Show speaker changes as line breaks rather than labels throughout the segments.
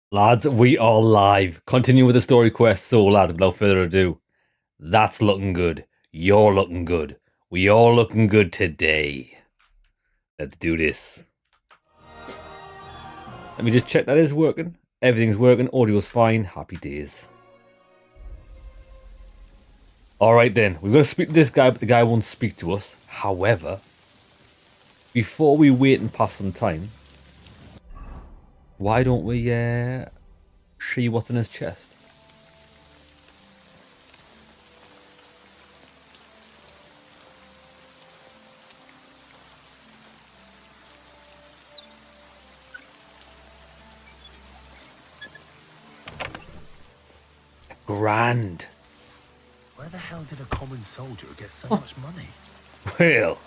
Lads, we are live. Continue with the story quest. So, lads, without further ado, that's looking good. You're looking good. We all looking good today. Let's do this. Let me just check that is working. Everything's working. Audio's fine. Happy days. Alright then. We've got to speak to this guy, but the guy won't speak to us. However, before we wait and pass some time, why don't we see what's in his chest? Grand.
Where the hell did a common soldier get so much money?
Well,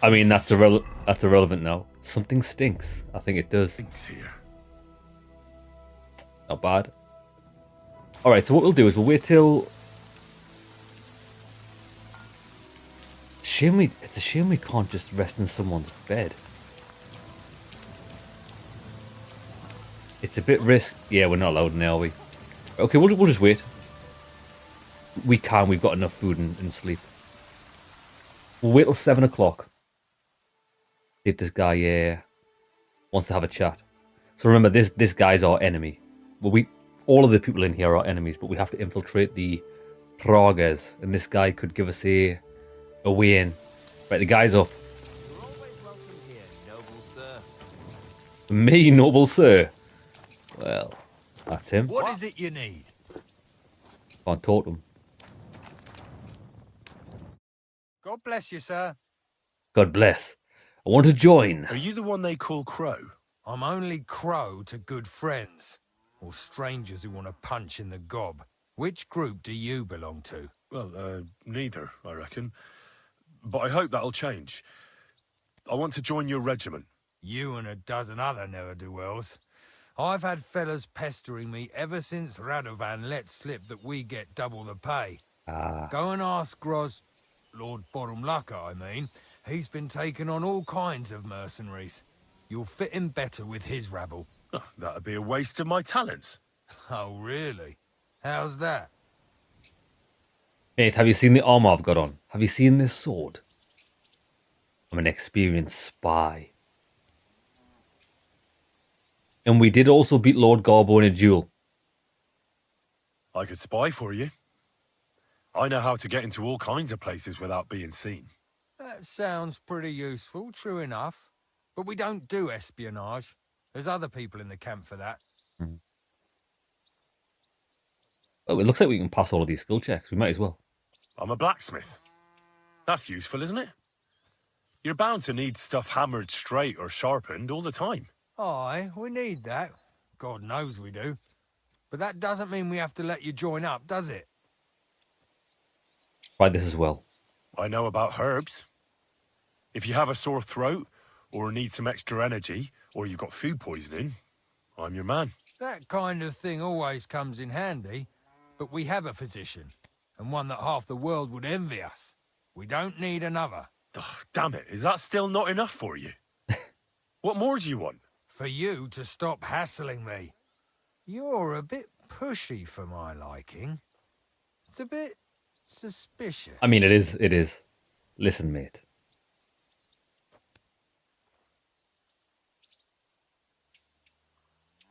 I mean, that's irrelevant now. Something stinks. I think it does.
Thinks here.
Not bad. Alright, so what we'll do is we'll wait till... It's a shame we can't just rest in someone's bed. It's a bit risk. Yeah, we're not allowed now, are we? Okay, we'll just wait. We've got enough food and sleep. We'll wait till 7 o'clock. See if this guy wants to have a chat. So remember, this guy's our enemy. Well, all of the people in here are enemies, but we have to infiltrate the Pragas, and this guy could give us a way in. Right, the guy's up.
You're always welcome here, noble sir.
Me, noble sir. Well, that's him.
What is it you need?
Can't talk to him.
God bless you, sir.
God bless. I want to join.
Are you the one they call Crow?
I'm only Crow to good friends, or strangers who want to punch in the gob. Which group do you belong to?
Well, neither, I reckon. But I hope that'll change. I want to join your regiment.
You and a dozen other ne'er-do-wells. I've had fellas pestering me ever since Radovan let slip that we get double the pay. Go and ask Lord Bottomlucker, I mean. He's been taking on all kinds of mercenaries. You'll fit in better with his rabble.
Oh, that'd be a waste of my talents.
Oh, really? How's that?
Mate, have you seen the armor I've got on? Have you seen this sword? I'm an experienced spy. And we did also beat Lord Garbo in a duel.
I could spy for you. I know how to get into all kinds of places without being seen.
That sounds pretty useful, true enough. But we don't do espionage. There's other people in the camp for that.
Oh, it looks like we can pass all of these skill checks. We might as well.
I'm a blacksmith. That's useful, isn't it? You're bound to need stuff hammered straight or sharpened all the time.
Aye, we need that. God knows we do. But that doesn't mean we have to let you join up, does it?
Try this as well.
I know about herbs. If you have a sore throat, or need some extra energy, or you've got food poisoning, I'm your man.
That kind of thing always comes in handy. But we have a physician, and one that half the world would envy us. We don't need another.
Oh, damn it, is that still not enough for you? What more do you want?
For you to stop hassling me. You're a bit pushy for my liking. It's a bit suspicious.
I mean, it is. Listen, mate.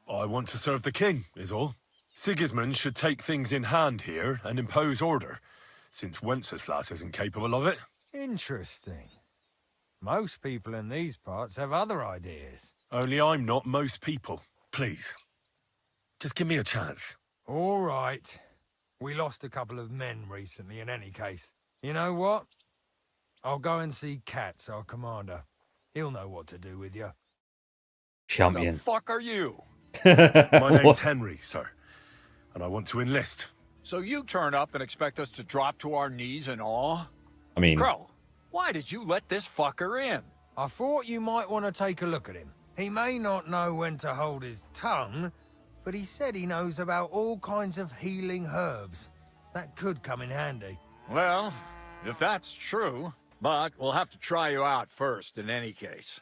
I want to serve the king, is all. Sigismund should take things in hand here and impose order, since Wenceslas isn't capable of it.
Interesting. Most people in these parts have other ideas.
Only I'm not most people. Please. Just give me a chance.
All right. We lost a couple of men recently in any case. You know what? I'll go and see Katz, our commander. He'll know what to do with you.
Champion.
The fuck are you?
My name's Henry, sir, and I want to enlist.
So you turn up and expect us to drop to our knees in awe?
I mean,
Crow, why did you let this fucker in?
I thought you might want to take a look at him. He may not know when to hold his tongue, but he said he knows about all kinds of healing herbs. That could come in handy.
Well, if that's true, but we'll have to try you out first in any case.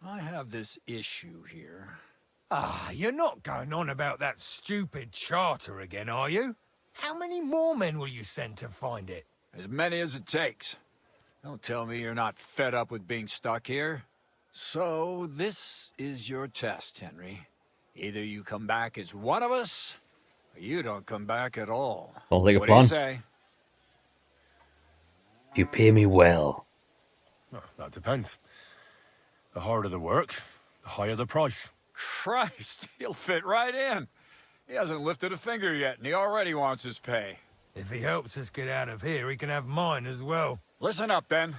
I have this issue here.
Ah, you're not going on about that stupid charter again, are you? How many more men will you send to find it?
As many as it takes. Don't tell me you're not fed up with being stuck here. So, this is your test, Henry. Either you come back as one of us, or you don't come back at all.
Sounds like a
What
plan.
do you say?
You pay me well.
Well, that depends. The harder the work, the higher the price.
Christ, he'll fit right in. He hasn't lifted a finger yet, and he already wants his pay.
If he helps us get out of here, he can have mine as well.
Listen up, then.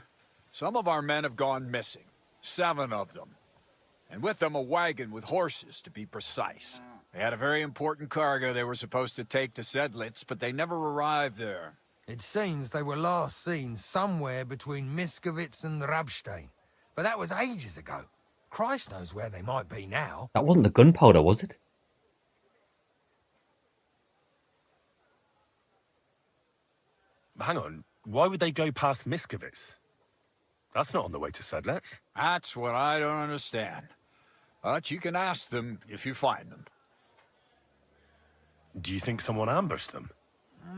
Some of our men have gone missing. 7 of them. And with them a wagon with horses, to be precise. They had a very important cargo they were supposed to take to Sedlitz, but they never arrived there.
It seems they were last seen somewhere between Miskovitz and Rabstein. But that was ages ago. Christ knows where they might be now.
That wasn't the gunpowder, was it?
Hang on, why would they go past Miskovitz? That's not on the way to Sedlitz.
That's what I don't understand. But you can ask them if you find them.
Do you think someone ambushed them?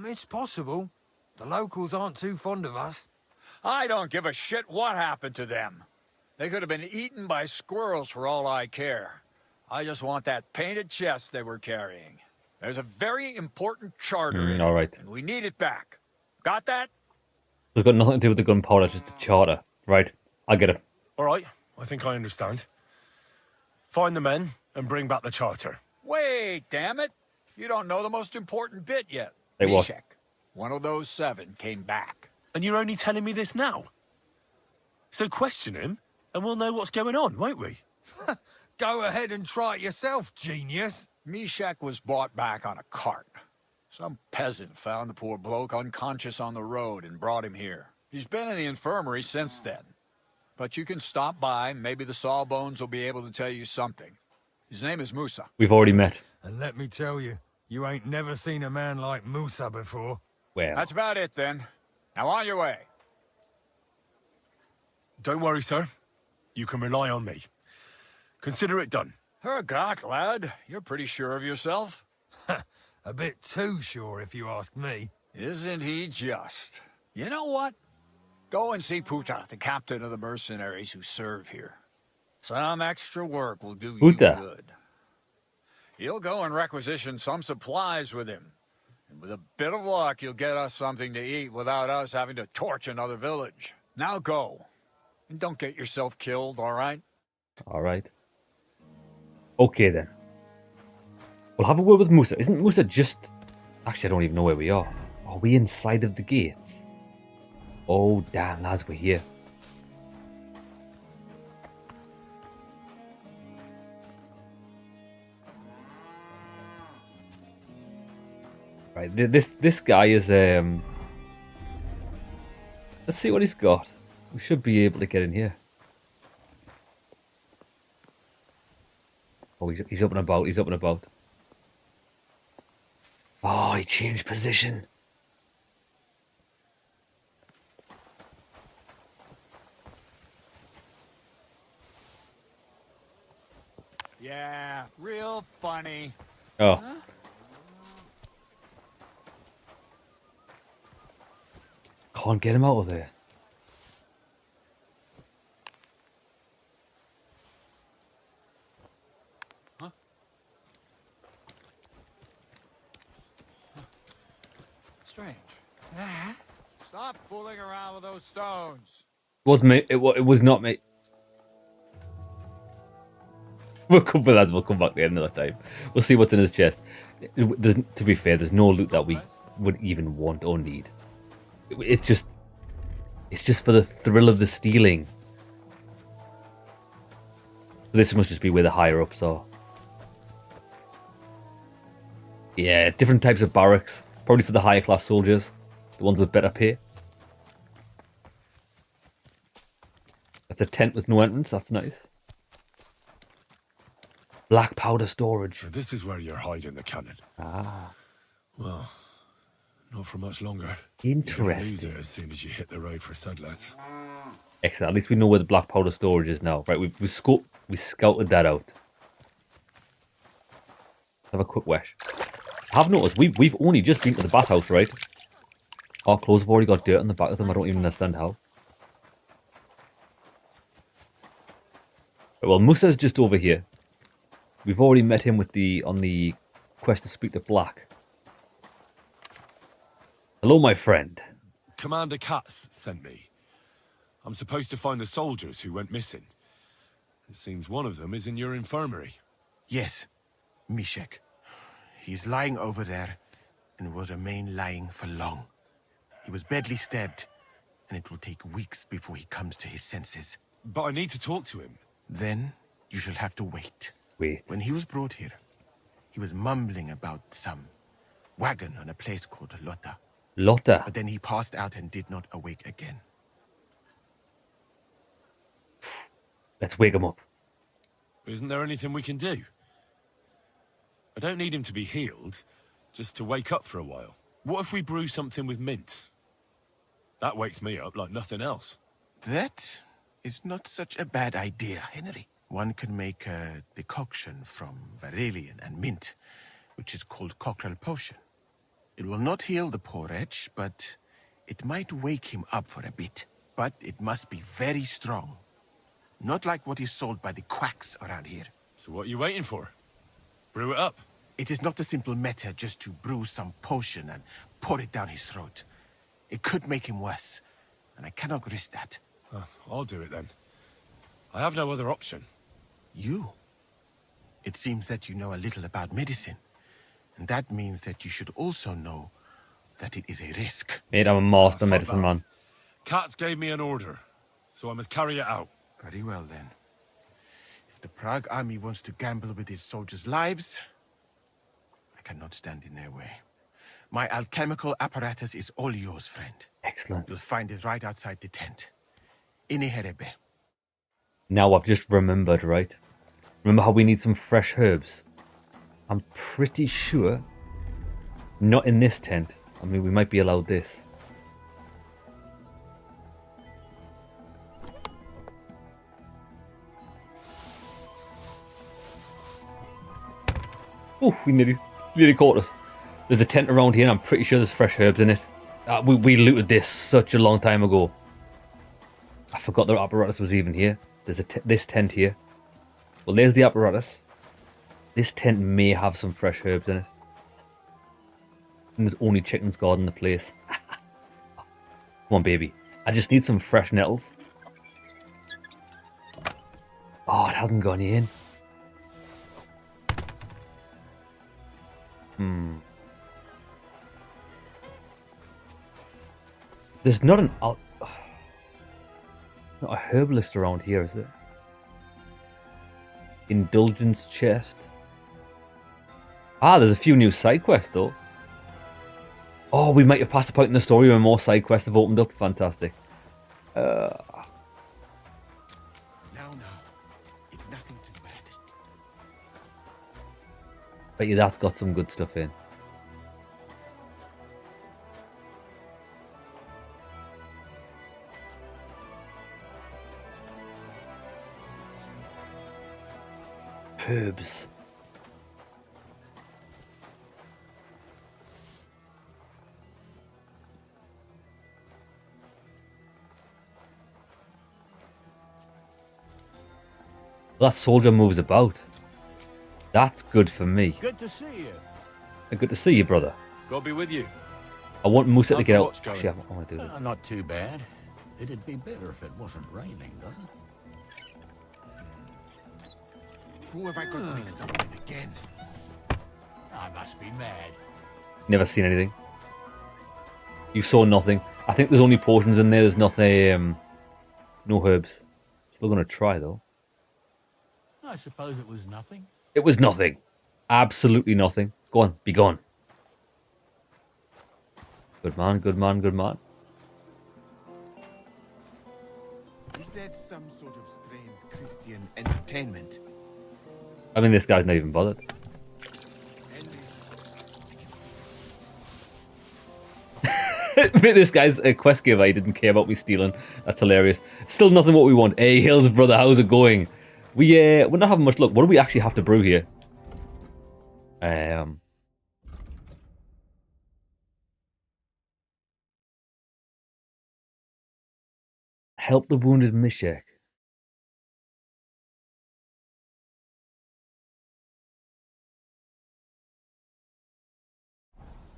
It's possible. The locals aren't too fond of us.
I don't give a shit what happened to them. They could have been eaten by squirrels for all I care. I just want that painted chest they were carrying. There's a very important charter in
all
it,
right.
and we need it back. Got that?
It's got nothing to do with the gunpowder, it's just a charter. Right, I get it.
All right, I think I understand. Find the men and bring back the charter.
Wait, damn it. You don't know the most important bit yet.
Hey, what?
Mishek, one of those 7 came back.
And you're only telling me this now? So question him, and we'll know what's going on, won't we?
Go ahead and try it yourself, genius.
Mishek was brought back on a cart. Some peasant found the poor bloke unconscious on the road and brought him here. He's been in the infirmary since then. But you can stop by, maybe the Sawbones will be able to tell you something. His name is Musa.
We've already met.
And let me tell you, you ain't never seen a man like Musa before.
Well,
That's about it then. Now on your way.
Don't worry, sir. You can rely on me. Consider it done.
Hergott, lad, you're pretty sure of yourself.
A bit too sure, if you ask me.
Isn't he just? You know what? Go and see Puta, the captain of the mercenaries who serve here. Some extra work will do you
Puta.
good. You'll go and requisition some supplies with him. And with a bit of luck, you'll get us something to eat without us having to torch another village. Now go. And don't get yourself killed, all right?
all right. Okay then. We'll have a word with Musa. Isn't Musa just... Actually, I don't even know where we are. Are we inside of the gates? Oh, damn, lads, we're here. Right, this guy is... Let's see what he's got. We should be able to get in here. Oh, he's up and about, he's up and about. Oh, he changed position.
Yeah, real funny.
Oh. Can't get him out of there.
Strange. Stop fooling around with those stones.
It was me. It was not me. We'll come, lads. We'll come back there another time. We'll see what's in his chest. To be fair, there's no loot that we would even want or need. It's just for the thrill of the stealing. This must just be where the higher ups are. Yeah, different types of barracks. Probably for the higher class soldiers. The ones with better pay. That's a tent with no entrance. That's nice. Black powder storage.
So this is where you're hiding the cannon.
Ah.
Well, not for much longer.
Interesting.
You're gonna lose it as soon as you hit the road for Sedlitz.
Excellent. At least we know where the black powder storage is now. Right, we scouted that out. Have a quick wash. I have noticed we've only just been to the bathhouse, right? Our clothes have already got dirt on the back of them. I don't even understand how. Right, well, Musa's just over here. We've already met him with on the quest to speak to Black. Hello, my friend.
Commander Katz sent me. I'm supposed to find the soldiers who went missing. It seems one of them is in your infirmary.
Yes, Mishek. He's lying over there and will remain lying for long. He was badly stabbed, and it will take weeks before he comes to his senses.
But I need to talk to him.
Then you shall have to wait.
Wait.
When he was brought here, he was mumbling about some wagon on a place called Lota.
Lotta.
But then he passed out and did not awake again.
Let's wake him up.
Isn't there anything we can do? I don't need him to be healed, just to wake up for a while. What if we brew something with mint? That wakes me up like nothing else.
That is not such a bad idea, Henry. One can make a decoction from Varelian and mint, which is called cockerel potion. It will not heal the poor wretch, but it might wake him up for a bit. But it must be very strong. Not like what is sold by the quacks around here.
So what are you waiting for? Brew it up.
It is not a simple matter just to brew some potion and pour it down his throat. It could make him worse, and I cannot risk that.
I'll do it then. I have no other option.
You? It seems that you know a little about medicine, and that means that you should also know that it is a risk.
Mate, I'm a master
Fuck
medicine
that.
man.
Katz gave me an order, so I must carry it out.
Very well, then. If the Prague army wants to gamble with its soldiers' lives, I cannot stand in their way. My alchemical apparatus is all yours, friend.
Excellent.
You'll find it right outside the tent. In Herebe.
Now I've just remembered, right? Remember how we need some fresh herbs? I'm pretty sure not in this tent. I mean, we might be allowed this. Ooh, we nearly caught us. There's a tent around here and I'm pretty sure there's fresh herbs in it. We looted this such a long time ago. I forgot the apparatus was even here. There's this tent here. Well, there's the apparatus. This tent may have some fresh herbs in it. And there's only chickens guarding the place. Come on, baby. I just need some fresh nettles. Oh, it hasn't gone in. There's not not a herbalist around here, is there? Indulgence chest. There's a few new side quests though. Oh, we might have passed a point in the story where more side quests have opened up. Fantastic.
Now, it's nothing too bad.
Bet you that's got some good stuff in. Herbs. Well, that soldier moves about. That's good for me.
Good to see you.
Good to see you, brother.
God be with you.
I want Musa to
How's
get
the
out.
watch going?
Actually, I want to do this.
Not too bad. It'd be better if it wasn't raining, though.
Who have I got mixed up with again?
I must be mad.
Never seen anything. You saw nothing. I think there's only potions in there. There's nothing. No herbs. Still gonna try though.
I suppose it was nothing.
It was nothing. Absolutely nothing. Go on, be gone. Good man, good man, good man.
Is that some sort of strange Christian entertainment?
I mean, this guy's not even bothered. This guy's a quest giver. He didn't care about me stealing. That's hilarious. Still nothing what we want. Hey, Hills, brother, how's it going? We're not having much luck. What do we actually have to brew here? Um, help the wounded Mishek.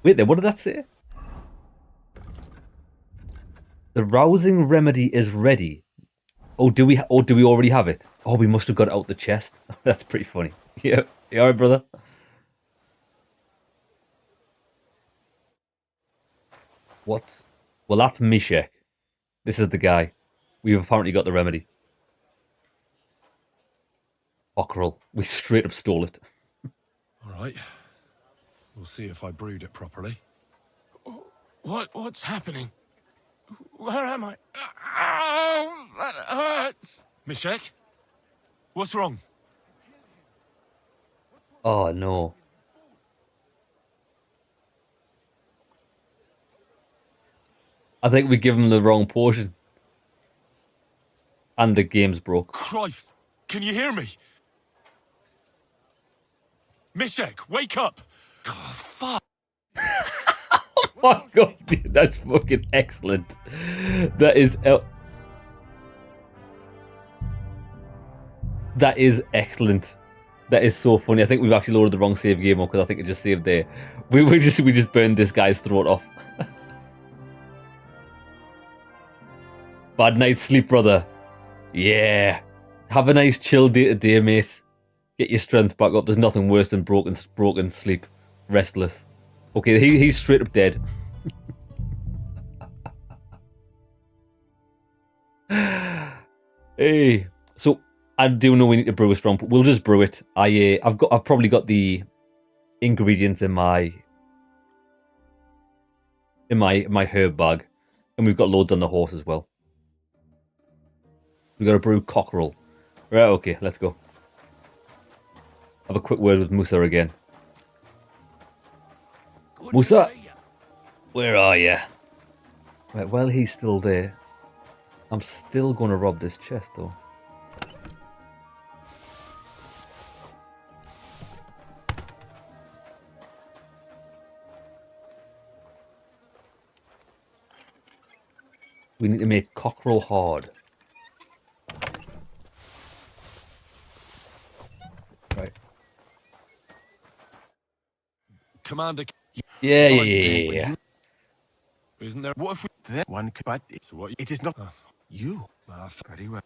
Wait there, what did that say? The rousing remedy is ready. Oh, do we already have it? Oh, we must have got it out the chest. That's pretty funny. Yeah, you alright, brother? What? Well, that's Mishek. This is the guy. We've apparently got the remedy. Ockerel. We straight up stole it.
All right. We'll see if I brewed it properly.
What's happening? Where am I? Ow! That hurts!
Mishek? What's wrong?
Oh, no. I think we give him the wrong portion. And the game's broke.
Christ! Can you hear me? Mishek, wake up! Oh, fuck!
Oh my god, dude, that's fucking excellent. That is... that is excellent. That is so funny. I think we've actually loaded the wrong save game because I think it just saved there. We just burned this guy's throat off. Bad night's sleep, brother. Yeah. Have a nice chill day today, mate. Get your strength back up. There's nothing worse than broken sleep. Restless. Okay, he's straight up dead. Hey. So I do know we need to brew a strong, but we'll just brew it. I've probably got the ingredients in my herb bag, and we've got loads on the horse as well. We've got to brew cockerel. Right, okay, let's go. Have a quick word with Musa again. Musa, where are you? Right, well, he's still there. I'm still going to rob this chest, though. We need to make cockerel hard. Right.
Commander...
Yeah.
Isn't there... What if we...
That one, but
So what...
it is not you. Very well.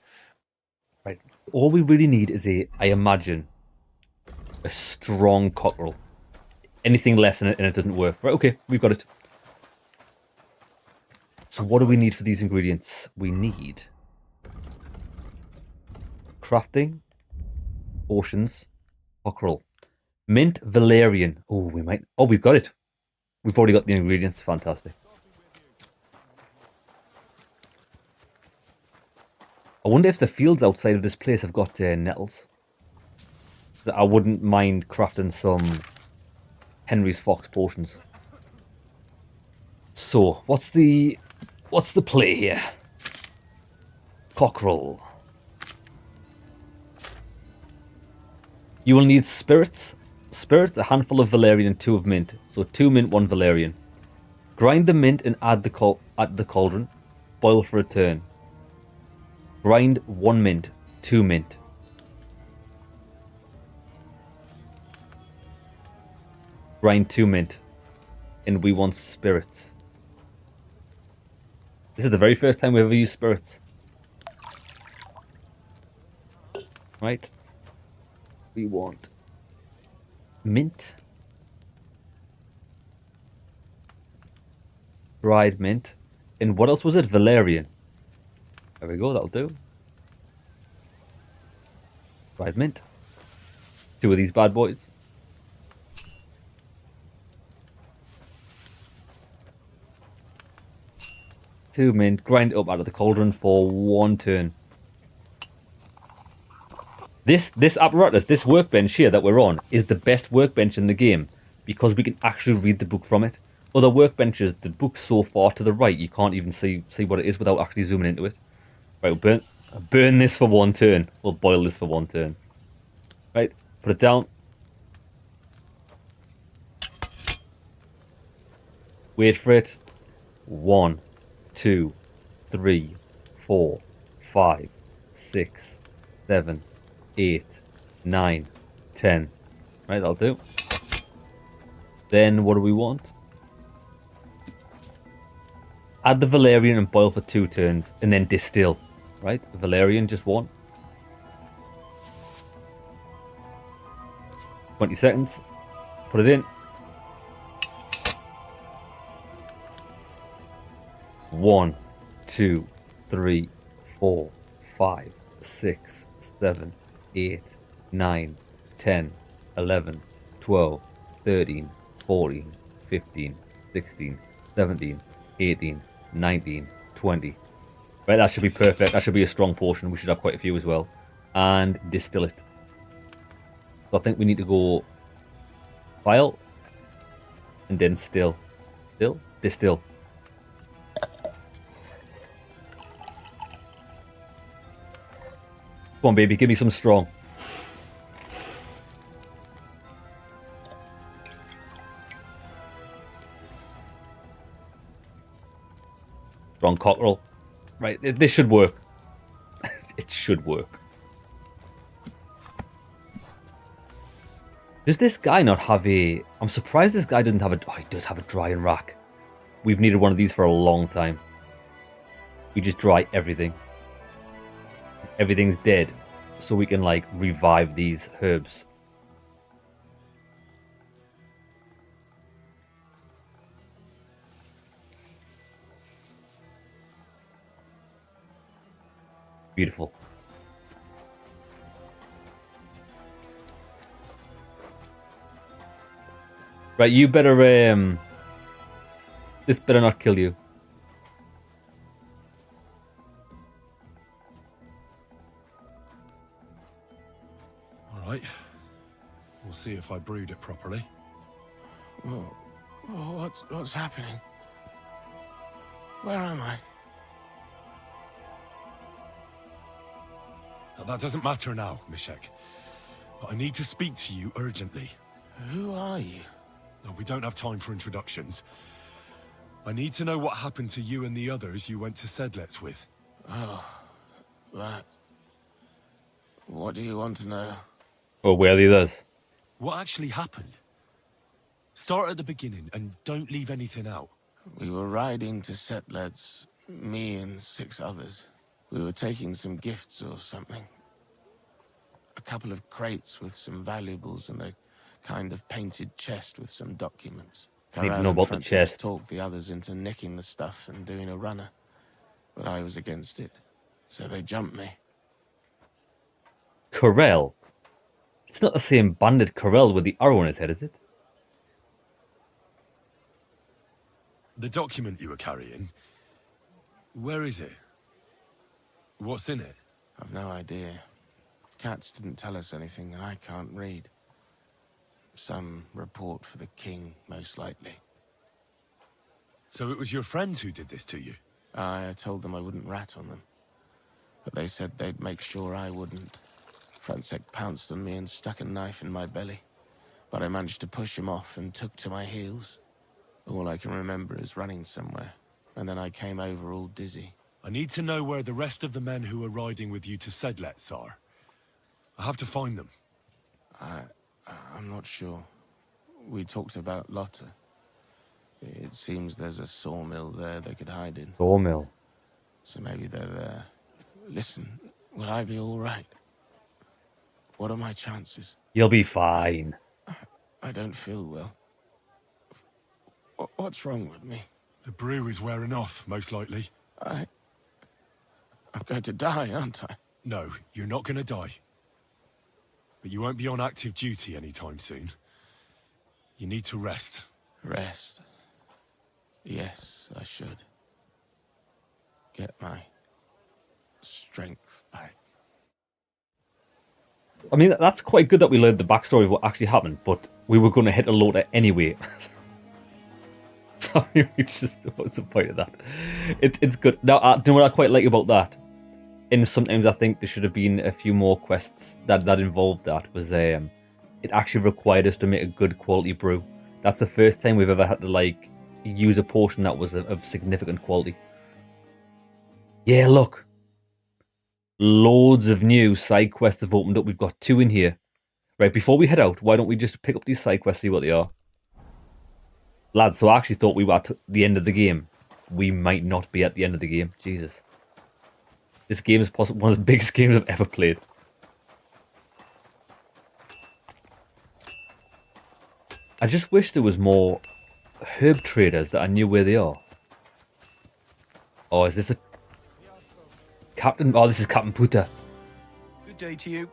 Right. All we really need is I imagine, a strong cockerel. Anything less than it and it doesn't work. Right, okay, we've got it. So what do we need for these ingredients? We need crafting, potions, cockerel, mint, valerian. Oh, we might... Oh, we've got it. We've already got the ingredients. Fantastic. I wonder if the fields outside of this place have got nettles. I wouldn't mind crafting some Henry's Fox potions. So, what's the play here? Cockerel. You will need spirits. Spirits, a handful of valerian, and 2 of mint. So 2 mint, 1 valerian. Grind the mint and add the cauldron. Boil for a turn. Grind 1 mint, 2 mint. Grind 2 mint. And we want spirits. This is the very first time we ever used spirits. Right. We want mint. Dried mint. And what else was it? Valerian. There we go, that'll do. Dried mint. 2 of these bad boys. Two mint, grind it up out of the cauldron for 1 turn. This apparatus, this workbench here that we're on, is the best workbench in the game because we can actually read the book from it. Other workbenches, the book's so far to the right, you can't even see what it is without actually zooming into it. Right, we'll burn this for 1 turn. We'll boil this for 1 turn. Right, put it down. Wait for it. 1, 2, 3, 4, 5, 6, 7, 8, 9, 10. Right, that'll do. Then what do we want? Add the Valerian and boil for 2 turns, and then distill. Right, Valerian, just 1. 20 seconds. Put it in. 1, 2, 3, 4, 5, 6, 7, 8, 9, 10, 11, 12, 13, 14, 15, 16, 17, 18, 19, 20. Right, that should be perfect. That should be a strong portion. We should have quite a few as well. And distill it. So I think we need to go file and then still. Still? Distill. Come on, baby. Give me some strong. Strong cockerel. Right, this should work. It should work. Does this guy not have a... I'm surprised this guy doesn't have a... Oh, he does have a drying rack. We've needed one of these for a long time. We just dry everything. Everything's dead. So we can, like, revive these herbs. Beautiful. Right, you better, this better not kill you.
All right. We'll see if I brewed it properly.
Whoa, what's happening? Where am I?
Now, that doesn't matter now, Mishek. But I need to speak to you urgently.
Who are you?
No, we don't have time for introductions. I need to know what happened to you and the others you went to Sedlets with.
Oh, that. What do you want to know?
Or where are the others?
What actually happened? Start at the beginning and don't leave anything out.
We were riding to Sedlets, me and 6 others. We were taking some gifts or something. A couple of crates with some valuables and a kind of painted chest with some documents.
I need to know about the chest.
Talked the others into nicking the stuff and doing a runner, but I was against it, so they jumped me.
Corel? It's not the same bandit Corel with the arrow on his head, is it?
The document you were carrying, where is it? What's in it?
I've no idea. Cats didn't tell us anything, and I can't read. Some report for the king, most likely.
So it was your friends who did this to you?
I told them I wouldn't rat on them, but they said they'd make sure I wouldn't. Franzek pounced on me and stuck a knife in my belly, but I managed to push him off and took to my heels. All I can remember is running somewhere, and then I came over all dizzy.
I need to know where the rest of the men who were riding with you to Sedlets are. I have to find them.
I'm not sure. We talked about Lotta. It seems there's a sawmill there they could hide in.
Sawmill.
So maybe they're there. Listen, will I be all right? What are my chances?
You'll be fine.
I don't feel well. What's wrong with me?
The brew is wearing off, most likely.
I'm going to die, aren't I?
No, you're not going to die. But you won't be on active duty anytime soon. You need to rest.
Rest. Yes, I should. Get my strength back.
I mean, that's quite good that we learned the backstory of what actually happened, but we were going to hit a loader anyway. Sorry, what's the point of that? It's good. Now, do you know what I quite like about that? And sometimes I think there should have been a few more quests that involved that. Was it actually required us to make a good quality brew. That's the first time we've ever had to, like, use a potion that was of significant quality. Yeah, look. Loads of new side quests have opened up. We've got 2 in here. Right, before we head out, why don't we just pick up these side quests, see what they are? Lads, so I actually thought we were at the end of the game. We might not be at the end of the game. Jesus. This game is possibly one of the biggest games I've ever played. I just wish there was more herb traders that I knew where they are. Oh, is this a... Captain... Oh, this is Captain Puta.
Good day to you.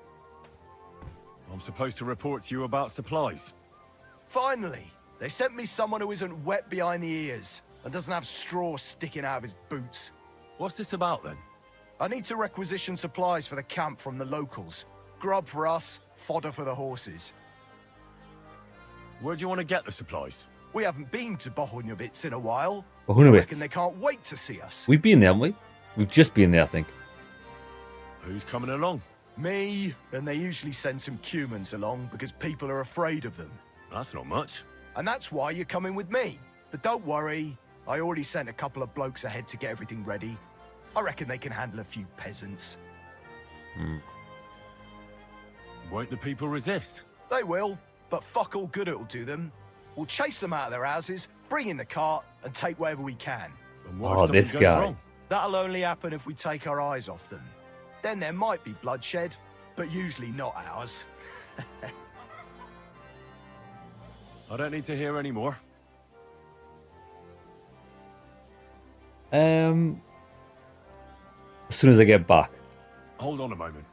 I'm supposed to report to you about supplies.
Finally! They sent me someone who isn't wet behind the ears and doesn't have straw sticking out of his boots.
What's this about, then?
I need to requisition supplies for the camp from the locals. Grub for us, fodder for the horses.
Where do you want to get the supplies?
We haven't been to Bohunjovitz in a while. I
Bohunjovitz?
reckon they can't wait to see us.
We've been there, haven't we? We've just been there, I think.
Who's coming along?
Me, and they usually send some humans along because people are afraid of them.
That's not much.
And that's why you're coming with me. But don't worry, I already sent a couple of blokes ahead to get everything ready. I reckon they can handle a few peasants.
Won't the people resist?
They will, but fuck all good it'll do them. We'll chase them out of their houses, bring in the cart, and take whatever we can.
And what if
Oh,
something
this
goes
guy.
wrong?
That'll only happen if we take our eyes off them. Then there might be bloodshed, but usually not ours.
I don't need to hear any more.
As soon as I get back.
Hold on a moment.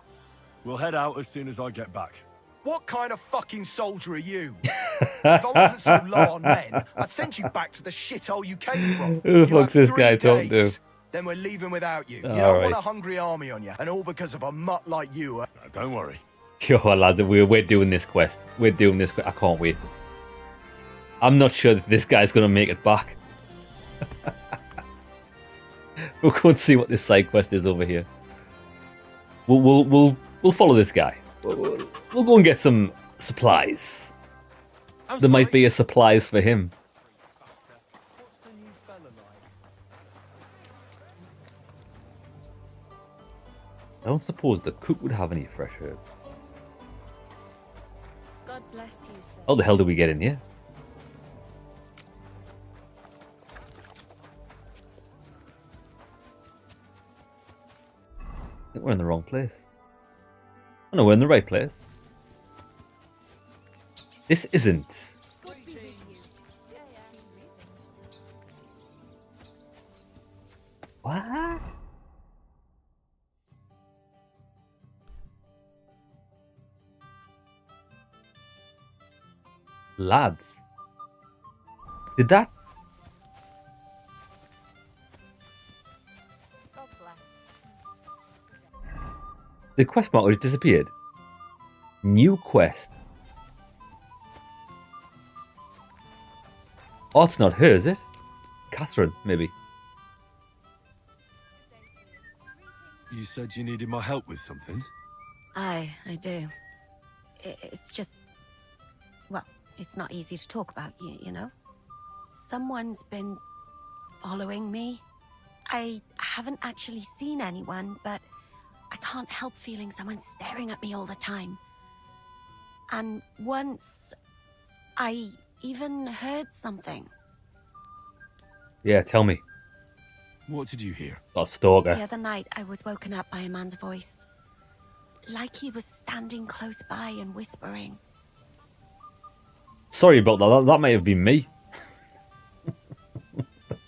We'll head out as soon as I get back.
What kind of fucking soldier are you? If I wasn't so low on men, I'd send you back to the shithole you came from.
Who the
You
fuck's
have
this guy
3
talking to?
days, Then we're leaving without you. You
All
don't
right.
want a hungry army on you, and all because of a mutt like you.
Don't worry.
Yo, lads, we're doing this quest. We're doing this quest. I can't wait. I'm not sure that this guy's going to make it back. We'll go and see what this side quest is over here. We'll follow this guy. We'll go and get some supplies. There might be a supplies for him. I don't suppose the cook would have any fresh herbs.
God bless you, sir.
How the hell do we get in here? I think we're in the wrong place. Oh no, we're in the right place. This isn't. What? Lads. Did that?
God bless.
The quest marker just disappeared. New quest. Oh, it's not her, is it? Catherine, maybe.
You said you needed my help with something?
I do. It's just... Well, it's not easy to talk about, you know? Someone's been following me. I haven't actually seen anyone, but I can't help feeling someone staring at me all the time. And once, I even heard something.
Yeah, tell me.
What did you hear?
Oh, stalker.
The other night, I was woken up by a man's voice. Like he was standing close by and whispering.
Sorry about that. That might have been me.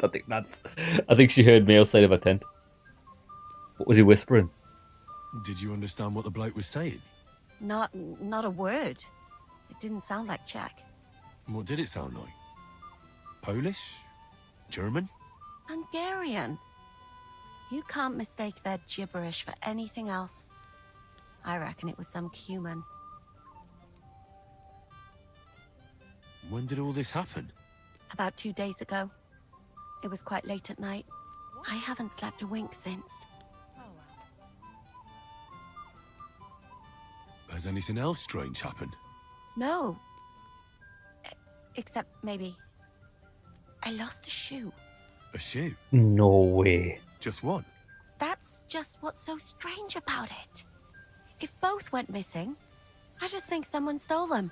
I think she heard me outside of her tent. What was he whispering?
Did you understand what the bloke was saying?
Not a word. It didn't sound like Czech.
What did it sound like? Polish? German?
Hungarian. You can't mistake their gibberish for anything else. I reckon it was some Cuman.
When did all this happen?
About 2 days ago. It was quite late at night. I haven't slept a wink since.
Has anything else strange happened?
No. Except maybe I lost a shoe.
A shoe?
No way.
Just one?
That's just what's so strange about it. If both went missing, I just think someone stole them.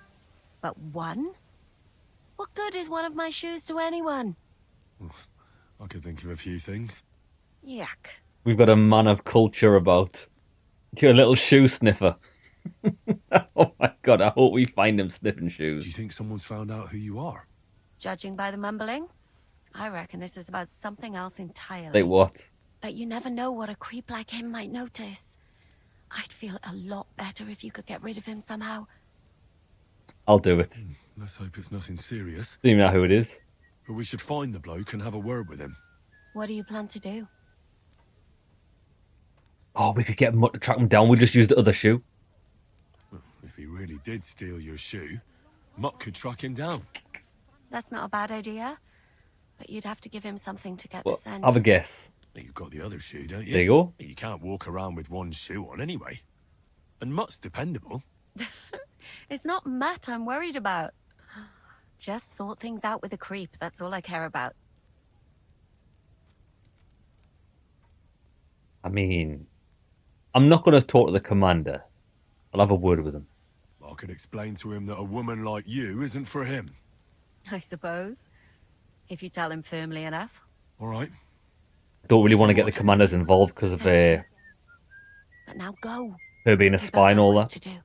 But one? What good is one of my shoes to anyone?
I could think of a few things.
Yuck.
We've got a man of culture about. You're a little shoe sniffer. Oh my god, I hope we find him sniffing
Do you
shoes.
think someone's found out who you are?
Judging by the mumbling, I reckon this is about something else entirely.
Like what?
But you never know what a creep like him might notice. I'd feel a lot better if you could get rid of him somehow.
I'll do it.
Let's hope it's nothing serious.
Don't even know who it is.
But we should find the bloke and have a word with him.
What do you plan to do?
Oh, we could get Mutt to track him down. We'll just use the other shoe.
If he really did steal your shoe, Mutt could track him down.
That's not a bad idea. But you'd have to give him something to get
Well,
the scent.
have a guess.
You've got the other shoe, don't you?
There you go.
You can't walk around with one shoe on anyway. And Mutt's dependable.
It's not Matt I'm worried about. Just sort things out with a creep. That's all I care about.
I mean, I'm not going to talk to the commander. I'll have a word with him.
I could explain to him that a woman like you isn't for him.
I suppose. If you tell him firmly enough.
All right.
Don't really want to get the commanders involved because of
But now go.
her being a
We
spy
both
and
have
all
work
that.
to do.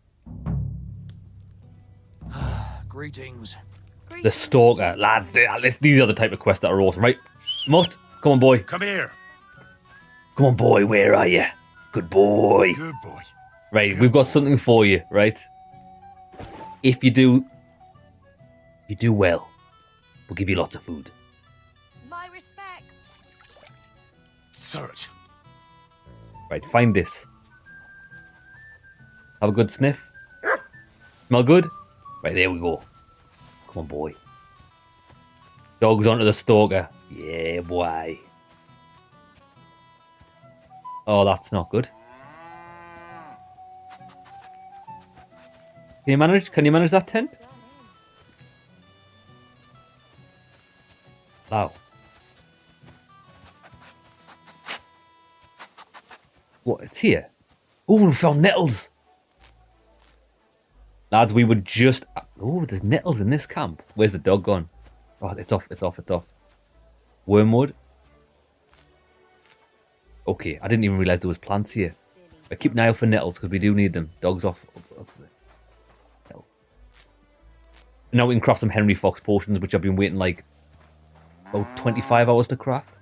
Greetings.
The stalker. Lads, these are the type of quests that are awesome, right? Mutt, come on, boy.
Come here.
Come on, boy, where are you? Good boy.
Good boy.
Right, we've got something for you, right? If you do well, we'll give you lots of food.
My respects.
Search.
Right, find this. Have a good sniff. Smell good? Right, there we go. Come on, boy. Dogs onto the stalker. Yeah, boy. Oh, that's not good. Can you manage that tent? Wow. What? It's here. Oh, we found nettles. Lads, we were just... Oh, there's nettles in this camp. Where's the dog gone? Oh, it's off, it's off, it's off. Wormwood. Okay, I didn't even realise there was plants here. But keep an eye out for nettles, because we do need them. Dogs off. Up there. Now we can craft some Henry Fox potions, which I've been waiting like about 25 hours to craft.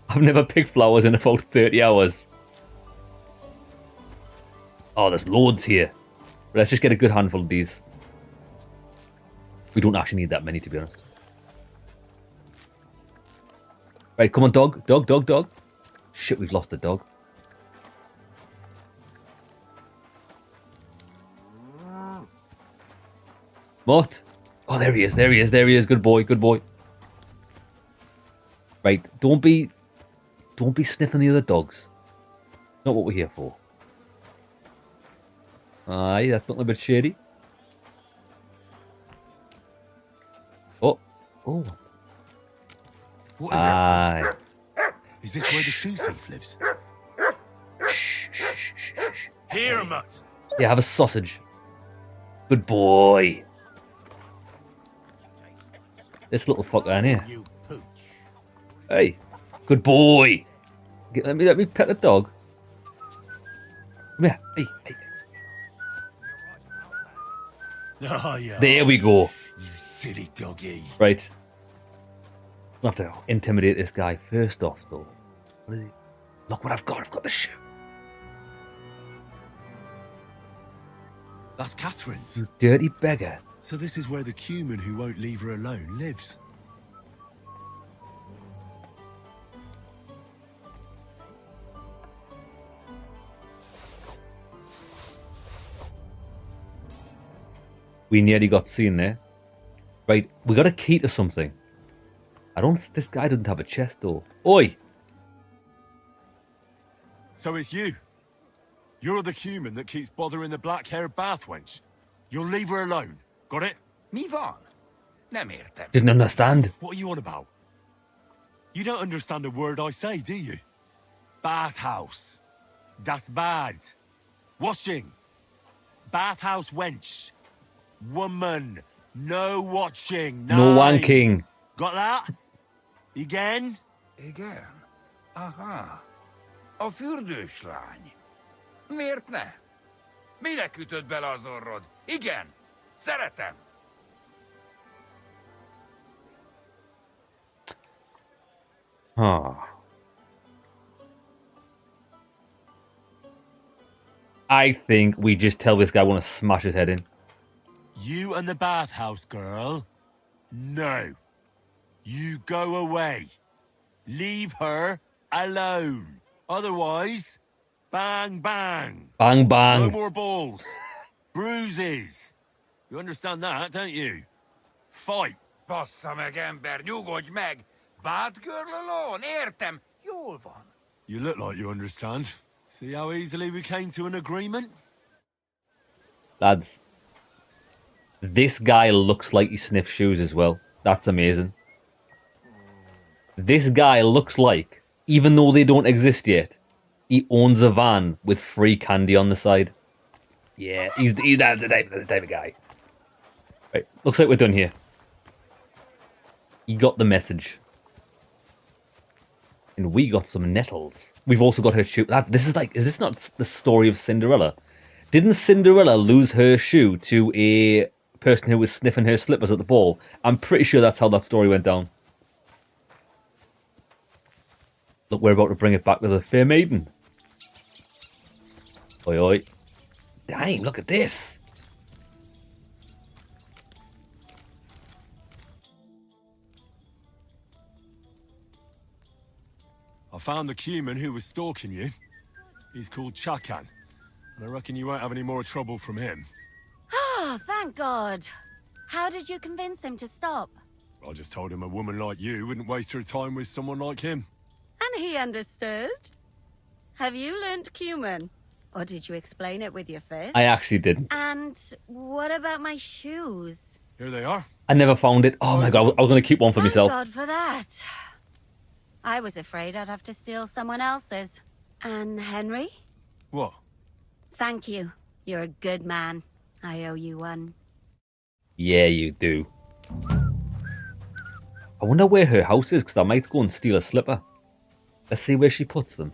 I've never picked flowers in about 30 hours. Oh, there's loads here. But let's just get a good handful of these. We don't actually need that many, to be honest. Right, come on, dog. Dog, dog, dog. Shit, we've lost the dog. What? Oh, there he is, there he is, there he is. Good boy, good boy. Right, don't be sniffing the other dogs. Not what we're here for. Aye, that's looking a bit shady. Oh, what's...
What is
Aye.
it? Is this where the shoe thief lives? Here, Mutt.
Yeah, have a sausage. Good boy. This little fucker in here.
You pooch.
Hey, good boy. Let me pet the dog. Come here. Hey, hey.
Oh, yeah.
There we go.
You silly doggy.
Right. I'll have to intimidate this guy first off, though. What is he? Look what I've got. I've got the shoe.
That's Catherine's.
You dirty beggar.
So this is where the cumin who won't leave her alone lives.
We nearly got seen there. Right, we got a key to something. This guy doesn't have a chest, though. Oi!
So it's you. You're the cumin that keeps bothering the black-haired bath wench. You'll leave her alone. Got it?
Me Vaughn?
Nem értem.
Didn't understand.
What are you on about? You don't understand a word I say, do you? Bathhouse. Das Bad. Washing. Bathhouse wench. Woman. No watching.
No
Nine.
wanking.
Got that? Again?
Igen. Aha. A fürdős lány. Miért ne? Minek ütöd bele az orrod? Igen. Szeretem.
Huh. I think we just tell this guy we want to smash his head in.
You and the bathhouse girl? No. You go away. Leave her alone. Otherwise, bang, bang.
Bang,
No
bang.
more balls. Bruises. You understand that, don't you? Fight.
Bassza meg, ember, nyugodj meg! Bad girl alone, értem. Jól van.
You look like you understand. See how easily we came to an agreement?
Lads, this guy looks like he sniffs shoes as well. That's amazing. This guy looks like, even though they don't exist yet, he owns a van with free candy on the side. Yeah, he's that's the type of guy. Right, looks like we're done here. He got the message. And we got some nettles. We've also got her shoe. This is like, is this not the story of Cinderella? Didn't Cinderella lose her shoe to a person who was sniffing her slippers at the ball? I'm pretty sure that's how that story went down. Look, we're about to bring it back to the fair maiden. Oi, oi. Damn, look at this.
I found the cumin who was stalking you. He's called Chakan. And I reckon you won't have any more trouble from him.
Oh, thank God. How did you convince him to stop?
I just told him a woman like you wouldn't waste her time with someone like him.
And he understood? Have you learnt cumin? Or did you explain it with your fist?
I actually didn't.
And what about my shoes?
Here they are.
I never found it. Oh my god, I was going to keep one for
Thank
myself.
God for that. I was afraid I'd have to steal someone else's. And Henry?
What?
Thank you. You're a good man. I owe you one.
Yeah, you do. I wonder where her house is, because I might go and steal a slipper. Let's see where she puts them.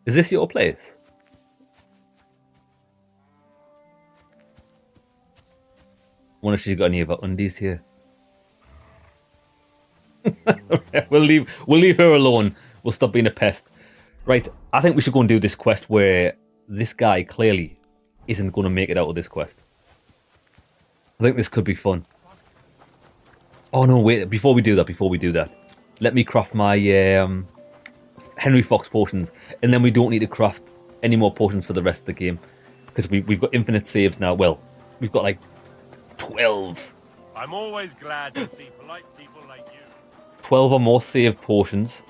Is this your place? I wonder if she's got any of her undies here. We'll leave her alone. We'll stop being a pest. Right, I think we should go and do this quest where this guy clearly isn't going to make it out of this quest. I think this could be fun. Oh no, wait, before we do that, let me craft my Henry Fox potions, and then we don't need to craft any more potions for the rest of the game, because we've got infinite saves now. Well, we've got like 12.
I'm always glad to see polite people like you.
12 or more save potions.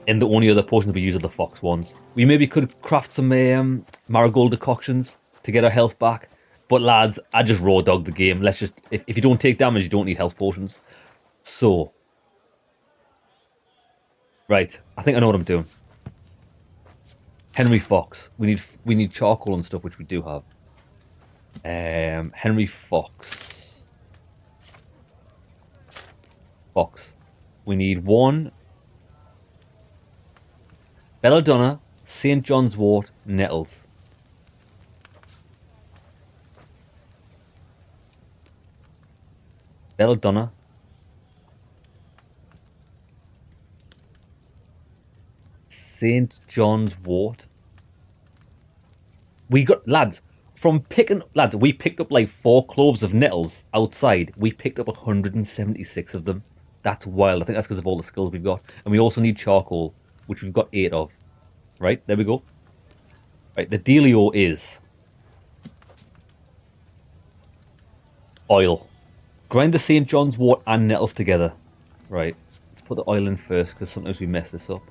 And the only other potions we use are the fox ones. We maybe could craft some marigold decoctions to get our health back. But lads, I just raw dog the game. Let's just, if you don't take damage, you don't need health potions. So, right, I think I know what I'm doing. Henry Fox. We need charcoal and stuff, which we do have. Henry Fox. Fox. We need one. Belladonna, St. John's wort, nettles. Belladonna. St. John's wort. We got, lads, we picked up like 4 cloves of nettles outside. We picked up 176 of them. That's wild. I think that's because of all the skills we've got. And we also need charcoal, which we've got 8 of. Right, there we go. Right, the dealio is oil. Grind the St. John's wort and nettles together. Right, let's put the oil in first, because sometimes we mess this up.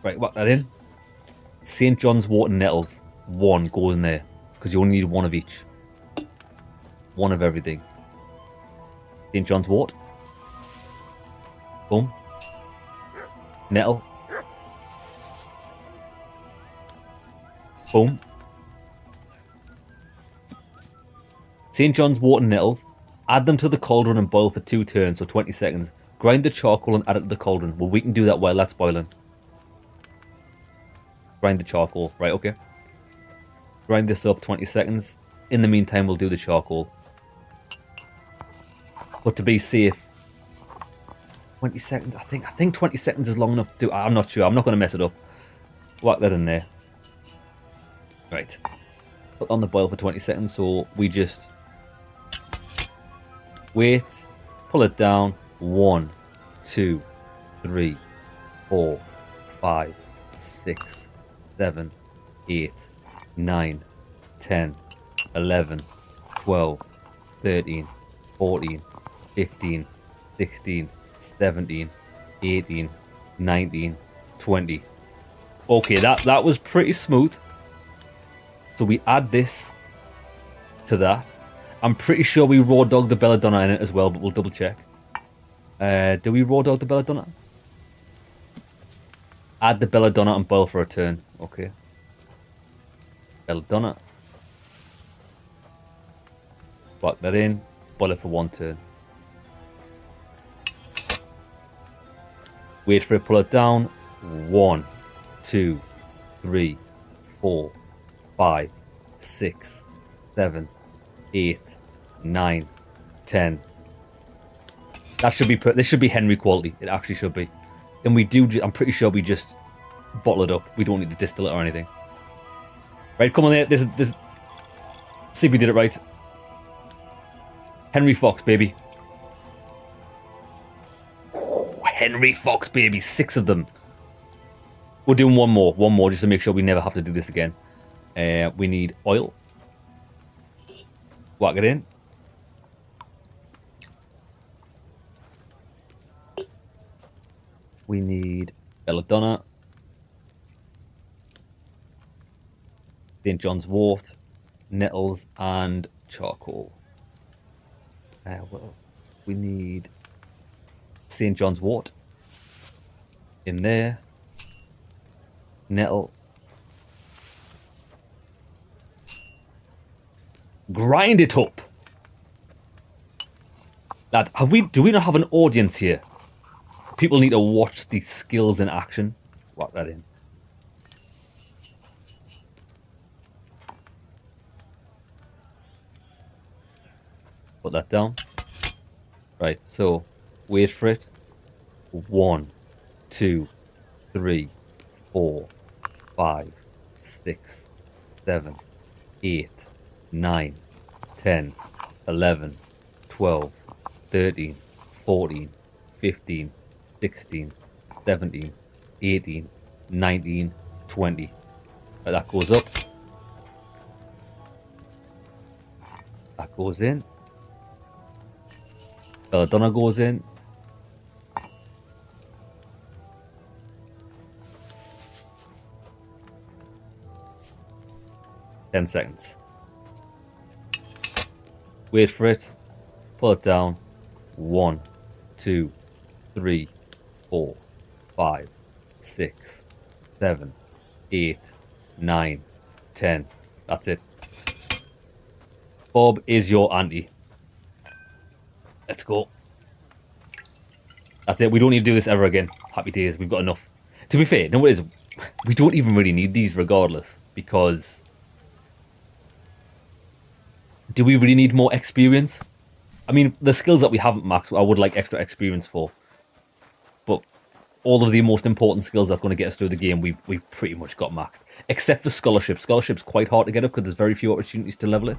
Right, whack that in. St. John's Wort and Nettles. 1 goes in there. Because you only need 1 of each. 1 of everything. St. John's Wort. Boom. Nettle. Boom. St. John's Wort and Nettles. Add them to the cauldron and boil for 2 turns, so 20 seconds. Grind the charcoal and add it to the cauldron. Well, we can do that while that's boiling. Grind the charcoal. Right, okay. Grind this up 20 seconds. In the meantime, we'll do the charcoal. But to be safe, 20 seconds. I think 20 seconds is long enough to do. I'm not sure. I'm not going to mess it up. Whack that in there. Right. Put on the boil for 20 seconds, so we just wait, pull it down. 1, 2, 3, 4, 5, 6, 7, 8, 9, 10, 11, 12, 13, 14, 15, 16, 17, 18, 19, 20. Okay, that was pretty smooth. So we add this to that. I'm pretty sure we raw dog the belladonna in it as well, but we'll double check. Do we raw dog the belladonna? Add the belladonna and boil for a turn. Okay. Belladonna. Whack that in. Boil it for 1 turn. Wait for it, pull it down. 1, 2, 3, 4, 5, 6, 7, 8, 9, 10. That should be this should be Henry quality. It actually should be. And we do. I'm pretty sure we just bottle it up. We don't need to distill it or anything. Right, come on there. This. See if we did it right. Henry Fox, baby. Ooh, Henry Fox, baby. 6 of them. We're doing one more just to make sure we never have to do this again. We need oil. Whack it in. We need belladonna. St. John's Wort, nettles, and charcoal. Well, we need St. John's Wort in there. Nettle. Grind it up. Lad, do we not have an audience here? People need to watch the skills in action. Whack that in. Put that down. Right, so wait for it. 1, 2, 3, 4, 5, 6, 7, 8, 9, 10, 11, 12, 13, 14, 15, 16, 17, 18, 19, 20. That goes up. That goes in. Belladonna goes in. Ten seconds. Wait for it. Pull it down. 1, 2, 3, 4, 5, 6, 7, 8, 9, 10. That's it. Bob is your auntie. Let's go. That's it. We don't need to do this ever again. Happy days. We've got enough. To be fair, no, it is. We don't even really need these regardless. Because do we really need more experience? I mean, the skills that we haven't maxed, I would like extra experience for. But all of the most important skills that's going to get us through the game, we've pretty much got maxed. Except for scholarship. Scholarship's quite hard to get up because there's very few opportunities to level it.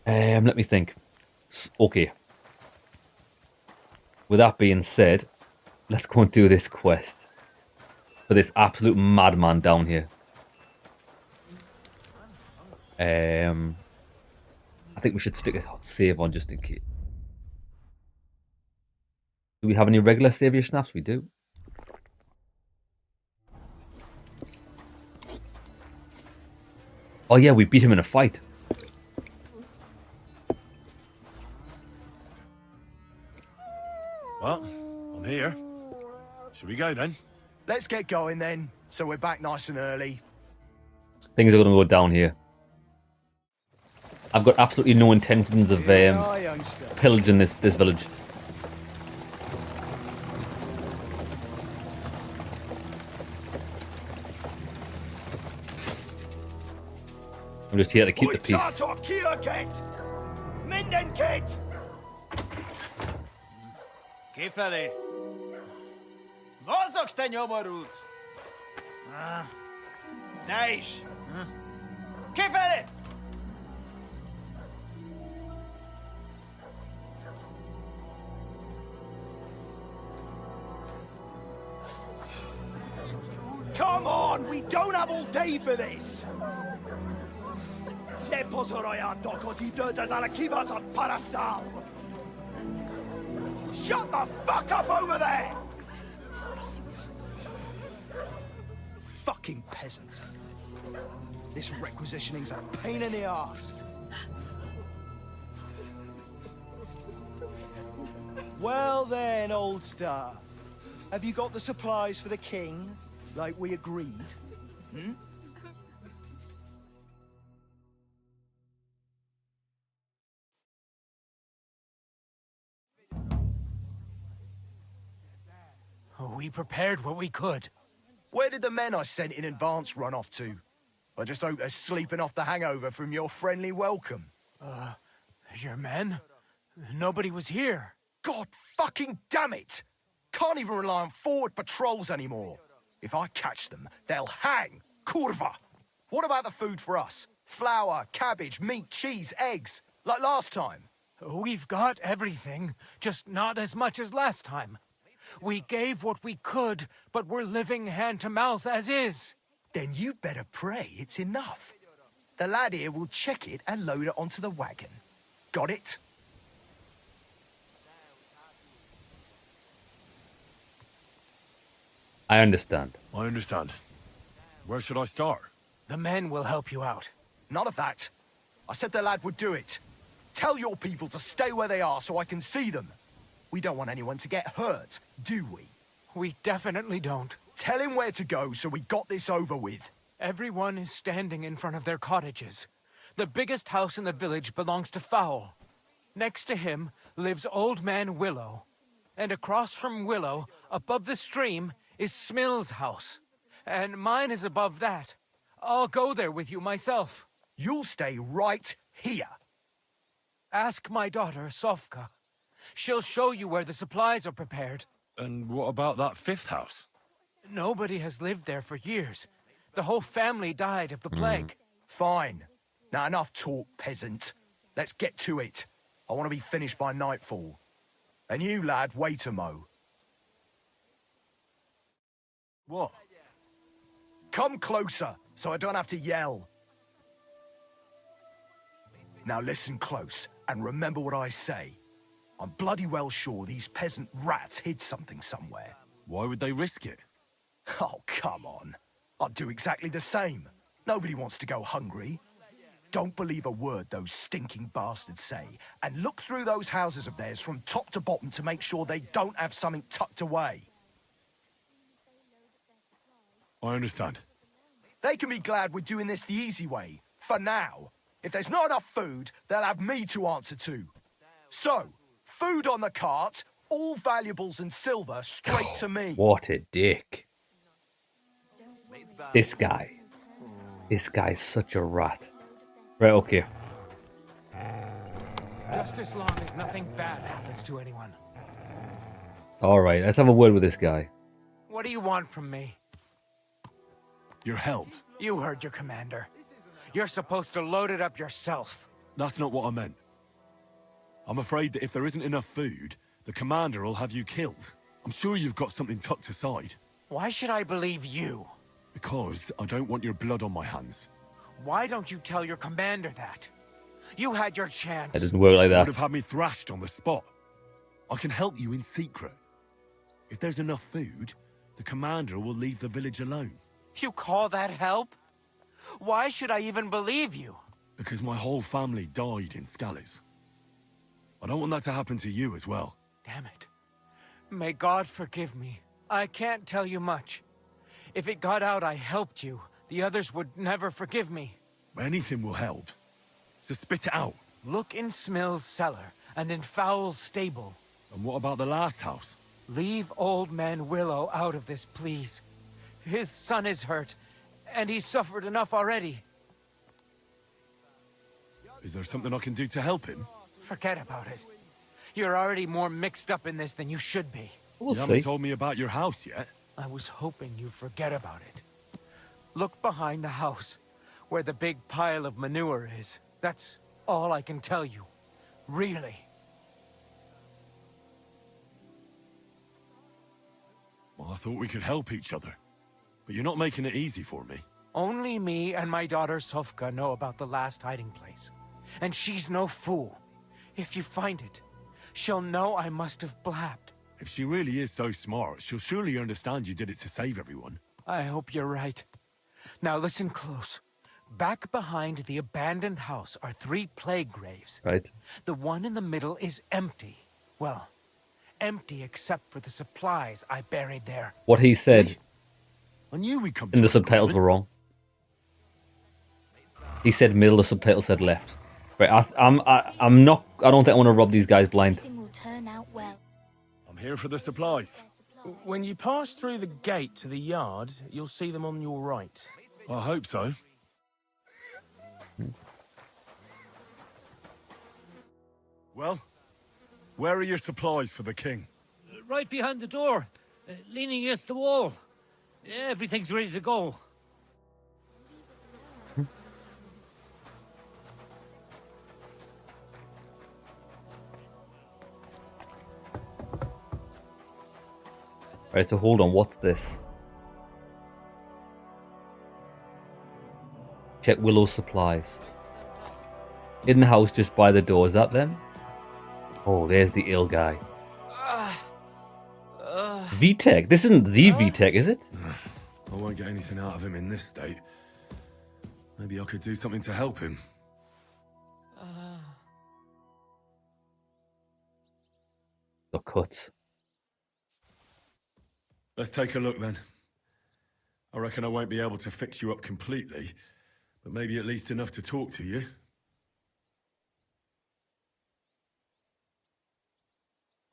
Let me think. Okay. With that being said, let's go and do this quest for this absolute madman down here. I think we should stick a save on just in case. Do we have any regular savior snaps? We do. Oh yeah, we beat him in a fight.
Well, I'm here. Should we go then?
Let's get going then, so we're back nice and early.
Things are going to go down here. I've got absolutely no intentions of pillaging this village. I'm just here to keep the peace.
Kifeli. Mozogsz te nyomorult! Ne is! Kifeli!
Come on, we don't have all day for this! Ne pozoroj to, così dödas alla kivas on parastal! Shut the fuck up over there! Fucking peasants. This requisitioning's a pain in the arse. Well then, old star. Have you got the supplies for the king, like we agreed? Hmm?
We prepared what we could.
Where did the men I sent in advance run off to? I just hope they're sleeping off the hangover from your friendly welcome.
Your men? Nobody was here.
God fucking damn it! Can't even rely on forward patrols anymore. If I catch them, they'll hang. Kurva! What about the food for us? Flour, cabbage, meat, cheese, eggs. Like last time.
We've got everything, just not as much as last time. We gave what we could, but we're living hand to mouth as is.
Then you better pray it's enough. The lad here will check it and load it onto the wagon. Got it?
I understand.
I understand. Where should I start?
The men will help you out.
None of that. I said the lad would do it. Tell your people to stay where they are so I can see them. We don't want anyone to get hurt, do we?
We definitely don't.
Tell him where to go so we got this over with.
Everyone is standing in front of their cottages. The biggest house in the village belongs to Fowl. Next to him lives Old Man Willow. And across from Willow, above the stream, is Smill's house. And mine is above that. I'll go there with you myself.
You'll stay right here.
Ask my daughter, Sofka. She'll show you where the supplies are prepared.
And what about that fifth house?
Nobody has lived there for years. The whole family died of the plague.
Fine. Now enough talk, peasant. Let's get to it. I want to be finished by nightfall. And you, lad, wait a mo.
What?
Come closer, so I don't have to yell. Now listen close, and remember what I say. I'm bloody well sure these peasant rats hid something somewhere.
Why would they risk it?
Oh, come on. I'd do exactly the same. Nobody wants to go hungry. Don't believe a word those stinking bastards say, and look through those houses of theirs from top to bottom to make sure they don't have something tucked away.
I understand.
They can be glad we're doing this the easy way, for now. If there's not enough food, they'll have me to answer to. So, food on the cart, all valuables and silver straight to me.
What a dick. This guy. This guy's such a rat. Right, okay.
Just as long as nothing bad happens to anyone.
Alright, let's have a word with this guy.
What do you want from me?
Your help.
You heard your commander. You're supposed to load it up yourself.
That's not what I meant. I'm afraid that if there isn't enough food, the commander will have you killed. I'm sure you've got something tucked aside.
Why should I believe you?
Because I don't want your blood on my hands.
Why don't you tell your commander that? You had your chance.
It doesn't work like
You would
that.
have had me thrashed on the spot. I can help you in secret. If there's enough food, the commander will leave the village alone.
You call that help?
Why should I even believe you?
Because my whole family died in Scalise. I don't want that to happen to you as well.
Damn it. May God forgive me. I can't tell you much. If it got out I helped you, the others would never forgive me.
Anything will help. So spit it out.
Look in Smill's cellar and in Fowl's stable.
And what about the last house?
Leave old man Willow out of this, please. His son is hurt, and he's suffered enough already.
Is there something I can do to help him?
Forget about it. You're already more mixed up in this than you should be.
We'll
You haven't
see.
told me about your house yet.
I was hoping you'd forget about it. Look behind the house, where the big pile of manure is. That's all I can tell you. Really.
Well, I thought we could help each other. But you're not making it easy for me.
Only me and my daughter Sofka know about the last hiding place. And she's no fool. If you find it, she'll know I must have blabbed.
If she really is so smart, she'll surely understand you did it to save everyone.
I hope you're right. Now listen close. Back behind the abandoned house are 3 plague graves.
Right.
The one in the middle is empty. Well, empty except for the supplies I buried there.
What he said
I knew we'd come
in
to
the
an
subtitles
agreement.
were wrong. He said middle, the subtitle said left. Right, I'm not. I don't think I want to rob these guys blind.
Everything will turn out well.
I'm here for the supplies.
When you pass through the gate to the yard, you'll see them on your right.
I hope so. Well, where are your supplies for the king?
Right behind the door, leaning against the wall. Everything's ready to go.
Right, so hold on. What's this? Check Willow's supplies. In the house just by the door. Is that them? Oh, there's the ill guy. VTech. This isn't the VTech, is it?
I won't get anything out of him in this state. Maybe I could do something to help him.
The cuts.
Let's take a look then. I reckon I won't be able to fix you up completely, but maybe at least enough to talk to you.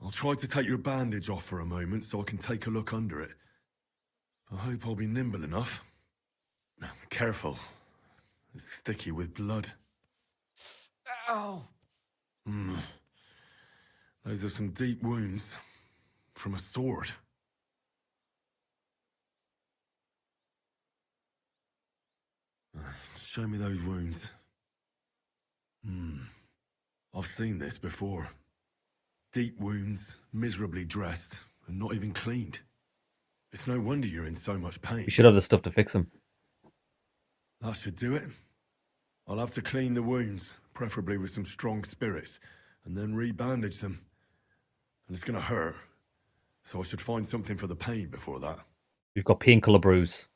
I'll try to take your bandage off for a moment so I can take a look under it. I hope I'll be nimble enough. Careful. It's sticky with blood.
Ow!
Those are some deep wounds from a sword. Show me those wounds. I've seen this before. Deep wounds, miserably dressed, and not even cleaned. It's no wonder you're in so much pain.
You should have the stuff to fix them.
That should do it. I'll have to clean the wounds, preferably with some strong spirits, and then re-bandage them. And it's gonna hurt, so I should find something for the pain before that.
We've got painkiller brews.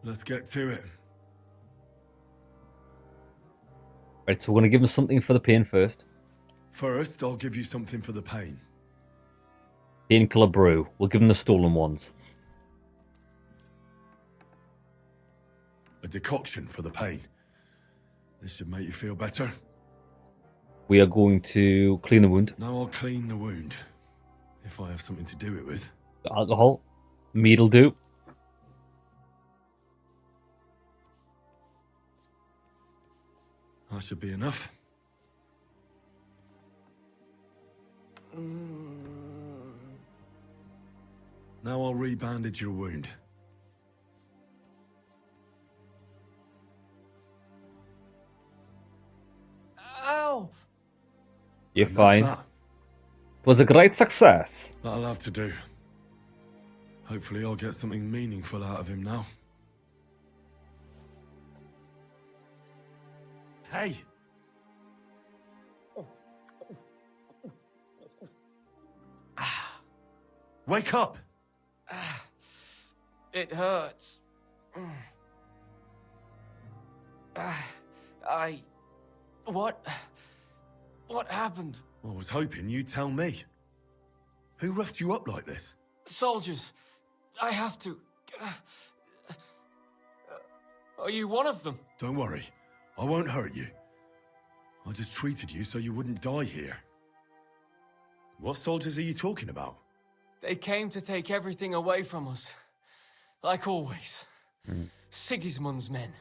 Let's get to it.
Right, so we're going to give him something for the pain first.
First, I'll give you something for the pain.
Painkiller brew. We'll give him the stolen ones.
A decoction for the pain. This should make you feel better.
We are going to clean the wound.
Now I'll clean the wound. If I have something to do it with.
Alcohol. Mead'll do.
That should be enough. Now I'll re-bandage your wound.
Ow!
You're
And that's
fine.
that.
It was a great success.
That'll have to do. Hopefully I'll get something meaningful out of him now. Hey! Wake up!
It hurts. What happened?
I was hoping you'd tell me. Who roughed you up like this?
Soldiers. I have to. Are you one of them?
Don't worry. I won't hurt you. I just treated you so you wouldn't die here. What soldiers are you talking about?
They came to take everything away from us. Like always. Sigismund's men.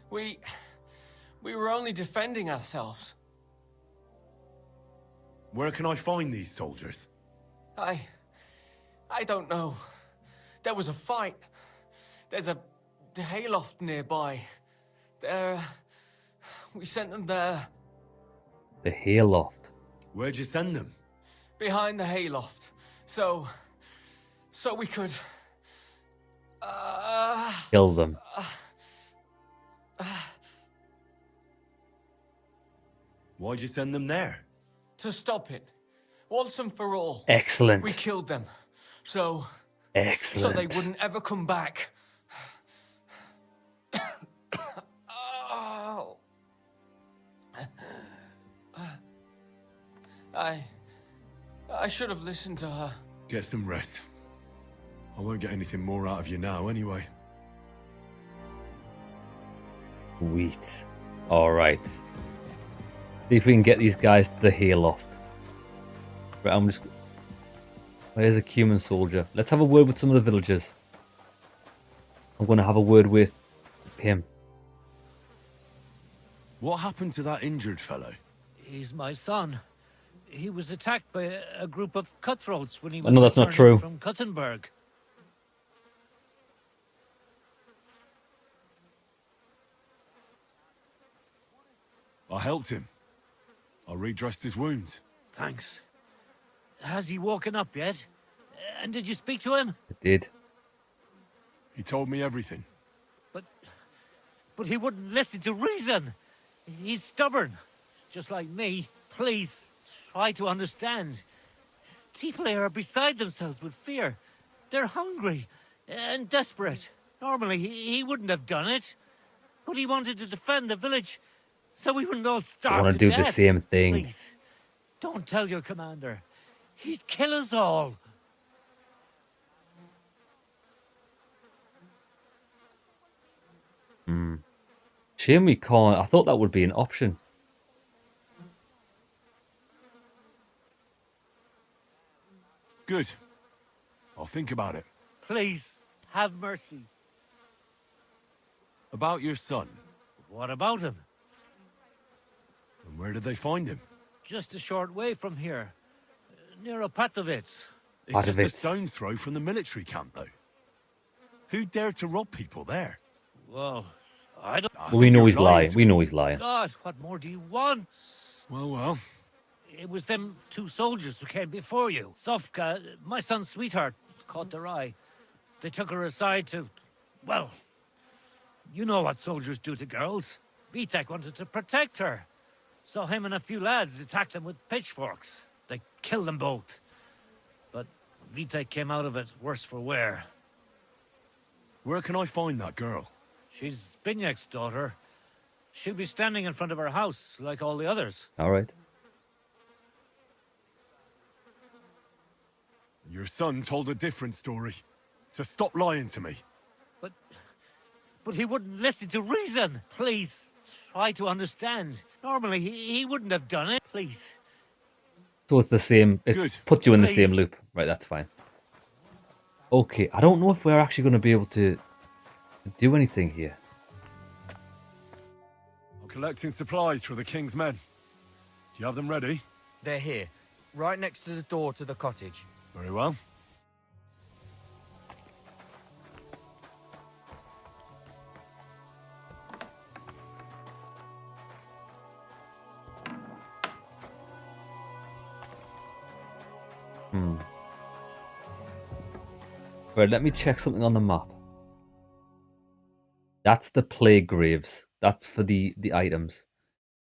We were only defending ourselves.
Where can I find these soldiers?
I don't know. There was a fight. There's the hayloft nearby. We sent them there.
The hayloft.
Where'd you send them?
Behind the hayloft. So we could...
Kill them.
Why'd you send them there?
To stop it. Once and for all.
Excellent.
We killed them. So
Excellent.
they wouldn't ever come back. Oh. I should have listened to her.
Get some rest. I won't get anything more out of you now anyway.
Sweet. Alright. See if we can get these guys to the hayloft. Right, I'm just... Where's a human soldier? Let's have a word with some of the villagers. I'm going to have a word with him.
What happened to that injured fellow?
He's my son. He was attacked by a group of cutthroats when he was
I know that's not
returning
true.
from Kuttenberg.
I helped him. I redressed his wounds.
Thanks. Has he woken up yet? And did you speak to him?
I did.
He told me everything.
But he wouldn't listen to reason. He's stubborn, just like me. Please, try to understand. People here are beside themselves with fear. They're hungry and desperate. Normally, he wouldn't have done it. But he wanted to defend the village, so we wouldn't all starve
I want to do the
death.
same thing.
Please, don't tell your commander. He'd kill us all.
Shame we can't. I thought that would be an option.
Good. I'll think about it.
Please, have mercy.
About your son.
What about him?
And where did they find him?
Just a short way from here, near Opatovitz.
It's just a stone's throw from the military camp, though. Who dared to rob people there?
Well, I don't...
Well, we know he's lying. We know he's lying.
God, what more do you want?
Well.
It was them two soldiers who came before you. Sofka, my son's sweetheart, caught their eye. They took her aside to... Well, you know what soldiers do to girls. Vitek wanted to protect her. So him and a few lads attacked them with pitchforks. They killed them both. But Vitek came out of it worse for wear.
Where can I find that girl?
She's Binyek's daughter. She'll be standing in front of her house, like all the others.
All right.
Your son told a different story. So stop lying to me.
But he wouldn't listen to reason. Please, try to understand. Normally, he wouldn't have done it. Please.
So it's the same. It
Good.
puts you in the
Please.
same loop. Right, that's fine. Okay, I don't know if we're actually going to be able to do anything here.
I'm collecting supplies for the king's men. Do you have them ready?
They're here, right next to the door to the cottage.
Very well.
Right, let me check something on the map. That's the plague graves. That's for the items.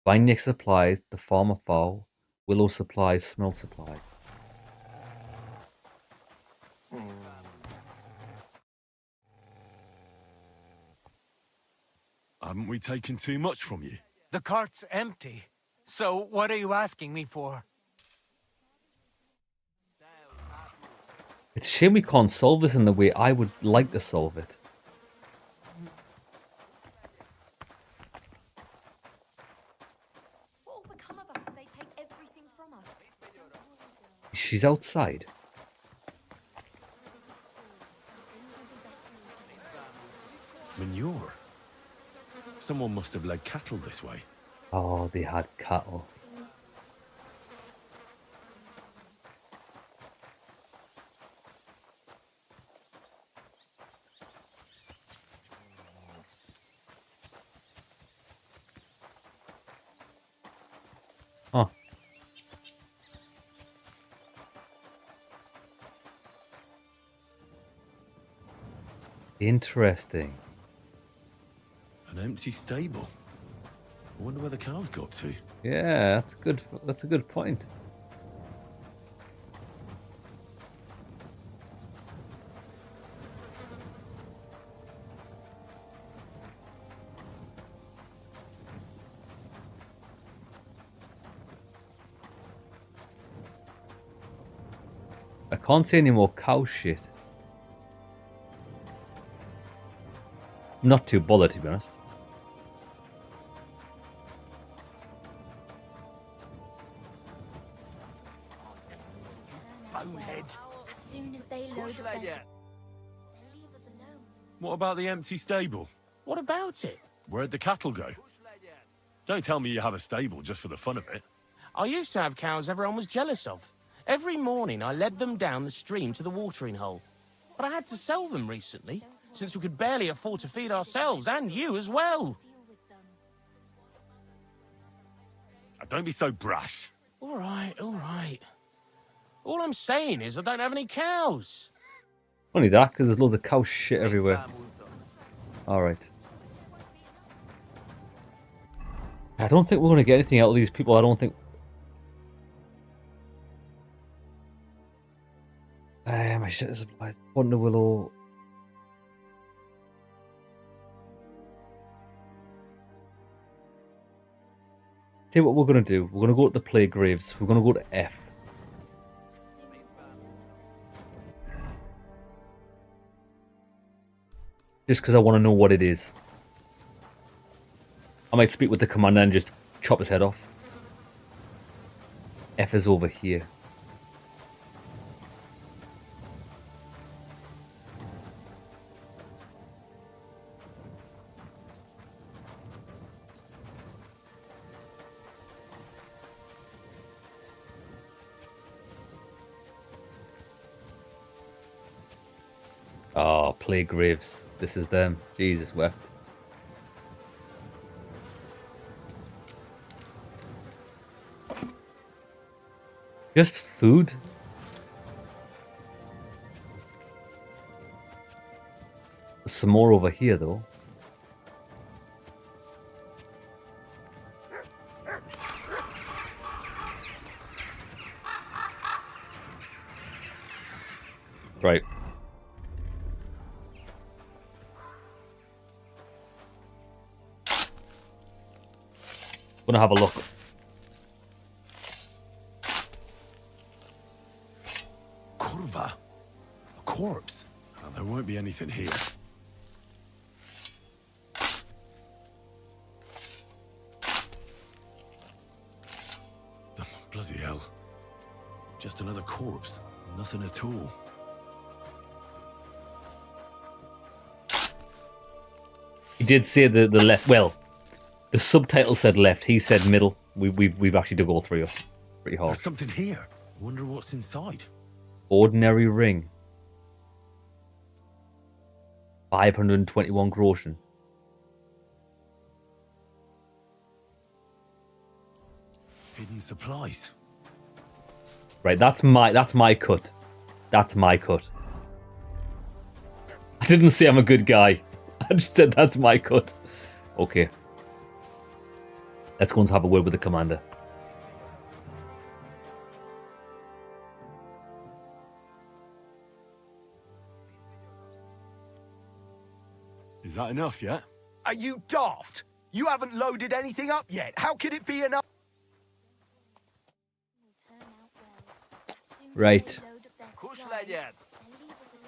Vineyard supplies, the farmer fowl, willow supplies, smell supply.
Haven't we taken too much from you?
The cart's empty. So what are you asking me for?
It's a shame we can't solve this in the way I would like to solve it.
What will become of us if they take everything from us?
She's outside.
Manure. Someone must have led cattle this way.
Oh, they had cattle. Oh. Interesting.
An empty stable. I wonder where the cows got to.
Yeah, that's good. That's a good point. I can't see any more cow shit. Not too bothered, to be honest.
Bonehead.
As soon as they load the vessel, they'll leave us alone.
What about the empty stable?
What about it?
Where'd the cattle go? Don't tell me you have a stable just for the fun of it.
I used to have cows everyone was jealous of. Every morning I led them down the stream to the watering hole. But I had to sell them recently, since we could barely afford to feed ourselves and you as well.
Don't be so brash.
All right, all right. All I'm saying is I don't have any cows.
Only that, because there's loads of cow shit everywhere. Alright. I don't think we're going to get anything out of these people. I don't think... my shit is applied. Wonder Willow. See what we're going to do. We're going to go to the play graves. We're going to go to F. Just because I want to know what it is. I might speak with the commander and just chop his head off. F is over here. Oh, play graves. This is them. Jesus wept. Just food? Some more over here, though. Right. Gonna have a look.
Curva? A corpse? Oh, there won't be anything here. Oh, bloody hell. Just another corpse. Nothing at all.
He did say the left. Well, the subtitle said left. He said middle. We've actually dug all three up pretty hard.
There's something here. I wonder what's inside.
Ordinary ring. 521 groschen.
Hidden supplies.
Right, that's my cut. That's my cut. I didn't say I'm a good guy. I just said that's my cut. Okay. Let's go and have a word with the commander.
Is that enough yet?
Are you daft? You haven't loaded anything up yet. How could it be enough?
Right.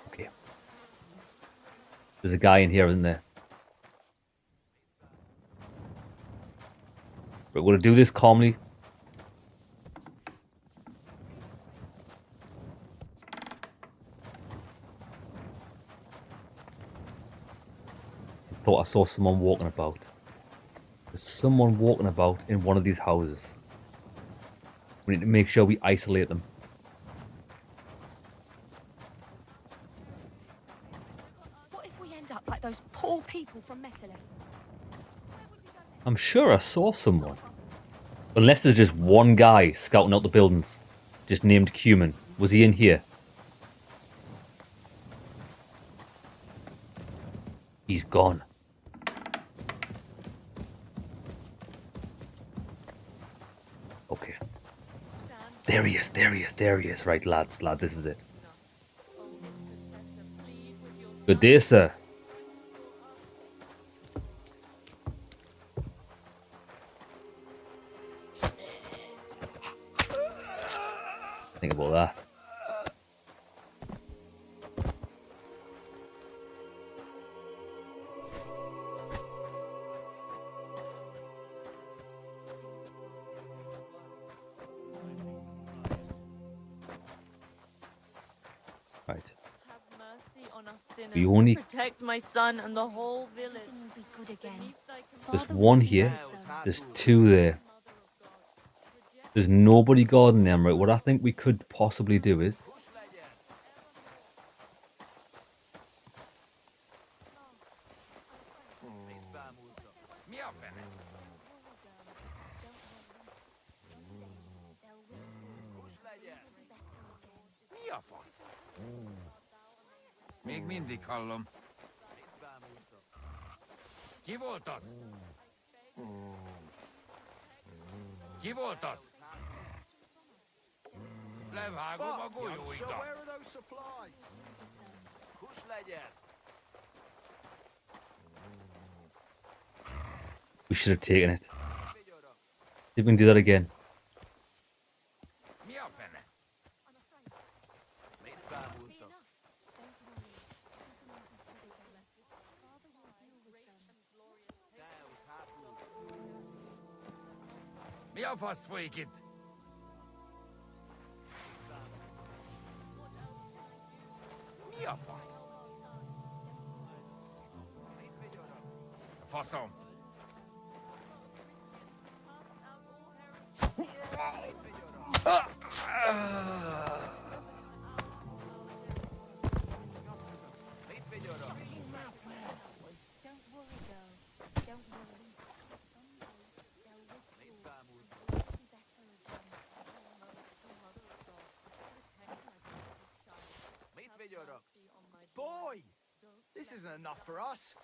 Okay. There's a guy in here, isn't there? We're going to do this calmly. I thought I saw someone walking about. There's someone walking about in one of these houses. We need to make sure we isolate them.
What if we end up like those poor people from Messales?
I'm sure I saw someone. Unless there's just one guy scouting out the buildings. Just named Cumin. Was he in here? He's gone. Okay. There he is, there he is, there he is. Right, lads, this is it. Good day, sir. Think about that. Right. We only
protect my son and the whole village.
there's one here. There's two there. There's nobody guarding them, right? What I think we could possibly do is
Még mindig hallom. Ki volt az? Ki volt az? Levágom a golyóidat.
we should have taken it. See if we can do that again.
Mi a fene? Mi a fasz folyik itt? Mi a fasz? A faszom.
Boy! This isn't enough for us.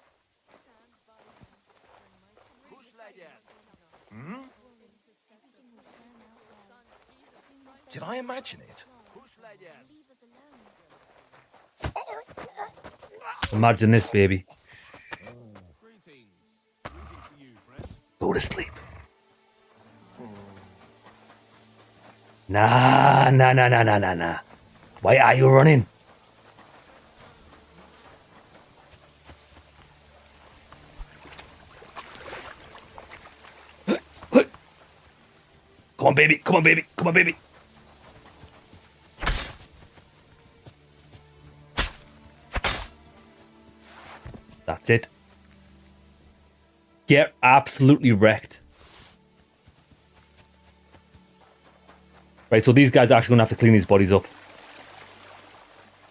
Hmm? Did I imagine it?
Imagine this, baby. Go to sleep. Nah. Why are you running? Come on, baby. Come on, baby. Come on, baby. That's it. Get absolutely wrecked. Right, so these guys are actually going to have to clean these bodies up.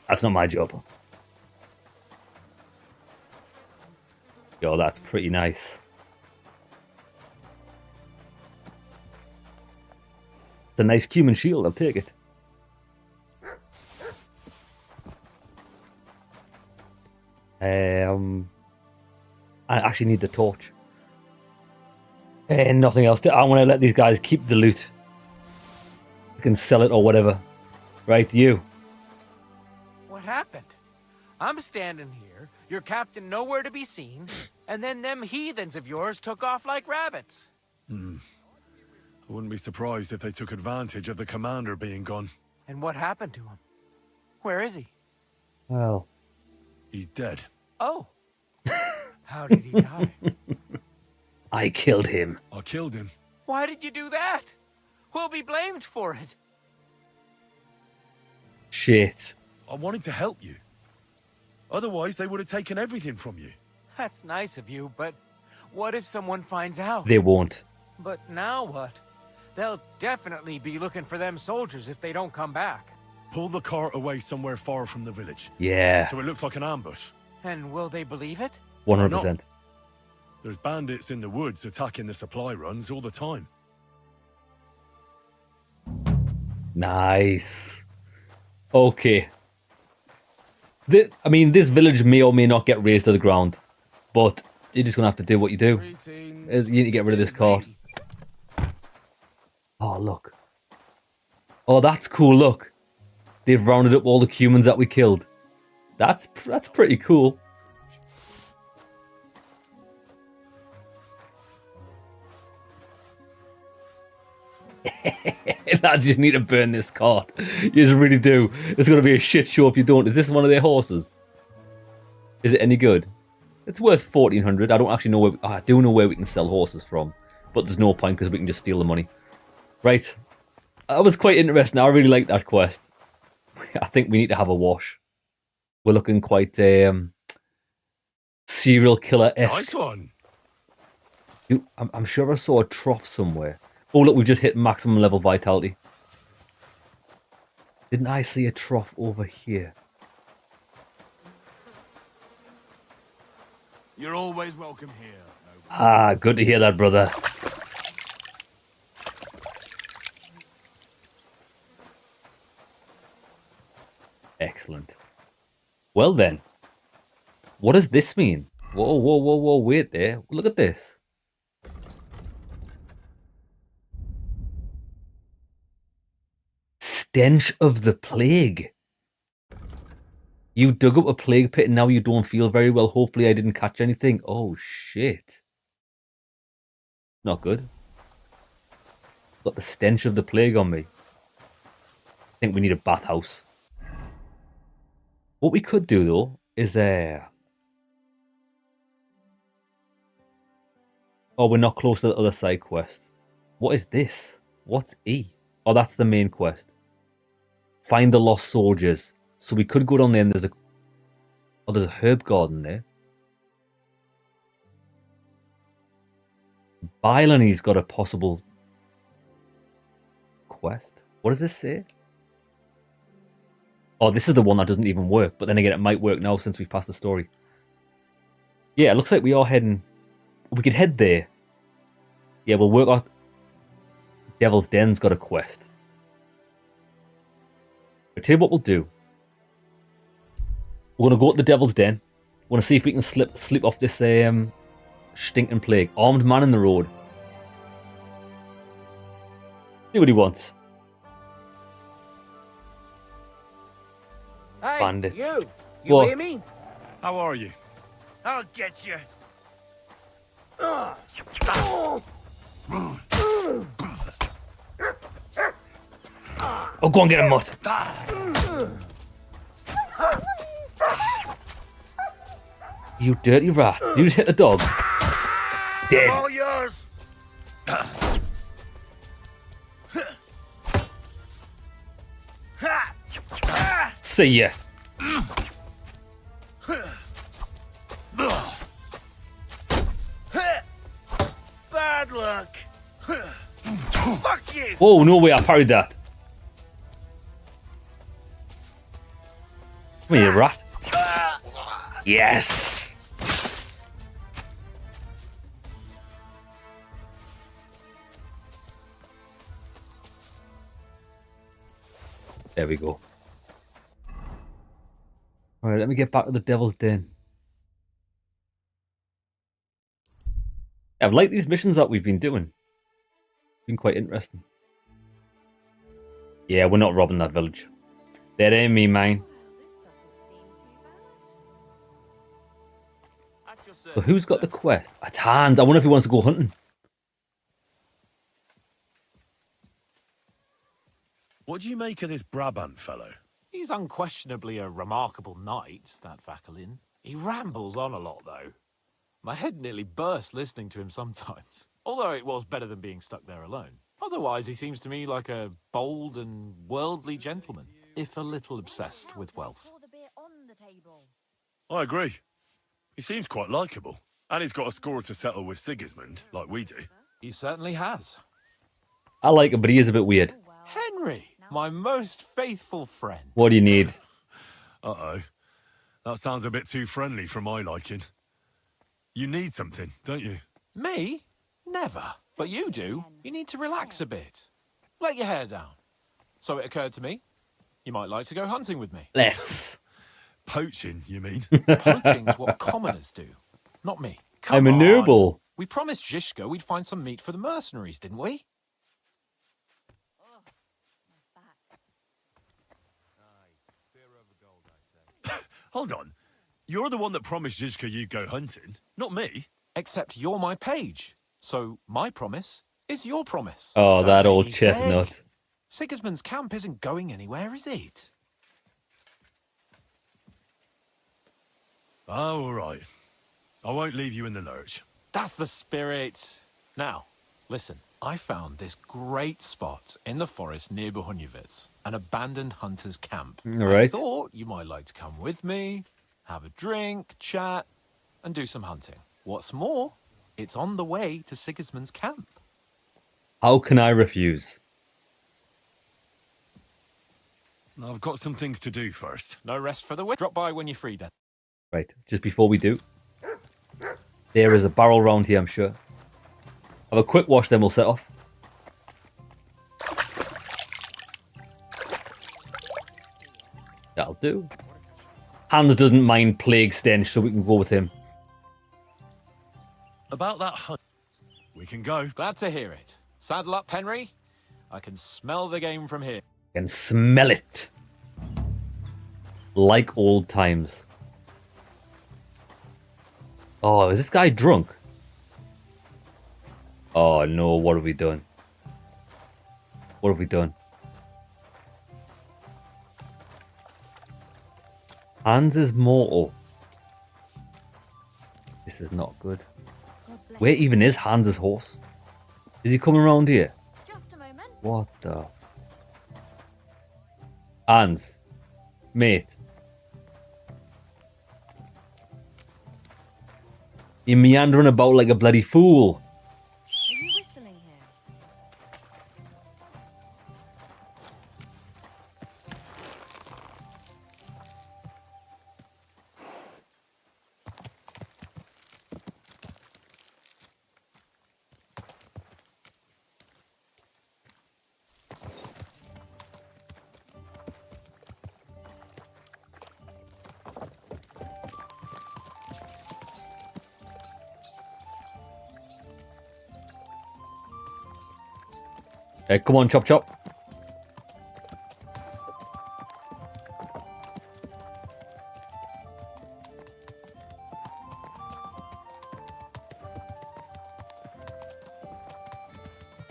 That's not my job. Yo, that's pretty nice. It's a nice cumin shield, I'll take it. I actually need the torch. And nothing else. I want to let these guys keep the loot. You can sell it or whatever. Right, you.
What happened? I'm standing here, your captain nowhere to be seen,
And then them heathens of yours took off like rabbits.
I wouldn't be surprised if they took advantage of the commander being gone.
And what happened to him? Where is he?
Well,
he's dead.
Oh. How did he die?
I killed him.
I killed him.
Why did you do that? We'll be blamed for it.
Shit.
I wanted to help you. Otherwise, they would have taken everything from you.
That's nice of you, but what if someone finds out?
They won't.
But now what? They'll definitely be looking for them soldiers if they don't come back.
Pull the cart away somewhere far from the village.
Yeah.
So it looks like an ambush.
And will they believe it?
100%.
There's bandits in the woods attacking the supply runs all the time.
Nice. Okay. I mean, this village may or may not get razed to the ground, but you're just going to have to do what you do. You need to get rid of this cart. Oh, look. Oh, that's cool, look. They've rounded up all the humans that we killed. That's pretty cool. I just need to burn this cart. You just really do. It's going to be a shit show if you don't. Is this one of their horses? Is it any good? It's worth 1,400. I don't actually know where... I do know where we can sell horses from. But there's no point because we can just steal the money. Right. That was quite interesting. I really liked that quest. I think we need to have a wash. We're looking quite serial killer-esque.
Nice one.
I'm sure I saw a trough somewhere. Oh, look, we've just hit maximum level vitality. Didn't I see a trough over here?
You're always welcome here.
Ah, good to hear that, brother. Excellent. Well then, what does this mean? Whoa, whoa, whoa, whoa, wait there. Look at this. Stench of the plague. You dug up a plague pit and now you don't feel very well. Hopefully I didn't catch anything. Oh, shit. Not good. Got the stench of the plague on me. I think we need a bathhouse. What we could do, though, is... Oh, we're not close to the other side quest. What is this? What's E? Oh, that's the main quest. Find the lost soldiers. So we could go down there and there's a... Oh, there's a herb garden there. Bylany's got a possible quest. What does this say? Oh, this is the one that doesn't even work. But then again, it might work now since we've passed the story. Yeah, it looks like we are heading... We could head there. Yeah, we'll work out... Devil's Den's got a quest. I'll tell you what we'll do. We're going to go to the Devil's Den. We're going to see if we can slip off this stinking plague. Armed man in the road. See what he wants.
Hey,
Bandits.
You
What?
hear me?
How are you?
I'll get you.
Oh, go and get him, Mutt. You dirty rat. You just hit the dog. Dead.
All yours.
See ya.
Bad luck. Fuck you.
Whoa, no way, I parried that. Come here, you rat. Yes. There we go. Alright, let me get back to the Devil's Den. I've liked these missions that we've been doing. Been quite interesting. Yeah, we're not robbing that village. That ain't me, man.
At your
So who's got the quest? It's Hans. I wonder if he wants to go hunting.
What do you make of this Brabant fellow?
He's unquestionably a remarkable knight, that Vakelin. He rambles on a lot, though. My head nearly burst listening to him sometimes. Although it was better than being stuck there alone. Otherwise, he seems to me like a bold and worldly gentleman, if a little obsessed with wealth.
I agree. He seems quite likeable. And he's got a score to settle with Sigismund, like we do.
He certainly has.
I like him, but he is a bit weird.
Henry, my most faithful friend.
What do you need?
Uh-oh. That sounds a bit too friendly for my liking. You need something, don't you?
Me? Never. But you do. You need to relax a bit. Let your hair down. So it occurred to me, you might like to go hunting with me.
Let's.
Poaching, you mean?
Poaching's what commoners do, not me.
I'm a noble.
We promised Zizka we'd find some meat for the mercenaries, didn't we?
Hold on. You're the one that promised Zizka you'd go hunting, not me.
Except you're my page. So my promise is your promise.
Oh,
Don't
that
make
old
me
chestnut.
beg. Sigismund's camp isn't going anywhere, is it?
Oh, all right. I won't leave you in the lurch.
That's the spirit. Now, listen. I found this great spot in the forest near Bohunjevitz, an abandoned hunter's camp.
All right.
I thought you might like to come with me, have a drink, chat, and do some hunting. What's more, it's on the way to Sigismund's camp.
How can I refuse?
I've got some things to do first.
No rest for the wicked. Drop by when you're free, then.
Right, just before we do, there is a barrel round here, I'm sure. Have a quick wash, then we'll set off. That'll do. Hans doesn't mind plague stench, so we can go with him.
About that hunt, we can go.
Glad to hear it. Saddle up, Henry. I can smell the game from here.
And smell it. Like old times. Oh, is this guy drunk? Oh no, what have we done? What have we done? Hans is mortal. This is not good. Where even is Hans's horse? Is he coming around here?
Just a moment.
What the Hans, mate. You're meandering about like a bloody fool.
Are you whistling here?
Hey, come on, chop chop.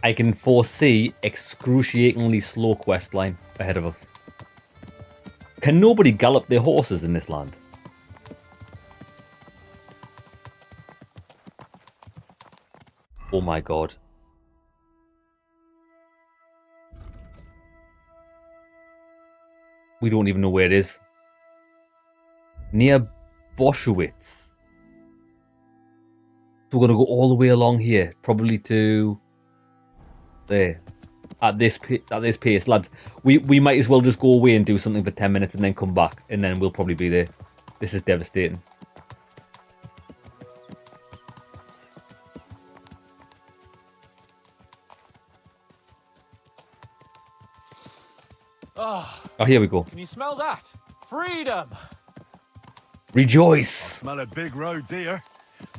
I can foresee excruciatingly slow quest line ahead of us. Can nobody gallop their horses in this land? Oh my god. We don't even know where it is. Near Boschwitz. So we're going to go all the way along here. Probably to... there. At this pace, lads. We might as well just go away and do something for 10 minutes and then come back. And then we'll probably be there. This is devastating. Oh, here we go.
Can you smell that? Freedom!
Rejoice!
I smell a big roe deer.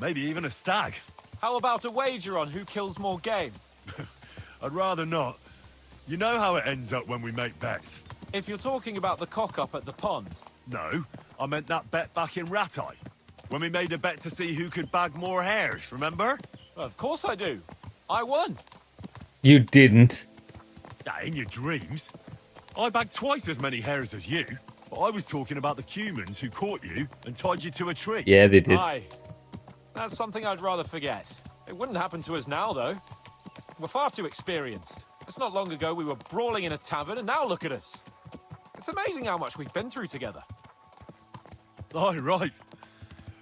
Maybe even a stag.
How about a wager on who kills more game?
I'd rather not. You know how it ends up when we make bets.
If you're talking about the cock-up at the pond.
No, I meant that bet back in Ratai. When we made a bet to see who could bag more hares, remember?
Of course I do. I won.
You didn't.
In your dreams. I bagged twice as many hares as you. But I was talking about the humans who caught you and tied you to a tree.
Yeah, they did.
Aye. That's something I'd rather forget. It wouldn't happen to us now, though. We're far too experienced. It's not long ago we were brawling in a tavern, and now look at us. It's amazing how much we've been through together.
Aye, right.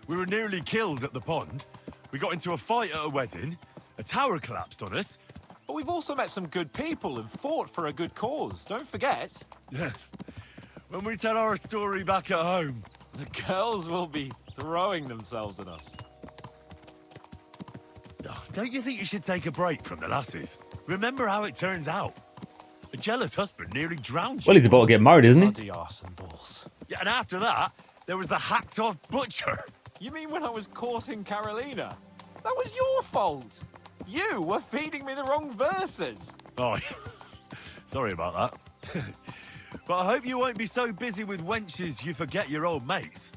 We were nearly killed at the pond. We got into a fight at a wedding. A tower collapsed on us.
But we've also met some good people and fought for a good cause. Don't forget.
Yeah. When we tell our story back at home.
The girls will be throwing themselves at us.
Don't you think you should take a break from the lasses? Remember how it turns out. A jealous husband nearly drowned you.
Well, he's about to get married, isn't he?
Bloody arse and balls.
Yeah, and after that, there was the hacked-off butcher.
You mean when I was courting Carolina? That was your fault. You were feeding me the wrong verses.
Oh, sorry about that. But I hope you won't be so busy with wenches you forget your old mates.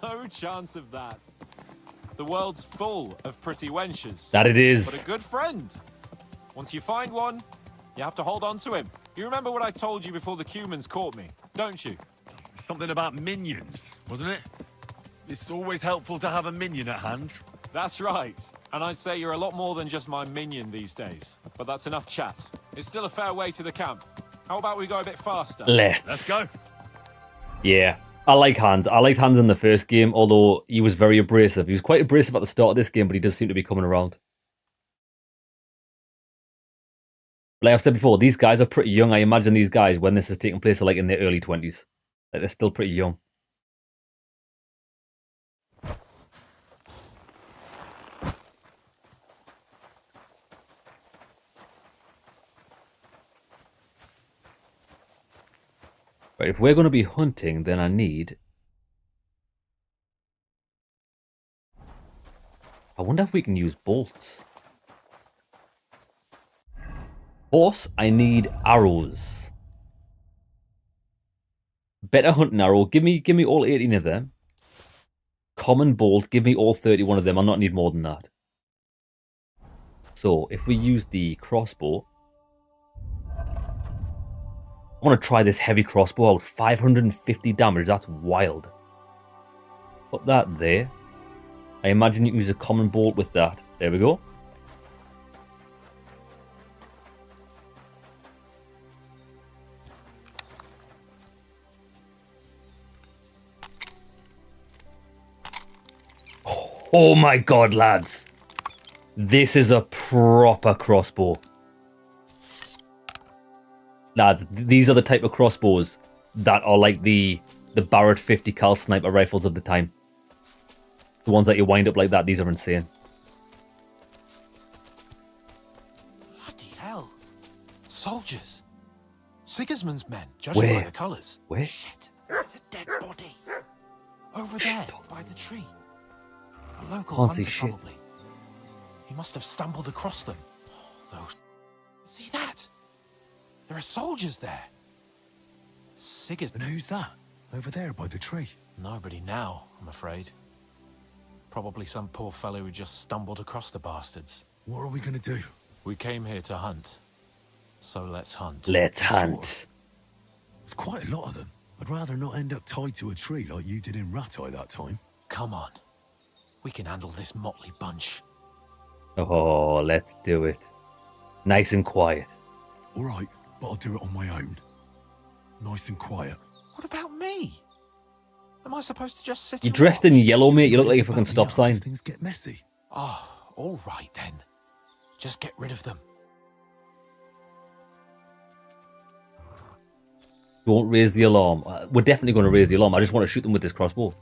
No chance of that. The world's full of pretty wenches.
That it is.
But a good friend. Once you find one, you have to hold on to him. You remember what I told you before the humans caught me, don't you?
Something about minions, wasn't it? It's always helpful to have a minion at hand.
That's right. And I'd say you're a lot more than just my minion these days. But that's enough chat. It's still a fair way to the camp. How about we go a bit faster?
Let's go.
Yeah. I like Hans. I liked Hans in the first game, although he was very abrasive. He was quite abrasive at the start of this game, but he does seem to be coming around. Like I've said before, these guys are pretty young. I imagine these guys, when this is taking place, are like in their early 20s. Like they're still pretty young. Right, if we're going to be hunting, then I need... I wonder if we can use bolts. Horse, I need arrows. Better hunting arrow. Give me all 18 of them. Common bolt, give me all 31 of them. I'll not need more than that. So, if we use the crossbow... I want to try this heavy crossbow out. 550 damage. That's wild. Put that there. I imagine you can use a common bolt with that. There we go. Oh my god, lads. This is a proper crossbow. Lads, these are the type of crossbows that are like the Barrett 50 cal sniper rifles of the time. The ones that you wind up like that, these are insane.
Bloody hell. Soldiers. Sigismund's men, judging by the colours.
Where?
Shit, there's a dead body. Over there, by the tree. A local
Can't see
hunter,
shit.
probably. He must have stumbled across them. Those... See that? There are soldiers there. Sigismund.
And who's that? Over there by the tree?
Nobody now, I'm afraid. Probably some poor fellow who just stumbled across the bastards.
What are we gonna do?
We came here to hunt. So let's hunt.
Let's hunt.
There's quite a lot of them. I'd rather not end up tied to a tree like you did in Ratai that time.
Come on. We can handle this motley bunch.
Oh, let's do it. Nice and quiet.
All right, but I'll do it on my own. Nice and quiet.
What about me? Am I supposed to just sit
You
and
dressed
watch?
in yellow, mate. You look like a fucking stop sign.
Things get messy.
Oh, all right then. Just get rid of them.
Don't raise the alarm. We're definitely going to raise the alarm. I just want to shoot them with this crossbow.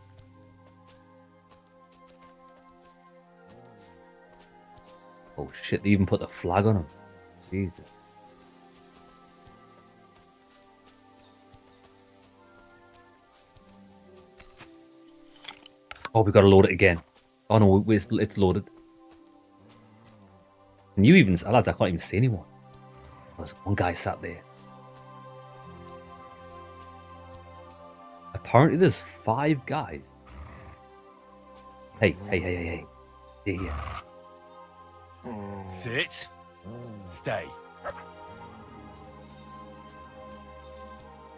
Oh shit, they even put the flag on them. Jesus. Oh, we got to load it again. Oh no, it's loaded. And you even, lads, I can't even see anyone. There's one guy sat there. Apparently there's 5 guys. Hey. Stay here.
Sit. Stay.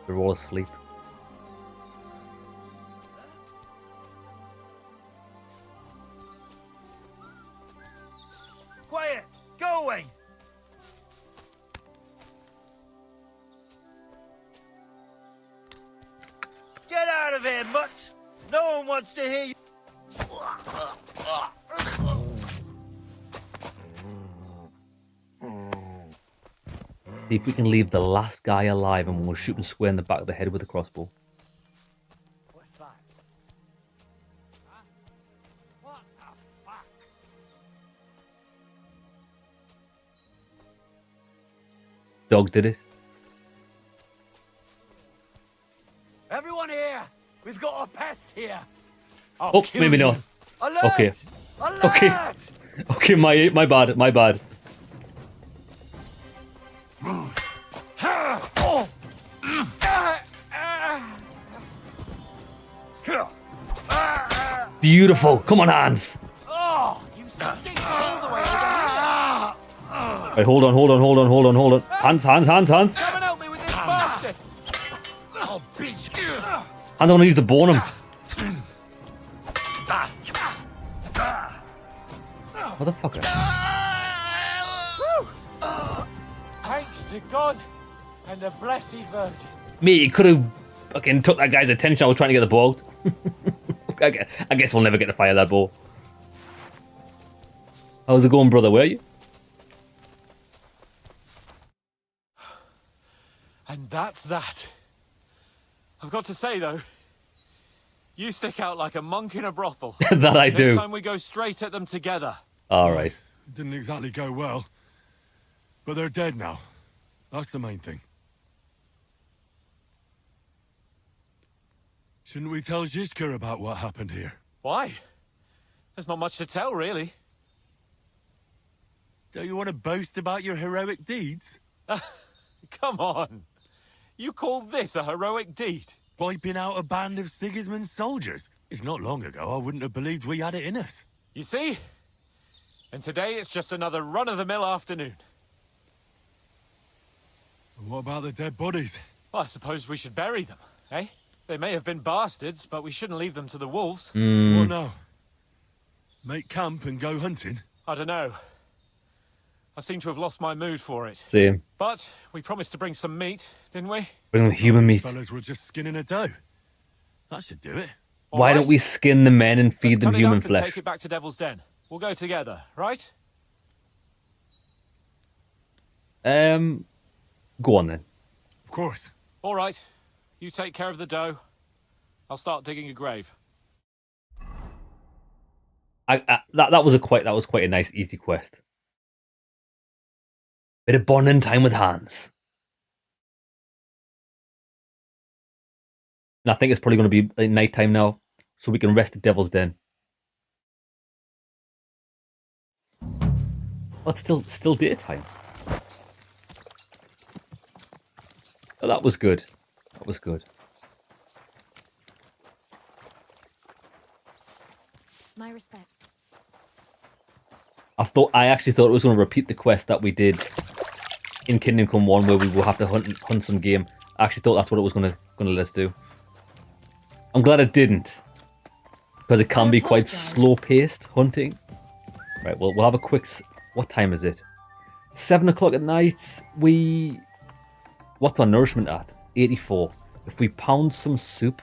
They're all asleep.
Quiet! Go away! Get out of here, mutt! No one wants to hear you.
See if we can leave the last guy alive and we'll shoot him square in the back of the head with a crossbow.
What's that? Huh? What the fuck?
Dog did it.
Everyone here! We've got a pest here!
Oh, maybe not.
Alert!
Okay.
Alert!
Okay. Okay, my bad. Beautiful. Come on, Hans.
Oh, you stink all the way over
Right, hold on. Hans.
here! Come and help me with this bastard!
Oh, bitch!
I don't want to use the bonum. Motherfucker.
Thanks to God and the Blessed Virgin.
Me, it could have fucking took that guy's attention. I was trying to get the bow out. I guess we'll never get to fire that bow. How's it going, brother? Where are you?
And that's that. I've got to say, though, you stick out like a monk in a brothel.
That I do.
Next time we go straight at them together.
All right.
Didn't exactly go well. But they're dead now. That's the main thing. Shouldn't we tell Zizka about what happened here?
Why? There's not much to tell, really.
Don't you want to boast about your heroic deeds?
Come on. You call this a heroic deed?
Wiping out a band of Sigismund's soldiers. It's not long ago I wouldn't have believed we had it in us.
You see? And today it's just another run-of-the-mill afternoon.
And what about the dead bodies?
Well, I suppose we should bury them, eh? They may have been bastards, but we shouldn't leave them to the wolves.
What now? Make camp and go hunting?
I don't know. I seem to have lost my mood for it.
Same.
But we promised to bring some meat, didn't we?
Bring them human meat.
These fellas were just skinning a doe. That should do it.
Why don't we skin the men and feed them
Cut it
human
up and
flesh?
Take it back to Devil's Den. We'll go together, right?
Go on then.
Of course.
All right. You take care of the dough. I'll start digging a grave.
That was quite a nice easy quest. Bit of bonding time with Hans. And I think it's probably going to be night time now, so we can rest at Devil's Den. Well, it's still daytime. Oh, that was good. That was good.
My respect.
I actually thought it was going to repeat the quest that we did in Kingdom Come 1 where we will have to hunt some game. I actually thought that's what it was going to let us do. I'm glad it didn't, because it can be quite slow-paced hunting. Right, well, we'll have a quick... What time is it? 7 o'clock at night. What's our nourishment at? 84. If we pound some soup...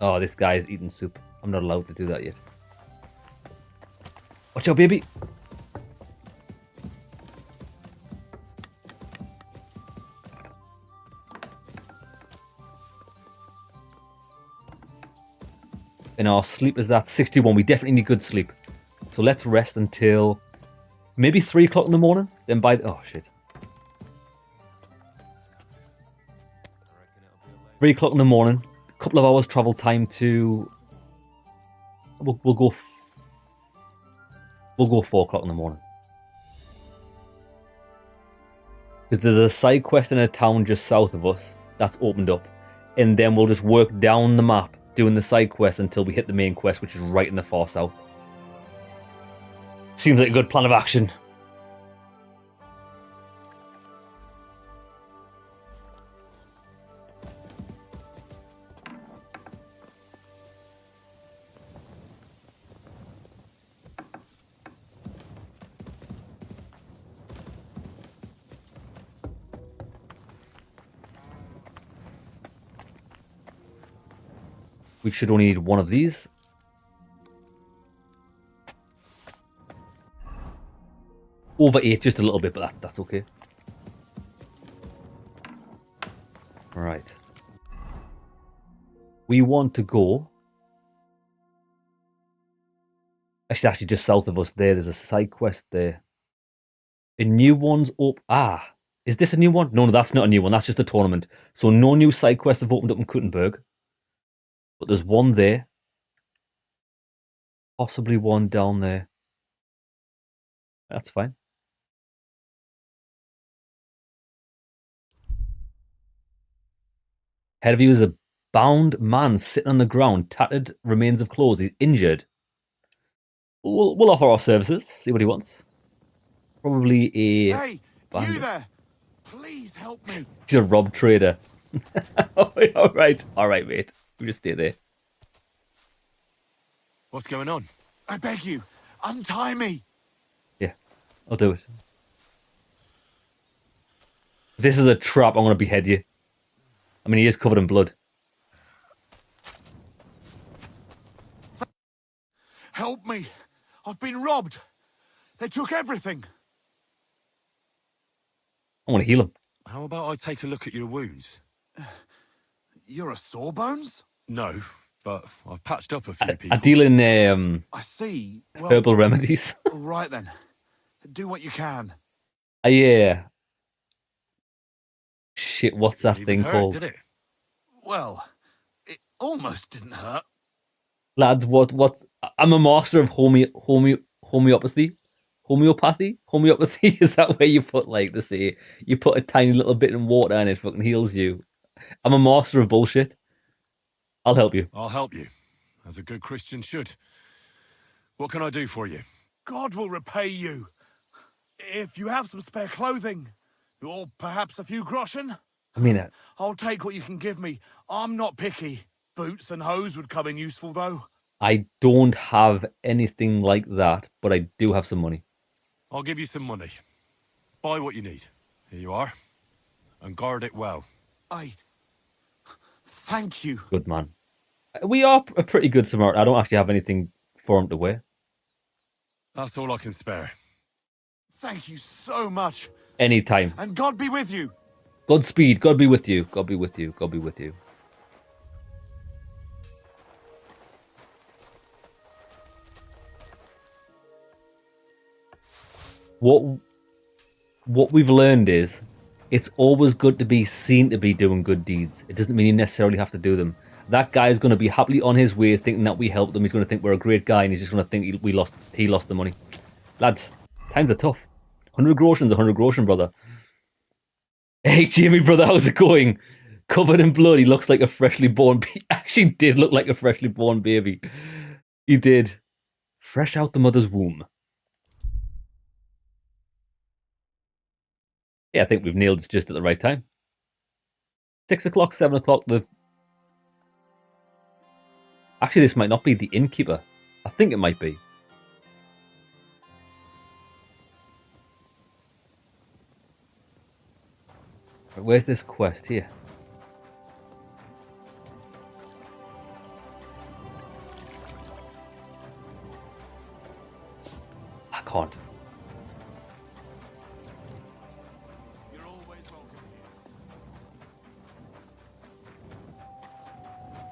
Oh, this guy is eating soup. I'm not allowed to do that yet. Watch out, baby! And our sleep is at 61. We definitely need good sleep. So let's rest until maybe 3 o'clock in the morning. Then oh shit. 3 o'clock in the morning. A couple of hours travel time to... We'll go 4 o'clock in the morning. Because there's a side quest in a town just south of us that's opened up. And then we'll just work down the map doing the side quest until we hit the main quest, which is right in the far south. Seems like a good plan of action. We should only need one of these. Over 8 just a little bit, but that's okay. Right. We want to go... Actually, just south of us there. There's a side quest there. A new one's up. Ah, is this a new one? No, that's not a new one. That's just a tournament. So no new side quests have opened up in Kuttenberg. But there's one there. Possibly one down there. That's fine. Ahead of you is a bound man sitting on the ground, tattered remains of clothes. He's injured. We'll offer our services, see what he wants. Probably a...
Hey,
bandit.
you there! Please help me!
He's a rob trader. Alright, mate. We just stay there.
What's going on?
I beg you, untie me!
Yeah, I'll do it. If this is a trap, I'm going to behead you. I mean, he is covered in blood.
Help me! I've been robbed! They took everything!
I want to heal him.
How about I take a look at your wounds?
You're a sawbones?
No, but I've patched up a few people.
I deal in
I see. Well,
herbal remedies.
all right then. Do what you can.
Yeah. Shit, what's that
Didn't
thing
even hurt,
called?
did it?
Well, it almost didn't hurt.
Lads, what? I'm a master of homeopathy. Homeopathy? Is that where you put, like, the say, you put a tiny little bit in water and it fucking heals you? I'm a master of bullshit. I'll help you.
I'll help you, as a good Christian should. What can I do for you?
God will repay you. If you have some spare clothing, or perhaps a few groschen,
I mean,
I'll take what you can give me. I'm not picky. Boots and hose would come in useful, though.
I don't have anything like that, but I do have some money.
I'll give you some money. Buy what you need. Here you are. And guard it well.
Thank you.
Good man. We are a pretty good Samaritan. I don't actually have anything for him to wear.
That's all I can spare.
Thank you so much.
Anytime.
And God be with you.
Godspeed. God be with you. God be with you. God be with you. What we've learned is it's always good to be seen to be doing good deeds. It doesn't mean you necessarily have to do them. That guy is going to be happily on his way thinking that we helped him. He's going to think we're a great guy and he's just going to think he lost the money. Lads, times are tough. 100 groschen's 100 groschen, brother. Hey, Jimmy, brother, how's it going? Covered in blood, he looks like a freshly born baby. Actually did look like a freshly born baby. He did. Fresh out the mother's womb. Yeah, I think we've nailed this just at the right time. 6 o'clock, 7 o'clock. Actually, this might not be the innkeeper. I think it might be. Where's this quest here? I can't.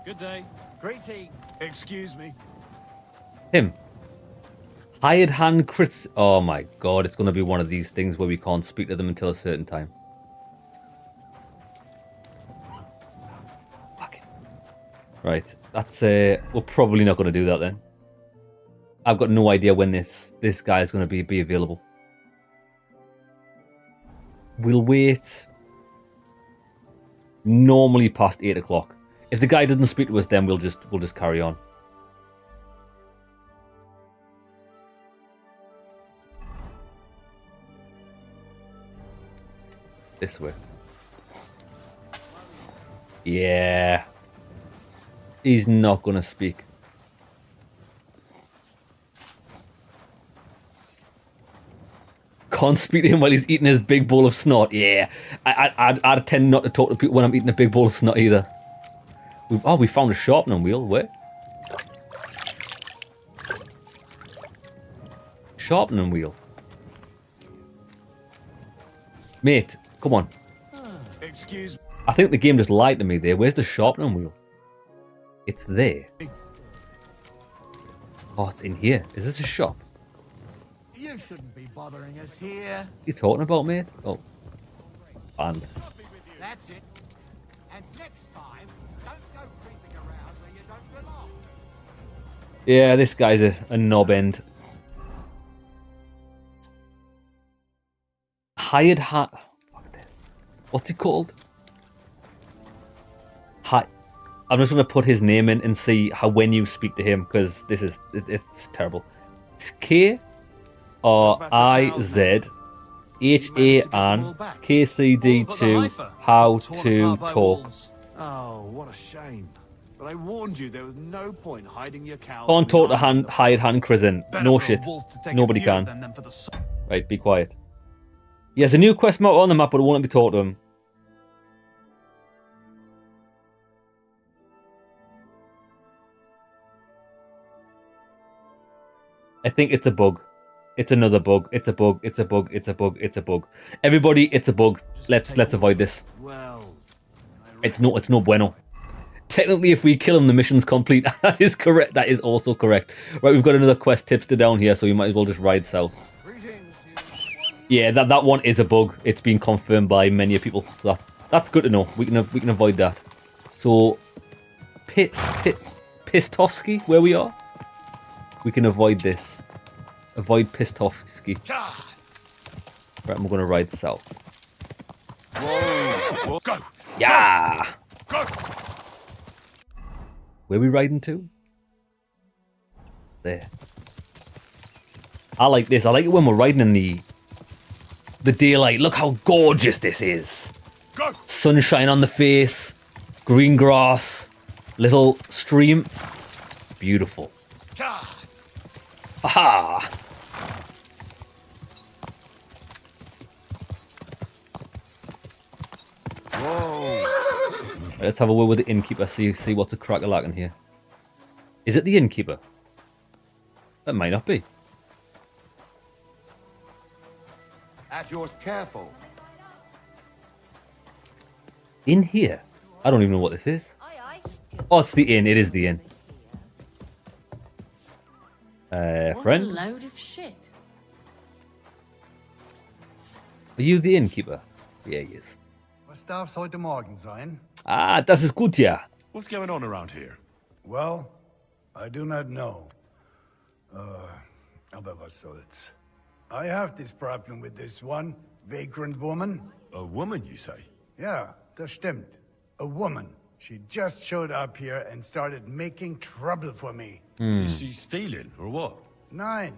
Good day. Greeting.
Excuse me.
Him. Hired hand crits. Oh my god, it's going to be one of these things where we can't speak to them until a certain time. Fuck it. Right, that's we're probably not going to do that then. I've got no idea when this guy is going to be available. We'll wait. Normally past 8 o'clock. If the guy doesn't speak to us, then we'll just carry on. This way. Yeah. He's not gonna speak. Can't speak to him while he's eating his big bowl of snot. Yeah. I tend not to talk to people when I'm eating a big bowl of snot either. We found a sharpening wheel. Where? Sharpening wheel. Mate, come on.
Excuse me.
I think the game just lied to me there. Where's the sharpening wheel? It's there. Oh, it's in here. Is this a shop?
You shouldn't be bothering us here.
What are you talking about, mate? Oh. Banned.
That's it. And next time, don't go creeping around where you don't belong.
Yeah, this guy's a knob end. Hired hat. Fuck this. What's he called? I'm just gonna put his name in and see how when you speak to him, because this is it's terrible. It's KRIZHANKCD2 how to talk.
Oh, what a shame. But I warned you there was no point hiding your cows.
Can't talk to hired hand Krizen. No shit. Nobody can. Right, be quiet. He has a new quest marker on the map, but it won't let me talk to him. I think it's a bug. It's another bug. It's a bug. It's a bug. It's a bug. It's a bug. Everybody, it's a bug. Let's avoid this.
Well,
it's no bueno. Technically, if we kill him, the mission's complete. That is correct. That is also correct. Right, we've got another quest tipster down here, so we might as well just ride south. Yeah, that one is a bug. It's been confirmed by many people, so that's good to know. We can avoid that. So, Pistovsky, where we are, we can avoid this. Avoid Pistovsky. Right, we're gonna ride south.
Whoa. Go.
Yeah.
Go.
Where are we riding to? There. I like this. I like it when we're riding in the daylight. Look how gorgeous this is.
Go.
Sunshine on the face, green grass, little stream. It's beautiful. Aha!
Whoa.
Let's have a word with the innkeeper, see what's a crack-a-lackin' here. Is it the innkeeper? That might not be.
At yours, careful.
In here? I don't even know what this is. Oh, it's the inn. It is the inn. Friend?
What a load of shit.
Are you the innkeeper? Yeah, he is.
Was darf's heute Morgen sein?
Ah, das ist gut, ja.
What's going on around here?
Well, I do not know. Aber was soll's. I have this problem with this one vagrant woman.
A woman, you say?
Yeah, das stimmt. A woman. She just showed up here and started making trouble for me.
Is she stealing, or what?
Nein,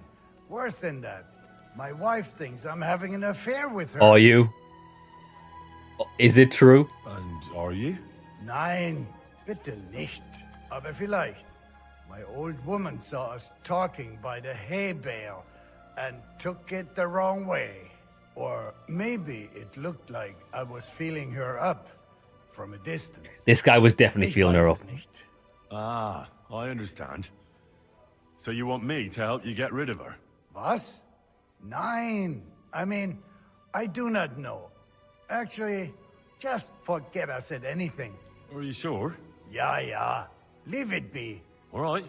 worse than that. My wife thinks I'm having an affair with her.
Are you? Is it true?
And are you?
Nein, bitte nicht. Aber vielleicht. My old woman saw us talking by the hay bale and took it the wrong way. Or maybe it looked like I was feeling her up from a distance.
This guy was definitely feeling her up.
Ah, I understand. So you want me to help you get rid of her?
Was? Nein. I mean, I do not know. Actually, just forget I said anything.
Are you sure?
Yeah. Leave it be.
All right.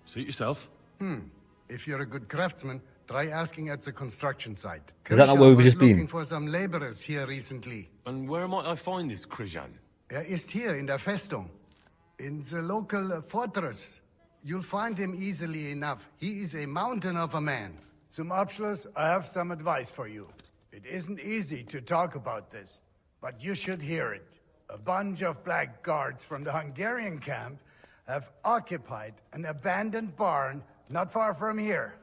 Suit yourself.
If you're a good craftsman, try asking at the construction site.
Is that not where we've just been?
Looking for some laborers here recently.
And where might I find this Krijan?
Ist hier in der Festung. In the local fortress. You'll find him easily enough. He is a mountain of a man. Zum Abschluss, I have some advice for you. It isn't easy to talk about this, but you should hear it. A bunch of blackguards from the Hungarian camp have occupied an abandoned barn not far from here.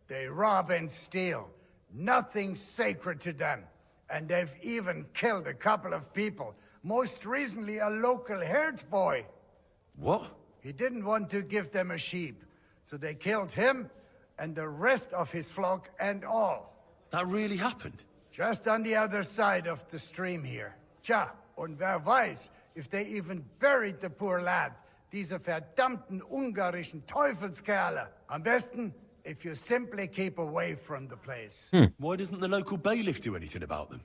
They rob and steal. Nothing sacred to them. And they've even killed a couple of people. Most recently, a local herds boy.
What?
He didn't want to give them a sheep, so they killed him and the rest of his flock and all.
That really happened?
Just on the other side of the stream here. Tja, und wer weiß, if they even buried the poor lad. Diese verdammten ungarischen Teufelskerle. Am besten, if you simply keep away from the place.
Why doesn't the local bailiff do anything about them?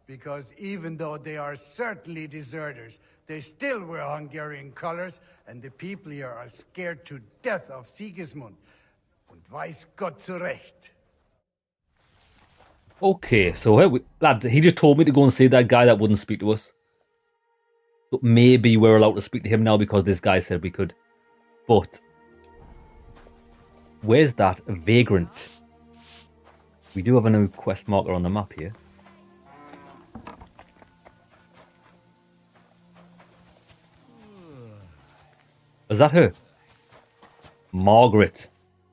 Because even though they are certainly deserters, they still wear Hungarian colors, and the people here are scared to death of Sigismund. Und weiß Gott zu Recht.
Okay, so lads, he just told me to go and see that guy that wouldn't speak to us. But maybe we're allowed to speak to him now because this guy said we could. But where's that vagrant? We do have a new quest marker on the map here. Is that her? Margaret.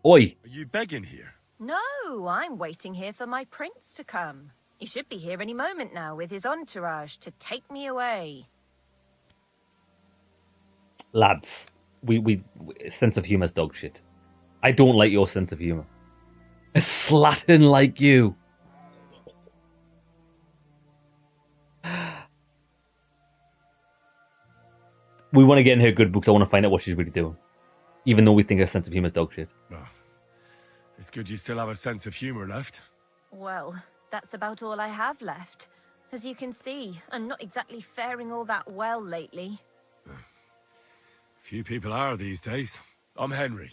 Oi.
Are you begging here?
No, I'm waiting here for my prince to come. He should be here any moment now with his entourage to take me away.
Lads, we sense of humor's dog shit. I don't like your sense of humor. A slattern like you. We want to get in her good books. I want to find out what she's really doing. Even though we think her sense of humor is dog shit.
Oh, it's good you still have a sense of humor left.
Well, that's about all I have left. As you can see, I'm not exactly faring all that well lately.
Few people are these days. I'm Henry.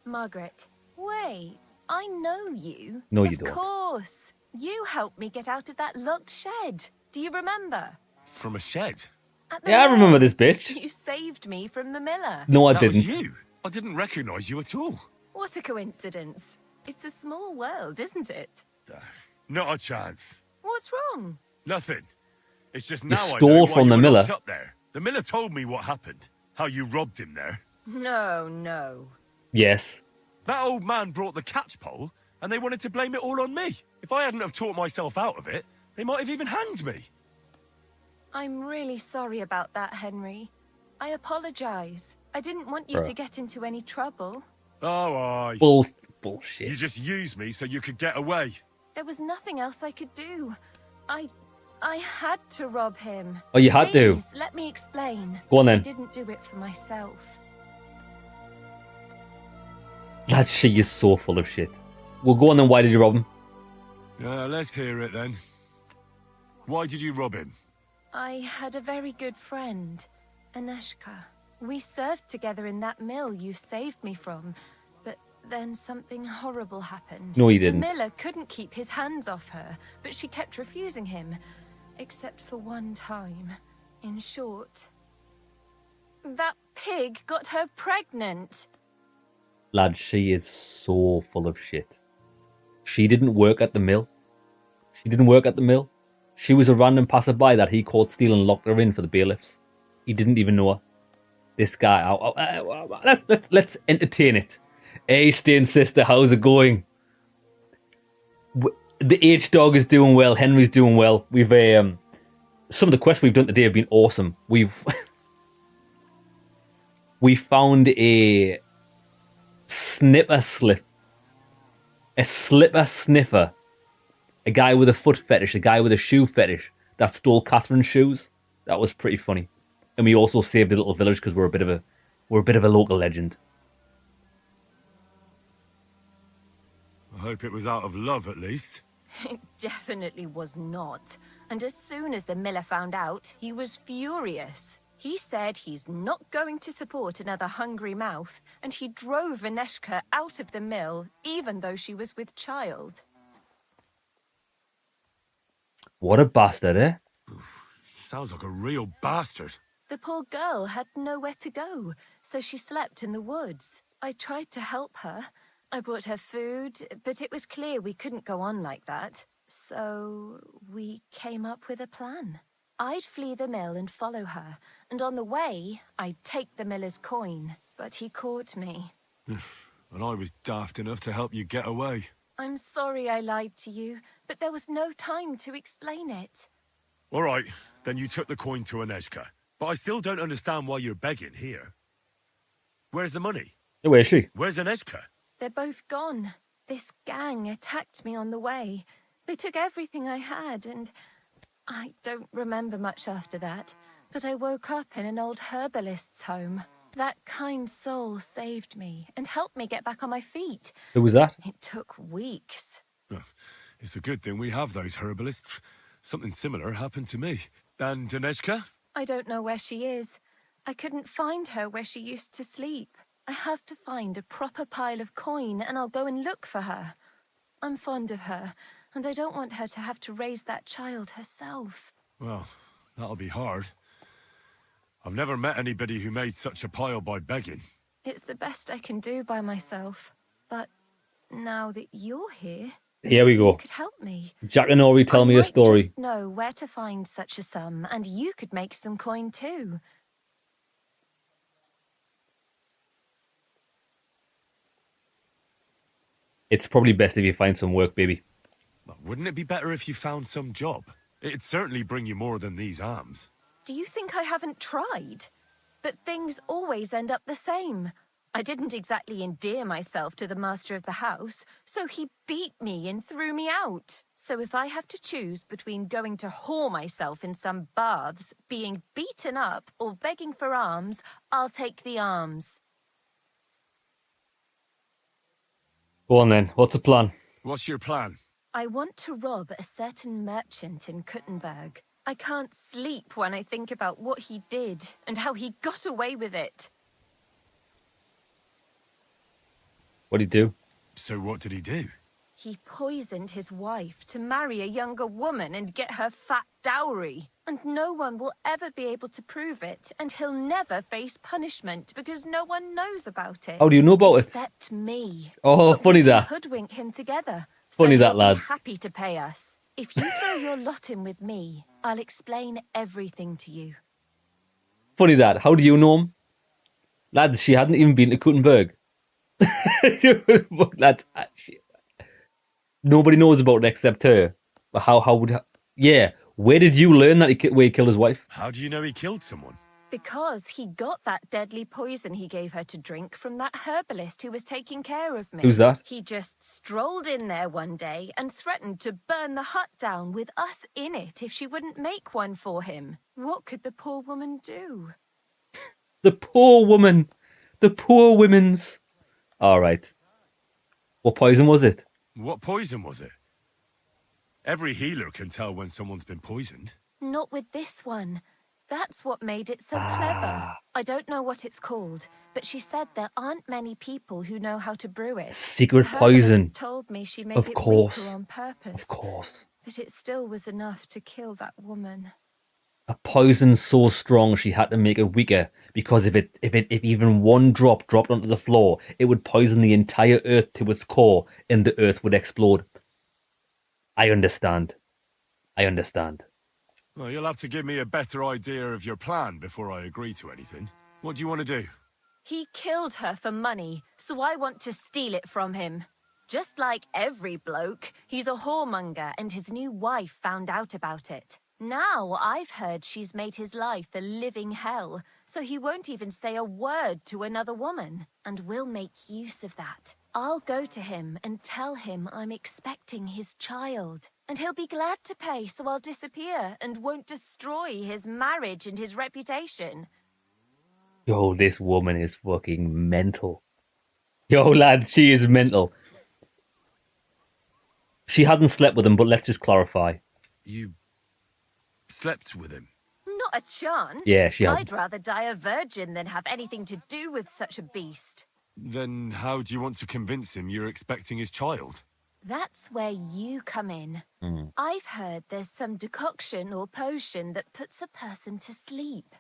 Margaret, wait, I know you.
No, you don't.
Of course. You helped me get out of that locked shed. Do you remember?
From a shed?
Yeah, I remember this bitch.
You saved me from the miller.
No, I
That
didn't.
was you. I didn't recognise you at all.
What a coincidence. It's a small world, isn't it?
Not a chance.
What's wrong?
Nothing. It's just
You
now I
stole
know why
from
you
the
were
miller.
locked up there. The miller told me what happened. How you robbed him there.
No.
Yes.
That old man brought the catch pole, and they wanted to blame it all on me. If I hadn't have taught myself out of it, they might have even hanged me.
I'm really sorry about that, Henry. I apologize. I didn't want you
Bruh.
to get into any trouble.
Oh, aye.
Bullshit.
You just used me so you could get away.
There was nothing else I could do. I had to rob him.
Oh, you had to?
Please, let me explain.
Go on then.
I didn't do it for myself.
That she is so full of shit. Well, go on then. Why did you rob him?
Let's hear it then. Why did you rob him?
I had a very good friend, Aneshka. We served together in that mill you saved me from, but then something horrible happened.
No, you didn't.
The miller couldn't keep his hands off her, but she kept refusing him, except for one time. In short, that pig got her pregnant.
Lad, she is so full of shit. She didn't work at the mill. She was a random passerby that he caught stealing and locked her in for the bailiffs. He didn't even know her. This guy, let's entertain it. Hey, Stain sister, how's it going? The H-Dog is doing well. Henry's doing well. We've some of the quests we've done today have been awesome. We found a slipper sniffer, a guy with a foot fetish, a guy with a shoe fetish that stole Catherine's shoes. That was pretty funny. And we also saved a little village because we're a bit of a local legend.
I hope it was out of love, at least.
It definitely was not. And as soon as the miller found out, he was furious. He said he's not going to support another hungry mouth, and he drove Aneshka out of the mill, even though she was with child.
What a bastard, eh?
Sounds like a real bastard.
The poor girl had nowhere to go, so she slept in the woods. I tried to help her. I brought her food, but it was clear we couldn't go on like that. So we came up with a plan. I'd flee the mill and follow her, and on the way, I'd take the miller's coin. But he caught me.
And I was daft enough to help you get away.
I'm sorry I lied to you, but there was no time to explain it.
All right, then you took the coin to Anezka. But I still don't understand why you're begging here. Where's the money?
Where is she?
Where's Anezka?
They're both gone. This gang attacked me on the way. They took everything I had, and I don't remember much after that. But I woke up in an old herbalist's home. That kind soul saved me and helped me get back on my feet.
Who was that?
It took weeks.
It's a good thing we have those herbalists. Something similar happened to me. And Anezka?
I don't know where she is. I couldn't find her where she used to sleep. I have to find a proper pile of coin and I'll go and look for her. I'm fond of her, and I don't want her to have to raise that child herself.
Well, that'll be hard. I've never met anybody who made such a pile by begging.
It's the best I can do by myself. But now that you're here,
Here we go.
you could help me.
Jack and Ori tell me a
might
story.
just know where to find such a sum, and you could make some coin too.
It's probably best if you find some work, baby.
Well, wouldn't it be better if you found some job? It'd certainly bring you more than these arms.
Do you think I haven't tried? But things always end up the same. I didn't exactly endear myself to the master of the house, so he beat me and threw me out. So if I have to choose between going to whore myself in some baths, being beaten up, or begging for alms, I'll take the alms.
Go on then. What's the plan?
What's your plan?
I want to rob a certain merchant in Kuttenberg. I can't sleep when I think about what he did and how he got away with it.
What'd he do?
So what did he do?
He poisoned his wife to marry a younger woman and get her fat dowry. And no one will ever be able to prove it, and he'll never face punishment because no one knows about it.
How do you know about it?
Except me.
Oh,
But
funny
we can
that.
hoodwink him together.
Funny
so
that,
he'll be
lads.
happy to pay us. If you throw your lot in with me, I'll explain everything to you.
Funny that. How do you know him? Lads, she hadn't even been to Kuttenberg. Lads, nobody knows about it except her. But how would... Yeah, where did you learn that where he killed his wife?
How do you know he killed someone?
Because he got that deadly poison he gave her to drink from that herbalist who was taking care of me.
Who's that?
He just strolled in there one day and threatened to burn the hut down with us in it if she wouldn't make one for him. What could the poor woman do?
The poor woman. The poor women's. All right. What poison was it?
What poison was it? Every healer can tell when someone's been poisoned.
Not with this one. That's what made it so clever. I don't know what it's called, but she said there aren't many people who know how to brew it.
Secret
The
poison.
herbalist told me she made
Of
it
course.
weaker on purpose.
Of course.
But it still was enough to kill that woman.
A poison so strong she had to make it weaker because if even one drop dropped onto the floor, it would poison the entire earth to its core and the earth would explode. I understand.
Well, you'll have to give me a better idea of your plan before I agree to anything. What do you want to do?
He killed her for money, so I want to steal it from him. Just like every bloke, he's a whoremonger and his new wife found out about it. Now I've heard she's made his life a living hell, so he won't even say a word to another woman. And we'll make use of that. I'll go to him and tell him I'm expecting his child. And he'll be glad to pay, so I'll disappear and won't destroy his marriage and his reputation.
Yo, this woman is fucking mental. Yo, lads, she is mental. She hadn't slept with him, but let's just clarify.
You slept with him?
Not a chance.
Yeah, she
I'd
hadn't.
rather die a virgin than have anything to do with such a beast.
Then how do you want to convince him you're expecting his child?
That's where you come in. I've heard there's some decoction or potion that puts a person to sleep.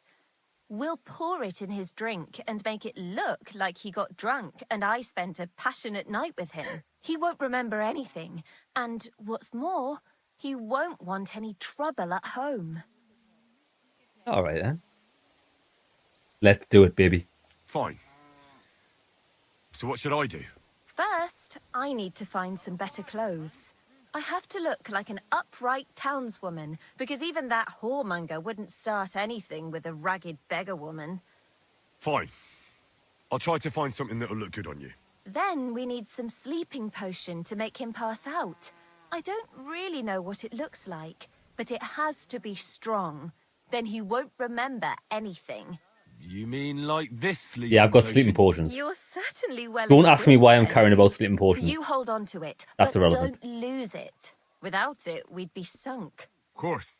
We'll pour it in his drink and make it look like he got drunk and I spent a passionate night with him. He won't remember anything. And what's more, he won't want any trouble at home.
All right, then. Let's do it, baby.
Fine. So what should I do?
First, I need to find some better clothes. I have to look like an upright townswoman, because even that whoremonger wouldn't start anything with a ragged beggar woman.
Fine. I'll try to find something that'll look good on you.
Then we need some sleeping potion to make him pass out. I don't really know what it looks like, but it has to be strong. Then he won't remember anything.
You mean like this sleeping
Yeah, I've got
potion?
sleeping potions.
You're certainly well
Don't ask me
equipped,
why I'm
Henry.
carrying about sleeping potions.
You hold on to it,
That's
but
irrelevant.
don't lose it. Without it, we'd be sunk.
Of course.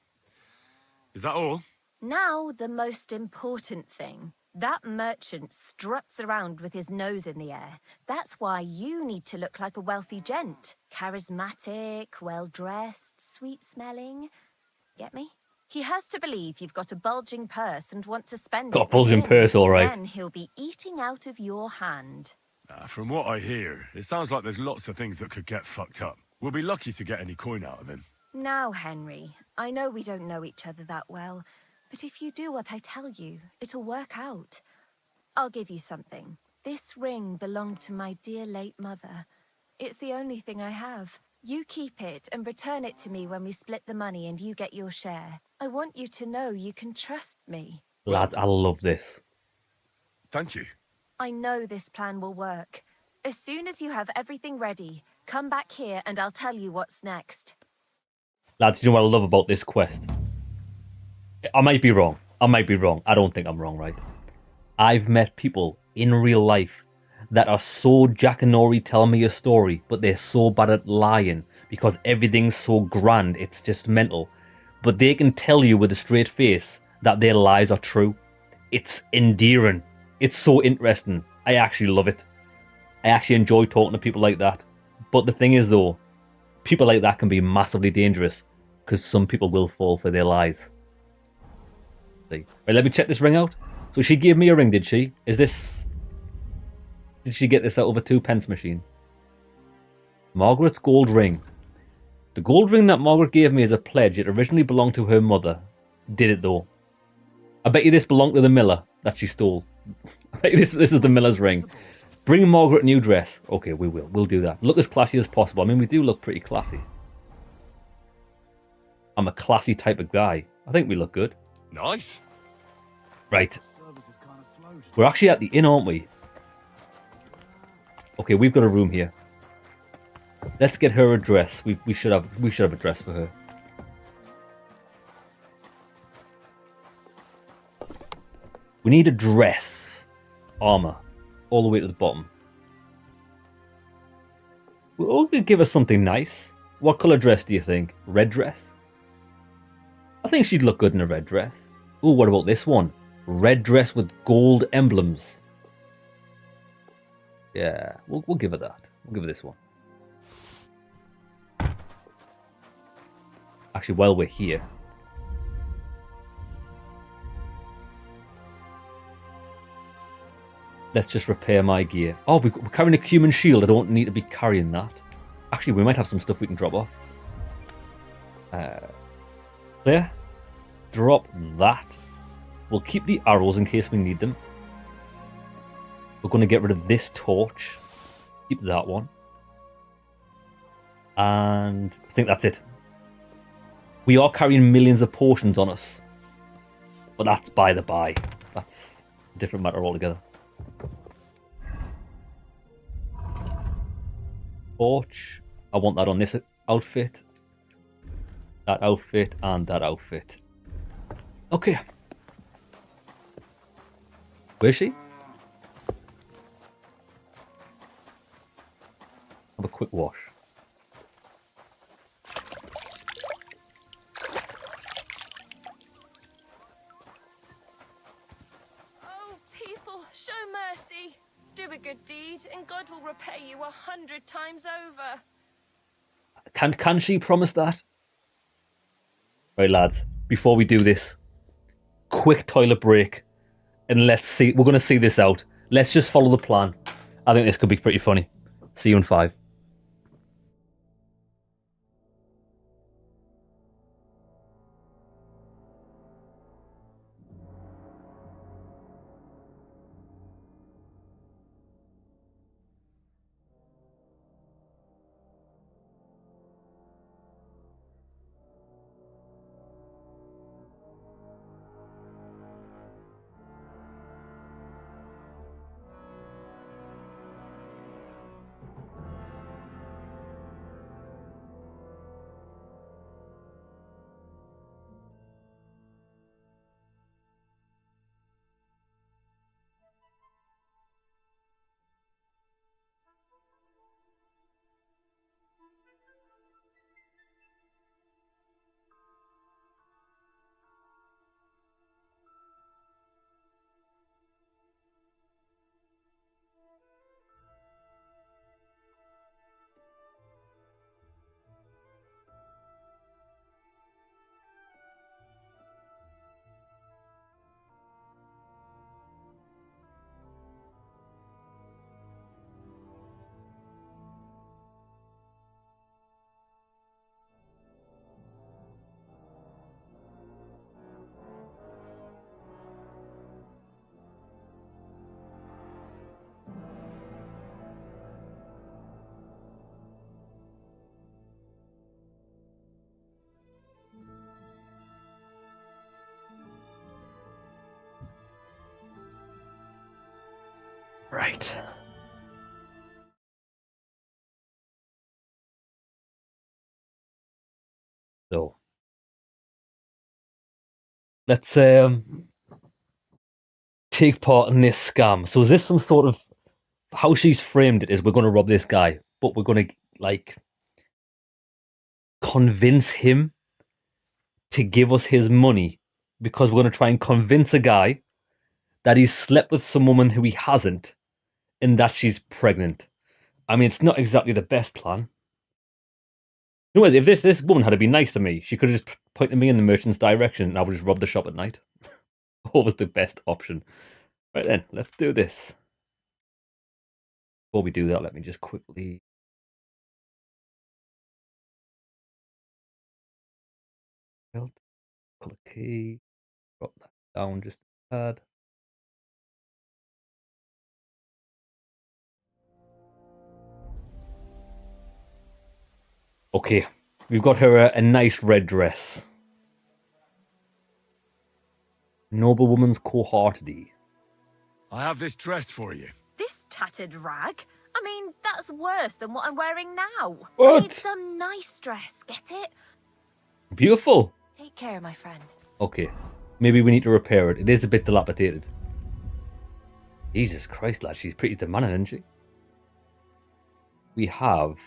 Is that all?
Now, the most important thing. That merchant struts around with his nose in the air. That's why you need to look like a wealthy gent. Charismatic, well-dressed, sweet-smelling. Get me? He has to believe you've got a bulging purse and want to spend
Got
it
a bulging
with him.
purse, all right.
Then he'll be eating out of your hand.
From what I hear, it sounds like there's lots of things that could get fucked up. We'll be lucky to get any coin out of him.
Now, Henry, I know we don't know each other that well, but if you do what I tell you, it'll work out. I'll give you something. This ring belonged to my dear late mother. It's the only thing I have. You keep it and return it to me when we split the money and you get your share. I want you to know you can trust me.
Lads, I love this.
Thank you.
I know this plan will work. As soon as you have everything ready, come back here and I'll tell you what's next.
Lads, you know what I love about this quest? I might be wrong. I don't think I'm wrong, right? I've met people in real life that are so Jackanory telling me a story, but they're so bad at lying because everything's so grand, it's just mental. But they can tell you with a straight face that their lies are true. It's endearing. It's so interesting. I actually love it. I actually enjoy talking to people like that. But the thing is though, people like that can be massively dangerous because some people will fall for their lies. See? Right, let me check this ring out. So she gave me a ring, did she? Did she get this out of a 2p machine? Margaret's gold ring. The gold ring that Margaret gave me as a pledge, it originally belonged to her mother. Did it though? I bet you this belonged to the miller that she stole. I bet you this is the miller's ring. Bring Margaret a new dress. Okay, we will. We'll do that. Look as classy as possible. I mean, we do look pretty classy. I'm a classy type of guy. I think we look good.
Nice.
Right. We're actually at the inn, aren't we? Okay, we've got a room here. Let's get her a dress. We should have a dress for her. We need a dress. Armor. All the way to the bottom. We'll give her something nice. What colour dress do you think? Red dress? I think she'd look good in a red dress. Ooh, what about this one? Red dress with gold emblems. Yeah, we'll give her that. We'll give her this one. Actually, while we're here, let's just repair my gear. Oh, we're carrying a cumin shield. I don't need to be carrying that. Actually, we might have some stuff we can drop off. There. Drop that. We'll keep the arrows in case we need them. We're going to get rid of this torch. Keep that one. And I think that's it. We are carrying millions of potions on us. But that's by the by. That's a different matter altogether. Torch. I want that on this outfit. That outfit and that outfit. Okay. Where is she? Have a quick wash.
Oh, people, show mercy. Do a good deed, and God will repay you 100 times over.
Can she promise that? Right, lads. Before we do this, quick toilet break, and let's see. We're going to see this out. Let's just follow the plan. I think this could be pretty funny. See you in 5. Right. So let's take part in this scam. So is this some sort of, how she's framed it is we're going to rob this guy, but we're going to like convince him to give us his money because we're going to try and convince a guy that he's slept with some woman who he hasn't and that she's pregnant. I mean, it's not exactly the best plan. You know, if this woman had been nice to me, she could have just pointed me in the merchant's direction and I would just rob the shop at night. What was the best option? Right then, let's do this. Before we do that, let me just quickly... Color key. Drop that down just a tad. Okay, we've got her a nice red dress. Noblewoman's cohortedy.
I have this dress for you.
This tattered rag? I mean, that's worse than what I'm wearing now.
What?
I need some nice dress, get it?
Beautiful.
Take care, my friend.
Okay, maybe we need to repair it. It is a bit dilapidated. Jesus Christ, lad, she's pretty demanding, isn't she? We have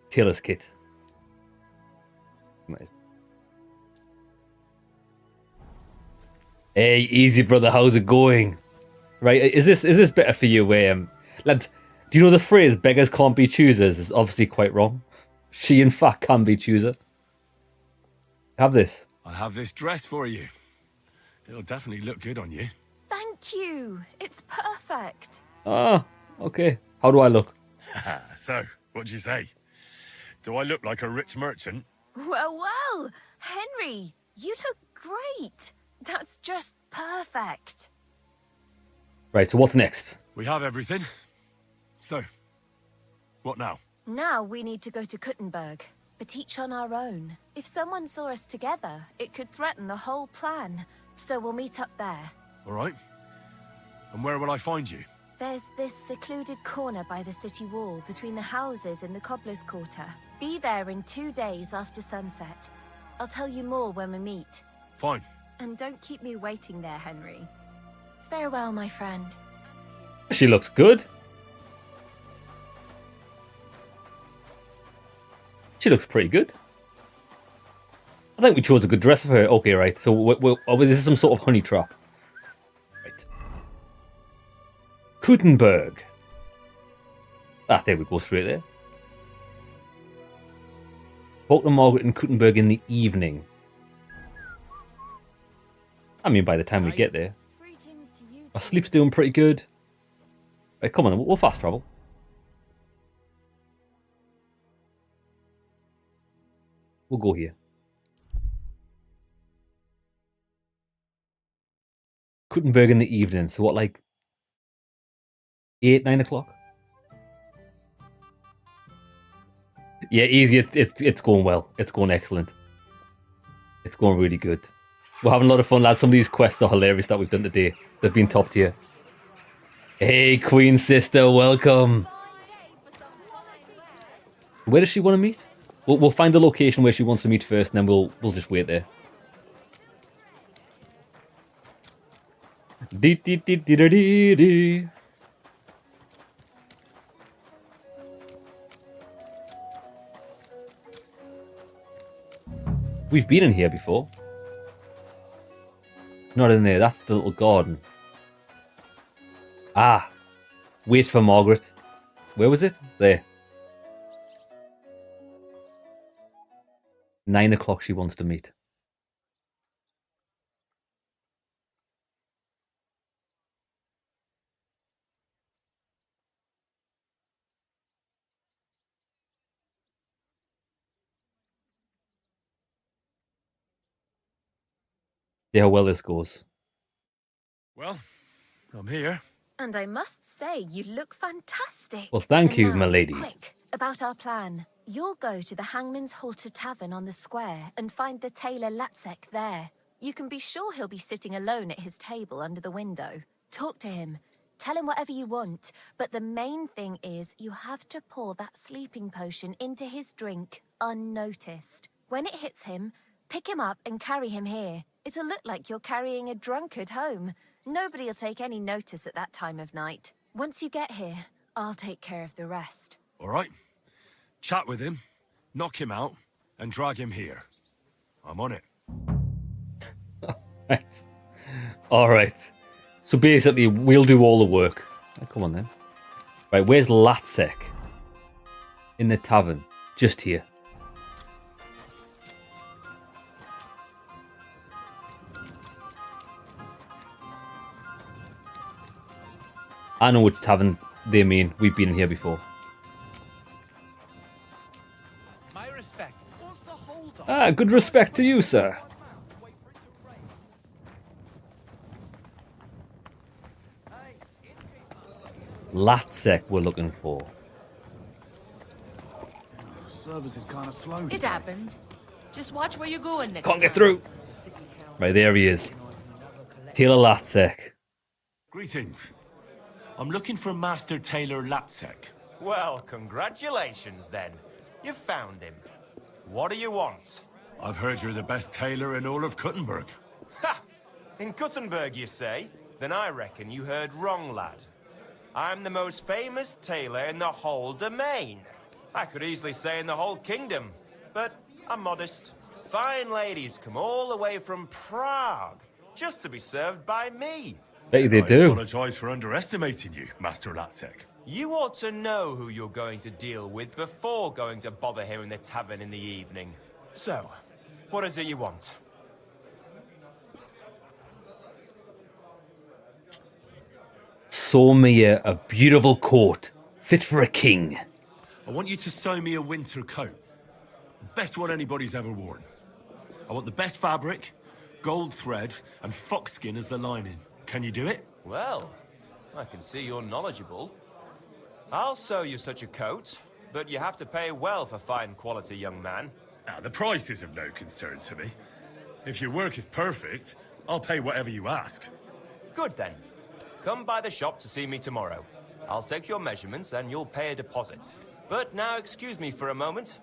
Taylor's kit. Hey, easy brother, how's it going? Right, is this better for you? Lads, do you know the phrase "beggars can't be choosers" is obviously quite wrong. She, in fact, can be chooser. Have this.
I have this dress for you. It'll definitely look good on you.
Thank you. It's perfect.
Ah, okay. How do I look?
So, what'd you say? Do I look like a rich merchant?
Well, well, Henry, you look great. That's just perfect.
Right, so what's next?
We have everything. So, what now?
Now we need to go to Kuttenberg, but each on our own. If someone saw us together, it could threaten the whole plan. So we'll meet up there.
All right. And where will I find you?
There's this secluded corner by the city wall between the houses in the Cobbler's Quarter. Be there in 2 days after sunset. I'll tell you more when we meet.
Fine.
And don't keep me waiting there, Henry. Farewell, my friend.
She looks good. She looks pretty good. I think we chose a good dress for her. Okay, right. So this is some sort of honey trap. Right. Kuttenberg. Ah, there we go, straight there. Talk to Margaret in Kuttenberg in the evening. I mean, by the time we get there. Our sleep's doing pretty good. Right, come on, we'll fast travel. We'll go here. Kuttenberg in the evening. So what, like 8, 9 o'clock? Yeah, easy. It's going well. It's going excellent. It's going really good. We're having a lot of fun, lads. Some of these quests are hilarious that we've done today. They've been top tier. Hey, Queen Sister, welcome. Where does she want to meet? We'll find the location where she wants to meet first, and then we'll just wait there. Dee dee dee dee dee dee dee. We've been in here before. Not in there. That's the little garden. Ah. Wait for Margaret. Where was it? There. 9 o'clock she wants to meet. See how well this goes.
Well, I'm here.
And I must say, you look fantastic.
Well, thank
And
you,
now,
my lady.
Quick, about our plan. You'll go to the Hangman's Halter Tavern on the square and find the tailor Latsek there. You can be sure he'll be sitting alone at his table under the window. Talk to him. Tell him whatever you want, but the main thing is you have to pour that sleeping potion into his drink unnoticed. When it hits him, pick him up and carry him here. It'll look like you're carrying a drunkard home. Nobody'll take any notice at that time of night. Once you get here, I'll take care of the rest.
All right. Chat with him, knock him out, and drag him here. I'm on it.
Right. All right. So basically, we'll do all the work. Oh, come on then. Right, where's Latsek? In the tavern. Just here. I know which tavern they mean. We've been in here before.
My respects. What's the hold on?
Ah, good respect to you, sir. Latsek we're looking for.
Service is kind of slow.
It
today.
happens. Just watch where you're going next
Can't get
time.
through. Right, there he is. Tailor Latsek.
Greetings. I'm looking for Master Tailor Latsek.
Well, congratulations then. You found him. What do you want?
I've heard you're the best tailor in all of Kuttenberg.
Ha! In Kuttenberg, you say? Then I reckon you heard wrong, lad. I'm the most famous tailor in the whole domain. I could easily say in the whole kingdom, but I'm modest. Fine ladies come all the way from Prague just to be served by me.
Bet they
I
do.
apologize for underestimating you, Master Latsek.
You ought to know who you're going to deal with before going to bother him in the tavern in the evening. So, what is it you want?
Sew me a beautiful coat, fit for a king.
I want you to sew me a winter coat. The best one anybody's ever worn. I want the best fabric, gold thread, and foxskin as the lining. Can you do it?
Well, I can see you're knowledgeable. I'll sew you such a coat, but you have to pay well for fine quality, young man.
Now, the price is of no concern to me. If your work is perfect, I'll pay whatever you ask.
Good then. Come by the shop to see me tomorrow. I'll take your measurements and you'll pay a deposit. But now excuse me for a moment.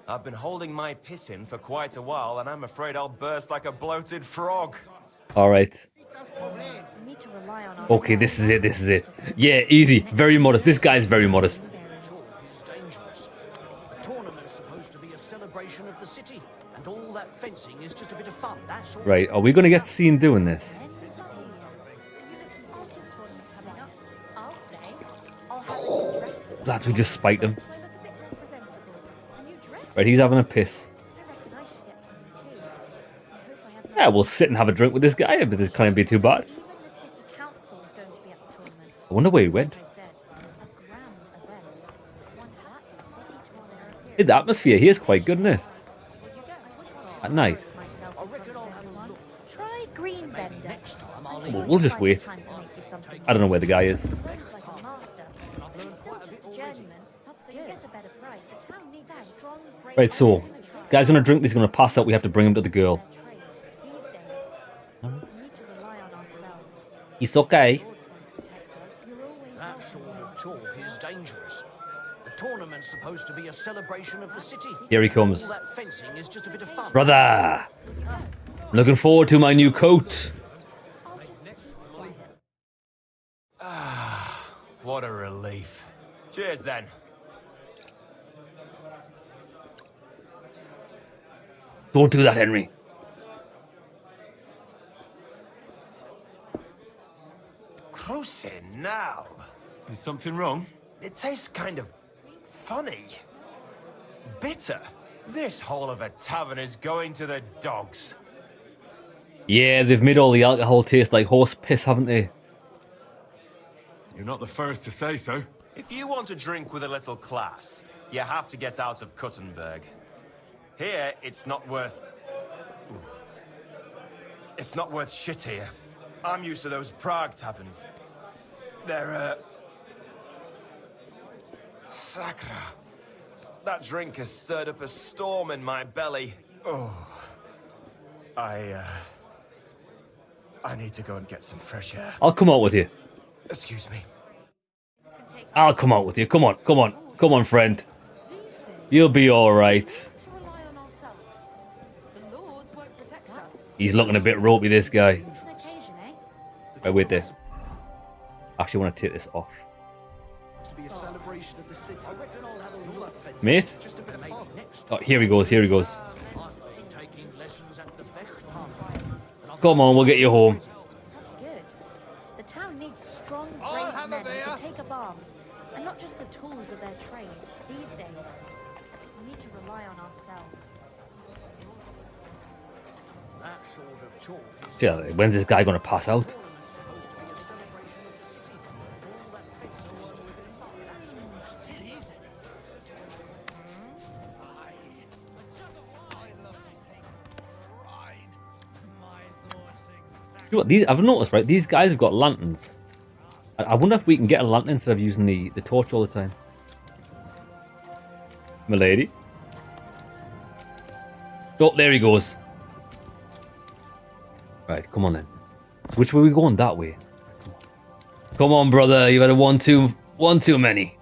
I've been holding my piss in for quite a while and I'm afraid I'll burst like a bloated frog.
All right.
We need to rely on our
Okay, this is it. This is it. Yeah, easy. Very modest. This guy's very modest.
It's dangerous. The tournament's supposed to be a celebration of the city, and all that fencing is just a bit of fun, that's all.
Right, are we going to get seen doing this? Lads, we just spiked him. Right, he's having a piss. Yeah, we'll sit and have a drink with this guy if this can't be too bad. I wonder where he went. Hey, the atmosphere here is quite good, isn't it? At night.
Try green vendor.
We'll just wait. I don't know where the guy is. Right, so, guy's gonna drink, he's gonna pass out, we have to bring him to the girl. It's okay.
That sort of talk is dangerous. The tournament's supposed to be a celebration of the city.
Here he comes.
All that fencing is just a bit of fun.
Brother! I'm looking forward to my new coat.
What a relief. Cheers then.
Don't do that, Henry.
Cruising now.
Is something wrong?
It tastes kind of funny. Bitter. This whole of a tavern is going to the dogs.
Yeah, they've made all the alcohol taste like horse piss, haven't they?
You're not the first to say so.
If you want to drink with a little class, you have to get out of Kuttenberg. Here, it's not worth... Ooh. It's not worth shit here. I'm used to those Prague taverns. They're, Sacra. That drink has stirred up a storm in my belly. Oh. I need to go and get some fresh air.
I'll come out with you.
Excuse me.
I'll come out with you. Come on, come on. Come on, friend. You'll be alright. He's looking a bit ropey, this guy. Right, wait there. Actually, I want to take this off. Mate? Oh, here he goes, here he goes. Come on, we'll get you home.
That's good. The town needs strong, brave men who can take up arms, and not just the tools of their trade. These days, we need to rely on ourselves.
That sort of talk is
Yeah, when's this guy gonna pass out? You know what, these, I've noticed, right? These guys have got lanterns. I wonder if we can get a lantern instead of using the torch all the time. Milady. Oh, there he goes. Right, come on then. Which way are we going? That way. Come on, brother. You've had one too many.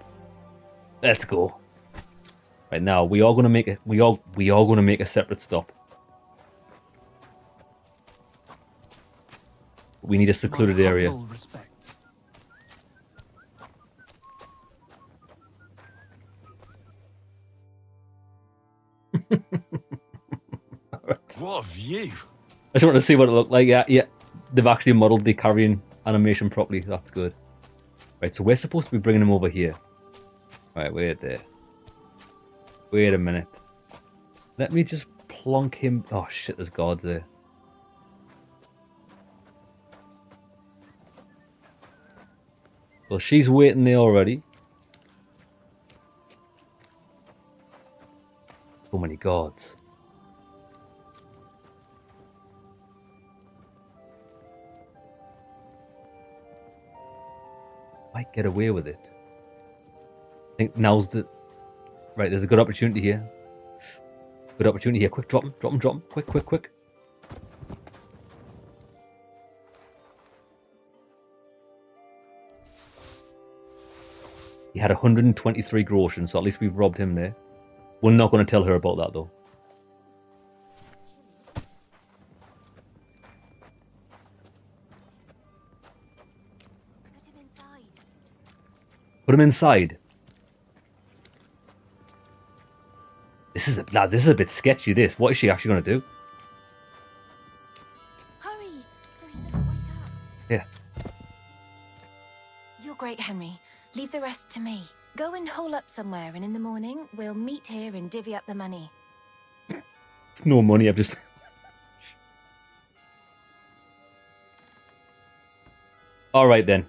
Let's go. Right now, we are gonna make a separate stop. We need a secluded area.
What a view!
I just want to see what it looked like. Yeah, they've actually modelled the carrying animation properly. That's good. Right, so we're supposed to be bringing him over here. Right, wait there. Wait a minute. Let me just plonk him. Oh shit, there's guards there. Well, she's waiting there already. So many guards. Might get away with it. I think now's the... Right, there's a good opportunity here. Good opportunity here. Quick, drop him, drop him, drop him. Quick, quick, quick. He had 123 groschen, so at least we've robbed him there. We're not going to tell her about that, though. Put him inside. This is a bit sketchy. This. What is she actually going to do?
Hurry, so he doesn't wake up.
Yeah.
You're great, Henry. Leave the rest to me. Go and hole up somewhere, and in the morning, we'll meet here and divvy up the money.
It's no money. I've just... All right, then.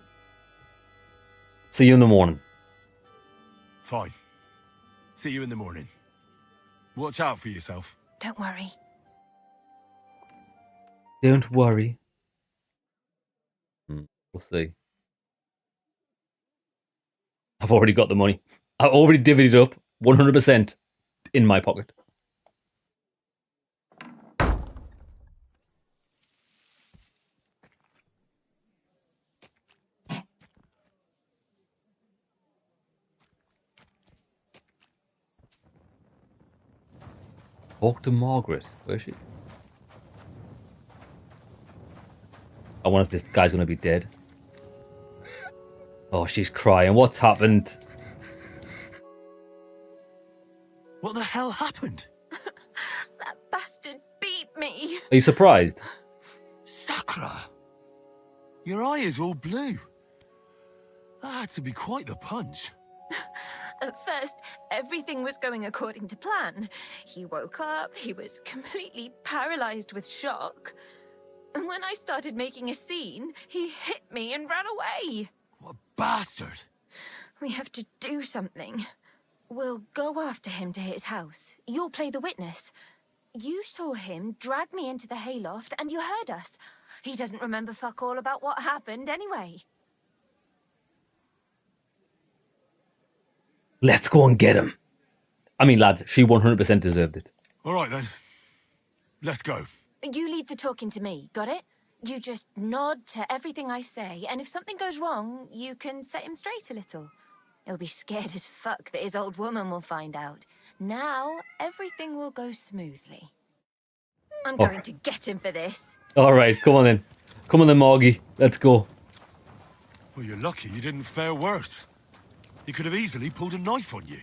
See you in the morning.
Fine. See you in the morning. Watch out for yourself.
Don't worry.
Don't worry. We'll see. I've already got the money. I already divvied it up 100% in my pocket. Talk to Margaret. Where is she? I wonder if this guy's going to be dead. Oh, she's crying. What's happened?
What the hell happened?
That bastard beat me.
Are you surprised?
Sakra! Your eye is all blue. That had to be quite the punch.
At first, everything was going according to plan. He woke up, he was completely paralyzed with shock. And when I started making a scene, he hit me and ran away.
What a bastard!
We have to do something. We'll go after him to his house. You'll play the witness. You saw him drag me into the hayloft and you heard us. He doesn't remember fuck all about what happened anyway.
Let's go and get him. I mean, lads, she 100% deserved it.
All right, then. Let's go.
You leave the talking to me, got it? You just nod to everything I say, and if something goes wrong, you can set him straight a little. He'll be scared as fuck that his old woman will find out. Now, everything will go smoothly. I'm going to get him for this.
All right, come on then. Come on then, Morgie. Let's go.
Well, you're lucky you didn't fare worse. He could have easily pulled a knife on you.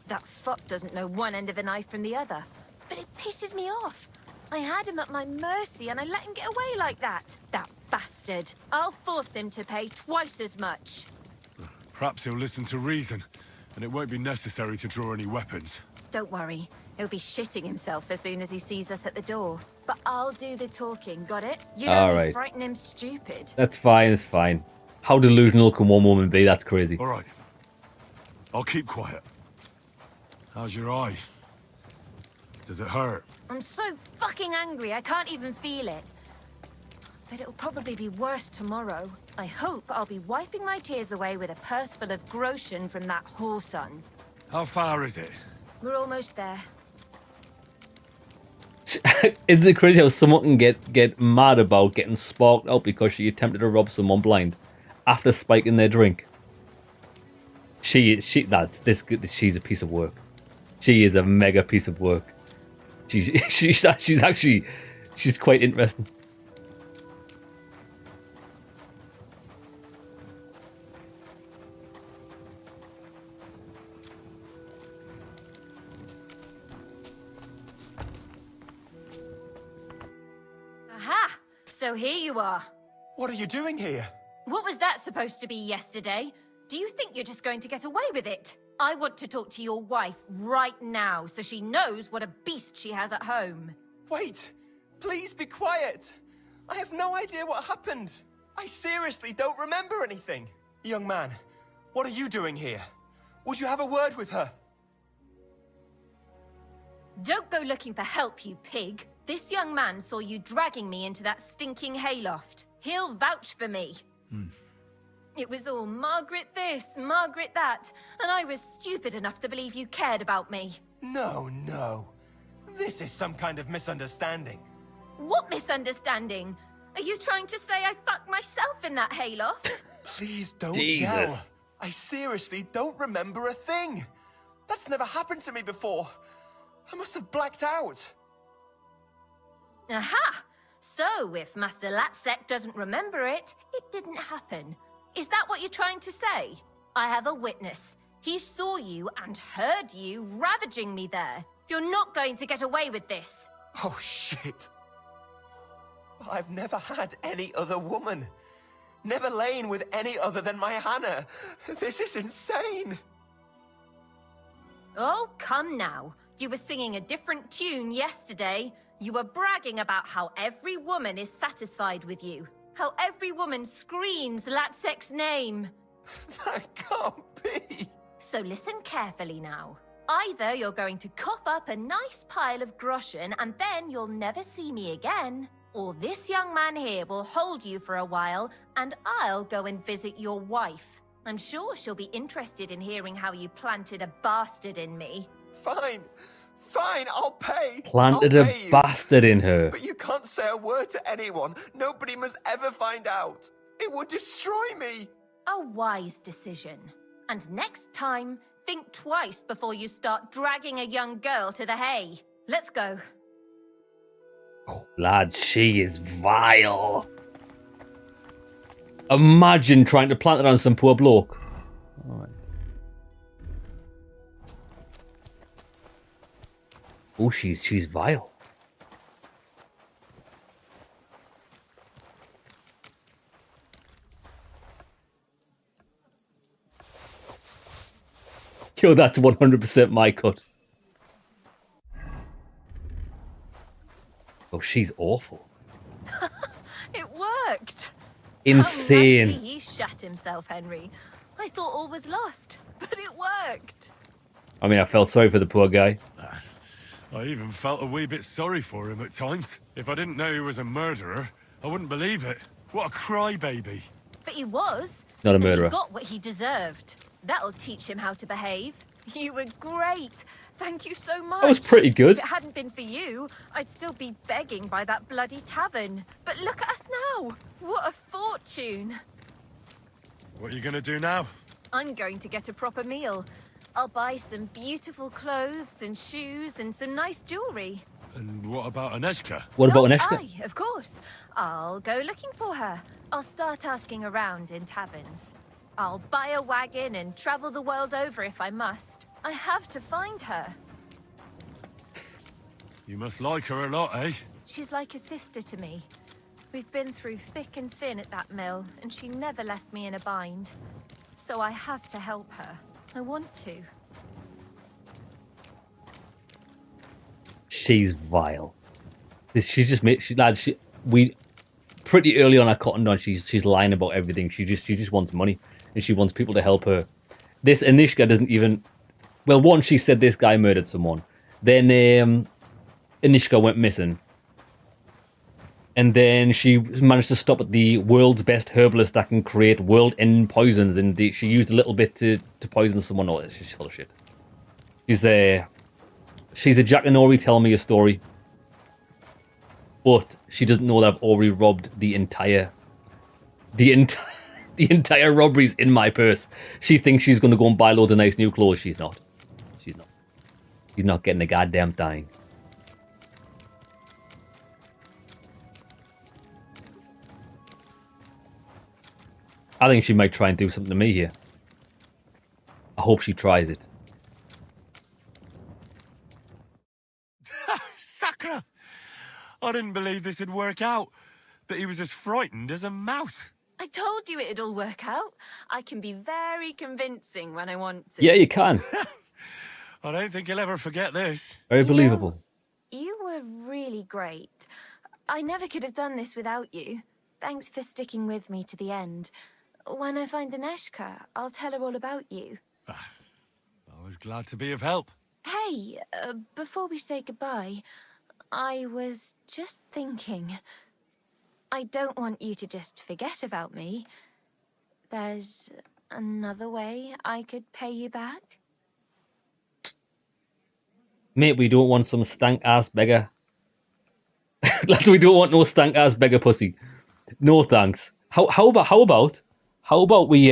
That fuck doesn't know one end of a knife from the other. But it pisses me off. I had him at my mercy and I let him get away like that. That bastard. I'll force him to pay twice as much.
Perhaps he'll listen to reason, and it won't be necessary to draw any weapons.
Don't worry. He'll be shitting himself as soon as he sees us at the door. But I'll do the talking, got it? You don't frighten him stupid.
That's fine, it's fine. How delusional can one woman be? That's crazy.
All right. I'll keep quiet. How's your eye? Does it hurt?
I'm so fucking angry, I can't even feel it. But it'll probably be worse tomorrow. I hope I'll be wiping my tears away with a purse full of groschen from that whoreson.
How far is it?
We're almost there.
Isn't it crazy how someone can get mad about getting sparked out because she attempted to rob someone blind after spiking their drink? She's a piece of work. She is a mega piece of work. She's quite interesting.
Aha! So here you are.
What are you doing here?
What was that supposed to be yesterday? Do you think you're just going to get away with it? I want to talk to your wife right now so she knows what a beast she has at home.
Wait! Please be quiet! I have no idea what happened. I seriously don't remember anything. Young man, what are you doing here? Would you have a word with her?
Don't go looking for help, you pig. This young man saw you dragging me into that stinking hayloft. He'll vouch for me. It was all Margaret this, Margaret that, and I was stupid enough to believe you cared about me.
No. This is some kind of misunderstanding.
What misunderstanding? Are you trying to say I fucked myself in that hayloft?
Please don't
Jesus.
yell. I seriously don't remember a thing. That's never happened to me before. I must have blacked out.
Aha! So, if Master Latsek doesn't remember it, it didn't happen. Is that what you're trying to say? I have a witness. He saw you and heard you ravaging me there. You're not going to get away with this.
Oh, shit. I've never had any other woman. Never lain with any other than my Hannah. This is insane.
Oh, come now. You were singing a different tune yesterday. You were bragging about how every woman is satisfied with you. How every woman screams Latsek's name.
That can't be.
So listen carefully now. Either you're going to cough up a nice pile of groschen and then you'll never see me again, or this young man here will hold you for a while and I'll go and visit your wife. I'm sure she'll be interested in hearing how you planted a bastard in me.
Fine, I'll pay.
Planted
I'll
a
pay you.
bastard in her.
But you can't say a word to anyone. Nobody must ever find out. It would destroy me.
A wise decision. And next time, think twice before you start dragging a young girl to the hay. Let's go.
Oh, lad, she is vile. Imagine trying to plant it on some poor bloke. All right. Oh, she's vile. Yo, that's 100% my cut. Oh, she's awful.
It worked.
Insane.
How nicely he shat himself, Henry. I thought all was lost, but it worked.
I mean, I felt sorry for the poor guy.
I even felt a wee bit sorry for him at times. If I didn't know he was a murderer, I wouldn't believe it. What a crybaby.
But he was.
Not a
and
murderer.
he got what he deserved. That'll teach him how to behave. You were great. Thank you so much.
That was pretty good.
If it hadn't been for you, I'd still be begging by that bloody tavern. But look at us now. What a fortune.
What are you gonna do now?
I'm going to get a proper meal. I'll buy some beautiful clothes and shoes and some nice jewelry.
And what about Aneshka?
What about Aneshka?
Aye, of course. I'll go looking for her. I'll start asking around in taverns. I'll buy a wagon and travel the world over if I must. I have to find her.
You must like her a lot, eh?
She's like a sister to me. We've been through thick and thin at that mill, and she never left me in a bind. So I have to help her. I want to.
She's vile. She's just made. We pretty early on. I cottoned on. She's lying about everything. She just wants money, and she wants people to help her. This Anishka doesn't even. Well, once she said this guy murdered someone. Then Anishka went missing. And then she managed to stop at the world's best herbalist that can create world-ending poisons. And she used a little bit to poison someone. Oh, she's full of shit. She's a Jack and Ori tell me a story. But she doesn't know that I've already robbed the entire robberies in my purse. She thinks she's going to go and buy loads of nice new clothes. She's not. She's not. She's not getting a goddamn thing. I think she might try and do something to me here. I hope she tries it.
Sakra! I didn't believe this would work out, but he was as frightened as a mouse.
I told you it'd all work out. I can be very convincing when I want to.
Yeah, you can.
I don't think he'll ever forget this.
Very believable.
You were really great. I never could have done this without you. Thanks for sticking with me to the end. When I find Aneshka, I'll tell her all about you.
I was glad to be of help.
Hey, before we say goodbye, I was just thinking. I don't want you to just forget about me. There's another way I could pay you back.
Mate, we don't want some stank-ass beggar. Lads, we don't want no stank-ass beggar pussy. No thanks. How about we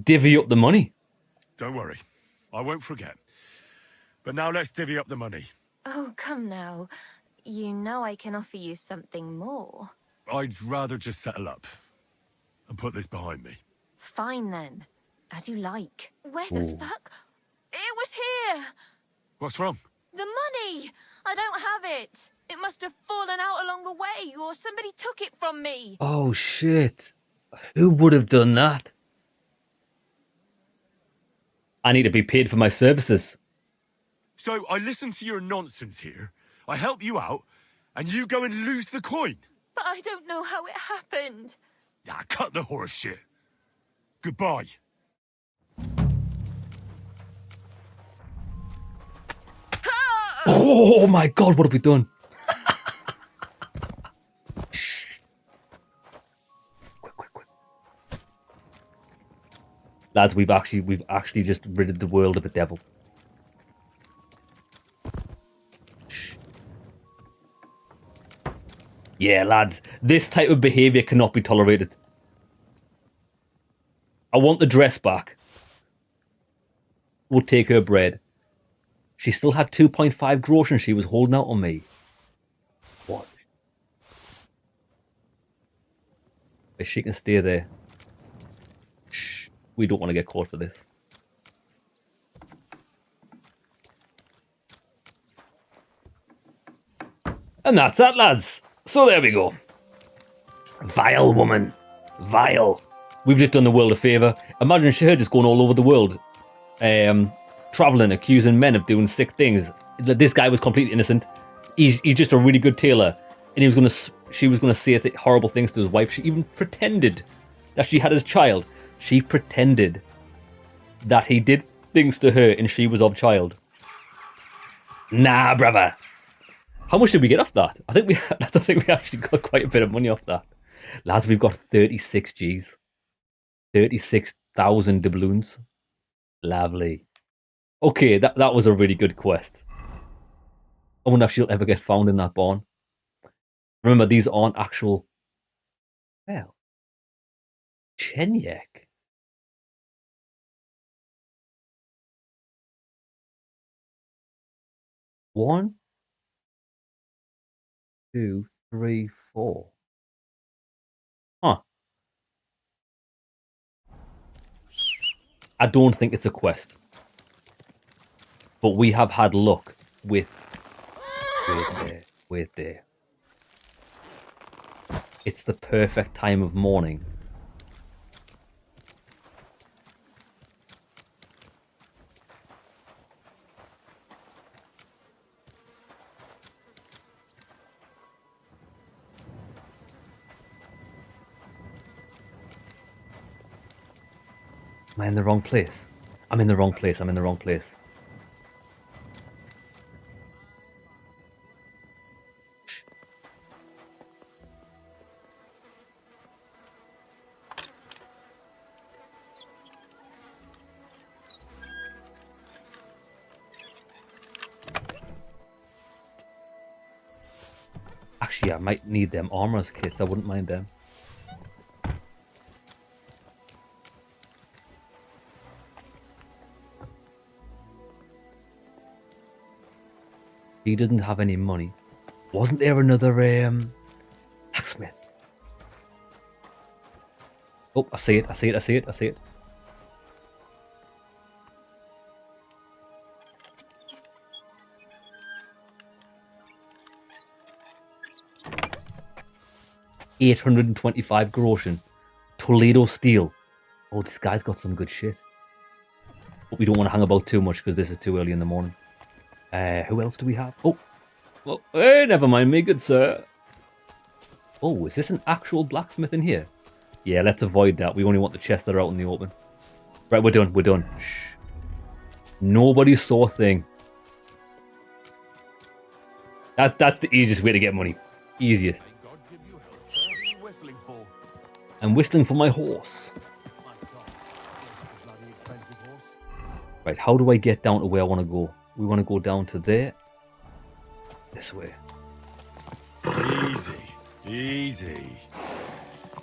divvy up the money?
Don't worry. I won't forget. But now let's divvy up the money.
Oh, come now. You know I can offer you something more.
I'd rather just settle up and put this behind me.
Fine then. As you like. Where the fuck? It was here!
What's wrong?
The money! I don't have it. It must have fallen out along the way, or somebody took it from me.
Oh, shit. Who would have done that? I need to be paid for my services.
So I listen to your nonsense here, I help you out, and you go and lose the coin.
But I don't know how it happened.
Ah, cut the horse shit. Goodbye.
Oh my god, what have we done? Quick. Lads, we've actually just ridded the world of a devil. Yeah, lads, this type of behaviour cannot be tolerated. I want the dress back. We'll take her bread. She still had 2.5 grosh and she was holding out on me. What? But she can stay there. Shh. We don't want to get caught for this. And that's that, lads. So there we go. Vile woman. Vile. We've just done the world a favour. Imagine her just going all over the world. Travelling, accusing men of doing sick things. This guy was completely innocent. He's just a really good tailor. And she was gonna say horrible things to his wife. She even pretended that she had his child. She pretended that he did things to her and she was of child. Nah, brother. How much did we get off that? I think we actually got quite a bit of money off that. Lads, we've got 36 Gs. 36,000 doubloons. Lovely. Okay, that was a really good quest. I wonder if she'll ever get found in that barn. Remember, these aren't actual... Well... Chenyek. One, two, three, four. Huh. I don't think it's a quest. But we have had luck with... Wait there. It's the perfect time of morning. Am I in the wrong place? I'm in the wrong place. I'm in the wrong place. Actually, I might need them armorers kits. I wouldn't mind them. He didn't have any money. Wasn't there another blacksmith? Oh, I see it. I see it. I see it. I see it. $825 groschen. Toledo steel. Oh, this guy's got some good shit. But we don't want to hang about too much because this is too early in the morning. Who else do we have? Oh, well, hey, never mind me, good sir. Oh, is this an actual blacksmith in here? Yeah, let's avoid that. We only want the chests that are out in the open. Right, we're done. We're done. Shh. Nobody saw a thing. That's the easiest way to get money. Easiest. I'm whistling for my horse. Right, how do I get down to where I want to go? We want to go down to there. This way.
Easy, easy.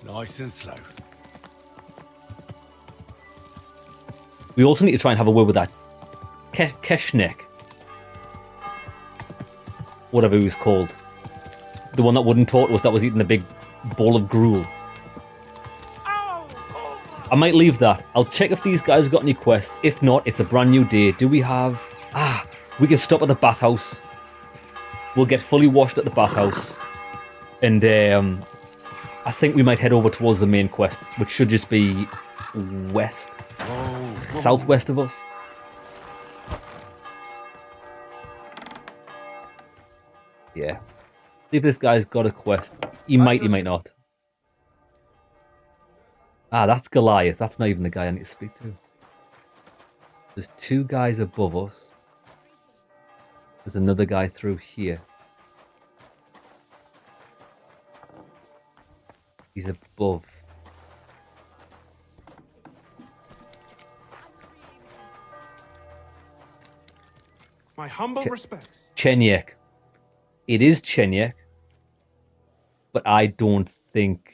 Nice and slow.
We also need to try and have a word with that Keshnek. Whatever he was called. The one that wouldn't talk to us, that was eating the big bowl of gruel. I might leave that. I'll check if these guys have got any quests. If not, it's a brand new day. Do we have... we can stop at the bathhouse. We'll get fully washed at the bathhouse. And I think we might head over towards the main quest, which should just be west. Southwest of us. Yeah. See if this guy's got a quest. He might not. That's Goliath. That's not even the guy I need to speak to. There's two guys above us. There's another guy through here. He's above.
My humble respects.
Chenyek. It is Chenyek. But I don't think...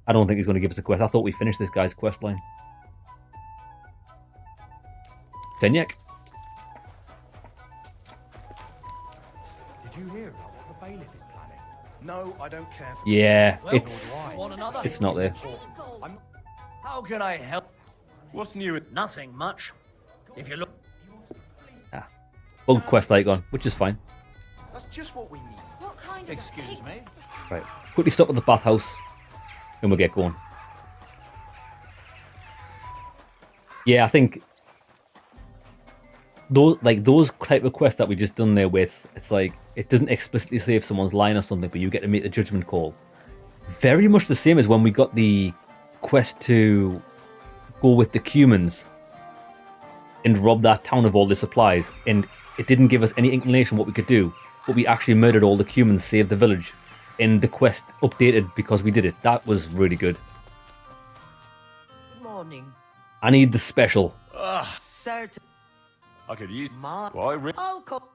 he's going to give us a quest. I thought we finished this guy's quest line. Chenyek.
Did you hear about what the bailiff is planning? No, I don't care.
Yeah,
Well,
it's not there.
How can I help?
What's new?
Nothing much. If you look...
Bug quest icon, which is fine.
That's just what we need.
What kind of... Excuse me?
Right. Quickly stop at the bathhouse. And we'll get going. Yeah, I think... Those type of quests that we just done there with, it's like, it doesn't explicitly say if someone's lying or something, but you get to make the judgment call. Very much the same as when we got the quest to go with the Cumans and rob that town of all the supplies, and it didn't give us any inclination what we could do, but we actually murdered all the Cumans, saved the village, and the quest updated because we did it. That was really good.
Good morning.
morning.
I need the special.
Certain.
I could use...
My...
Why, Rick?
I'll call...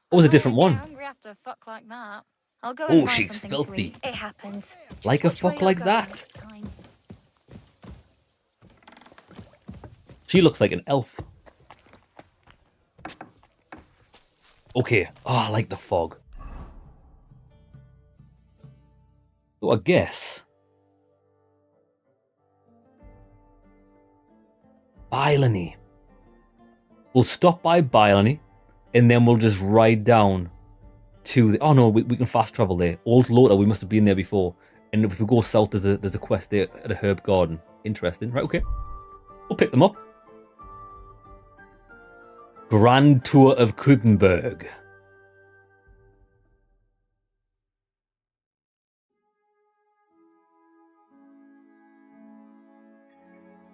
What was a different one?
Hungry after a fuck like that. I'll go
Oh,
and find
she's
something
filthy.
To eat. It happens.
Like a
Watch where
fuck
you're
like
going
that.
next time.
She looks like an elf. Okay. Oh, I like the fog. So I guess... Bylany. We'll stop by Bylany, and then we'll just ride down to the... Oh no, we can fast travel there. Old Lota, we must have been there before. And if we go south, there's a quest there at a herb garden. Interesting. Right, okay. We'll pick them up. Grand Tour of Kudenberg.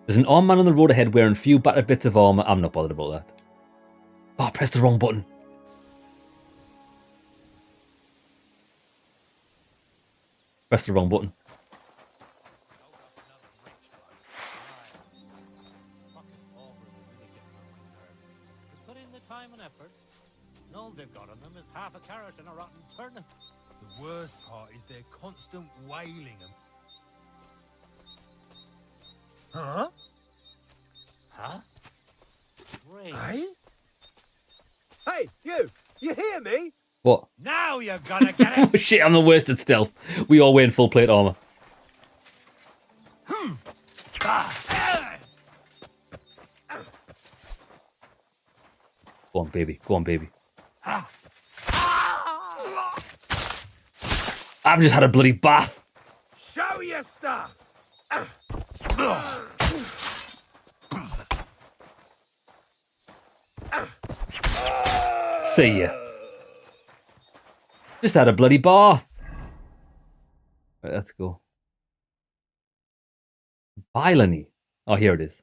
There's an armed man on the road ahead wearing few battered bits of armor. I'm not bothered about that. Oh, I pressed the wrong button. Press the wrong button.
Put in the time and effort. And all they've got on them is half a carrot and a rotten turnip.
The worst part is their constant wailing. Huh?
Huh? Great.
Hey?
Hey, you! You hear me?
What?
Now you're gonna get it!
Oh shit, I'm the worst at stealth. We all wear in full plate armor. Go on, baby. Go on, baby. I've just had a bloody bath.
Show your stuff!
See ya. Just had a bloody bath. Right, let's go. Bylany. Oh, here it is.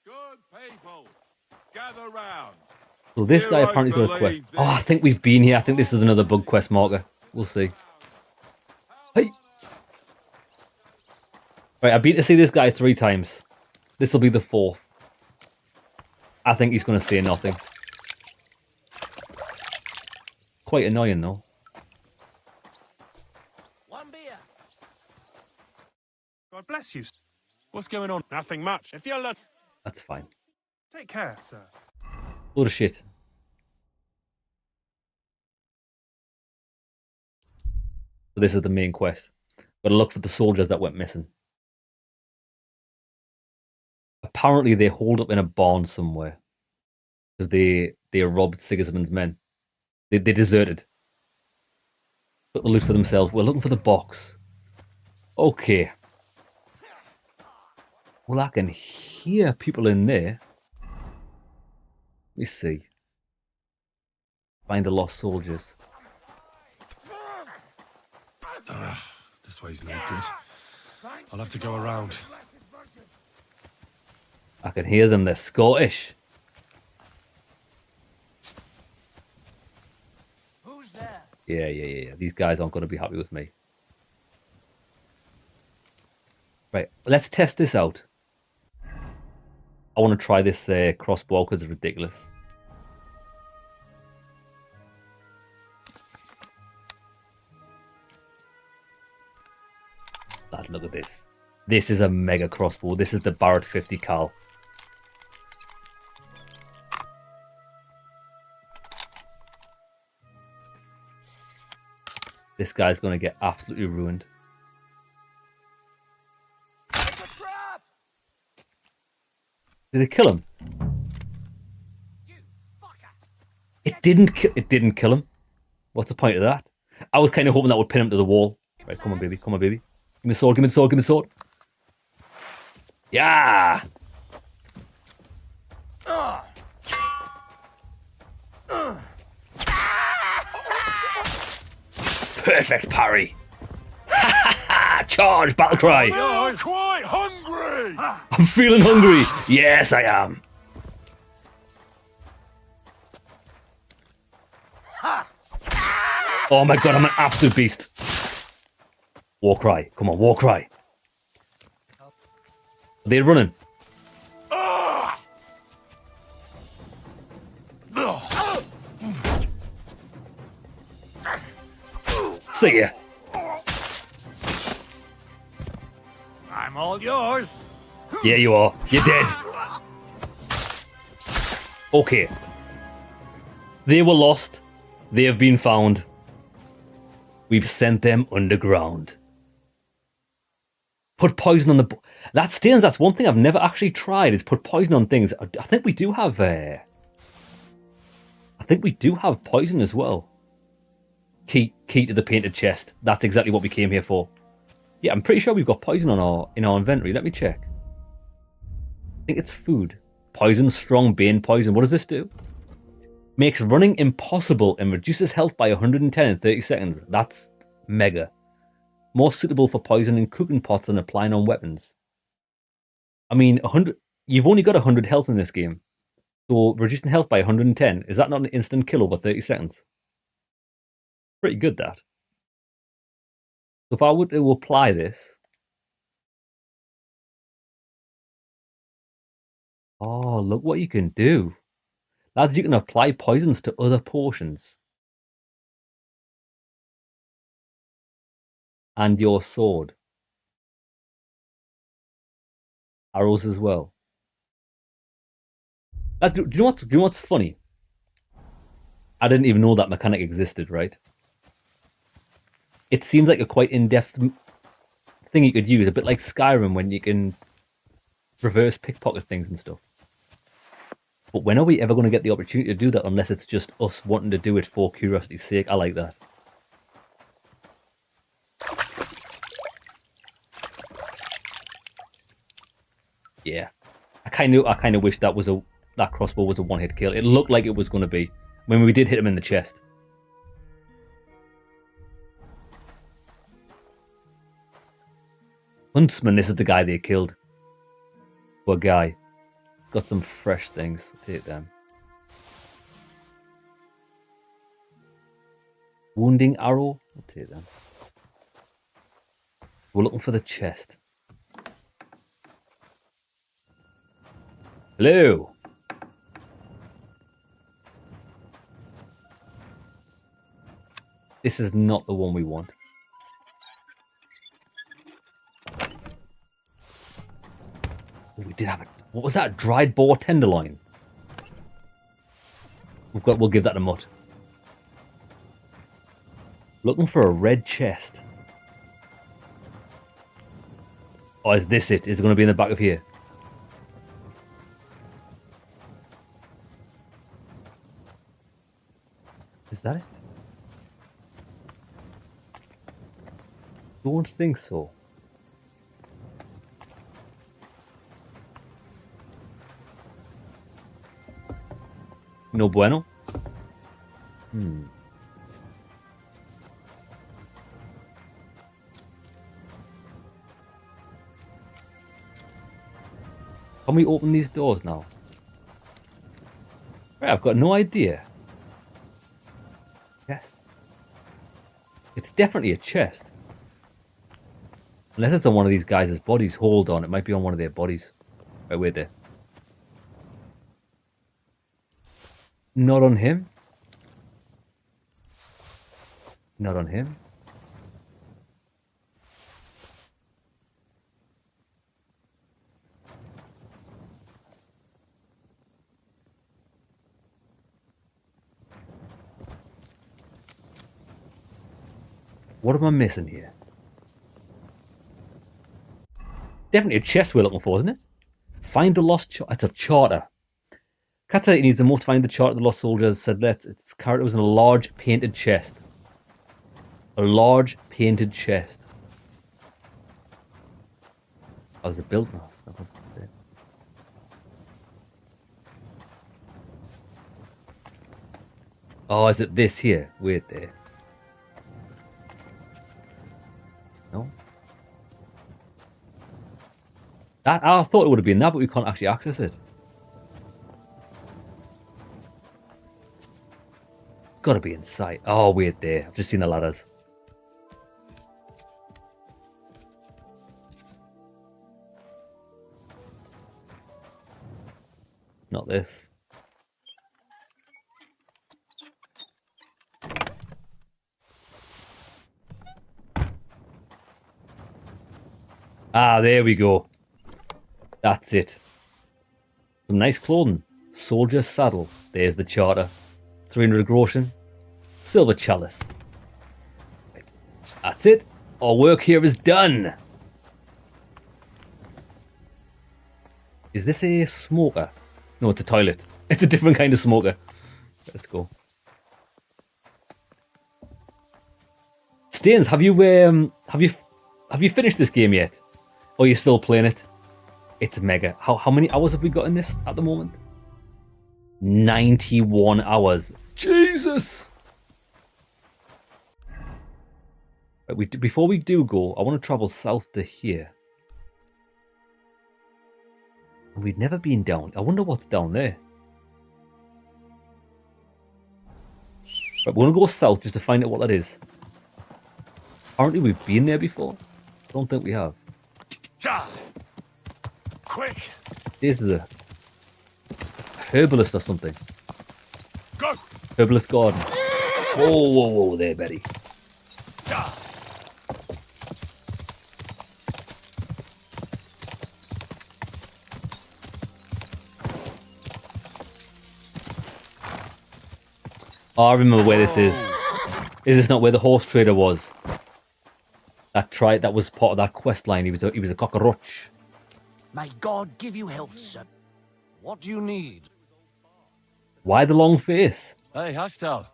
Good people, gather round.
So this guy apparently got a quest. Oh, I think we've been here. I think this is another bug quest marker. We'll see. Hey. Right, I've been to see this guy 3 times. This will be the 4th. I think he's going to say nothing. Quite annoying, though.
One beer.
God bless you.
What's going on?
Nothing much. If you're lucky.
That's fine.
Take care, sir.
Load of shit. So this is the main quest. Gotta look for the soldiers that went missing. Apparently they hold up in a barn somewhere. Because they robbed Sigismund's men. They deserted. Took the loot for themselves. We're looking for the box. Okay. Well, I can hear people in there. Let me see. Find the lost soldiers.
This way's no good. I'll have to go around.
I can hear them. They're Scottish.
Who's there?
Yeah. These guys aren't going to be happy with me. Right, let's test this out. I want to try this crossbow because it's ridiculous. Lad, look at this. This is a mega crossbow. This is the Barrett 50 cal. This guy's going to get absolutely ruined. Did it kill him? It didn't kill him. What's the point of that? I was kind of hoping that would pin him to the wall. Right, come on, baby. Come on, baby. Give me a sword. Give me a sword. Give me a sword. Yeah. Perfect parry. Charge, battle cry.
You're quite hungry.
I'm feeling hungry. Yes, I am. Oh my god, I'm an absolute beast. War cry. Come on, war cry. Are they running? See ya.
I'm all yours.
Yeah, you are. You're dead. Okay. They were lost. They have been found. We've sent them underground. Put poison on the... That stains. That's one thing I've never actually tried, is put poison on things. I think we do have... I think we do have poison as well. Key to the painted chest. That's exactly what we came here for. Yeah, I'm pretty sure we've got poison on in our inventory. Let me check. I think it's food. Poison, strong bane poison. What does this do? Makes running impossible and reduces health by 110 in 30 seconds. That's mega. More suitable for poisoning cooking pots than applying on weapons. I mean, 100. You've only got 100 health in this game. So reducing health by 110, is that not an instant kill over 30 seconds? Pretty good, that. So if I were to apply this... Oh, look what you can do. Lads, you can apply poisons to other potions. And your sword. Arrows as well. Lads, do you know what's funny? I didn't even know that mechanic existed, right? It seems like a quite in-depth thing you could use, a bit like Skyrim when you can reverse pickpocket things and stuff. But when are we ever going to get the opportunity to do that unless it's just us wanting to do it for curiosity's sake? I like that. Yeah. I kind of wish that crossbow was a one-hit kill. It looked like it was going to be when we did hit him in the chest. Huntsman, this is the guy they killed. Poor guy. He's got some fresh things. I'll take them. Wounding arrow. I'll take them. We're looking for the chest. Hello. This is not the one we want. Oh, we did have it. What was that? Dried boar tenderloin. We'll give that a mutt. Looking for a red chest. Oh, is this it? Is it going to be in the back of here? Is that it? Don't think so. No bueno? Hmm. Can we open these doors now? Right, I've got no idea. Yes. It's definitely a chest. Unless it's on one of these guys' bodies. Hold on, it might be on one of their bodies. Right, wait there. Not on him. Not on him. What am I missing here? Definitely a chest we're looking for, isn't it? Find the lost charter. It's a charter. Kata needs the most to find the charter the lost soldiers said that its character was in a large painted chest. A large painted chest. How's it built now? It's not good. Oh, is it this here? Wait there. No. I thought it would have been that, but we can't actually access it. It's got to be inside. Oh, wait there. I've just seen the ladders. Not this. Ah, there we go. That's it. Some nice clothing. Soldier's saddle. There's the charter. 300 groschen. Silver chalice. Right. That's it. Our work here is done. Is this a smoker? No, it's a toilet. It's a different kind of smoker. Let's go. Stains, have you finished this game yet? Or are you still playing it? It's mega. How many hours have we got in this at the moment? 91 hours. Jesus! Right, before we do go, I want to travel south to here. We've never been down. I wonder what's down there. Right, we're going to go south just to find out what that is. Apparently we've been there before. I don't think we have.
Quick!
This is a herbalist or something.
Go!
Herbalist garden. Whoa, whoa, whoa there, Betty. Oh, I remember where this is. Is this not where the horse trader was? That was part of that quest line. He was a cockroach.
May God give you health, sir. What do you need?
Why the long face?
Hey, Hashtal.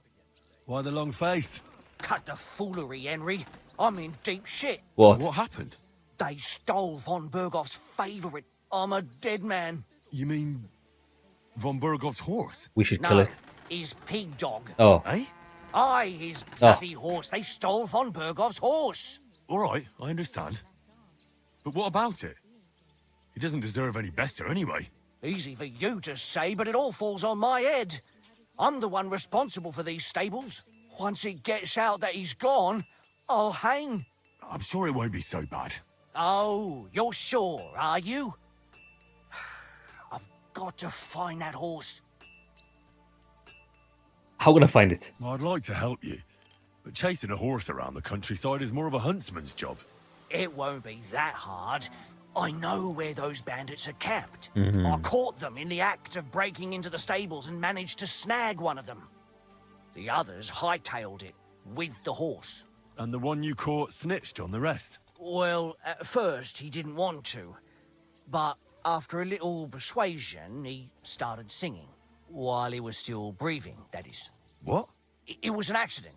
Why the long face?
Cut the foolery, Henry. I'm in deep shit.
What?
What happened?
They stole von Bergoff's favourite. I'm a dead man.
You mean von Bergoff's horse?
We should kill it.
His pig dog.
Oh.
Eh?
Aye, his bloody horse. They stole von Bergoff's horse.
All right, I understand. But what about it? He doesn't deserve any better anyway.
Easy for you to say, but it all falls on my head. I'm the one responsible for these stables. Once it gets out that he's gone, I'll hang.
I'm sure it won't be so bad.
Oh, you're sure, are you? I've got to find that horse.
How can I find it?
I'd like to help you, but chasing a horse around the countryside is more of a huntsman's job.
It won't be that hard. I know where those bandits are camped.
Mm-hmm.
I caught them in the act of breaking into the stables and managed to snag one of them. The others hightailed it with the horse.
And the one you caught snitched on the rest?
Well, at first he didn't want to, but after a little persuasion, he started singing. While he was still breathing, that is.
What?
It was an accident.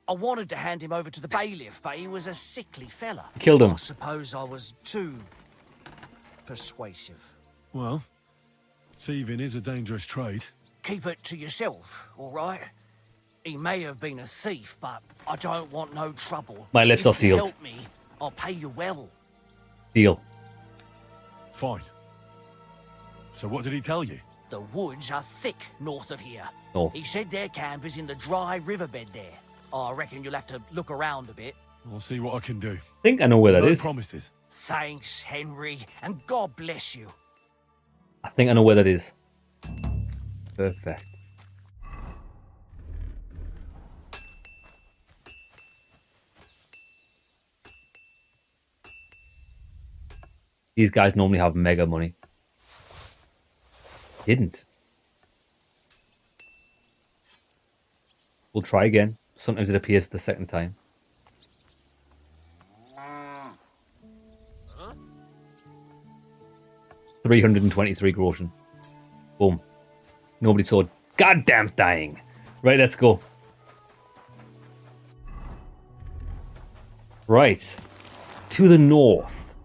I wanted to hand him over to the bailiff, but he was a sickly fella.
Killed him.
I suppose I was too persuasive.
Well, thieving is a dangerous trade.
Keep it to yourself, all right? He may have been a thief, but I don't want no trouble.
My lips are sealed.
If you help me, I'll pay you well.
Deal.
Fine. So what did he tell you?
The woods are thick north of here.
North.
He said their camp is in the dry riverbed there. I reckon you'll have to look around a bit.
I'll see what I can do.
I think I know where that
No
is.
promises.
Thanks, Henry, and God bless you.
I think I know where that is. Perfect. These guys normally have mega money. Didn't. We'll try again. Sometimes it appears the second time.
Huh?
323 groschen. Boom. Nobody saw goddamn dying. Right, let's go. Right. To the north.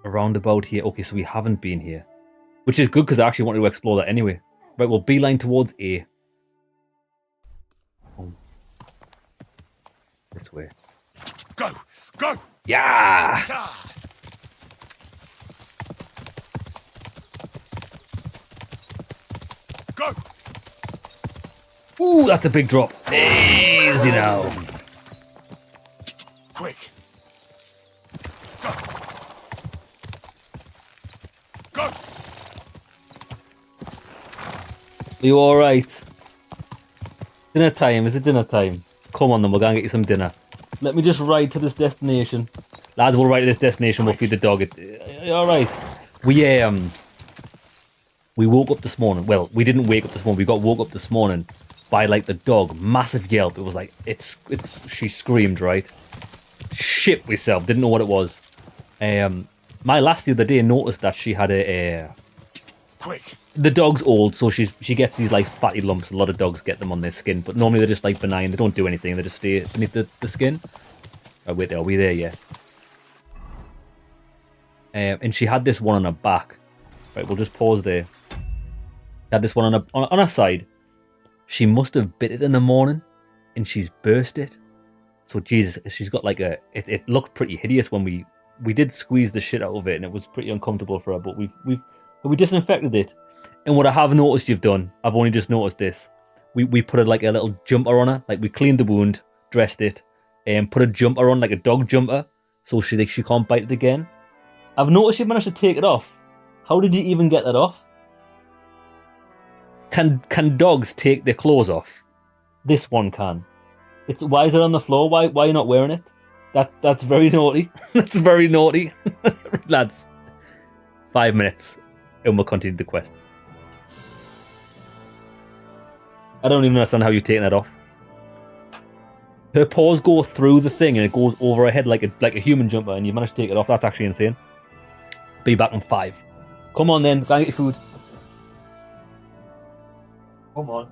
Around about here. Okay, so we haven't been here. Which is good because I actually wanted to explore that anyway. Right, we'll beeline towards A. Oh. This way.
Go! Go!
Yeah!
Go!
Ooh, that's a big drop. Easy now.
Quick! Go! Go!
Are you alright? Dinner time, is it dinner time? Come on then, we're gonna get you some dinner. Let me just ride to this destination. Lads, we'll ride to this destination, we'll feed the dog. Alright. We woke up this morning. Well, we didn't wake up this morning. We got woke up this morning by like the dog. Massive yelp. It was like, she screamed, right? Shit myself. Didn't know what it was. My lass the other day noticed that she had
Quick.
The dog's old, so she gets these like fatty lumps. A lot of dogs get them on their skin, but normally they're just like benign. They don't do anything. They just stay beneath the skin. Oh wait, are we there yet? And she had this one on her back. Right, we'll just pause there. Had this one on her side. She must have bit it in the morning, and she's burst it. So Jesus, she's got like it looked pretty hideous when we did squeeze the shit out of it, and it was pretty uncomfortable for her. But we disinfected it. And what I have noticed you've done, I've only just noticed this. We put like a little jumper on her, like we cleaned the wound, dressed it, and put a jumper on, like a dog jumper, so she can't bite it again. I've noticed you managed to take it off. How did you even get that off? Can dogs take their clothes off? This one can. Why is it on the floor? Why are you not wearing it? That's very naughty. That's very naughty. Lads, 5 minutes and we'll continue the quest. I don't even understand how you've taken that off. Her paws go through the thing and it goes over her head like a human jumper, and you managed to take it off. That's actually insane. Be back in 5. Come on then, go and get your food. Come on.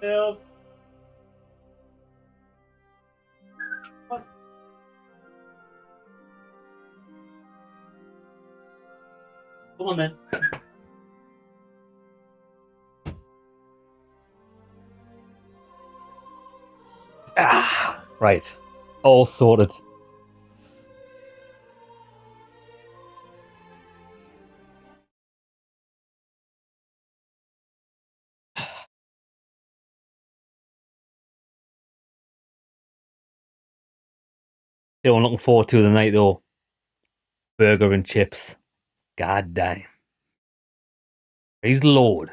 Tails. What? Come on then. Ah, right. All sorted. Yeah, I'm looking forward to tonight though. Burger and chips. God damn. Praise the Lord.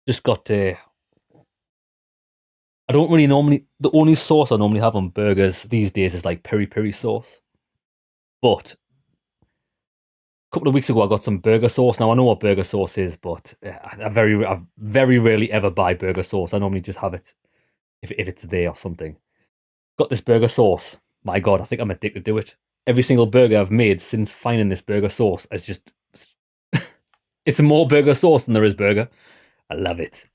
Just got to. I don't really normally. The only sauce I normally have on burgers these days is like peri peri sauce. But a couple of weeks ago, I got some burger sauce. Now I know what burger sauce is, but I very rarely ever buy burger sauce. I normally just have it if it's there or something. Got this burger sauce. My God, I think I'm addicted to it. Every single burger I've made since finding this burger sauce is just. It's more burger sauce than there is burger. I love it.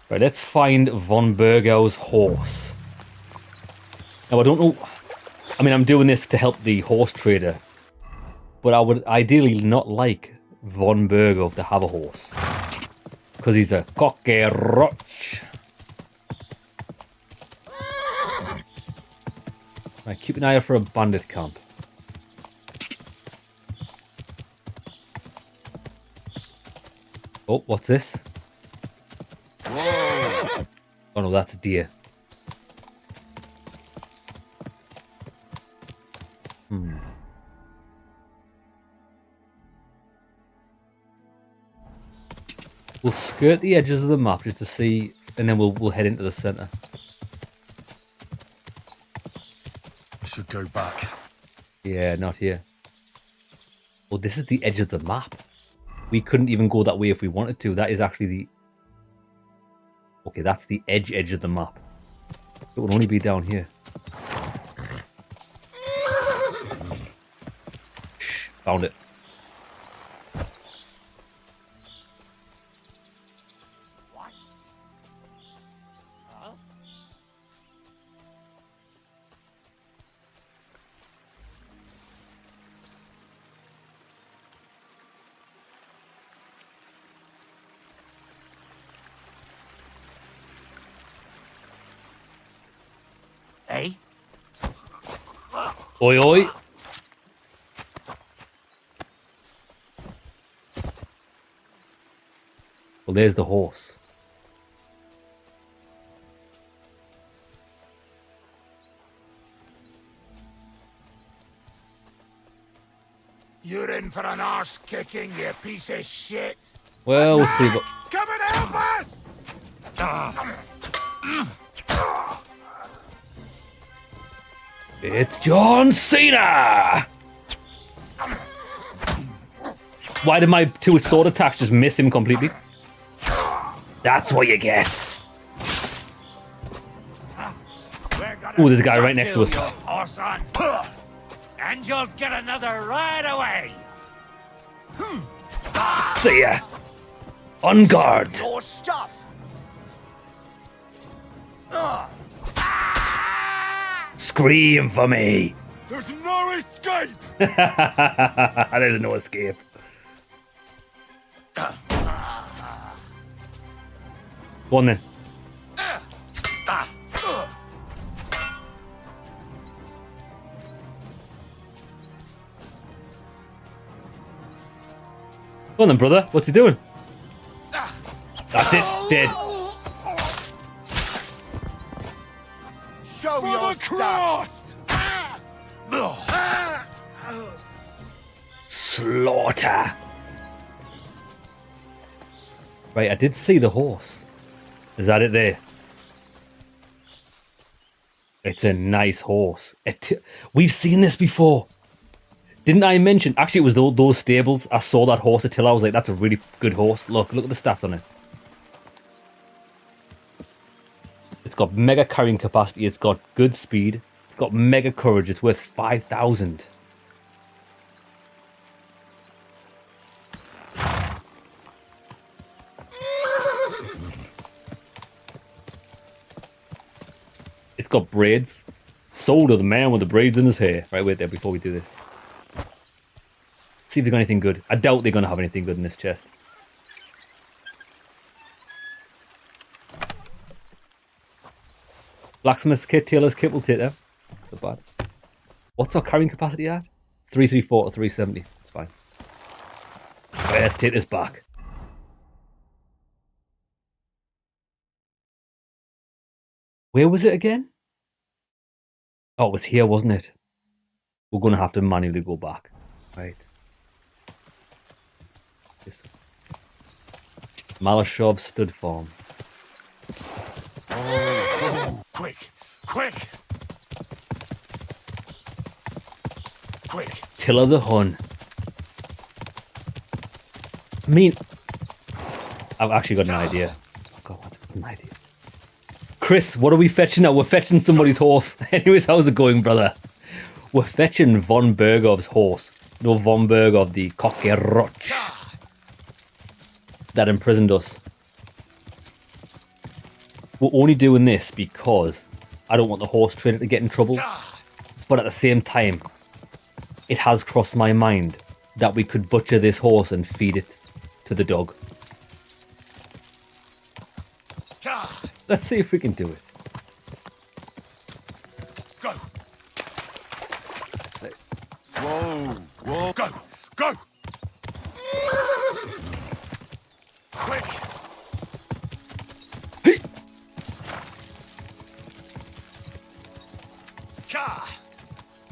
Right, let's find Von Burgau's horse. Now, I don't know... I mean, I'm doing this to help the horse trader. But I would ideally not like Von Burgau to have a horse. Because he's a cockroach. Right, keep an eye out for a bandit camp. Oh, what's this? Whoa. Oh no, that's a deer. We'll skirt the edges of the map just to see, and then we'll head into the center.
I should go back.
Yeah, not here. Well, this is the edge of the map. We couldn't even go that way if we wanted to. That is actually the... Okay, that's the edge of the map. It would only be down here. Shh, found it.
Hey?
Oi, oi. Well, there's the horse.
You're in for an arse kicking, you piece of shit.
Well, we'll see what...
Come and help us!
It's John Cena! Why did my two sword attacks just miss him completely? That's what you get. Ooh, there's a guy right next to us.
Horse on. And you'll get another right away.
See ya. On guard.
Your stuff.
Scream for me.
There's no escape.
There's no escape. Go on then. Go on then, brother. What's he doing? That's it. Dead.
Show your cross.
Slaughter. Right, I did see the horse. Is that it there? It's a nice horse. We've seen this before. Didn't I mention? Actually, it was those stables. I saw that horse until I was like, that's a really good horse. Look at the stats on it. It's got mega carrying capacity. It's got good speed. It's got mega courage. It's worth 5,000. It's got braids. Sold to the man with the braids in his hair. Right, wait there before we do this. See if they've got anything good. I doubt they're going to have anything good in this chest. Blacksmith's kit, tailor's kit will take them. Not bad. What's our carrying capacity at? 334 to 370. That's fine. Right, let's take this back. Where was it again? Oh, it was here, wasn't it? We're going to have to manually go back. Right. This. Malashov stud farm.
Oh, quick! Quick! Quick!
Tiller the Hun. I mean, I've actually got an idea. Oh God, what's an idea? Chris, what are we fetching now? We're fetching somebody's horse. Anyways, how's it going, brother? We're fetching von Bergov's horse. No, von Bergov, the cockroach that imprisoned us. We're only doing this because I don't want the horse trader to get in trouble. But at the same time, it has crossed my mind that we could butcher this horse and feed it to the dog. Let's see if we can do it.
Go! Whoa! Whoa! Go! Go! Quick!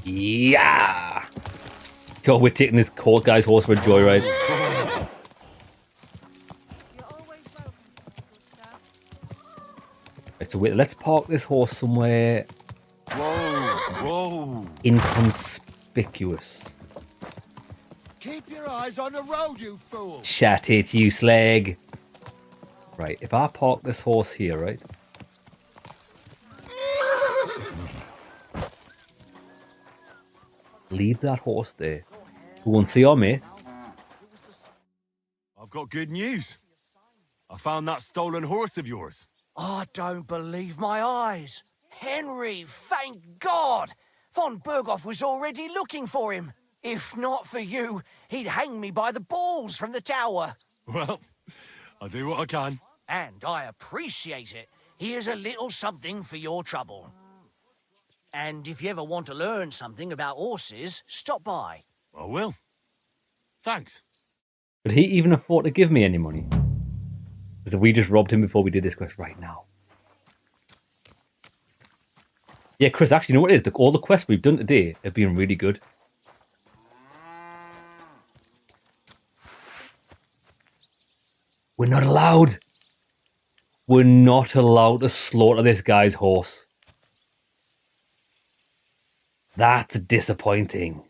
Yeah! God, we're taking this guy's horse for a joyride. Right, so wait, let's park this horse somewhere.
Whoa!
Inconspicuous.
Keep your eyes on the road, you fool!
Shut it, you slag. Right, if I park this horse here, right? Leave that horse there. We'll go and see our mate.
I've got good news. I found that stolen horse of yours.
I don't believe my eyes. Henry, thank God! Von Berghoff was already looking for him. If not for you, he'd hang me by the balls from the tower.
Well, I'll do what I can.
And I appreciate it. Here's a little something for your trouble. And if you ever want to learn something about horses, stop by.
I will. Thanks.
Could he even afford to give me any money? Because we just robbed him before we did this quest right now. Yeah, Chris, actually, you know what it is? All the quests we've done today have been really good. We're not allowed. We're not allowed to slaughter this guy's horse. That's disappointing.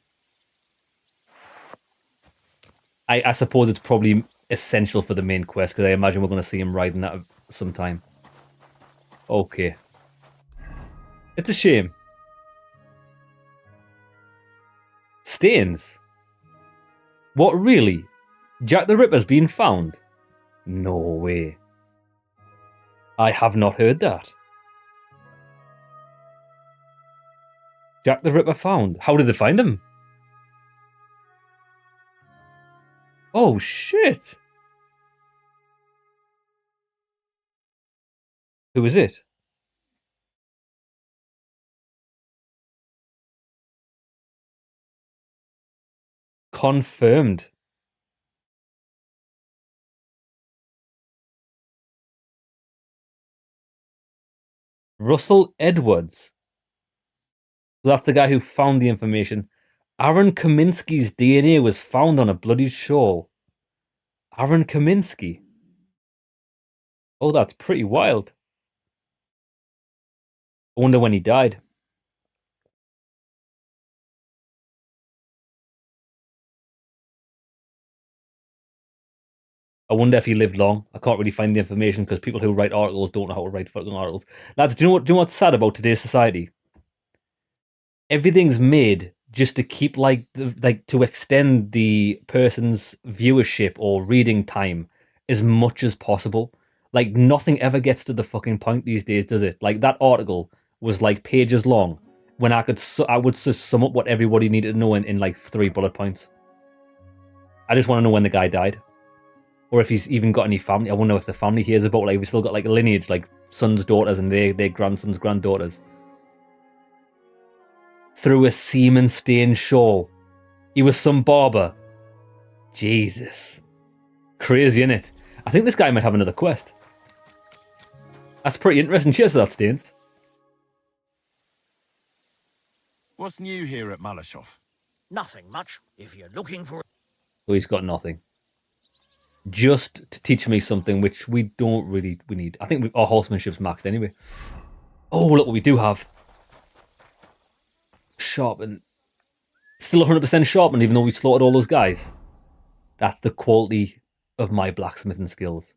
I suppose it's probably essential for the main quest, because I imagine we're going to see him riding that sometime. Okay. It's a shame. Stains? What, really? Jack the Ripper's been found? No way. I have not heard that. Jack the Ripper found. How did they find him? Oh, shit. Who is it? Confirmed. Russell Edwards. So that's the guy who found the information. Aaron Kaminsky's DNA was found on a bloodied shawl. Aaron Kaminsky. Oh, that's pretty wild. I wonder when he died. I wonder if he lived long. I can't really find the information because people who write articles don't know how to write fucking articles. Lads, do you know what's sad about today's society? Everything's made just to keep to extend the person's viewership or reading time as much as possible. Like, nothing ever gets to the fucking point these days, does it? Like, that article was like pages long, when I would just sum up what everybody needed to know in like 3 bullet points. I just want to know when the guy died, or if he's even got any family. I want to know if the family hears about, like, we still got like a lineage, like sons, daughters, and their grandsons, granddaughters. Through a semen-stained shawl. He was some barber. Jesus. Crazy, innit? I think this guy might have another quest. That's pretty interesting. Cheers to that, Stains.
What's new here at Malashov?
Nothing much. If you're looking for...
So he's got nothing. Just to teach me something which we don't really... We need. I think our horsemanship's maxed anyway. Oh, look what we do have. Sharpen. Still 100% sharpened, even though we slaughtered all those guys. That's the quality of my blacksmithing skills.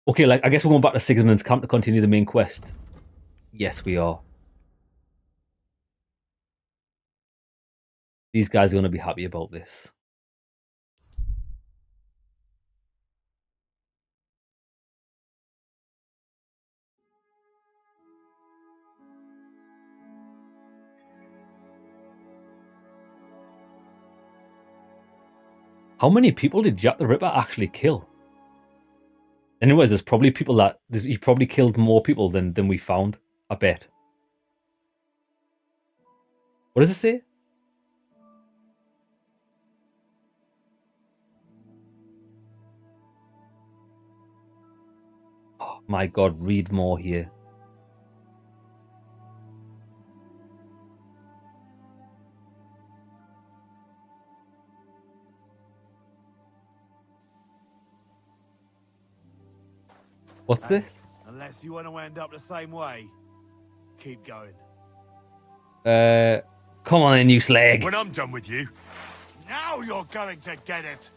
Okay, like, I guess we're going back to Sigismund's camp to continue the main quest. Yes, we are. These guys are going to be happy about this. How many people did Jack the Ripper actually kill? Anyways, there's probably people that... He probably killed more people than we found. I bet. What does it say? Oh my god, read more here. What's this?
Unless you want to end up the same way, keep going.
Come on then, you slag.
When I'm done with you, now you're going to get it.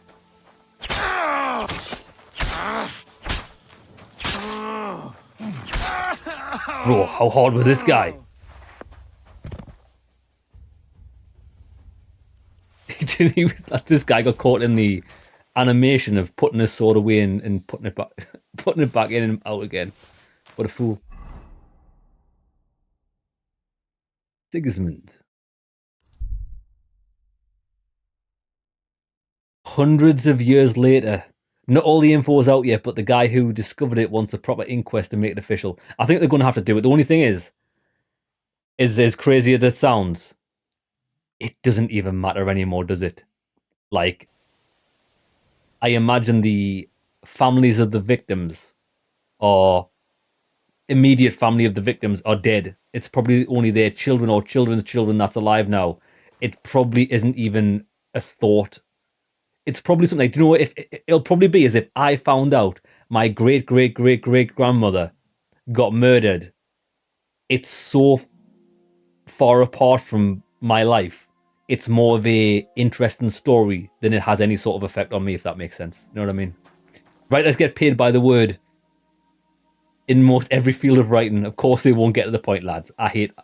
Bro, how hard was this guy? This guy got caught in the animation of putting his sword away and putting it back in and out again. What a fool. Sigismund. Hundreds of years later. Not all the info is out yet, but the guy who discovered it wants a proper inquest to make it official. I think they're going to have to do it. The only thing is as crazy as it sounds, it doesn't even matter anymore, does it? Like, I imagine the families of the victims, or immediate family of the victims, are dead. It's probably only their children or children's children that's alive now. It probably isn't even a thought. It's probably something like, do you know what? If it'll probably be as if I found out my great great great great grandmother got murdered. It's so far apart from my life. It's more of a interesting story than it has any sort of effect on me, if that makes sense. You know what I mean? Writers get paid by the word in most every field of writing. Of course they won't get to the point, lads. I hate... Do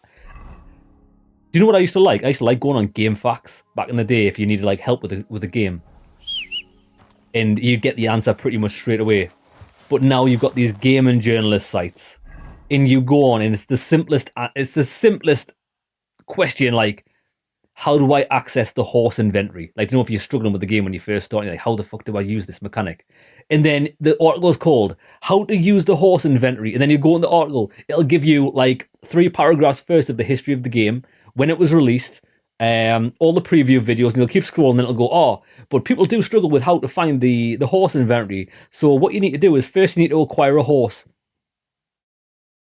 you know what I used to like? I used to like going on Game Facts back in the day if you needed like help with a game. And you'd get the answer pretty much straight away. But now you've got these gaming journalist sites. And you go on and it's the simplest question, like, how do I access the horse inventory? Like, you know, if you're struggling with the game when you first start, you're like, how the fuck do I use this mechanic? And then the article is called, how to use the horse inventory. And then you go in the article, it'll give you like 3 paragraphs first of the history of the game, when it was released, all the preview videos, and you'll keep scrolling and it'll go, oh, but people do struggle with how to find the horse inventory. So what you need to do is first you need to acquire a horse.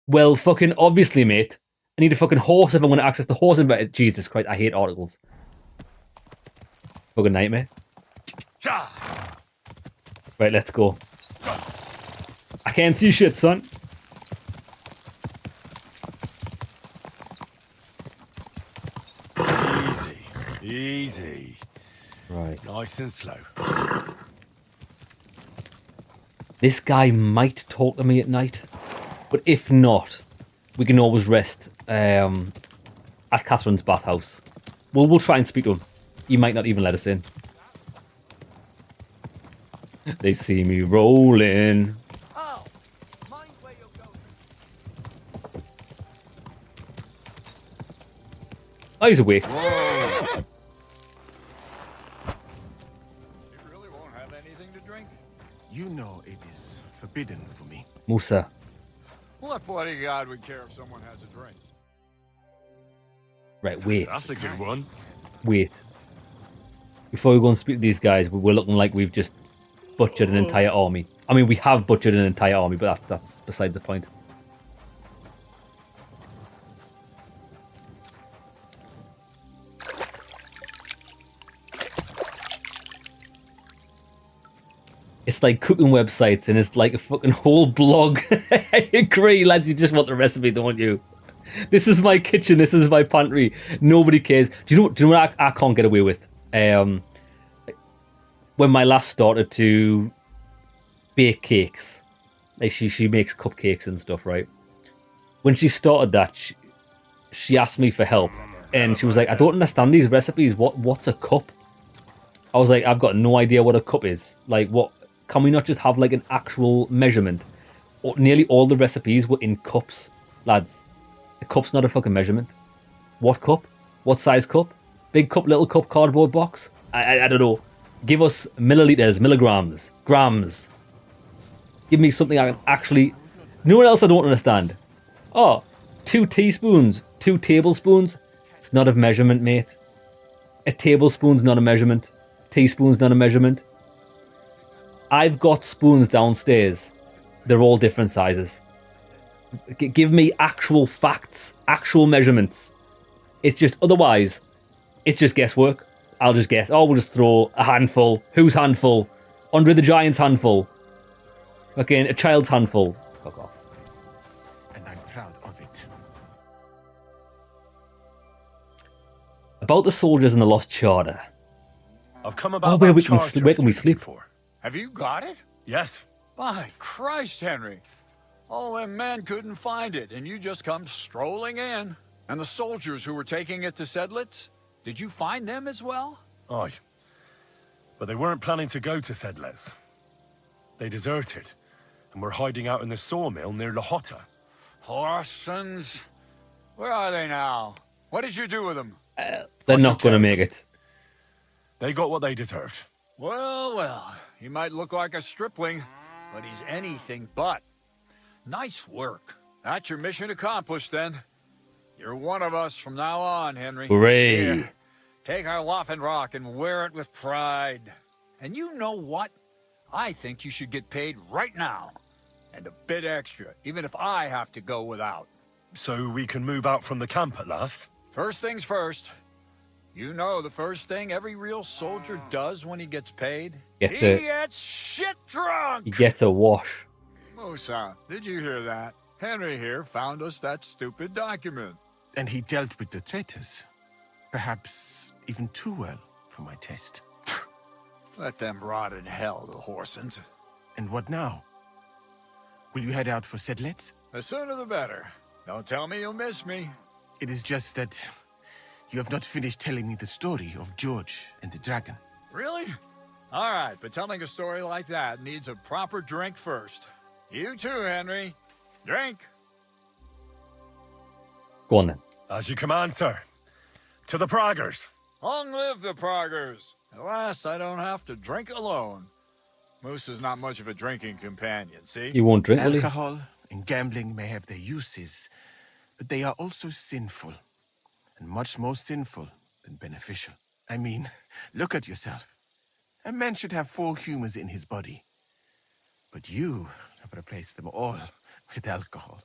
Well, fucking obviously, mate. I need a fucking horse if I'm going to access the horse inventory. Jesus Christ, I hate articles. Fucking nightmare. Right, let's go. I can't see shit, son.
Easy.
Right.
Nice and slow.
This guy might talk to me at night, but if not, we can always rest at Catherine's bathhouse. We'll try and speak to him. He might not even let us in. They see me rolling. Oh, he's awake.
You really won't have anything to drink?
You know it is forbidden for me.
Musa.
What bloody god would care if someone has a drink?
Right, wait.
That's a good one.
Wait. Before we go and speak to these guys, we're looking like we've just butchered an entire army. I mean, we have butchered an entire army, but that's besides the point. It's like cooking websites, and it's like a fucking whole blog. I agree, lads. You just want the recipe, don't you? This is my kitchen. This is my pantry. Nobody cares. Do you know what I can't get away with? When my lass started to bake cakes, like she makes cupcakes and stuff, right? When she started that, she asked me for help, and she was like, "I don't understand these recipes. What's a cup?" I was like, "I've got no idea what a cup is. Like, what? Can we not just have like an actual measurement?" Nearly all the recipes were in cups, lads. A cup's not a fucking measurement. What cup? What size cup? Big cup, little cup, cardboard box? I don't know. Give us milliliters, milligrams, grams. Give me something I can actually... You know what else I don't understand? Oh, 2 teaspoons, 2 tablespoons. It's not a measurement, mate. A tablespoon's not a measurement. Teaspoon's not a measurement. I've got spoons downstairs. They're all different sizes. Give me actual facts, actual measurements. It's just, otherwise, it's just guesswork. I'll just guess. Oh, we'll just throw a handful. Whose handful? Andre the Giant's handful. Again, a child's handful. Fuck off.
And I'm proud of it.
About the soldiers and the Lost Charter.
I've come about
where
that
where can we sleep?
Have you got it?
Yes.
My Christ, Henry. All them men couldn't find it, and you just come strolling in. And the soldiers who were taking it to Sedlitz, did you find them as well?
Aye. But they weren't planning to go to Sedlitz. They deserted, and were hiding out in the sawmill near Lahota.
Horsons. Where are they now? What did you do with them?
They're not going to make it.
They got what they deserved.
Well, well, he might look like a stripling, but he's anything but. Nice work. That's your mission accomplished, then. You're one of us from now on, Henry.
Hooray.
Here, take our Waffenrock and wear it with pride. And you know what? I think you should get paid right now. And a bit extra, even if I have to go without.
So we can move out from the camp at last?
First things first. You know the first thing every real soldier does when he gets paid? He gets shit drunk!
He gets a wash.
Rosa, did you hear that? Henry here found us that stupid document.
And he dealt with the traitors. Perhaps even too well for my taste.
Let them rot in hell, the Horsons.
And what now? Will you head out for Sedlitz?
The sooner the better. Don't tell me you'll miss me.
It is just that you have not finished telling me the story of George and the dragon.
Really? All right, but telling a story like that needs a proper drink first. You too, Henry. Drink.
Go on then.
As you command, sir. To the Praggers.
Long live the Praggers. At last, I don't have to drink alone. Moose is not much of a drinking companion, see?
You won't drink, will you?
Alcohol and gambling may have their uses, but they are also sinful. And much more sinful than beneficial. I mean, look at yourself. A man should have 4 humors in his body. But you have replaced them all with alcohol.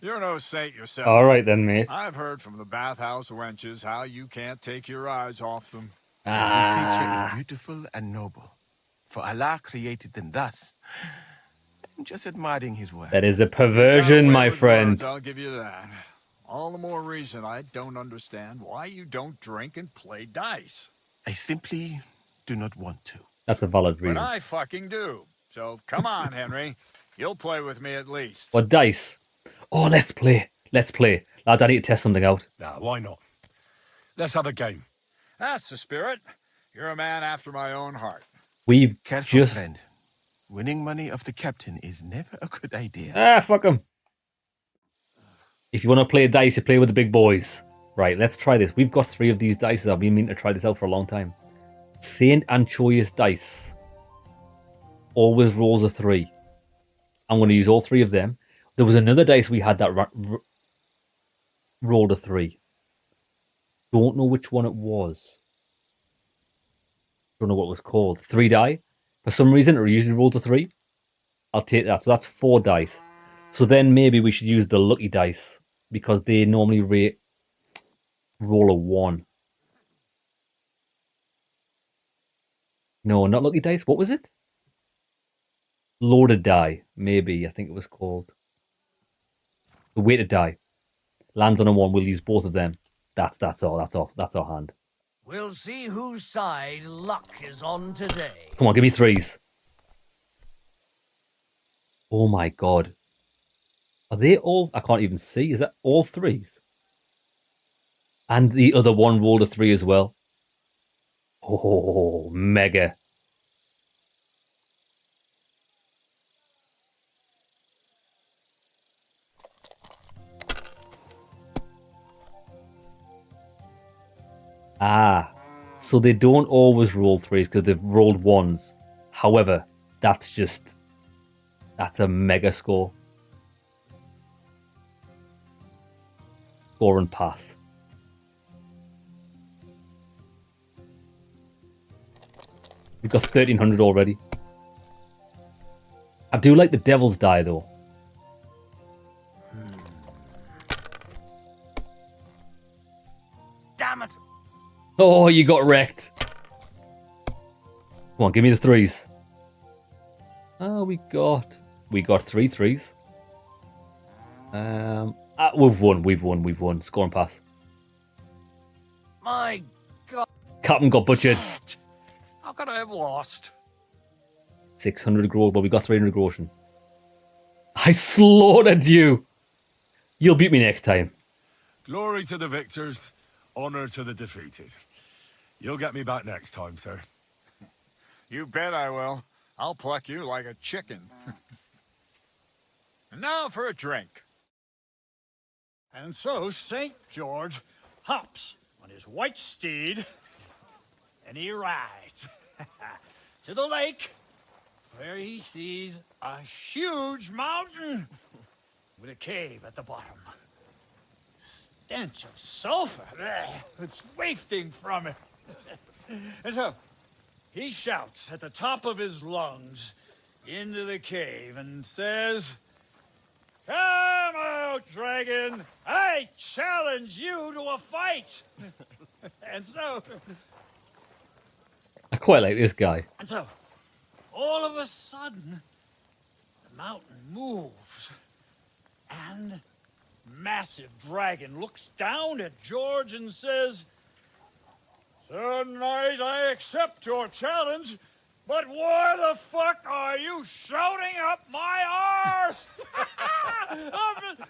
You're no saint yourself.
All right then, mate.
I've heard from the bathhouse wenches how you can't take your eyes off them.
Every creature is beautiful and noble. For Allah created them thus. I'm just admiring his work.
That is a perversion, my friend.
I'll give you that. All the more reason I don't understand why you don't drink and play dice.
I simply do not want to.
That's a valid reason.
But I fucking do. So come on, Henry. You'll play with me at least.
What, dice? Oh, let's play. Let's play. Lads, I need to test something out.
Nah, why not? Let's have a game.
That's the spirit. You're a man after my own heart.
We've
Careful,
just...
friend. Winning money off the captain is never a good idea.
Ah, fuck him. If you want to play dice, you play with the big boys. Right, let's try this. We've got 3 of these dice. I've been meaning to try this out for a long time. Saint Anchoius dice. Always rolls a 3. I'm going to use all 3 of them. There was another dice we had that rolled a 3. Don't know which one it was. Don't know what it was called. 3 die. For some reason, it usually rolls a 3. I'll take that. So that's 4 dice. So then maybe we should use the lucky dice because they normally roll a 1. No, not lucky dice. What was it? Loaded die. Maybe. I think it was called. The weighted die. Lands on a 1. We'll use both of them. That's all. That's our hand.
We'll see whose side luck is on today.
Come on, give me 3s. Oh my god. Are they all... I can't even see. Is that all 3s? And the other one rolled a 3 as well. Oh, mega. Ah, so they don't always roll 3s because they've rolled 1s. However, that's a mega score. Score and pass. We've got 1300 already. I do like the devil's die though.
Damn it!
Oh, you got wrecked. Come on, give me the 3s. Oh, we got 3 3s. We've won. Score and pass.
My God.
Captain got butchered.
Shit. How could I have lost?
600 grow, but we got 300 groschen. I slaughtered you. You'll beat me next time.
Glory to the victors, honor to the defeated. You'll get me back next time, sir.
You bet I will. I'll pluck you like a chicken. And now for a drink.
And so St. George hops on his white steed and he rides to the lake where he sees a huge mountain with a cave at the bottom. Stench of sulfur. It's wafting from it. And so he shouts at the top of his lungs into the cave and says, "Come out, dragon! I challenge you to a fight!" And so...
I quite like this guy.
And so, all of a sudden, the mountain moves, and massive dragon looks down at George and says, "Sir Knight, I accept your challenge, but why the fuck are you shouting up my arse?"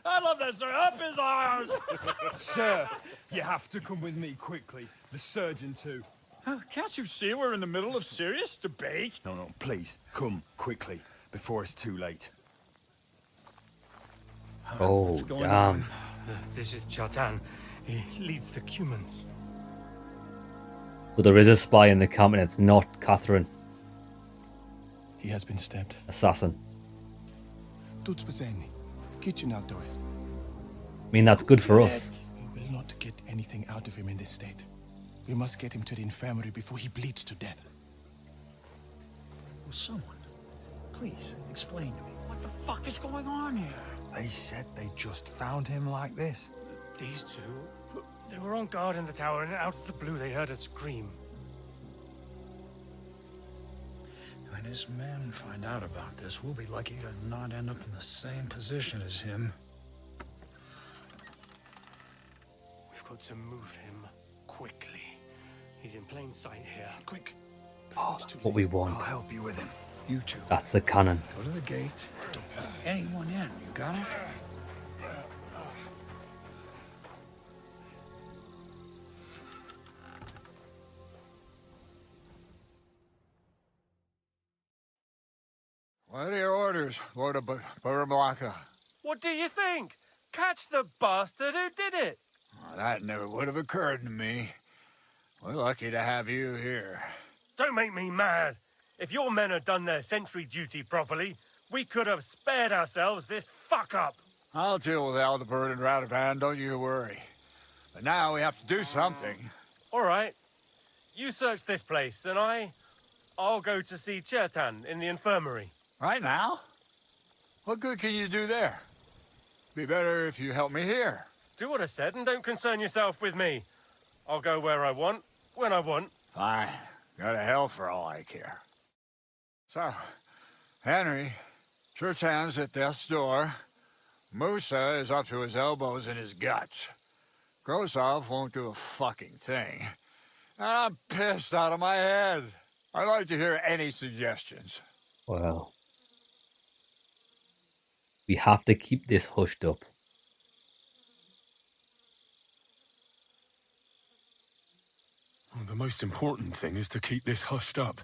I love that, sir. Up his arse.
Sir, you have to come with me quickly. The surgeon too.
Can't you see we're in the middle of serious debate?
No, please, come quickly, before it's too late.
Oh, damn.
This is Chatan. He leads the Cumans.
So there is a spy in the camp and it's not Catherine.
He has been stabbed.
Assassin.
Tuts bezeni. Kitchen outdoors.
I mean, that's good for us.
We will not get anything out of him in this state. We must get him to the infirmary before he bleeds to death.
Will someone please explain to me what the fuck is going on here?
They said they just found him like this.
These two, they were on guard in the tower, and out of the blue they heard a scream.
When his men find out about this, we'll be lucky to not end up in the same position as him.
We've got to move him quickly. He's in plain sight here.
Quick.
What we want.
I'll help you with him. You two.
That's the cannon.
Go to the gate. Don't let anyone in. You got it? What are your orders, Lord of Baramlaka?
What do you think? Catch the bastard who did it!
Well, that never would have occurred to me. We're lucky to have you here.
Don't make me mad. If your men had done their sentry duty properly, we could have spared ourselves this fuck-up.
I'll deal with Aldebert and Radovan, don't you worry. But now we have to do something.
All right. You search this place, and I'll go to see Chertan in the infirmary.
Right now? What good can you do there? Be better if you help me here.
Do what I said and don't concern yourself with me. I'll go where I want, when I want.
Fine. Go to hell for all I care. So, Henry, Chertan's at death's door. Musa is up to his elbows in his guts. Grosov won't do a fucking thing. And I'm pissed out of my head. I'd like to hear any suggestions.
Well, we have to keep this hushed up.
Well, the most important thing is to keep this hushed up.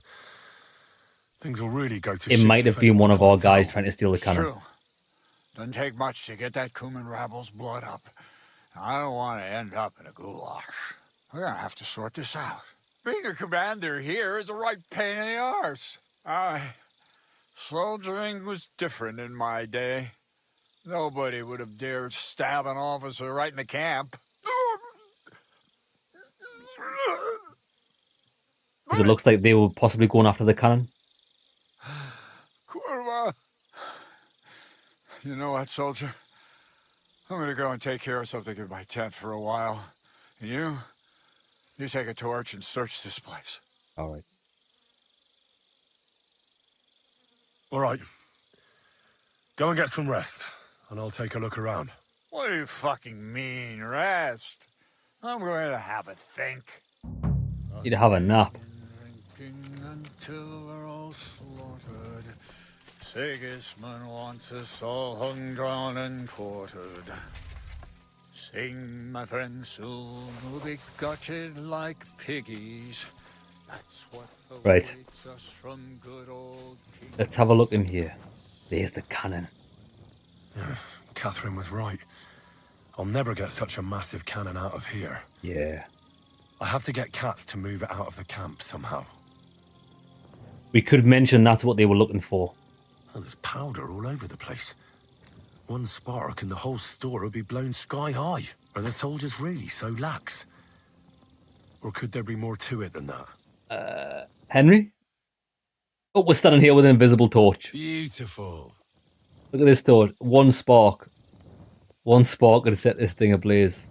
Things will really go to
It
shit
might have
if
been one
anyone
of our
finds
guys
out.
trying to steal the cannon.
True. Doesn't take much to get that Kuman rabble's blood up. I don't want to end up in a goulash. We're gonna have to sort this out. Being a commander here is a right pain in the arse. Soldiering was different in my day. Nobody would have dared stab an officer right in the camp.
Because it looks like they were possibly going after the cannon.
Kurva! You know what, soldier? I'm gonna go and take care of something in my tent for a while. And you take a torch and search this place.
All right.
All right. Go and get some rest, and I'll take a look around.
What do you fucking mean, rest? I'm going to have a think.
You'd have a nap.
Drinking until we're all slaughtered. Sigismund wants us all hung, drawn, and quartered. Sing, my friends, soon we'll be gutted like piggies. That's what
Right.
awaits us from good old King.
Let's have a look in here. There's the cannon.
Yeah, Catherine was right. I'll never get such a massive cannon out of here.
Yeah.
I have to get Cats to move it out of the camp somehow.
We could mention that's what they were looking for.
Oh, there's powder all over the place. One spark and the whole store would be blown sky high. Are the soldiers really so lax? Or could there be more to it than that?
Henry? Oh, we're standing here with an invisible torch.
Beautiful.
Look at this torch. One spark. One spark could set this thing ablaze.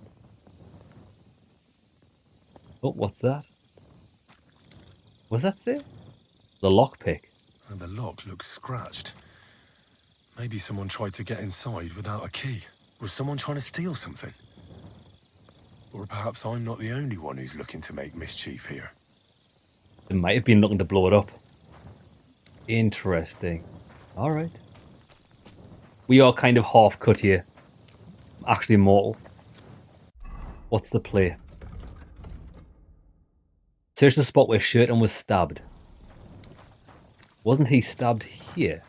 Oh, what's that? What's that say? The lockpick.
And the lock looks scratched. Maybe someone tried to get inside without a key. Was someone trying to steal something? Or perhaps I'm not the only one who's looking to make mischief here.
They might have been looking to blow it up. Interesting. Alright. We are kind of half cut here. Actually mortal. What's the play? Search the spot where Shirton was stabbed. Wasn't he stabbed here?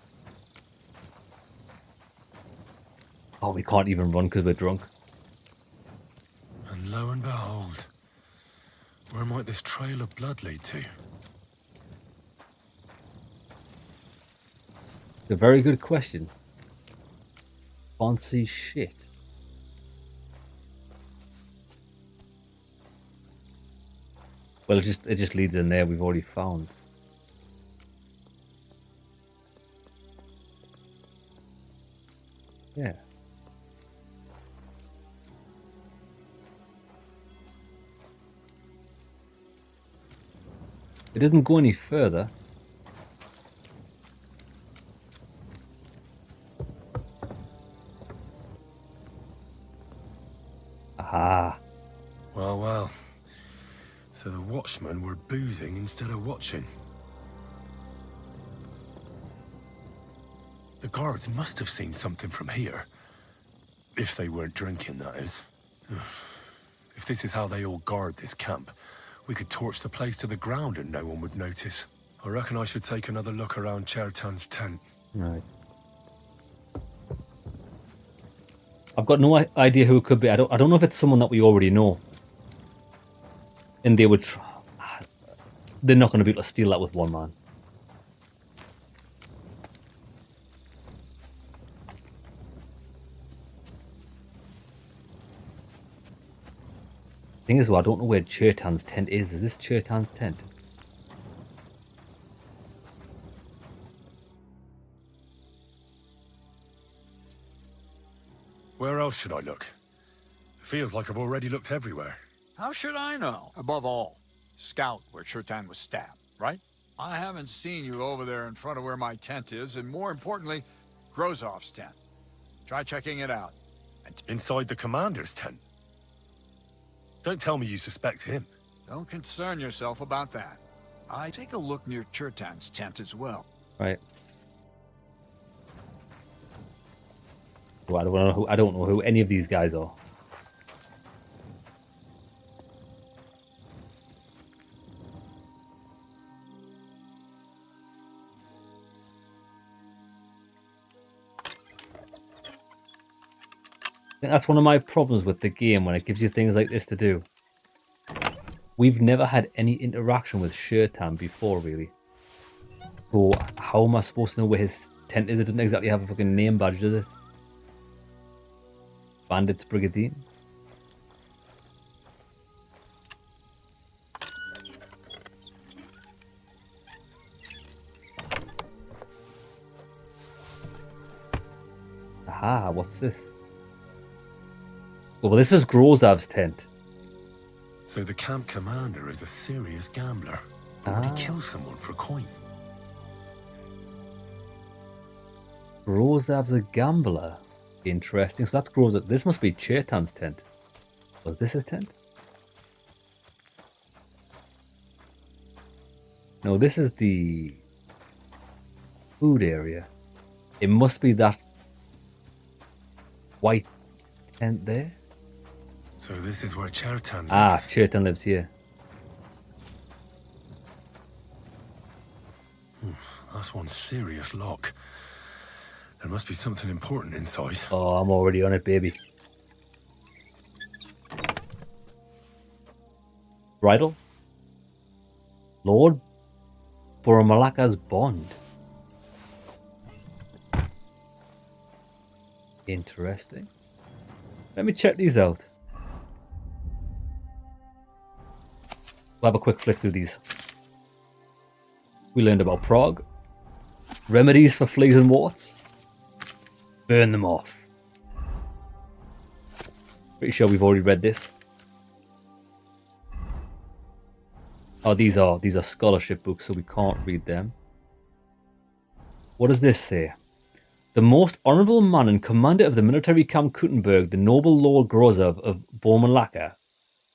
Oh, we can't even run because we're drunk.
And lo and behold, where might this trail of blood lead to?
It's a very good question. Can't see shit. Well, it just leads in there. We've already found. Yeah. It doesn't go any further. Aha.
Well, well. So the watchmen were boozing instead of watching. The guards must have seen something from here. If they weren't drinking, that is. If this is how they all guard this camp, we could torch the place to the ground and no one would notice. I reckon I should take another look around Chertan's tent.
Right. I've got no idea who it could be. I don't know if it's someone that we already know. And they would they're not going to be able to steal that with one man. Thing is, though, I don't know where Chertan's tent is. Is this Chertan's tent?
Where else should I look? Feels like I've already looked everywhere.
How should I know? Above all, scout where Chertan was stabbed, right? I haven't seen you over there in front of where my tent is, and more importantly, Grozov's tent. Try checking it out.
Inside the commander's tent? Don't tell me you suspect him.
Don't concern yourself about that. I take a look near Chertan's tent as well.
Right. Well, I don't know who any of these guys are. I think that's one of my problems with the game when it gives you things like this to do. We've never had any interaction with Chertan before, really. So how am I supposed to know where his tent is? It doesn't exactly have a fucking name badge, does it? Bandits Brigade. Aha, what's this? Oh, well, this is Grozov's tent.
So the camp commander is a serious gambler. But would he kill someone for coin?
Grozov's a gambler. Interesting. So that's Grozov. This must be Chertan's tent. Was this his tent? No, this is the food area. It must be that white tent there.
So this is where Chertan lives.
Ah, Chertan lives here.
That's one serious lock. There must be something important inside.
Oh, I'm already on it, baby. Bridle? Lord Boromalaka's bond. Interesting. Let me check these out. We'll have a quick flick through these. We learned about Prague. Remedies for fleas and warts. Burn them off. Pretty sure we've already read this. Oh, these are scholarship books, so we can't read them. What does this say? The most honourable man and commander of the military camp Kuttenberg, the noble Lord Grozov of Brumalaka,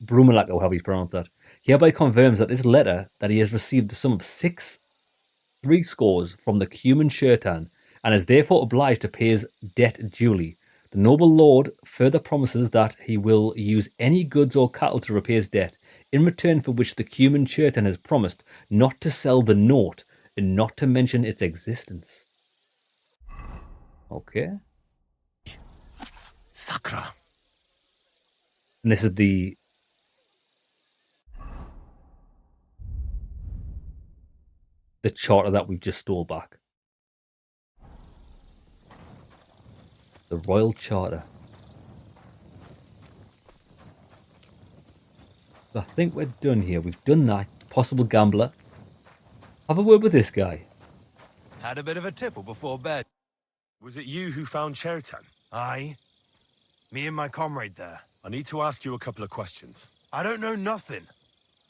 however you pronounce that, hereby confirms that this letter that he has received the sum of 3 scores from the Cuman Chertan, and is therefore obliged to pay his debt duly. The noble lord further promises that he will use any goods or cattle to repay his debt, in return for which the Cuman Chertan has promised not to sell the note and not to mention its existence. Okay.
Sakra.
And this is the charter that we've just stole back. The Royal Charter. So I think we're done here. We've done that. Possible gambler. Have a word with this guy.
Had a bit of a tipple before bed.
Was it you who found Chertan?
Aye. Me and my comrade there.
I need to ask you a couple of questions.
I don't know nothing.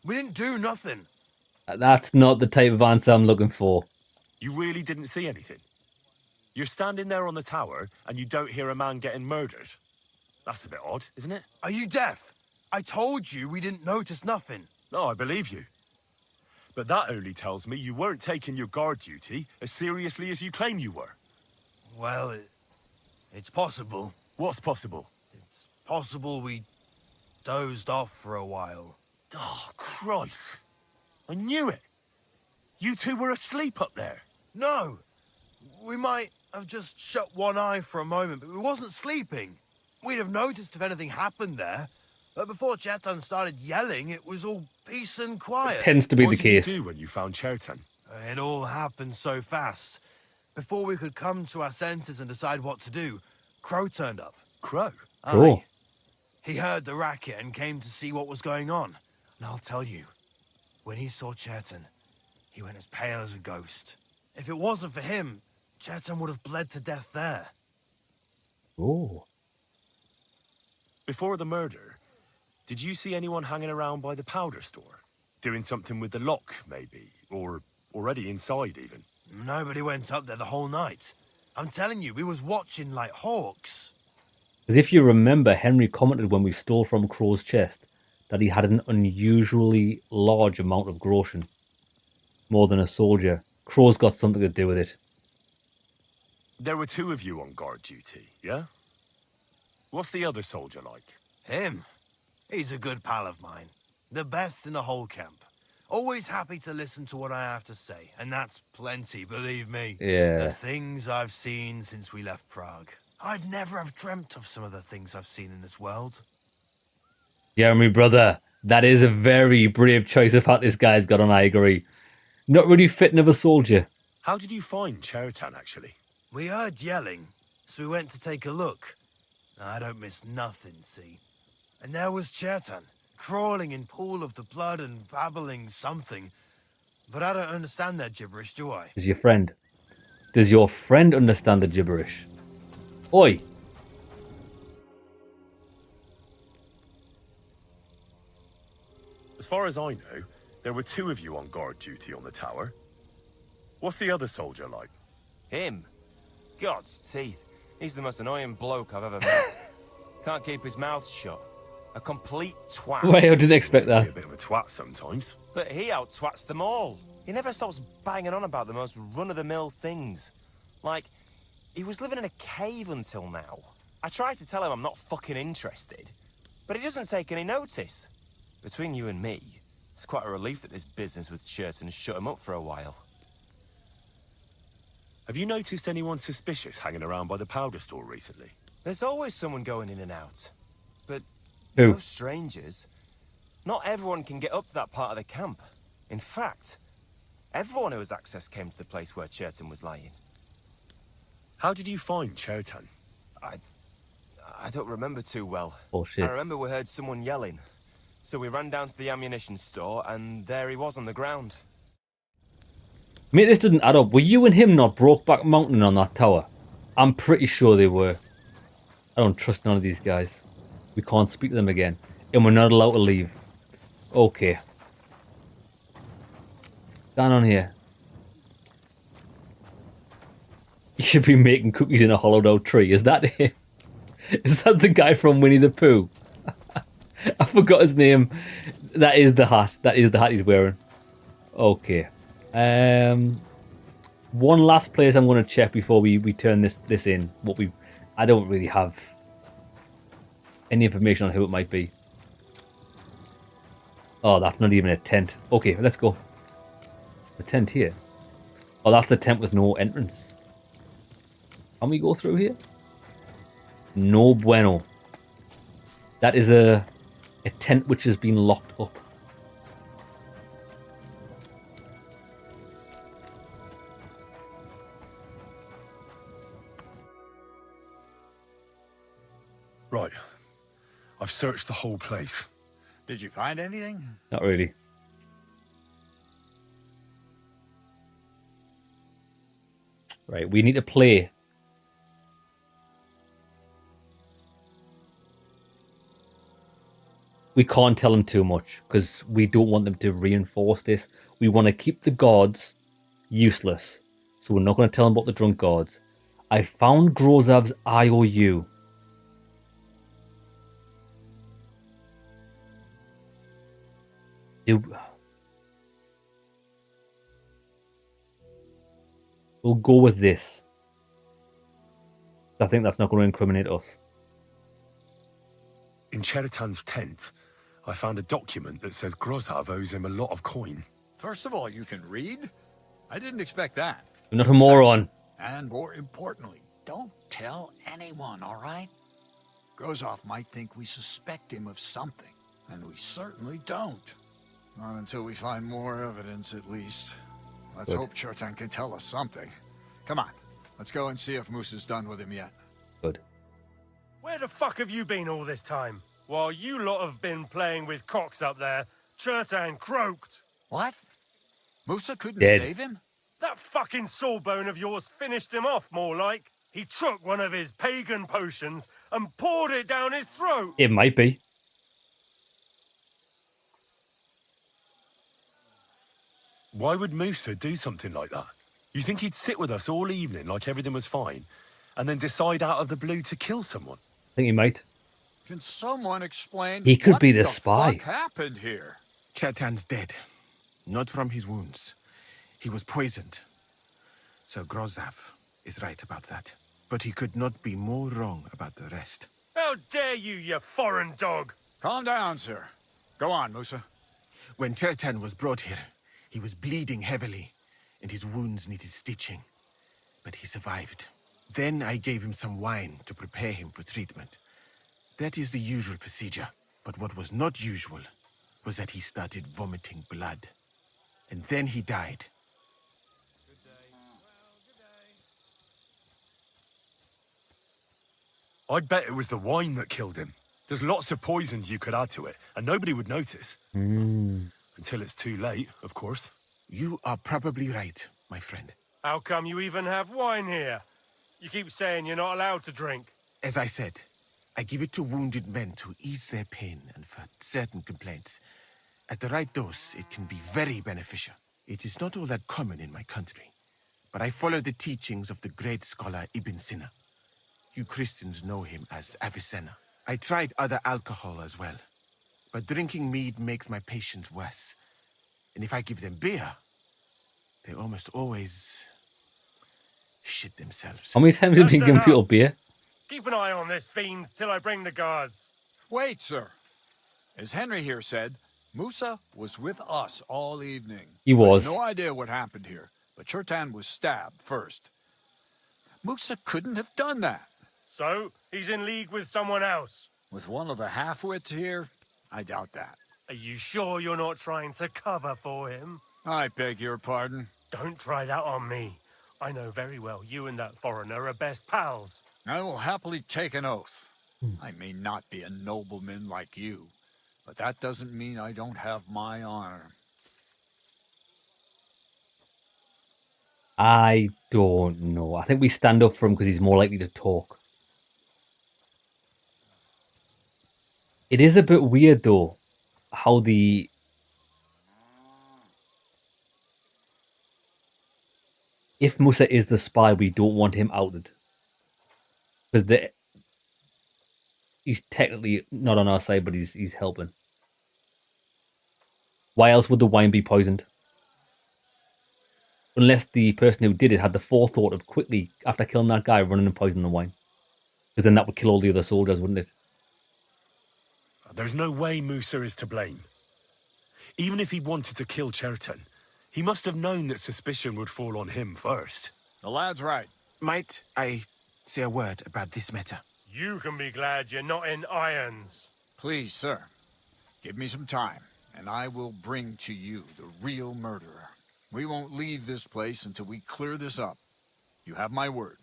We didn't do nothing.
That's not the type of answer I'm looking for.
You really didn't see anything? You're standing there on the tower and you don't hear a man getting murdered. That's a bit odd, isn't it?
Are you deaf? I told you we didn't notice nothing.
No, I believe you. But that only tells me you weren't taking your guard duty as seriously as you claim you were.
Well, it's possible.
What's possible?
It's possible we dozed off for a while.
Oh, Christ. I knew it. You two were asleep up there.
No. We might have just shut one eye for a moment, but we wasn't sleeping. we'd have noticed if anything happened there. But before Chetan started yelling, it was all peace and quiet.
Tends to be
What
the
did
case.
you do when you found Chertan?
It all happened so fast. Before we could come to our senses and decide what to do, Crow turned up.
Crow?
Cool.
Aye. He heard the racket and came to see what was going on. And I'll tell you, when he saw Chertan, he went as pale as a ghost. If it wasn't for him, Chertan would have bled to death there.
Oh.
Before the murder, did you see anyone hanging around by the powder store? Doing something with the lock, maybe? Or already inside, even?
Nobody went up there the whole night. I'm telling you, we was watching like hawks.
As if you remember, Henry commented when we stole from Crow's chest that he had an unusually large amount of groschen. More than a soldier. Crow's got something to do with it.
There were 2 of you on guard duty, yeah? What's the other soldier like?
Him? He's a good pal of mine. The best in the whole camp. Always happy to listen to what I have to say. And that's plenty, believe me.
Yeah.
The things I've seen since we left Prague. I'd never have dreamt of some of the things I've seen in this world.
Jeremy, brother, that is a very brave choice of hat this guy's got on, I agree. Not really fitting of a soldier.
How did you find Chertan, actually?
We heard yelling, so we went to take a look. I don't miss nothing, see? And there was Chertan, crawling in pool of the blood and babbling something. But I don't understand their gibberish, do I?
Does your friend? Does your friend understand the gibberish? Oi!
As far as I know, there were 2 of you on guard duty on the tower. What's the other soldier like?
Him? God's teeth. He's the most annoying bloke I've ever met. Can't keep his mouth shut. A complete twat.
Wait, I didn't expect that.
A bit of a twat sometimes.
But he out-twats them all. He never stops banging on about the most run-of-the-mill things. Like, he was living in a cave until now. I try to tell him I'm not fucking interested, but he doesn't take any notice. Between you and me, it's quite a relief that this business with Chertan shut him up for a while.
Have you noticed anyone suspicious hanging around by the powder store recently?
There's always someone going in and out. But
Who?
no strangers. Not everyone can get up to that part of the camp. In fact, everyone who has access came to the place where Chertan was lying.
How did you find Chertan?
I don't remember too well.
Bullshit.
I remember we heard someone yelling. So we ran down to the ammunition store, and there he was on the ground.
Mate, this doesn't add up. Were you and him not Brokeback Mountain on that tower? I'm pretty sure they were. I don't trust none of these guys. We can't speak to them again. And we're not allowed to leave. Okay. Down on here. You should be making cookies in a hollowed out tree. Is that him? Is that the guy from Winnie the Pooh? I forgot his name. That is the hat. That is the hat he's wearing. Okay. One last place I'm going to check before we turn this in. I don't really have any information on who it might be. Oh, that's not even a tent. Okay, let's go. The tent here. Oh, that's the tent with no entrance. Can we go through here? No bueno. That is a tent which has been locked up.
Right. I've searched the whole place.
Did you find anything?
Not really. Right, we need to play. We can't tell them too much because we don't want them to reinforce this. We want to keep the guards useless. So we're not going to tell them about the drunk guards. I found Grozav's IOU. We'll go with this. I think that's not going to incriminate us.
In Cheritan's tent, I found a document that says Grozav owes him a lot of coin.
First of all, you can read? I didn't expect that.
You're not a moron.
And more importantly, don't tell anyone, all right? Grozov might think we suspect him of something, and we certainly don't. Not until we find more evidence, at least. Let's hope Chertan can tell us something. Come on, let's go and see if Musa's done with him yet.
Good.
Where the fuck have you been all this time? While you lot have been playing with cocks up there, Chertan croaked.
What? Musa couldn't
Dead.
save him?
That fucking sawbone of yours finished him off, more like. He took one of his pagan potions and poured it down his throat.
It might be.
Why would Musa do something like that? You think he'd sit with us all evening like everything was fine, and then decide out of the blue to kill someone?
I think he might.
Can someone explain
He could
what
be the spy.
Fuck happened here?
Chetan's dead. Not from his wounds. He was poisoned. So Grozav is right about that. But he could not be more wrong about the rest.
How dare you, you foreign dog!
Calm down, sir. Go on, Musa.
When Chetan was brought here, he was bleeding heavily, and his wounds needed stitching. But he survived. Then I gave him some wine to prepare him for treatment. That is the usual procedure. But what was not usual was that he started vomiting blood. And then he died.
I'd bet it was the wine that killed him. There's lots of poisons you could add to it, and nobody would notice. Until it's too late, of course.
You are probably right, my friend.
How come you even have wine here? You keep saying you're not allowed to drink.
As I said, I give it to wounded men to ease their pain and for certain complaints. At the right dose, it can be very beneficial. It is not all that common in my country, but I follow the teachings of the great scholar Ibn Sina. You Christians know him as Avicenna. I tried other alcohol as well, but drinking mead makes my patients worse. And if I give them beer, they almost always shit themselves.
How many times have you
That's
given
enough.
people beer?
Keep an eye on this fiend till I bring the guards.
Wait, sir. As Henry here said, Musa was with us all evening.
He was.
I have no idea what happened here, but Chertan was stabbed first. Musa couldn't have done that.
So, he's in league with someone else.
With one of the half-wits here, I doubt that.
Are you sure you're not trying to cover for him?
I beg your pardon.
Don't try that on me. I know very well you and that foreigner are best pals.
I will happily take an oath. I may not be a nobleman like you, but that doesn't mean I don't have my honor.
I don't know. I think we stand up for him because he's more likely to talk. It is a bit weird, though, how the... If Musa is the spy, we don't want him outed. Because he's technically not on our side, but he's helping. Why else would the wine be poisoned? Unless the person who did it had the forethought of quickly, after killing that guy, running and poisoning the wine. Because then that would kill all the other soldiers, wouldn't it?
There's no way Musa is to blame. Even if he wanted to kill Chertan, he must have known that suspicion would fall on him first.
The lad's right.
Might I say a word about this matter?
You can be glad you're not in irons.
Please, sir. Give me some time, and I will bring to you the real murderer. We won't leave this place until we clear this up. You have my word.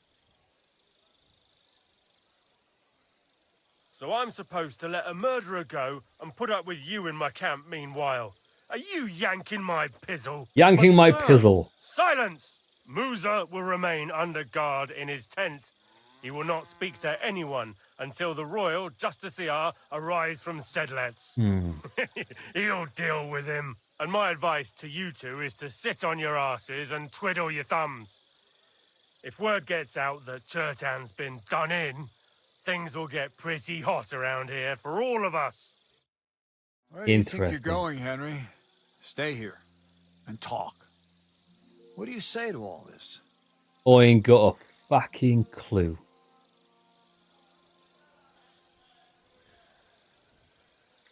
So I'm supposed to let a murderer go and put up with you in my camp meanwhile. Are you yanking my pizzle?
Yanking my
Sir,
pizzle.
Silence! Musa will remain under guard in his tent. He will not speak to anyone until the royal justiciar arrives from Sedlets. He'll deal with him. And my advice to you two is to sit on your asses and twiddle your thumbs. If word gets out that Chertan's been done in, things will get pretty hot around here for all of us.
Where do you think you're
Interesting.
going, Henry? Stay here and talk. What do you say to all this?
I ain't got a fucking clue.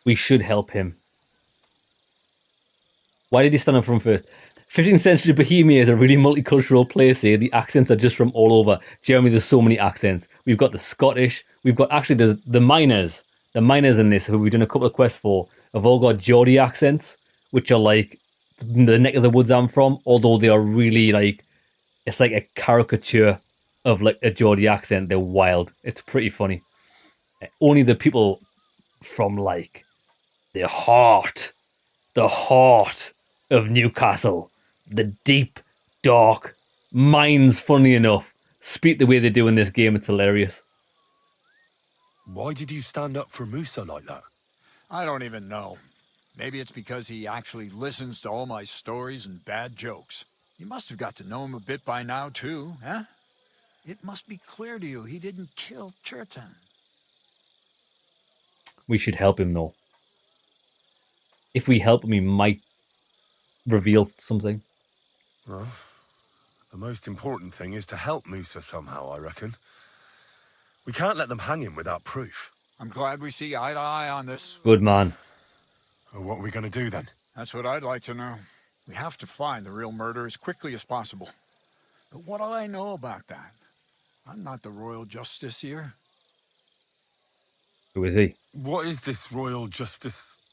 We should help him. Why did he stand up for him first? 15th century Bohemia is a really multicultural place here. The accents are just from all over. Jeremy, there's so many accents. We've got the Scottish. We've got actually the miners. The miners in this, who we've done a couple of quests for, have all got Geordie accents, which are like the neck of the woods I'm from, although they are really like, it's like a caricature of like a Geordie accent. They're wild. It's pretty funny. Only the people from like the heart of Newcastle, the deep, dark mines, funny enough, speak the way they do in this game. It's hilarious.
Why did you stand up for Musa like that?
I don't even know. Maybe it's because he actually listens to all my stories and bad jokes. You must have got to know him a bit by now, too, huh? It must be clear to you he didn't kill Churton.
We should help him, though. If we help him, he might reveal something.
Well, the most important thing is to help Musa somehow, I reckon. We can't let them hang him without proof.
I'm glad we see eye to eye on this.
Good man.
Well, what are we going to do then?
That's what I'd like to know. We have to find the real murderer as quickly as possible. But what do I know about that? I'm not the royal justiciar.
Who is he?
What is this royal justiciar?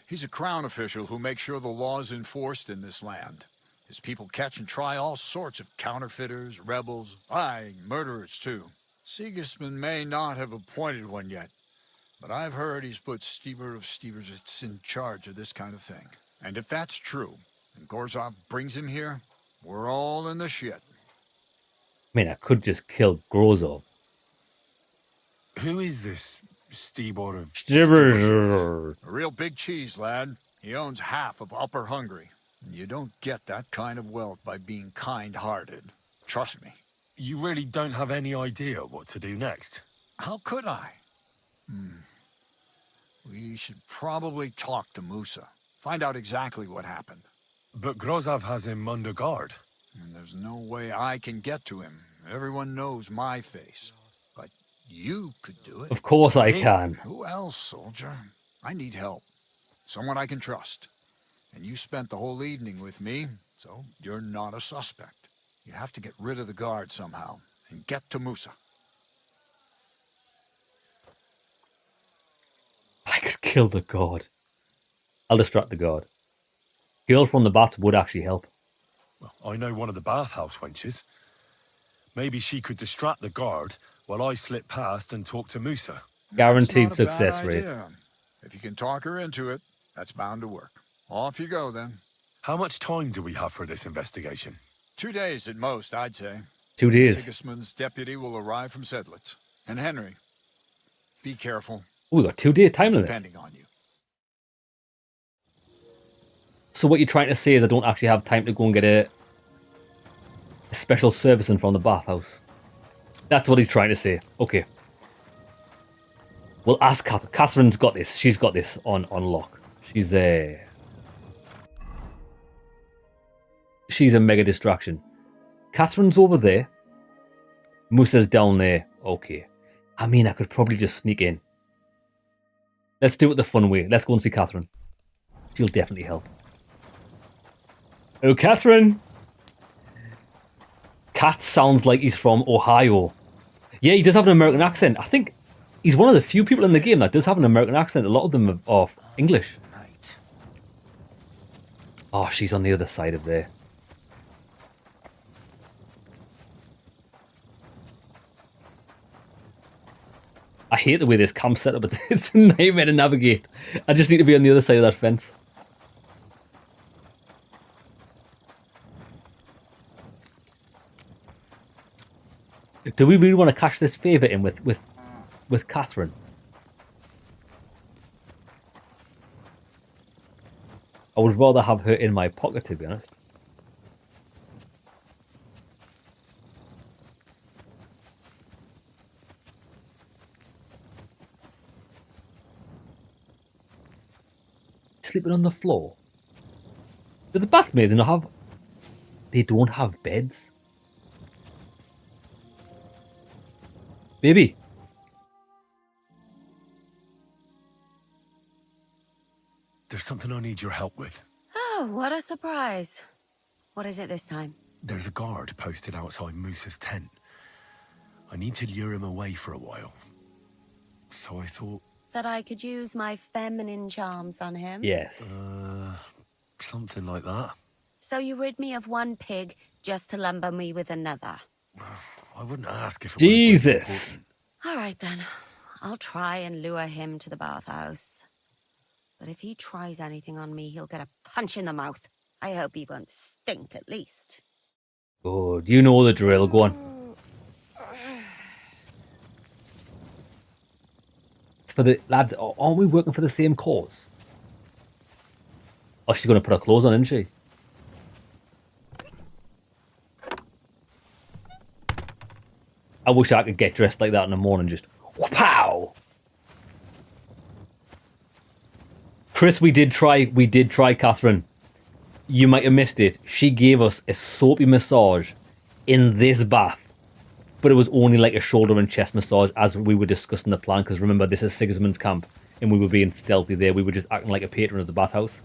He's a crown official who makes sure the law is enforced in this land. His people catch and try all sorts of counterfeiters, rebels, murderers too. Sigismund may not have appointed one yet, but I've heard he's put Stever of Steversitz in charge of this kind of thing. And if that's true, and Gorzov brings him here, we're all in the shit.
I mean, I could just kill Grozov.
Who is this Stibor of
Stever?
A real big cheese, lad. He owns half of Upper Hungary. And you don't get that kind of wealth by being kind-hearted. Trust me.
You really don't have any idea what to do next?
How could I? We should probably talk to Musa. Find out exactly what happened.
But Grozov has him under guard.
And there's no way I can get to him. Everyone knows my face. But you could do it.
Of course I can.
Who else, soldier? I need help. Someone I can trust. And you spent the whole evening with me, so you're not a suspect. You have to get rid of the guard somehow, and get to Musa.
I could kill the guard. I'll distract the guard. Girl from the bath would actually help.
Well, I know one of the bathhouse wenches. Maybe she could distract the guard while I slip past and talk to Musa.
Guaranteed
That's not a
success
bad
rate.
idea. If you can talk her into it, that's bound to work. Off you go, then.
How much time do we have for this investigation?
2 days at most, I'd say.
2 days.
Sigismund's deputy will arrive from Sedlitz. And Henry, be careful.
Oh, we got 2 day time limit.
Depending on you.
So what you're trying to say is I don't actually have time to go and get a special servicing from the bathhouse. That's what he's trying to say. Okay. We'll ask Catherine. Catherine's got this. She's got this on lock. She's there. She's a mega distraction. Catherine's over there. Musa's down there. Okay. I mean, I could probably just sneak in. Let's do it the fun way. Let's go and see Catherine. She'll definitely help. Oh, Catherine! Cat sounds like he's from Ohio. Yeah, he does have an American accent. I think he's one of the few people in the game that does have an American accent. A lot of them are English. Oh, she's on the other side of there. I hate the way this camp's set up. It's a nightmare to navigate. I just need to be on the other side of that fence. Do we really want to cash this favour in with Catherine? I would rather have her in my pocket, to be honest. Sleeping on the floor. Do the bathmaids not have... They don't have beds? Baby.
There's something I need your help with.
Oh, what a surprise. What is it this time?
There's a guard posted outside Moose's tent. I need to lure him away for a while. So I thought...
That I could use my feminine charms on him?
Yes.
Something like that.
So you rid me of one pig just to lumber me with another?
I wouldn't ask if it
Jesus!
All right then. I'll try and lure him to the bathhouse. But if he tries anything on me, he'll get a punch in the mouth. I hope he won't stink at least.
Oh, do you know the drill? Go on. It's for the lads. Aren't we working for the same cause? Oh, she's going to put her clothes on, isn't she? I wish I could get dressed like that in the morning. Just pow. Chris, we did try, Catherine. You might have missed it. She gave us a soapy massage in this bath. But it was only like a shoulder and chest massage as we were discussing the plan. Because remember, this is Sigismund's camp. And we were being stealthy there. We were just acting like a patron of the bathhouse.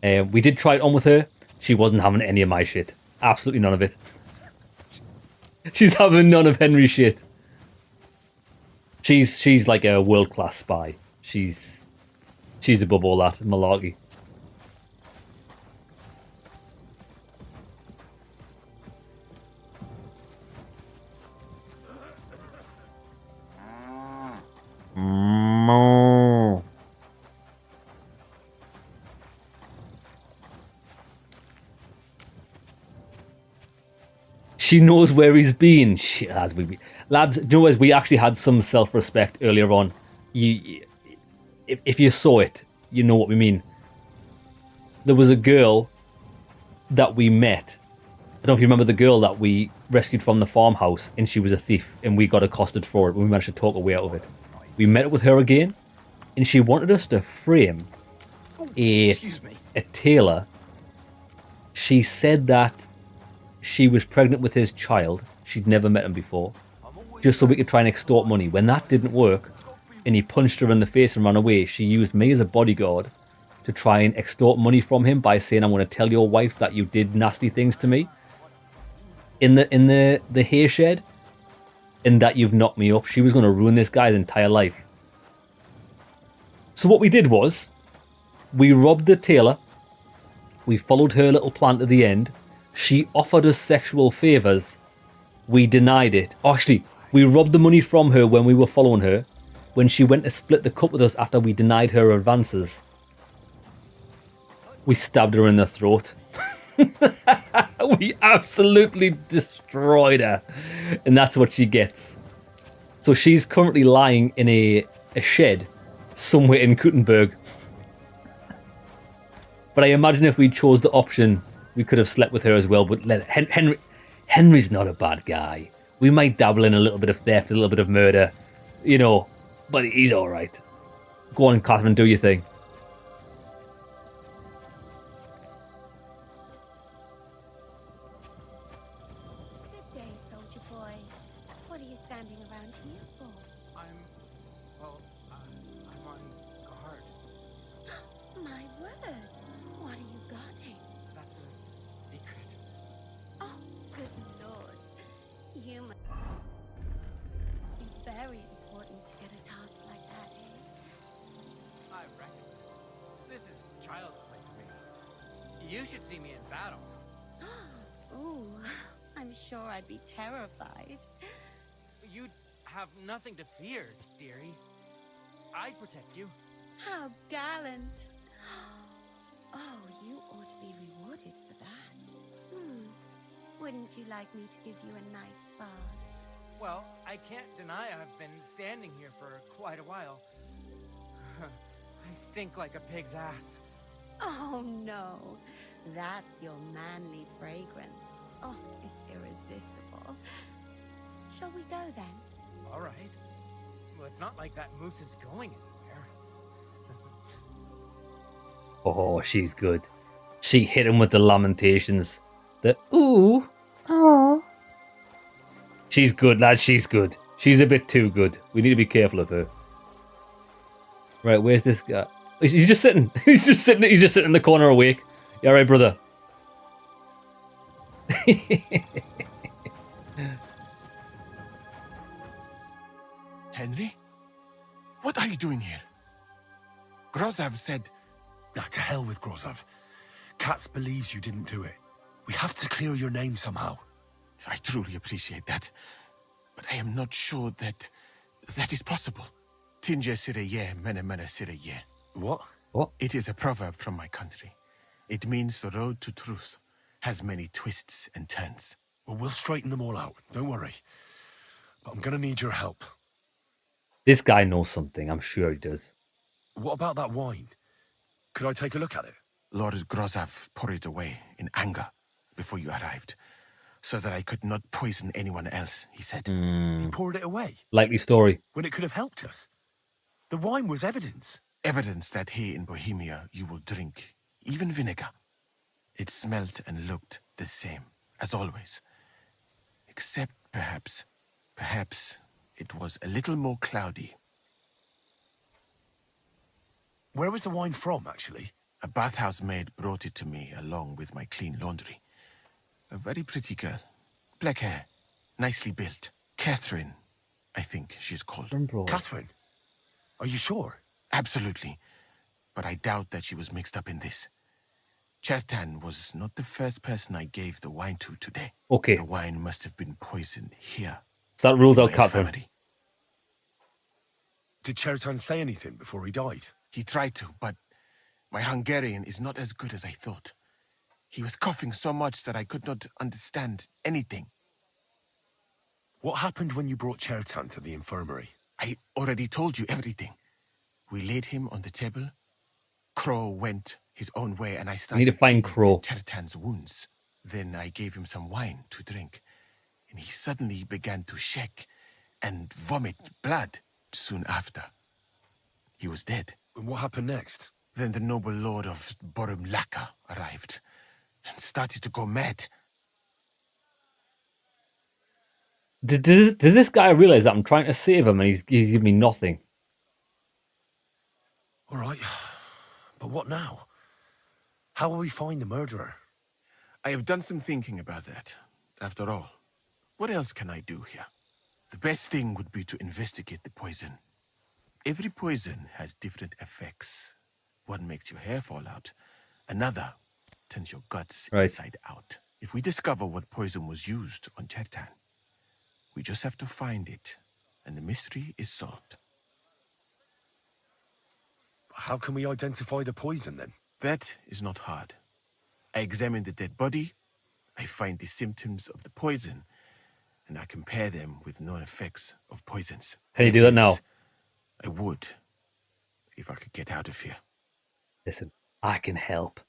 We did try it on with her. She wasn't having any of my shit. Absolutely none of it. She's having none of Henry's shit. She's like a world-class spy. She's above all that malarkey. She knows where he's been. Shit, lads, you know, as we actually had some self-respect earlier on. If you saw it, you know what we mean. There was a girl that we met. I don't know if you remember the girl that we rescued from the farmhouse, and she was a thief, and we got accosted for it, but we managed to talk our way out of it. We met up with her again, and she wanted us to frame a tailor. She said that she was pregnant with his child. She'd never met him before. Just so we could try and extort money. When that didn't work, and he punched her in the face and ran away, she used me as a bodyguard to try and extort money from him by saying, I'm going to tell your wife that you did nasty things to me in the hay shed, and that you've knocked me up. She was going to ruin this guy's entire life. So what we did was, we robbed the tailor. We followed her little plan to the end. She offered us sexual favors. We denied it. Oh, actually, we robbed the money from her when we were following her. When she went to split the cup with us after we denied her advances, we stabbed her in the throat. We absolutely destroyed her. And that's what she gets. So she's currently lying in a shed somewhere in Kuttenberg. But I imagine if we chose the option, we could have slept with her as well. But Henry's not a bad guy. We might dabble in a little bit of theft, a little bit of murder, you know, but he's all right. Go on, Catherine, do your thing.
Good day, soldier boy. What are you standing around here for?
I'm on guard.
My word. What are you guarding?
That's a secret.
Oh, good lord. You must be very important to get a task like that, eh?
I reckon. This is child's play for me. You should see me in battle.
Ooh, I'm sure I'd be terrified.
You'd have nothing to fear, dearie. I'd protect you.
How gallant. Oh, you ought to be rewarded for that. Wouldn't you like me to give you a nice bath?
Well, I can't deny I've been standing here for quite a while. I stink like a pig's ass.
Oh, no. That's your manly fragrance. Oh, it's irresistible. Shall we go then?
All right. Well, it's not like that moose is going anywhere.
Oh, she's good. She hit him with the lamentations. The ooh. Oh. She's good, lad. She's good. She's a bit too good. We need to be careful of her. Right, where's this guy? He's just sitting. He's just sitting in the corner awake. You alright, brother?
Henry? What are you doing here? Grozav said...
Now, to hell with Grozav. Katz believes you didn't do it. We have to clear your name somehow.
I truly appreciate that. But I am not sure that is possible. Tinja sireye, mene mene sireye.
What?
What?
It is a proverb from my country. It means the road to truth has many twists and turns.
Well, we'll straighten them all out. Don't worry. But I'm gonna need your help.
This guy knows something. I'm sure he does.
What about that wine? Could I take a look at it?
Lord Grozav poured it away in anger before you arrived, so that I could not poison anyone else, he said.
He poured it away?
Likely story.
When it could have helped us. The wine was evidence.
Evidence that here in Bohemia you will drink, even vinegar. It smelt and looked the same, as always. Except perhaps it was a little more cloudy.
Where was the wine from, actually?
A bathhouse maid brought it to me along with my clean laundry. A very pretty girl. Black hair. Nicely built. Catherine, I think she's called.
Catherine? Are you sure?
Absolutely. But I doubt that she was mixed up in this. Chertan was not the first person I gave the wine to today.
Okay.
The wine must have been poisoned here.
So that rules out Catherine.
Did Chertan say anything before he died?
He tried to, but my Hungarian is not as good as I thought. He was coughing so much that I could not understand anything.
What happened when you brought Chertan to the infirmary?
I already told you everything. We laid him on the table. Crow went his own way, and I started
need to find Crow.
Chertan's wounds. Then I gave him some wine to drink, and he suddenly began to shake and vomit blood soon after. He was dead.
And what happened next?
Then the noble lord of Borumlaka arrived and started to go mad.
Does this guy realize that I'm trying to save him and he's giving me nothing?
All right. But what now? How will we find the murderer?
I have done some thinking about that. After all, what else can I do here? The best thing would be to investigate the poison. Every poison has different effects. One makes your hair fall out. Another turns your guts inside out. If we discover what poison was used on Chertan, we just have to find it, and the mystery is solved.
How can we identify the poison, then?
That is not hard. I examine the dead body, I find the symptoms of the poison, and I compare them with known effects of poisons.
Can you do that now?
I would, if I could get out of here.
Listen, I can help.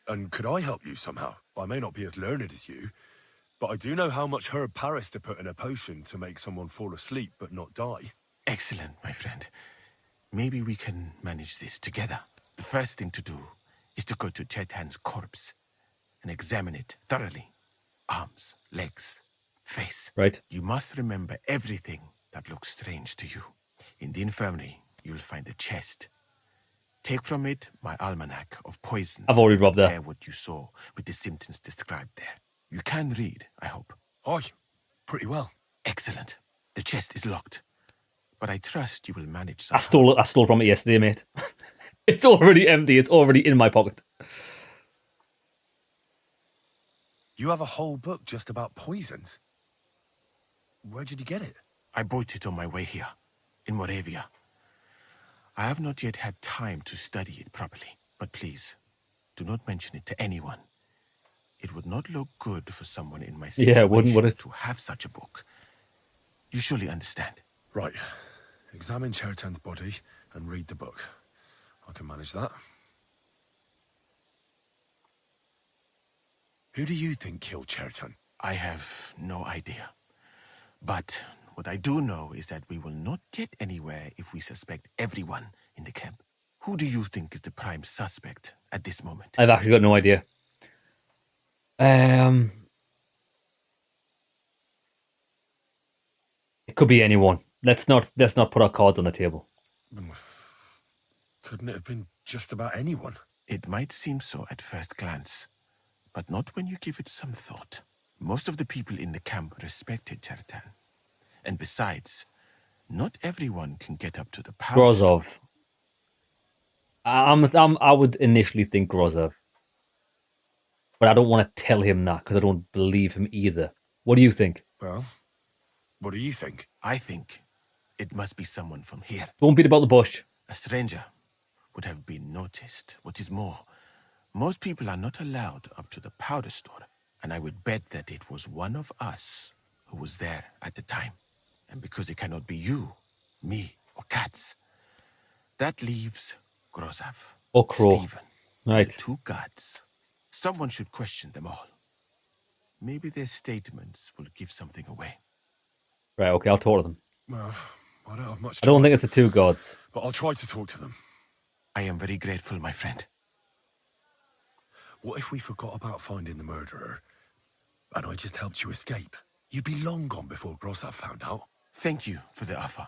And could I help you somehow? I may not be as learned as you, but I do know how much herb Paris to put in a potion to make someone fall asleep but not die.
Excellent, my friend. Maybe we can manage this together. The first thing to do is to go to Chertan's corpse and examine it thoroughly. Arms, legs, face.
Right.
You must remember everything that looks strange to you. In the infirmary, you'll find a chest. Take from it my almanac of poisons.
I've already robbed that.
Compare what you saw with the symptoms described there. You can read, I hope.
Aye,
pretty well. Excellent. The chest is locked, but I trust you will manage.
I stole from it yesterday, mate. It's already empty. It's already in my pocket.
You have a whole book just about poisons. Where did you get it?
I bought it on my way here, in Moravia. I have not yet had time to study it properly, but please, do not mention it to anyone. It would not look good for someone in my situation
Yeah, wouldn't, would it?
to have such a book. You surely understand.
Right. Examine Chertan's body and read the book. I can manage that. Who do you think killed Chertan?
I have no idea. But what I do know is that we will not get anywhere if we suspect everyone in the camp. Who do you think is the prime suspect at this moment?
I've actually got no idea. It could be anyone. Let's not put our cards on the table.
Couldn't it have been just about anyone?
It might seem so at first glance, but not when you give it some thought. Most of the people in the camp respected Chertan. And besides, not everyone can get up to the power.
Grozov. I would initially think Grozov. But I don't want to tell him that because I don't believe him either. What do you think?
Well, what do you think?
I think it must be someone from here.
Don't beat about the bush.
A stranger would have been noticed. What is more, most people are not allowed up to the powder store. And I would bet that it was one of us who was there at the time. And because it cannot be you, me, or Katz, that leaves Grozov,
or Crow.
Stephen,
Right.
the two gods. Someone should question them all. Maybe their statements will give something away.
Right, okay, I'll talk to them.
Well, I don't have much
I don't
time,
think it's the two gods.
but I'll try to talk to them.
I am very grateful, my friend.
What if we forgot about finding the murderer, and I just helped you escape? You'd be long gone before Grozov found out.
Thank you for the offer.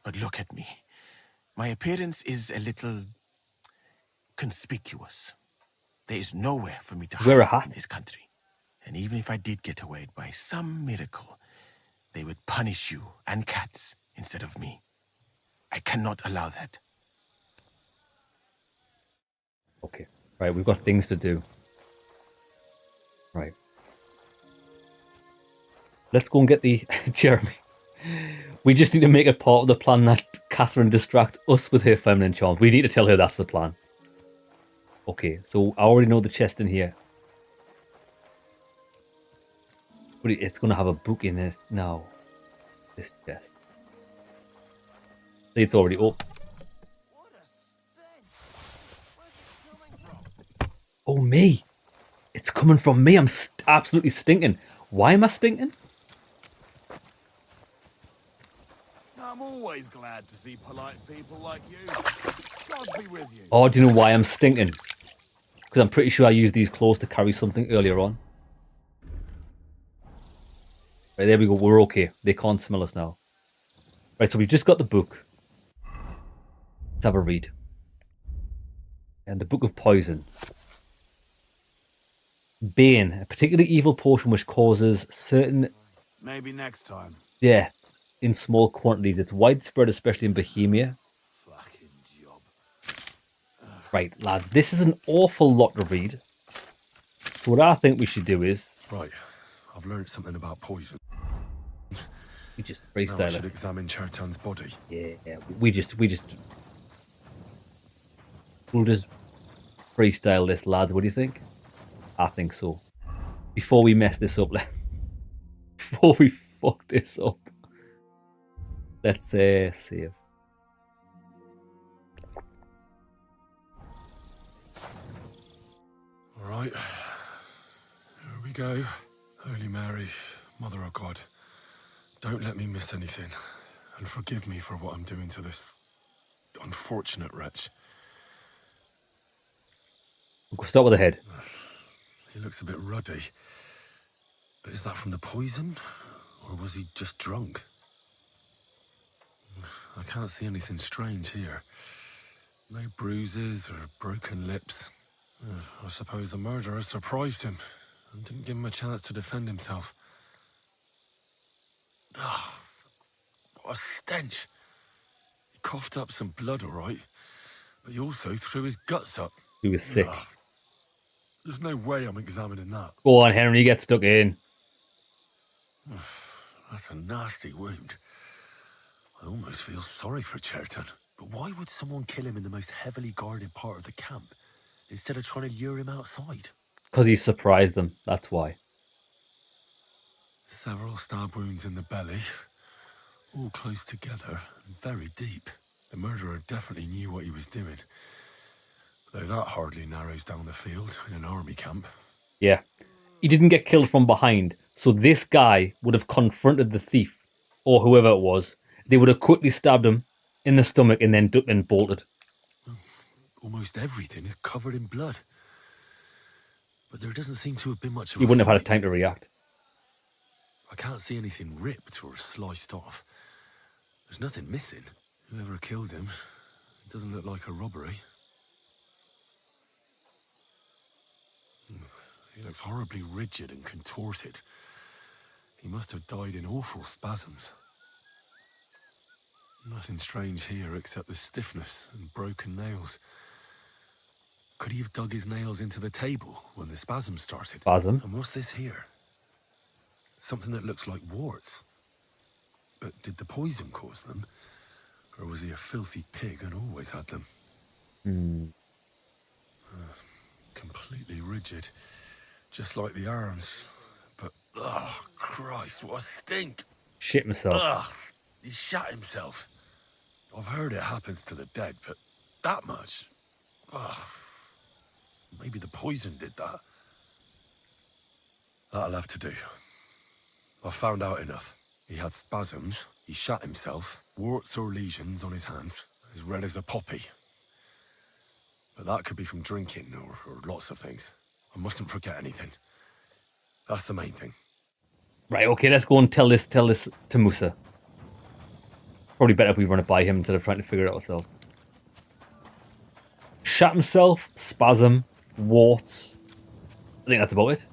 But look at me. My appearance is a little conspicuous. There is nowhere for me to
Wear a
hide
hat.
in this country. And even if I did get away by some miracle, they would punish you and Katz instead of me. I cannot allow that.
Okay. Right, we've got things to do. Right. Let's go and get the... Jeremy. We just need to make it part of the plan that Catherine distracts us with her feminine charms. We need to tell her that's the plan. Okay, so I already know the chest in here. But it's going to have a book in it now. This chest. It's already up. Oh, me. It's coming from me. I'm absolutely stinking. Why am I stinking?
I'm always glad to see polite people like you. God be with you.
Oh, do you know why I'm stinking? Because I'm pretty sure I used these clothes to carry something earlier on. Right, there we go. We're okay. They can't smell us now. Right, so we've just got the book. Let's have a read. And the Book of Poison. Bane, a particularly evil potion which causes certain
Maybe next time.
death in small quantities. It's widespread, especially in Bohemia. Right, lads, this is an awful lot to read. So what I think we should do is...
Right, I've learned something about poison.
We just
Now I
freestyle
should
it.
examine Chertan's body.
Yeah, we just... We'll just freestyle this, lads. What do you think? I think so. Before we mess this up, before we fuck this up, let's save.
All right, here we go. Holy Mary, Mother of God, don't let me miss anything, and forgive me for what I'm doing to this unfortunate wretch.
We'll start with the head.
He looks a bit ruddy. But is that from the poison? Or was he just drunk? I can't see anything strange here. No bruises or broken lips. I suppose the murderer surprised him and didn't give him a chance to defend himself. Ah, what a stench. He coughed up some blood, all right, but he also threw his guts up.
He was sick.
Ah, there's no way I'm examining that.
Go on, Henry, get stuck in.
That's a nasty wound. I almost feel sorry for Chertan. But why would someone kill him in the most heavily guarded part of the camp, instead of trying to lure him outside?
Because he surprised them, that's why.
Several stab wounds in the belly, all close together and very deep. The murderer definitely knew what he was doing. Though that hardly narrows down the field in an army camp.
Yeah. He didn't get killed from behind, so this guy would have confronted the thief, or whoever it was. They would have quickly stabbed him in the stomach and then ducked and bolted.
Almost everything is covered in blood. But there doesn't seem to have been much of
He
a
wouldn't have had
fight.
time to react.
I can't see anything ripped or sliced off. There's nothing missing. Whoever killed him, it doesn't look like a robbery. He looks horribly rigid and contorted. He must have died in awful spasms. Nothing strange here except the stiffness and broken nails. Could he have dug his nails into the table when the spasms started?
Spasm?
And what's this here? Something that looks like warts. But did the poison cause them? Or was he a filthy pig and always had them? Completely rigid. Just like the arms. But, oh, Christ, what a stink!
Shit myself.
Ugh, he shot himself. I've heard it happens to the dead, but that much? Ugh. Maybe the poison did that. That'll have to do. I've found out enough. He had spasms, he shot himself, warts or lesions on his hands, as red as a poppy. But that could be from drinking or lots of things. I mustn't forget anything. That's the main thing.
Right, okay, let's go and tell this to Musa. Probably better if we run it by him instead of trying to figure it out ourselves. Shot himself, spasm, warts. I think that's about it.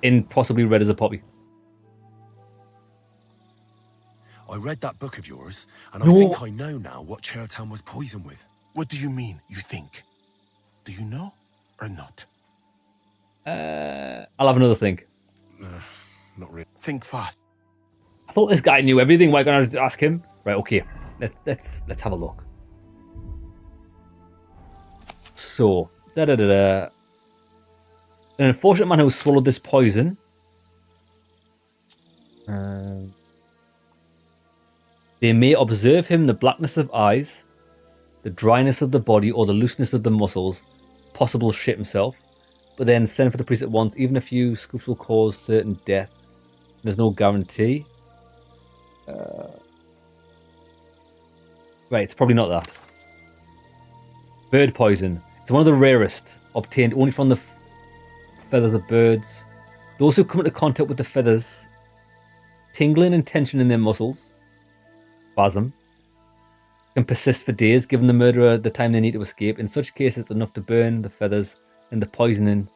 In possibly red as a poppy.
I read that book of yours, and I think I know now what Chertown was poisoned with.
What do you mean, you think? Do you know or not?
I'll have another think.
Not really.
Think fast.
I thought this guy knew everything. Why can't I ask him? Right, okay. Let's have a look. So, An unfortunate man who swallowed this poison. They may observe him the blackness of eyes, the dryness of the body, or the looseness of the muscles. Possible shit himself. But then send for the priest at once. Even a few scoops will cause certain death. There's no guarantee. Right, it's probably not that. Bird poison. It's one of the rarest, obtained only from the feathers of birds. Those who come into contact with the feathers, tingling and tension in their muscles, spasm, can persist for days, giving the murderer the time they need to escape. In such cases, it's enough to burn the feathers, and the poisoning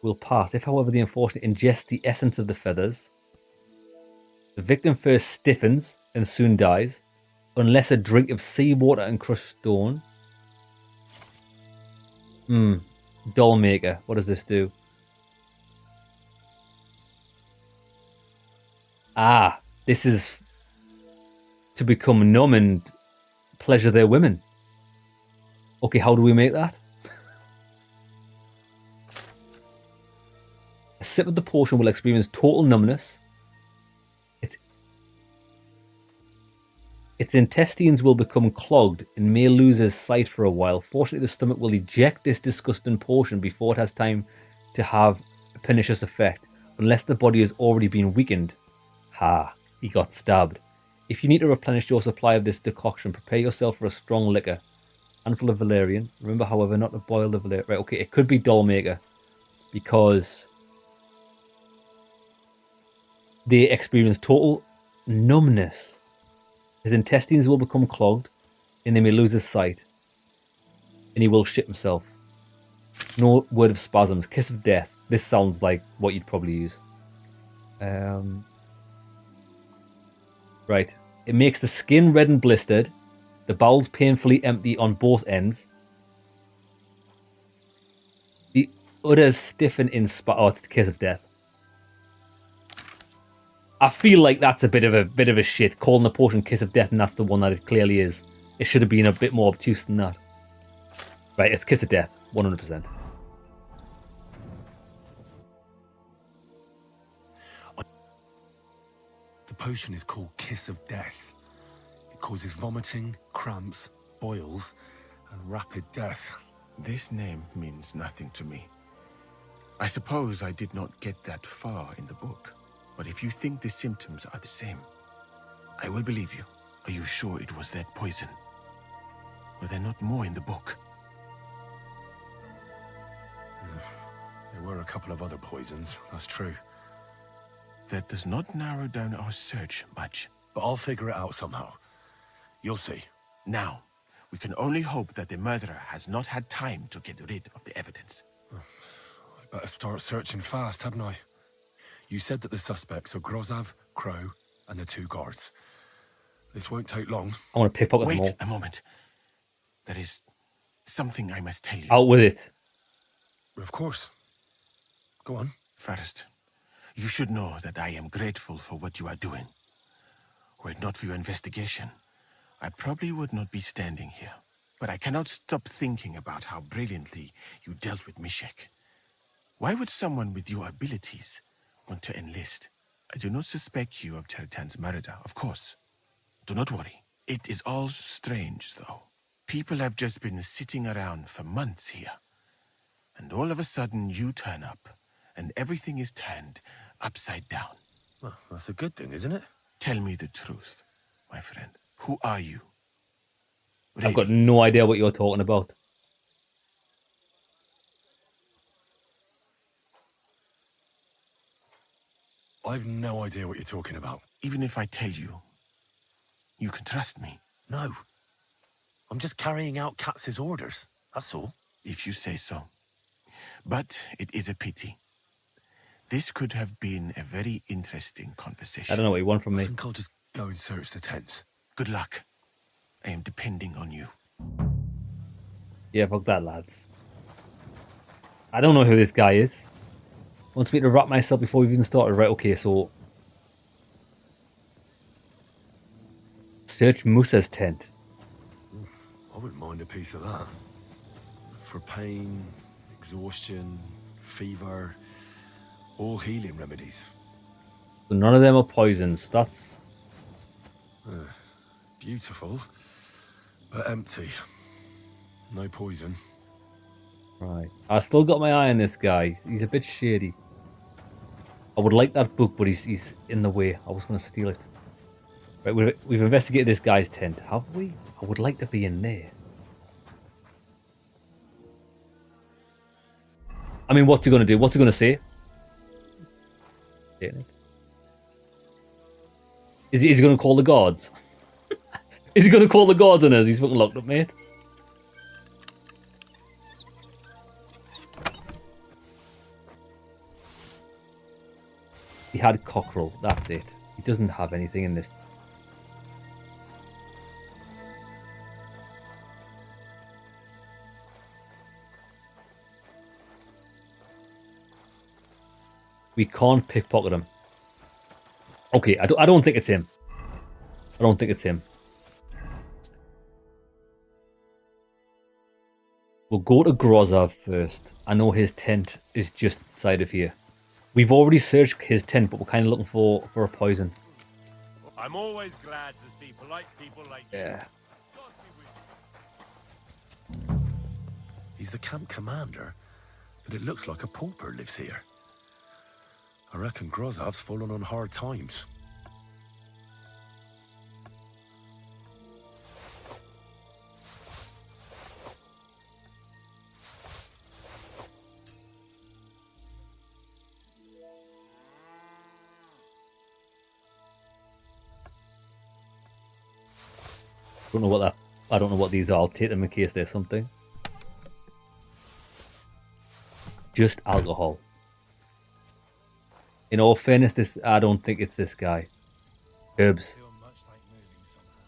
will pass. If, however, the unfortunate ingests the essence of the feathers, the victim first stiffens and soon dies, unless a drink of seawater and crushed stone. Doll maker. What does this do? This is to become numb and pleasure their women. Okay, how do we make that? A sip of the potion will experience total numbness. Its intestines will become clogged and may lose its sight for a while. Fortunately, the stomach will eject this disgusting potion before it has time to have a pernicious effect, unless the body has already been weakened. He got stabbed. If you need to replenish your supply of this decoction, prepare yourself for a strong liquor. Handful of valerian. Remember, however, not to boil the valerian. Right, okay, it could be doll maker, because they experience total numbness. His intestines will become clogged, and they may lose his sight, and he will shit himself. No word of spasms. Kiss of death. This sounds like what you'd probably use. Right. It makes the skin red and blistered, the bowels painfully empty on both ends. The udders stiffen in it's the kiss of death. I feel like that's a bit of a shit, calling the potion kiss of death, and that's the one that it clearly is. It should have been a bit more obtuse than that. Right, it's kiss of death, 100%.
The potion is called Kiss of Death. It causes vomiting, cramps, boils, and rapid death.
This name means nothing to me. I suppose I did not get that far in the book. But if you think the symptoms are the same, I will believe you. Are you sure it was that poison? Were there not more in the book?
There were a couple of other poisons, that's true.
That does not narrow down our search much.
But I'll figure it out somehow. You'll see.
Now, we can only hope that the murderer has not had time to get rid of the evidence.
I Better start searching fast, hadn't I? You said that the suspects are Grozav, Crow, and the 2 guards. This won't take long.
I want to pickpocket them all.
Wait a moment. There is something I must tell you.
Out with it.
Of course. Go on.
First, you should know that I am grateful for what you are doing. Were it not for your investigation, I probably would not be standing here. But I cannot stop thinking about how brilliantly you dealt with Mishek. Why would someone with your abilities want to enlist? I do not suspect you of Tertan's murder, of course. Do not worry. It is all strange, though. People have just been sitting around for months here. And all of a sudden you turn up, and everything is turned upside down.
Well, that's a good thing, isn't it?
Tell me the truth, my friend. Who are you?
I've got no idea what you're talking about.
I've no idea what you're talking about.
Even if I tell you, you can trust me.
No. I'm just carrying out Katz's orders, that's all.
If you say so. But it is a pity. This could have been a very interesting conversation.
I don't know what you want from me.
I think I'll just go and search the tents.
Good luck. I am depending on you.
Yeah, fuck that, lads. I don't know who this guy is. Wants me to wrap myself before we've even started. Right, okay, so... Search Musa's tent.
I wouldn't mind a piece of that. For pain, exhaustion, fever, all healing remedies.
So none of them are poisons. That's...
Beautiful, but empty. No poison.
Right. I still got my eye on this guy. He's a bit shady. I would like that book, but he's in the way. I was going to steal it. Right, we've investigated this guy's tent, have we? I would like to be in there. I mean, what's he going to do? What's he going to say? Is he going to call the guards? Is he going to call the guards on us? He's fucking locked up, mate. He had cockerel. That's it. He doesn't have anything in this. We can't pickpocket him. Okay, I don't think it's him. I don't think it's him. We'll go to Grozov first. I know his tent is just inside of here. We've already searched his tent, but we're kind of looking for a poison.
I'm always glad to see polite people like you.
Yeah.
He's the camp commander, but it looks like a pauper lives here. I reckon Grozov's fallen on hard times.
I don't know what these are. I'll take them in case there's something. Just alcohol. In all fairness, I don't think it's this guy. Herbs.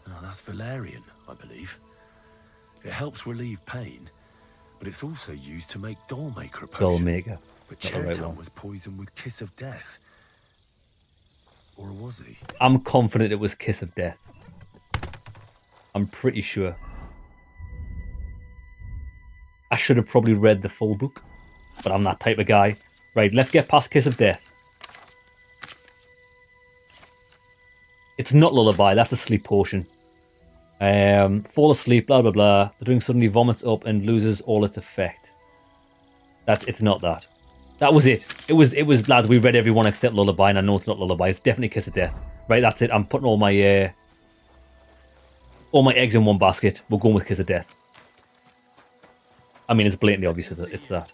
Oh, that's valerian, I believe. It helps relieve pain, but it's also used to make dollmaker potion.
Dollmaker.
But
Not the right
Chertan
one.
was poisoned with Kiss of Death. Or was he?
I'm confident it was Kiss of Death. I'm pretty sure. I should have probably read the full book, but I'm that type of guy. Right, let's get past Kiss of Death. It's not lullaby, that's a sleep potion. Fall asleep, blah blah blah. The drink suddenly vomits up and loses all its effect. It's not that. That was it. It was lads, we read every one except lullaby, and I know it's not lullaby. It's definitely Kiss of Death. Right, that's it. I'm putting all my eggs in one basket. We're going with Kiss of Death. I mean, it's blatantly obvious it's that.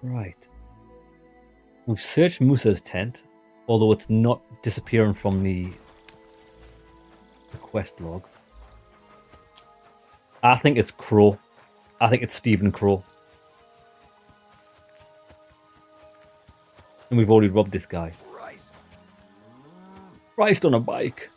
Right. We've searched Musa's tent, although it's not disappearing from the quest log. I think it's Crow. I think it's Stephen Crow. And we've already robbed this guy. Christ on a bike.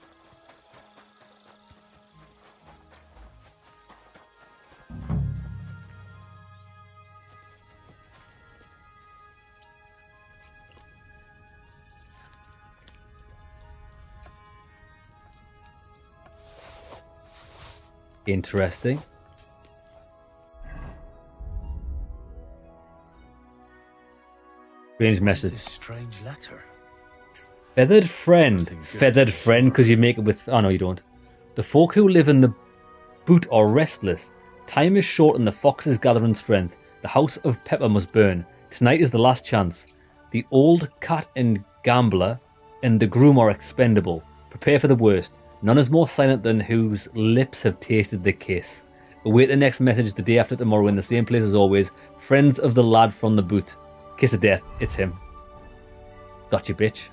Interesting. Strange message.
This strange letter.
Feathered friend. Feathered friend because you make it with... Oh, no, you don't. The folk who live in the boot are restless. Time is short and the fox is gathering strength. The house of Pepper must burn. Tonight is the last chance. The old cat and gambler and the groom are expendable. Prepare for the worst. None is more silent than whose lips have tasted the kiss. Await the next message the day after tomorrow in the same place as always. Friends of the lad from the boot. Kiss of death. It's him. Gotcha, bitch.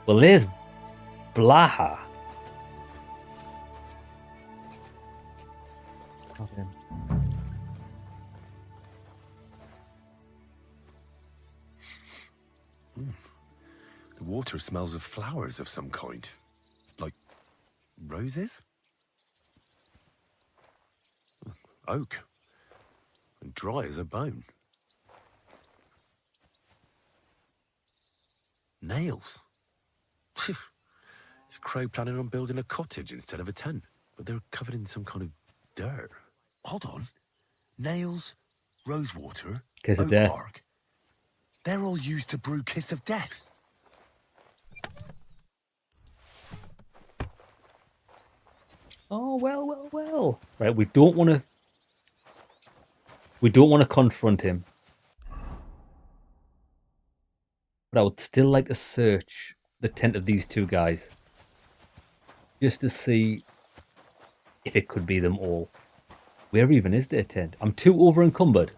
Well, there's Blaha.
The water smells of flowers of some kind. Like roses? Oak. And dry as a bone. Nails. Is Crow planning on building a cottage instead of a tent? But they're covered in some kind of dirt. Hold on. Nails, rosewater,
Kiss of
oak
death.
bark. They're all used to brew Kiss of Death.
Oh, well. Right, we don't want to... We don't want to confront him. But I would still like to search the tent of these two guys. Just to see if it could be them all. Where even is their tent? I'm too over encumbered.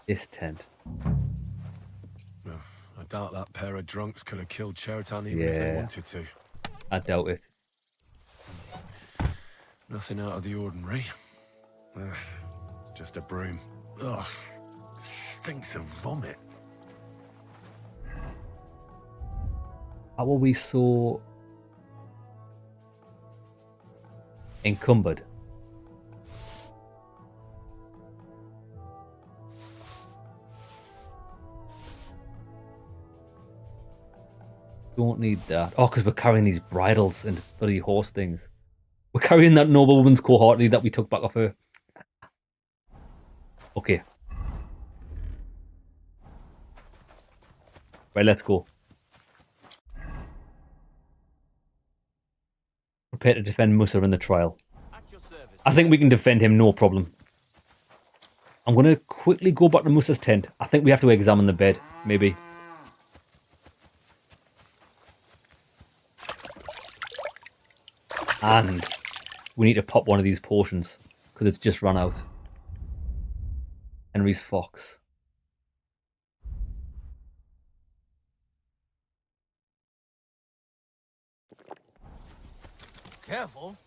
This tent.
I doubt that pair of drunks could have killed Chertan even if they wanted to.
I doubt it.
Nothing out of the ordinary. Just a broom. Ugh, stinks of vomit.
How are we so encumbered? Don't need that. Oh, because we're carrying these bridles and bloody horse things. We're carrying that noblewoman's cohort that we took back off her. Okay. Right, let's go. Prepare to defend Musa in the trial. I think we can defend him, no problem. I'm going to quickly go back to Musa's tent. I think we have to examine the bed, maybe. And we need to pop one of these potions because it's just run out. Henry's fox.
Careful.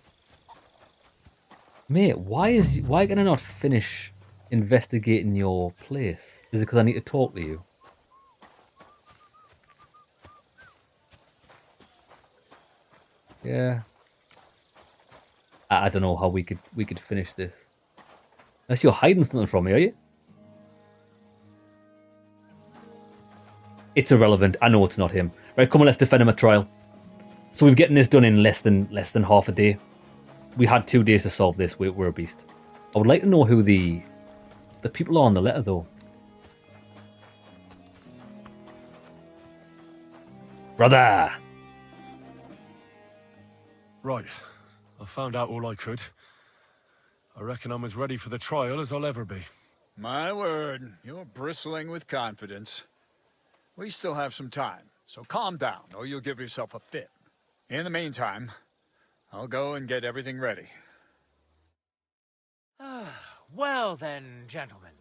Mate, why can I not finish investigating your place? Is it because I need to talk to you? Yeah. I don't know how we could finish this. Unless you're hiding something from me, are you? It's irrelevant. I know it's not him. Right, come on, let's defend him at trial. So we're getting this done in less than half a day. We had 2 days to solve this. We're a beast. I would like to know who the people are on the letter, though. Brother!
Right. I found out all I could. I reckon I'm as ready for the trial as I'll ever be.
My word, you're bristling with confidence. We still have some time, so calm down, or you'll give yourself a fit. In the meantime, I'll go and get everything ready.
Well then, gentlemen.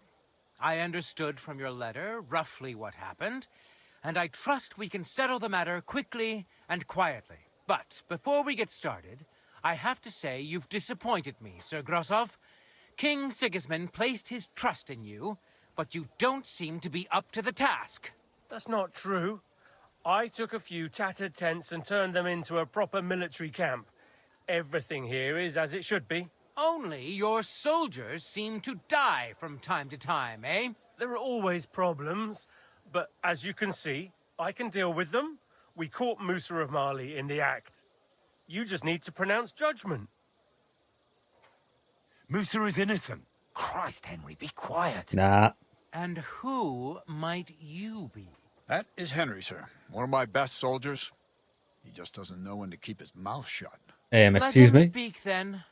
I understood from your letter roughly what happened, and I trust we can settle the matter quickly and quietly. But before we get started, I have to say you've disappointed me, Sir Grosov. King Sigismund placed his trust in you, but you don't seem to be up to the task.
That's not true. I took a few tattered tents and turned them into a proper military camp. Everything here is as it should be.
Only your soldiers seem to die from time to time, eh?
There are always problems, but as you can see, I can deal with them. We caught Musa of Mali in the act. You just need to pronounce judgment.
Musa is innocent.
Christ, Henry, be quiet.
Nah.
And who might you be?
That is Henry, sir. One of my best soldiers. He just doesn't know when to keep his mouth shut.
Excuse
Let
me?
him speak, then.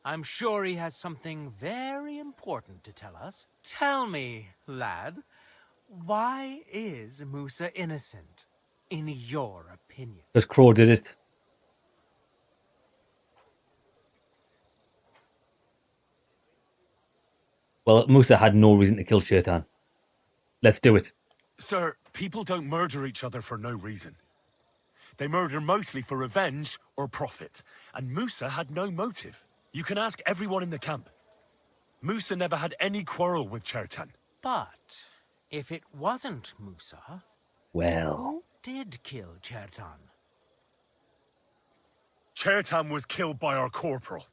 I'm sure he has something very important to tell us. Tell me, lad, why is Musa innocent, in your opinion?
Because Crow did it. Well, Musa had no reason to kill Shaitan. Let's do it.
Sir, people don't murder each other for no reason. They murder mostly for revenge or profit, and Musa had no motive. You can ask everyone in the camp. Musa never had any quarrel with Chertan.
But if it wasn't Musa,
well,
who did kill Chertan?
Chertan was killed by our corporal,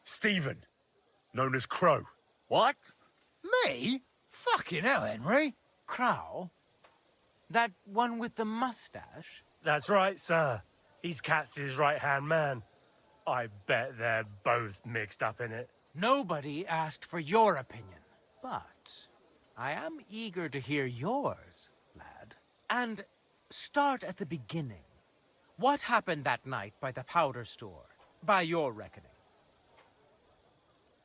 Stephen, known as Crow.
What? Me? Fucking hell, Henry.
Crow? That one with the mustache?
That's right, sir. He's Katz's right-hand man. I bet they're both mixed up in it.
Nobody asked for your opinion, but I am eager to hear yours, lad. And start at the beginning. What happened that night by the powder store, by your reckoning?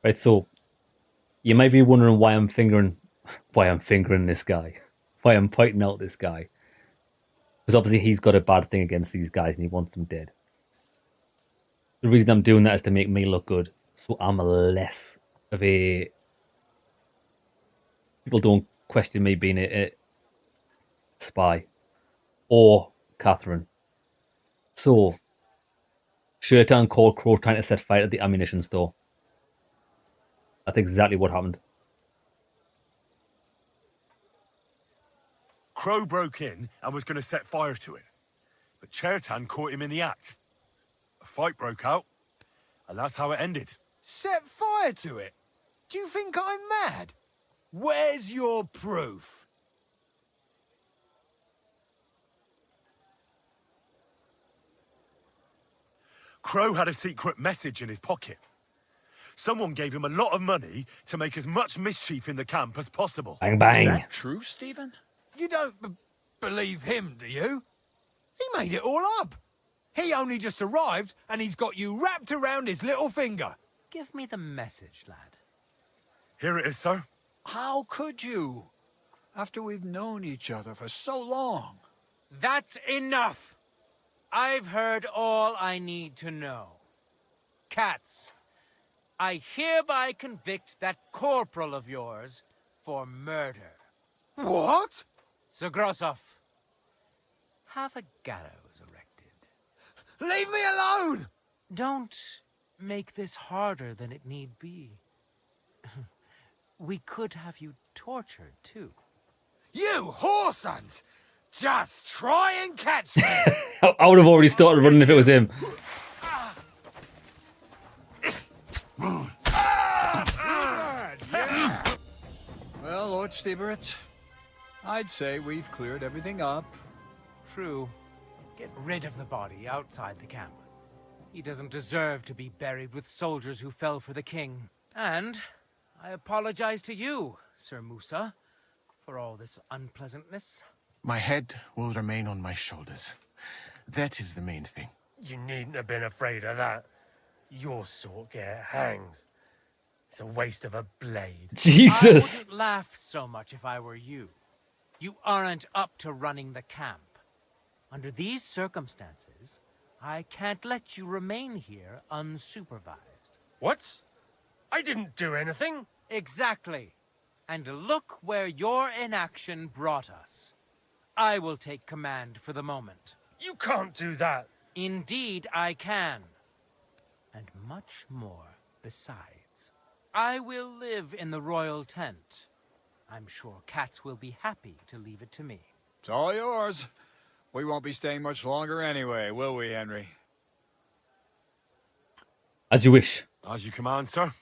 Right, so you might be wondering why I'm fingering this guy, why I'm pointing out this guy, because obviously he's got a bad thing against these guys and he wants them dead. The reason I'm doing that is to make me look good, so I'm less of a. People don't question me being a spy or Catherine. So, Shaitan called Crow trying to set fire at the ammunition store. That's exactly what happened.
Crow broke in and was going to set fire to it, but Chertan caught him in the act. A fight broke out, and that's how it ended.
Set fire to it? Do you think I'm mad? Where's your proof?
Crow had a secret message in his pocket. Someone gave him a lot of money to make as much mischief in the camp as possible.
Bang, bang.
Is that true, Stephen?
You don't believe him, do you? He made it all up. He only just arrived, and he's got you wrapped around his little finger.
Give me the message, lad.
Here it is, sir.
How could you? After we've known each other for so long.
That's enough! I've heard all I need to know. Katz, I hereby convict that corporal of yours for murder.
What?
Sir Grossoff, have a gallows erected.
Leave me alone!
Don't make this harder than it need be. We could have you tortured, too.
You whoresons! Just try and catch me!
I would have already started running if it was him.
Well, Lord Stieberitz, I'd say we've cleared everything up.
True. Get rid of the body outside the camp. He doesn't deserve to be buried with soldiers who fell for the king. And I apologize to you, Sir Musa, for all this unpleasantness.
My head will remain on my shoulders. That is the main thing.
You needn't have been afraid of that. Your sort get hanged. It's a waste of a blade.
Jesus!
I wouldn't laugh so much if I were you. You aren't up to running the camp. Under these circumstances, I can't let you remain here unsupervised.
What? I didn't do anything.
Exactly. And look where your inaction brought us. I will take command for the moment.
You can't do that.
Indeed, I can. And much more besides. I will live in the royal tent. I'm sure cats will be happy to leave it to me.
It's all yours. We won't be staying much longer anyway, will we, Henry?
As you wish.
As you command, sir.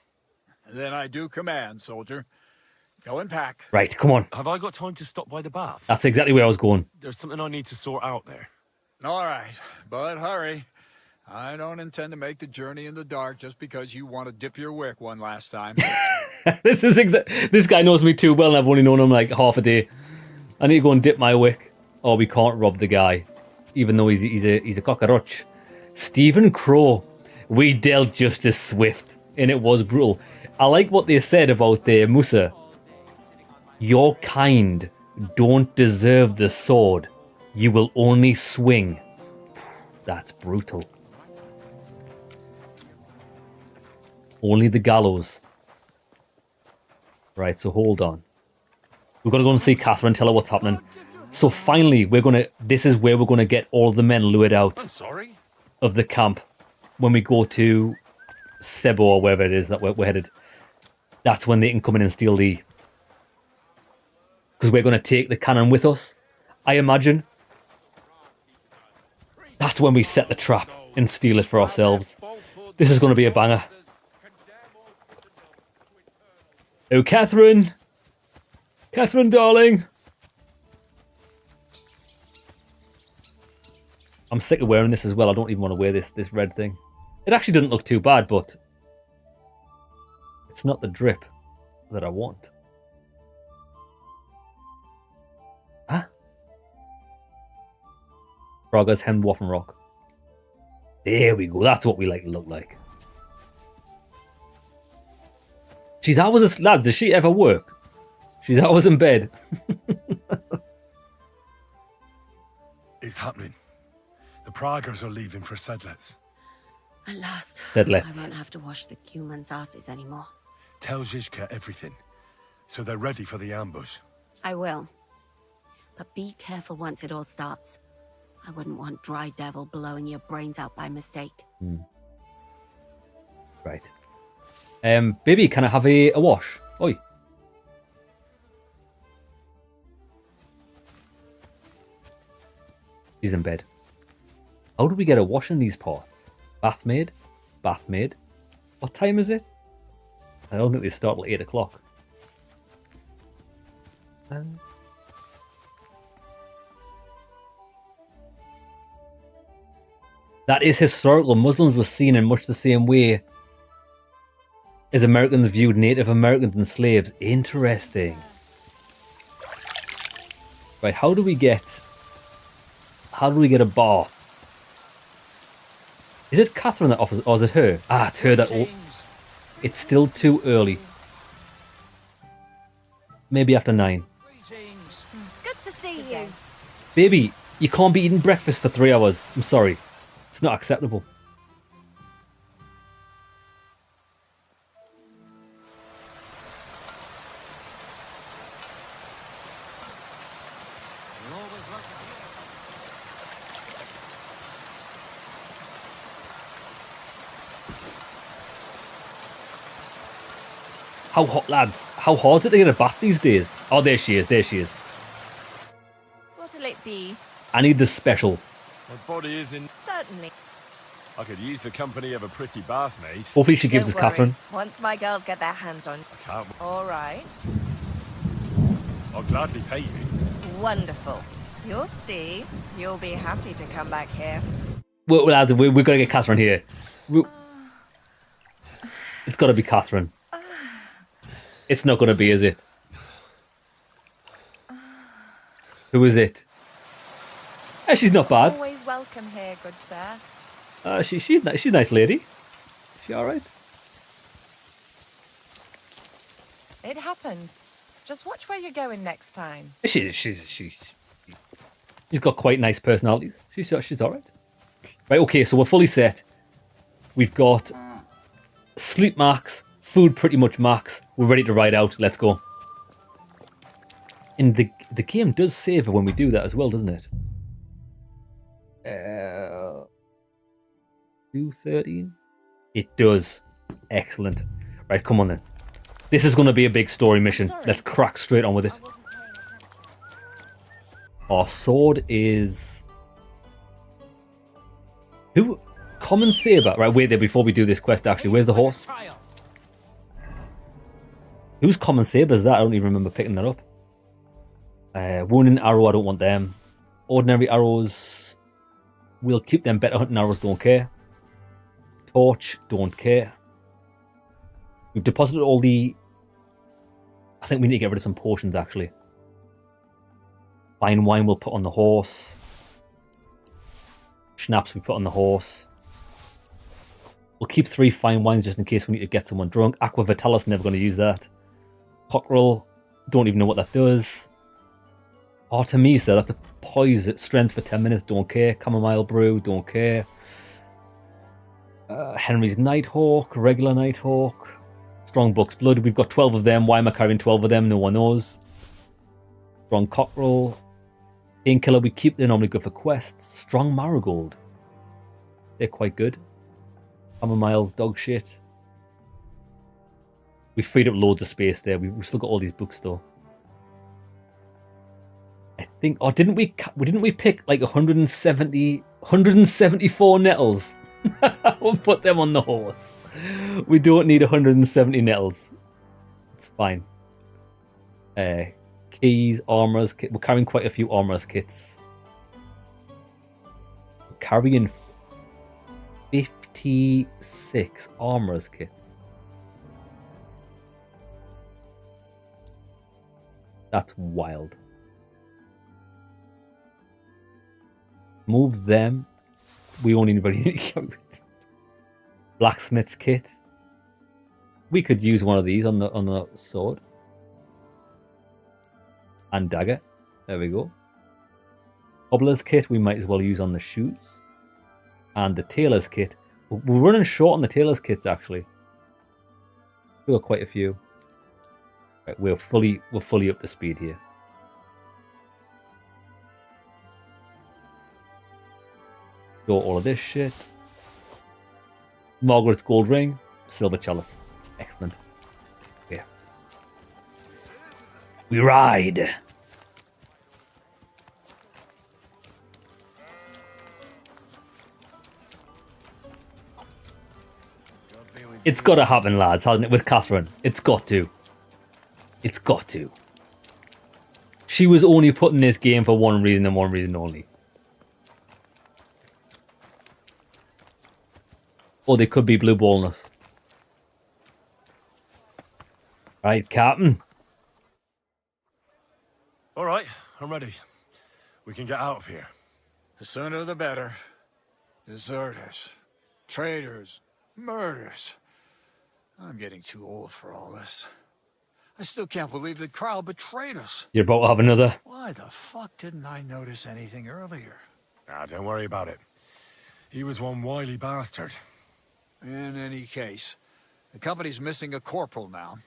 Then I do command, soldier. Go and pack.
Right, come on.
Have I got time to stop by the bath?
That's exactly where I was going.
There's something I need to sort out there.
All right, but hurry. I don't intend to make the journey in the dark just because you want to dip your wick one last time.
This guy knows me too well, and I've only known him like half a day. I need to go and dip my wick, or we can't rob the guy, even though he's a cockroach. Stephen Crow. We dealt justice swift, and it was brutal. I like what they said about the Musa. Your kind don't deserve the sword. You will only swing. That's brutal. Only the gallows. Right, so hold on. We've got to go and see Catherine and tell her what's happening. So finally, this is where we're gonna get all the men lured out of the camp when we go to Sebo or wherever it is that we're headed. That's when they can come in and steal the... Because we're going to take the cannon with us, I imagine. That's when we set the trap and steal it for ourselves. This is going to be a banger. Oh, Catherine! Catherine, darling! I'm sick of wearing this as well. I don't even want to wear this red thing. It actually doesn't look too bad, but it's not the drip that I want. Huh? Frogger's Hemdwaffen Rock. There we go. That's what we like to look like. She's always lads. Does she ever work? She's always in bed.
It's happening. The Praggers are leaving for Sedlets.
At last,
Sedlets.
I won't have to wash the Cumans' asses anymore.
Tell Zizka everything, so they're ready for the ambush.
I will. But be careful once it all starts. I wouldn't want Dry Devil blowing your brains out by mistake.
Right. Baby, can I have a wash? Oi. She's in bed. How do we get a wash in these parts? Bath maid? Bath maid? What time is it? I don't think they start till 8 o'clock. That is historical. Muslims were seen in much the same way as Americans viewed Native Americans and slaves. Interesting. Right, how do we get a bath? Is it Catherine that offers, or is it her? Ah, it's her that... It's still too early. Maybe after 9.
Good to see you.
Baby, you can't be eating breakfast for 3 hours. I'm sorry. It's not acceptable. How hot, lads? How hard is it to get a bath these days? Oh, there she is. There she is.
What'll it be?
I need the special.
My body is in...
Certainly.
I could use the company of a pretty bath maid.
Hopefully she gives us
Don't worry.
Catherine.
Once my girls get their hands on...
I can't...
All right.
I'll gladly pay you.
Wonderful. You'll see. You'll be happy to come back here.
Well, lads, we're going to get Catherine here. It's got to be Catherine. It's not going to be, is it? Who is it? She's not bad.
Always welcome here, good sir.
She's a nice lady. She all right?
It happens. Just watch where you're going next time.
She's got quite nice personalities. She's all right. Right, okay, so we're fully set. We've got sleep max, food pretty much max. We're ready to ride out. Let's go. And the game does save when we do that as well, doesn't it? 2:13. It does. Excellent. Right, come on then. This is going to be a big story mission. Let's crack straight on with it. Our sword is... Who? Common Saber. Right, wait there before we do this quest, actually. Where's the horse? Whose Common Saber is that? I don't even remember picking that up. Wounding Arrow, I don't want them. Ordinary arrows, we'll keep them. Better hunting arrows, don't care. Torch, don't care. We've deposited all the... I think we need to get rid of some potions, actually. Fine wine we'll put on the horse. Schnapps we put on the horse. We'll keep 3 fine wines just in case we need to get someone drunk. Aqua Vitalis, never going to use that. Cockerel, don't even know what that does. Artemisa, that's a poison. Strength for 10 minutes, don't care. Chamomile Brew, don't care. Henry's Nighthawk, regular Nighthawk. Strong Buck's Blood, we've got 12 of them. Why am I carrying 12 of them? No one knows. Strong Cockerel. Painkiller, we keep. They're normally good for quests. Strong Marigold. They're quite good. Chamomile's dog shit. We freed up loads of space there. We've still got all these books though. I think, or didn't we pick like 174 nettles? We'll put them on the horse. We don't need 170 nettles. It's fine. Keys, armors. We're carrying quite a few armors kits. We're carrying 56 armors kits. That's wild. Move them. We only need blacksmith's kit. We could use one of these on the sword. And dagger. There we go. Cobbler's kit we might as well use on the shoes. And the tailor's kit. We're running short on the tailor's kits actually. Still got quite a few. Right, we're fully up to speed here. Got all of this shit. Margaret's gold ring, silver chalice. Excellent. Yeah. We ride. It's got to happen, lads, hasn't it? With Catherine. It's got to. It's got to. She was only put in this game for one reason and one reason only. Or they could be blue ballness. Right, Captain.
All right, I'm ready. We can get out of here.
The sooner the better. Deserters, traitors, murders. I'm getting too old for all this. I still can't believe that Kyle betrayed us.
You're about to have another.
Why the fuck didn't I notice anything earlier?
Ah, don't worry about it. He was one wily bastard.
In any case, the company's missing a corporal now.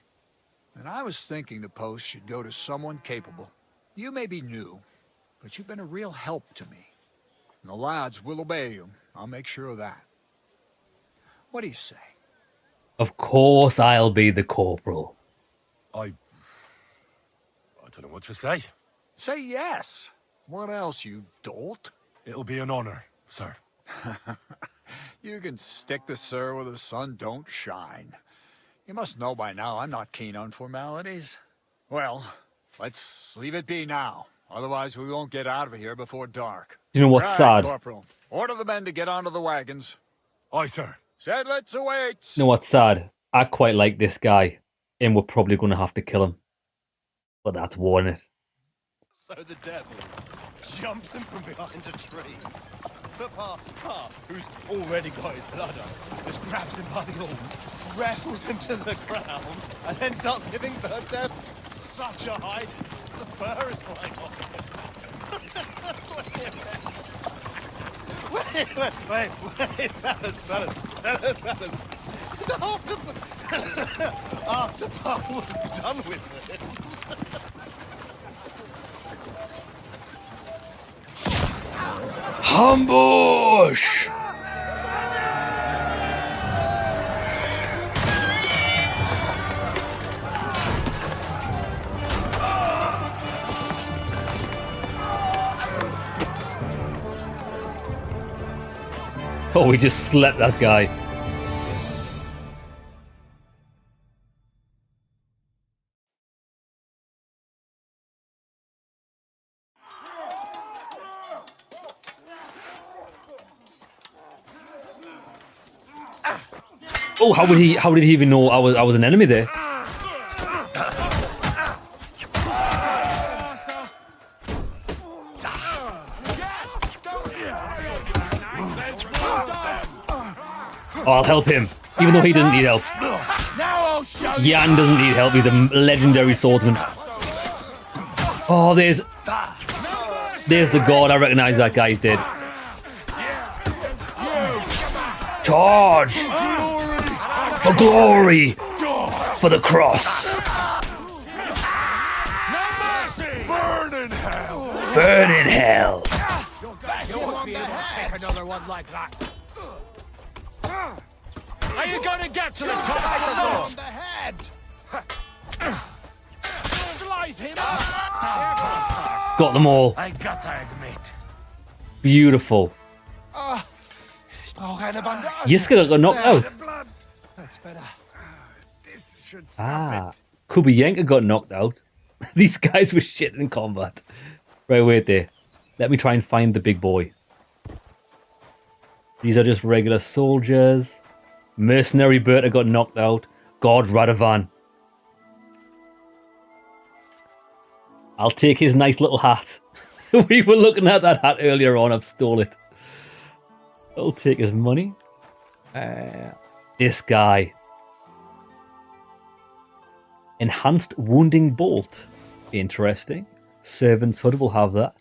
And I was thinking the post should go to someone capable. You may be new, but you've been a real help to me. And the lads will obey you. I'll make sure of that. What do you say?
Of course I'll be the corporal.
I don't know what to say.
Say yes. What else, you dolt?
It'll be an honor, sir.
You can stick the sir where the sun don't shine. You must know by now I'm not keen on formalities. Well, let's leave it be now. Otherwise we won't get out of here before dark.
You know what's sad?
Corporal. Order the men to get onto the wagons.
Aye, sir.
Said let's await.
You know what's sad? I quite like this guy. And we're probably going to have to kill him. But that's warning it.
So the devil jumps him from behind a tree. But Pa, who's already got his blood up, just grabs him by the arm, wrestles him to the ground, and then starts giving the devil such a hiding. The fur is flying off. Wait, fellas. After Pa was done with it.
Ambush! Oh, we just slept that guy. Oh, how did he even know I was an enemy there? Oh, I'll help him, even though he doesn't need help. Jan doesn't need help, he's a legendary swordsman. Oh, there's the god, I recognise that guy, he's dead. Charge! For glory! For the cross!
Burn in hell!
Burn in hell!
You won't be able to take another one like that.
Are you going to get to the top of the
head! Slice him up!
Got them all.
I gotta admit.
Beautiful. Yiska got knocked out.
That's better. This should
Ah, Kubiyenka got knocked out. These guys were shit in combat. Right, wait there. Let me try and find the big boy. These are just regular soldiers. Mercenary Berta got knocked out. God Radovan. I'll take his nice little hat. We were looking at that hat earlier on. I've stole it. I'll take his money. This guy. Enhanced Wounding Bolt. Interesting. Servant's Hood will have that.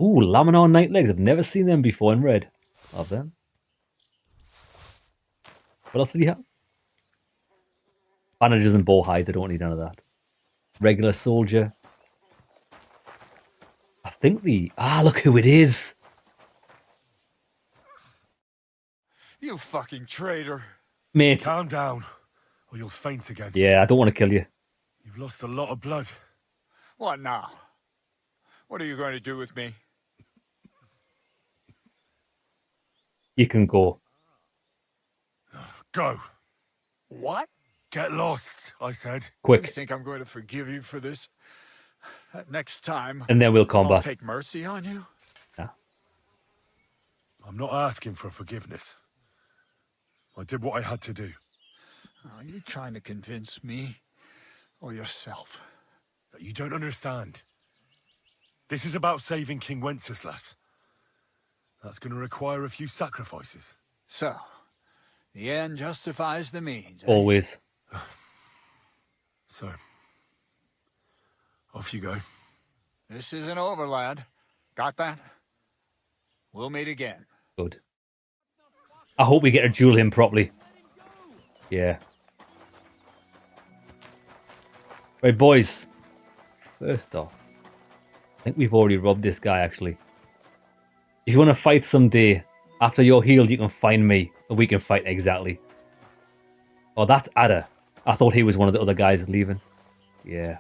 Ooh, Laminar Night Legs. I've never seen them before in red. Love them. What else did he have? Bandages and bow hides. I don't need none of that. Regular soldier. I think the... Ah, look who it is.
You fucking traitor.
Mate.
Calm down, or you'll faint again.
Yeah, I don't want to kill you.
You've lost a lot of blood.
What now? What are you going to do with me?
You can go.
Go.
What?
Get lost, I said.
Quick.
You think I'm going to forgive you for this? Next time,
And then we'll
I'll
combat.
take mercy on you?
Yeah.
I'm not asking for forgiveness. I did what I had to do.
Are you trying to convince me or yourself?
That you don't understand. This is about saving King Wenceslas. That's going to require a few sacrifices.
So, the end justifies the means.
Always.
So, off you go.
This isn't over, lad. Got that? We'll meet again.
Good. I hope we get to duel him properly. Yeah. Right, boys. First off, I think we've already robbed this guy, actually. If you want to fight someday, after you're healed, you can find me, and we can fight exactly. Oh, that's Ada. I thought he was one of the other guys leaving. Yeah.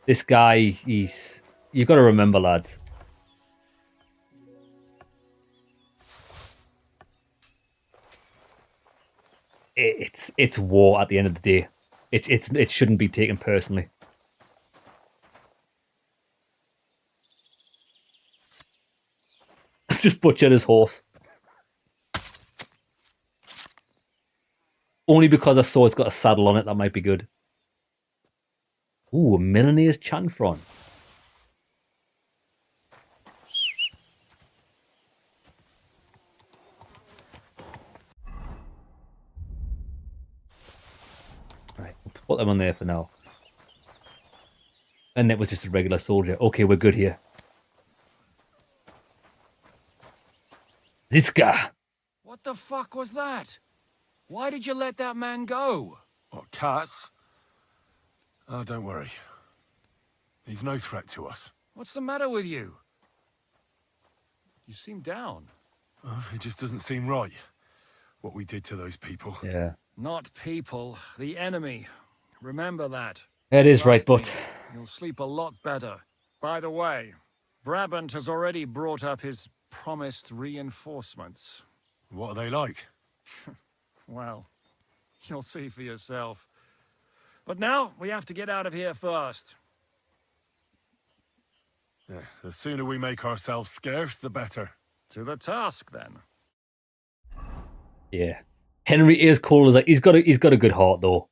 This guy, he's... You've got to remember, lads. It's war at the end of the day. It shouldn't be taken personally. Just butchered his horse. Only because I saw it's got a saddle on it, that might be good. Ooh, a Milanese Chanfron. Right, we'll put them on there for now. And that was just a regular soldier. Okay, we're good here. Ziska!
What the fuck was that? Why did you let that man go?
What, cats? Oh, don't worry. He's no threat to us.
What's the matter with you? You seem down.
Oh, it just doesn't seem right, what we did to those people.
Yeah.
Not people, the enemy. Remember that.
That is
Trust
right,
me,
but...
You'll sleep a lot better. By the way, Brabant has already brought up his
promised reinforcements.
What are they like?
Well, you'll see for yourself. But now, we have to get out of here first.
Yeah, the sooner we make ourselves scarce, the better.
To the task, then.
Yeah. Henry is cool as like he's got a good heart though.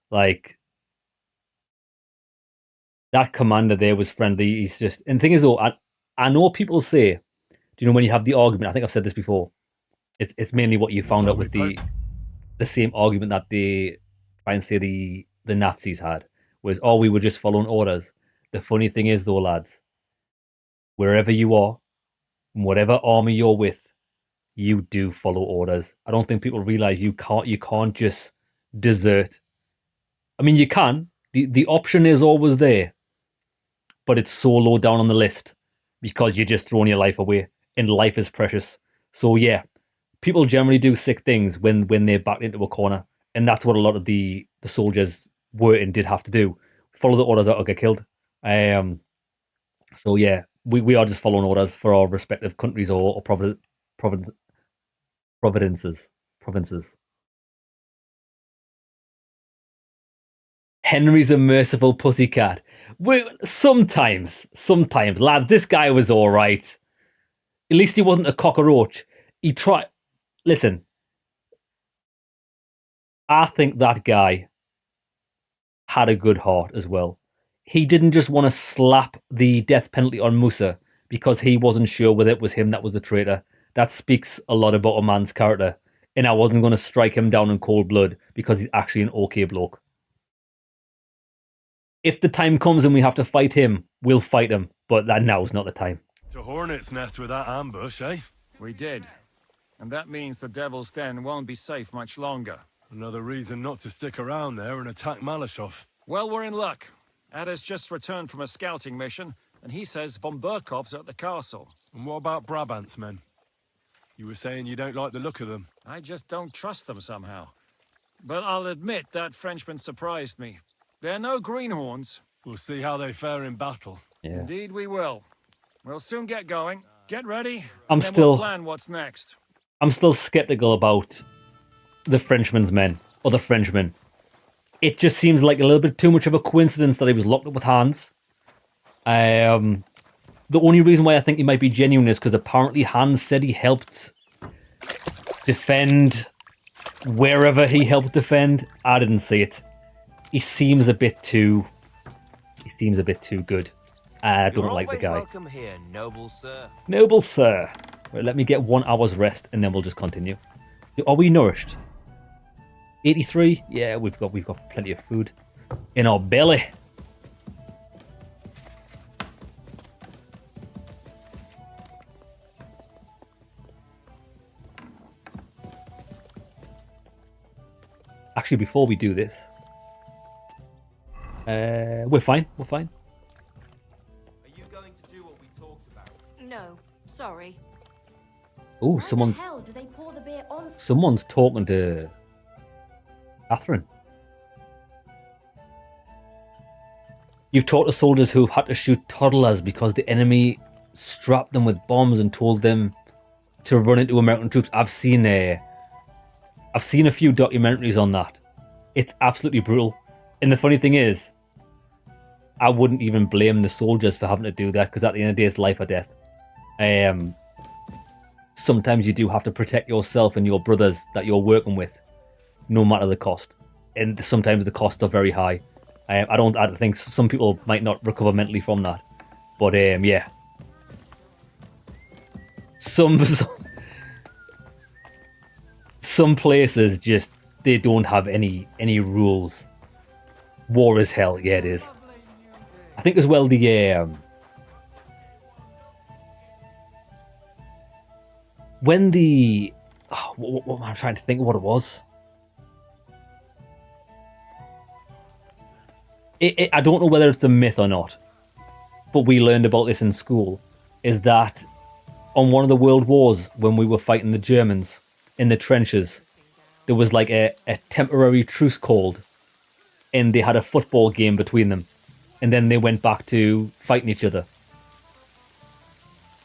Like that commander there was friendly. He's just, and the thing is though, I know people say, do you know when you have the argument? I think I've said this before. It's mainly what you found out with the same argument that they try and say the Nazis had was, oh, we were just following orders. The funny thing is though, lads, wherever you are, whatever army you're with, you do follow orders. I don't think people realize you can't just desert. I mean, you can. The option is always there, but it's so low down on the list because you're just throwing your life away, and life is precious. So yeah, people generally do sick things when they're backed into a corner, and that's what a lot of the soldiers were and did have to do. Follow the orders or get killed. So yeah, we are just following orders for our respective countries or provinces. Henry's a merciful pussycat. Sometimes, lads, this guy was all right. At least he wasn't a cockroach. He tried. Listen, I think that guy had a good heart as well. He didn't just want to slap the death penalty on Musa because he wasn't sure whether it was him that was the traitor. That speaks a lot about a man's character. And I wasn't going to strike him down in cold blood because he's actually an okay bloke. If the time comes and we have to fight him, we'll fight him. But that now's not the time.
To Hornet's Nest with that ambush, eh?
We did. And that means the Devil's Den won't be safe much longer.
Another reason not to stick around there and attack Malashov.
Well, we're in luck. Ada's just returned from a scouting mission, and he says von Burkov's at the castle.
And what about Brabant's men? You were saying you don't like the look of them.
I just don't trust them somehow. But I'll admit that Frenchman surprised me. They're no greenhorns.
We'll see how they fare in battle.
Yeah.
Indeed we will. We'll soon get going. Get ready.
We'll
plan what's next.
I'm still skeptical about the Frenchman's men, or the Frenchmen. It just seems like a little bit too much of a coincidence that he was locked up with Hans. The only reason why I think he might be genuine is because apparently Hans said he helped defend wherever he helped defend. I didn't see it. He seems a bit too good. I don't like the guy.
Welcome here, noble sir.
Noble sir. Right, let me get 1 hour's rest and then we'll just continue. Are we nourished? 83? Yeah, we've got plenty of food in our belly. Actually, before we do this, we're fine. We're fine.
Are you going to do what we talked about?
No, sorry.
Oh,
How the hell do they pour the beer on?
someone's talking to Catherine. You've talked to soldiers who've had to shoot toddlers because the enemy strapped them with bombs and told them to run into American troops. I've seen a few documentaries on that. It's absolutely brutal. And the funny thing is, I wouldn't even blame the soldiers for having to do that because at the end of the day, it's life or death. Sometimes you do have to protect yourself and your brothers that you're working with, no matter the cost. And sometimes the costs are very high. I think some people might not recover mentally from that. But yeah. Some places just, they don't have any rules. War is hell. Yeah, it is. I think as well when the what I'm trying to think of what it was. I don't know whether it's a myth or not, but we learned about this in school. Is that on one of the world wars when we were fighting the Germans in the trenches, there was like a temporary truce called, and they had a football game between them, and then they went back to fighting each other.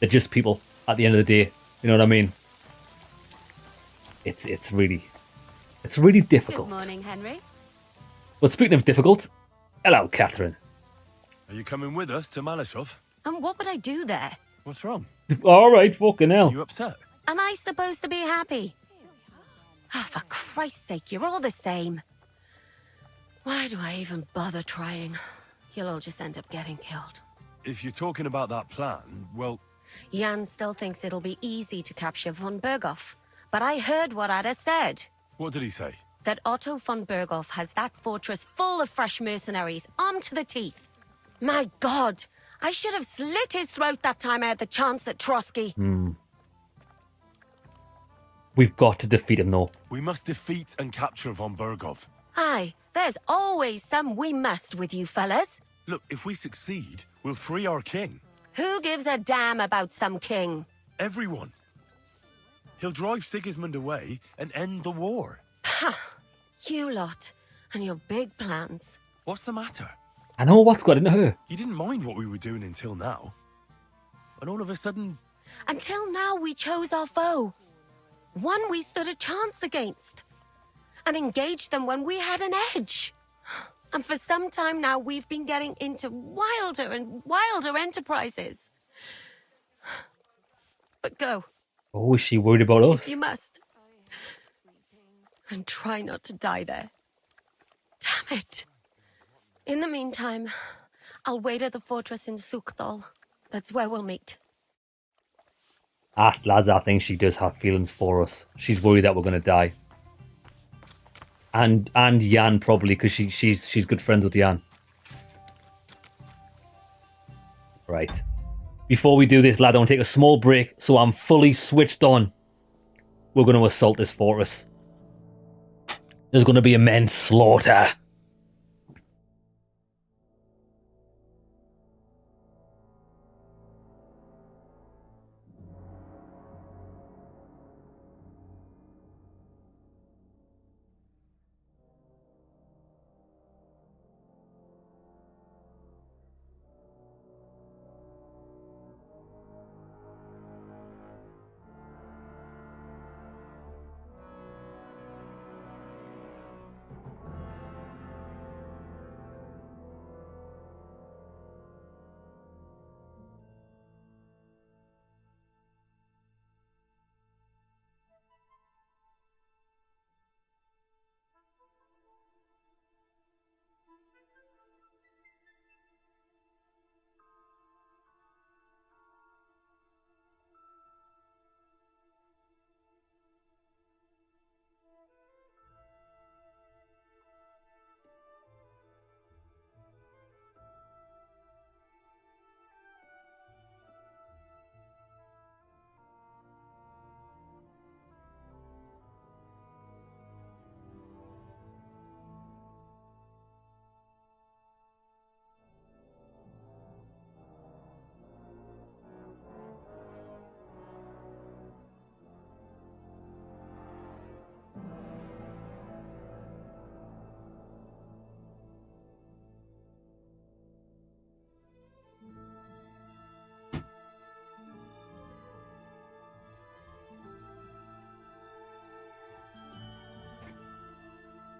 They're just people. at the end of the day. You know what I mean? It's really difficult.
Good morning, Henry.
But speaking of difficult, hello, Catherine.
Are you coming with us to Malashov?
And what would I do there?
What's wrong?
All right, fucking hell.
Are you upset?
Am I supposed to be happy? Oh, for Christ's sake, you're all the same. Why do I even bother trying? You'll all just end up getting killed.
If you're talking about that plan, well...
Jan still thinks it'll be easy to capture von Berghoff. But I heard what Ada said.
What did he say?
That Otto von Berghoff has that fortress full of fresh mercenaries, armed to the teeth. My God, I should have slit his throat that time I had the chance at Trotsky.
We've got to defeat him, though.
We must defeat and capture von Berghoff.
Aye, there's always some we must with you fellas.
Look, if we succeed, we'll free our king.
Who gives a damn about some king?
Everyone. He'll drive Sigismund away and end the war.
Ha! You lot, and your big plans.
What's the matter?
I know what's got into her.
You didn't mind what we were doing until now. And all of a sudden...
Until now, we chose our foe. One we stood a chance against. And engaged them when we had an edge. And for some time now, we've been getting into wilder and wilder enterprises. But go.
Oh, is she worried about us?
If you must. And try not to die there. Damn it. In the meantime, I'll wait at the fortress in Sukdal. That's where we'll meet.
Lads, I think she does have feelings for us. She's worried that we're going to die. And Jan probably, because she's good friends with Jan. Right. Before we do this, lad, I want to take a small break so I'm fully switched on. We're going to assault this fortress. There's going to be immense slaughter.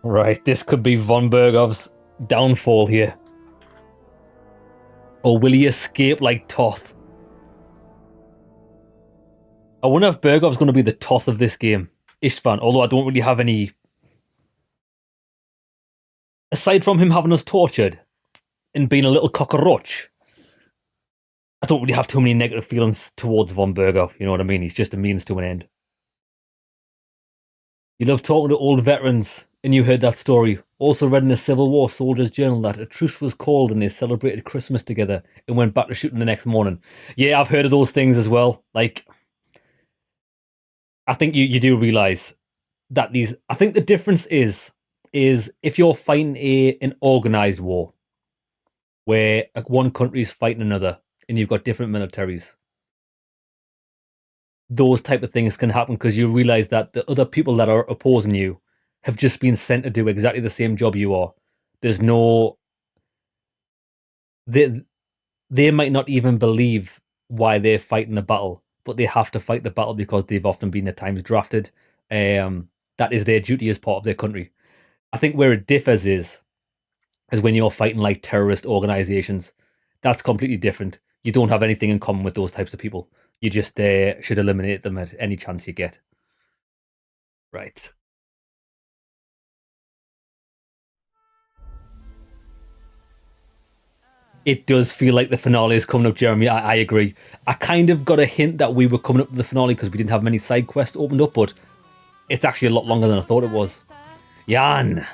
Right, this could be von Berghoff's downfall here. Or will he escape like Toth? I wonder if Berghoff's going to be the Toth of this game. Istvan, although I don't really have any... Aside from him having us tortured and being a little cockroach, I don't really have too many negative feelings towards von Berghoff, you know what I mean? He's just a means to an end. You love talking to old veterans, and you heard that story. Also read in a Civil War soldier's journal that a truce was called and they celebrated Christmas together and went back to shooting the next morning. Yeah, I've heard of those things as well. Like, I think you do realise that these... I think the difference is if you're fighting an organised war, where one country is fighting another, and you've got different militaries, those type of things can happen because you realise that the other people that are opposing you have just been sent to do exactly the same job you are. There's no... They might not even believe why they're fighting the battle, but they have to fight the battle because they've often been at times drafted. That is their duty as part of their country. I think where it differs is when you're fighting like terrorist organizations. That's completely different. You don't have anything in common with those types of people. You just should eliminate them at any chance you get. Right. It does feel like the finale is coming up, Jeremy. I agree. I kind of got a hint that we were coming up to the finale because we didn't have many side quests opened up, but it's actually a lot longer than I thought it was. Jan!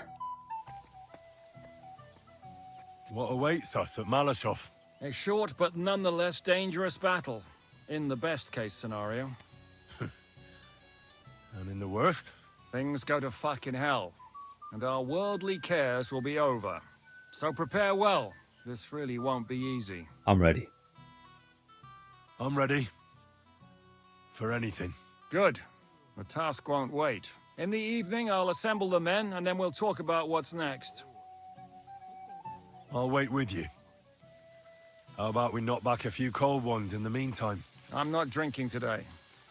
What awaits us at Malashov?
A short but nonetheless dangerous battle, in the best case scenario.
And in the worst?
Things go to fucking hell, and our worldly cares will be over. So prepare well. This really won't be easy.
I'm ready.
I'm ready. For anything.
Good. The task won't wait. In the evening, I'll assemble the men, and then we'll talk about what's next.
I'll wait with you. How about we knock back a few cold ones in the meantime?
I'm not drinking today.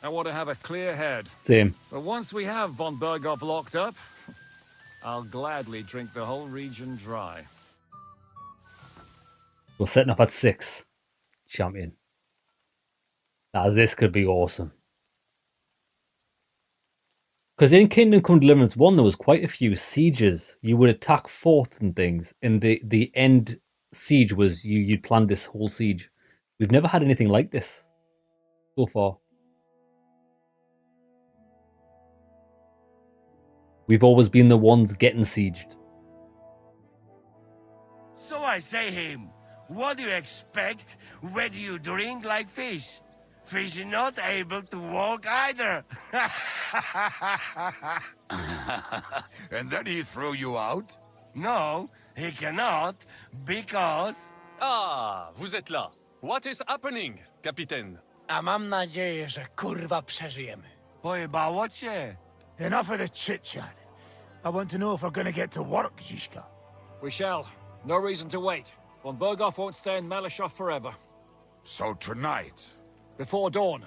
I want to have a clear head.
Same.
But once we have von Berghoff locked up, I'll gladly drink the whole region dry.
We're setting up at 6. Champion. Now this could be awesome. Because in Kingdom Come Deliverance 1, there was quite a few sieges. You would attack forts and things. And the end siege was you'd planned this whole siege. We've never had anything like this so far. We've always been the ones getting sieged.
So I say him, what do you expect? Where do you drink like fish? Fish is not able to walk either.
And then he threw you out?
No, he cannot, because...
Ah, vous êtes là. What is happening, Capitaine?
A mam nadzieję, że kurwa przeżyjemy.
Pojebało cię.
Enough of the chit-chat. I want to know if we're gonna get to work, Zizka.
We shall. No reason to wait. Von Berghoff won't stay in Malashov forever.
So tonight?
Before dawn.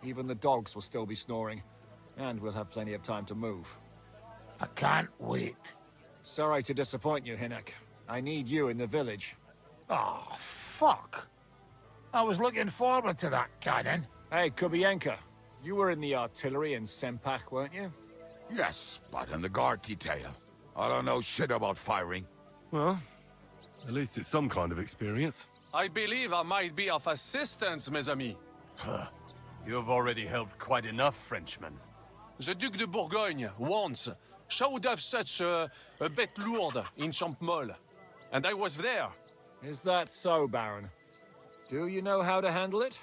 Even the dogs will still be snoring. And we'll have plenty of time to move.
I can't wait.
Sorry to disappoint you, Hinnock. I need you in the village.
Oh, fuck. I was looking forward to that, Cannon.
Hey, Kubienka. You were in the artillery in Sempak, weren't you?
Yes, but in the guard detail. I don't know shit about firing.
Well, at least it's some kind of experience.
I believe I might be of assistance, mes amis.
You've already helped quite enough, Frenchmen.
The Duc de Bourgogne, once, showed off such a bête lourde in Champmol. And I was there.
Is that so, Baron? Do you know how to handle it?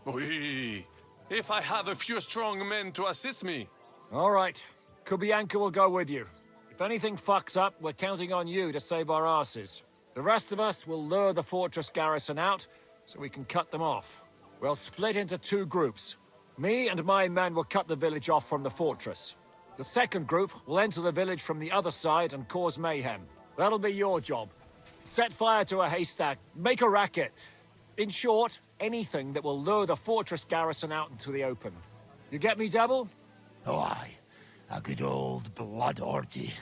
Oui. If I have a few strong men to assist me.
All right. Kubianka will go with you. If anything fucks up, we're counting on you to save our asses. The rest of us will lure the fortress garrison out, so we can cut them off. We'll split into 2 groups. Me and my men will cut the village off from the fortress. The second group will enter the village from the other side and cause mayhem. That'll be your job. Set fire to a haystack, make a racket. In short, anything that will lure the fortress garrison out into the open. You get me, Devil?
Oh, aye. A good old blood orgy.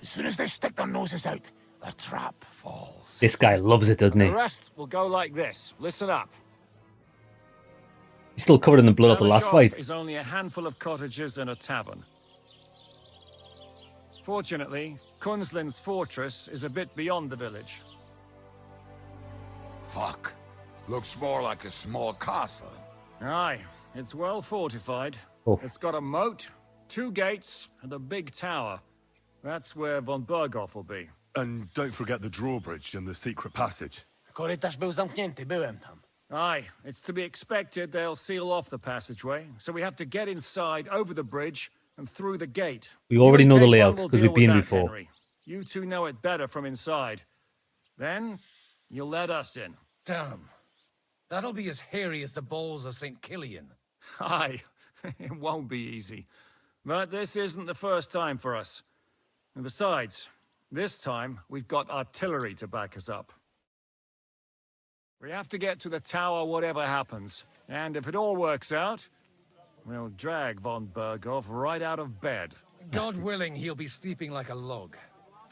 As soon as they stick their noses out, the trap falls.
This guy loves it, doesn't he?
The rest will go like this. Listen up.
He's still covered in the blood of the last
Malashov
fight.
is only a handful of cottages and a tavern. Fortunately, Kunzlin's fortress is a bit beyond the village.
Fuck. Looks more like a small castle.
Aye, it's well fortified.
Oof.
It's got a moat, 2 gates, and a big tower. That's where von Berghoff will be.
And don't forget the drawbridge and the secret passage.
Korytarz był zamknięty, byłem tam.
Aye, it's to be expected they'll seal off the passageway, so we have to get inside, over the bridge, and through the gate.
We already know the
One
layout
will
because
deal
we've been
with that,
before.
Henry. You 2 know it better from inside. Then, you'll let us in.
Damn. That'll be as hairy as the balls of St. Killian.
Aye, it won't be easy. But this isn't the first time for us. And besides, this time we've got artillery to back us up. We have to get to the tower whatever happens. And if it all works out, we'll drag von Berghoff right out of bed.
God willing, he'll be sleeping like a log.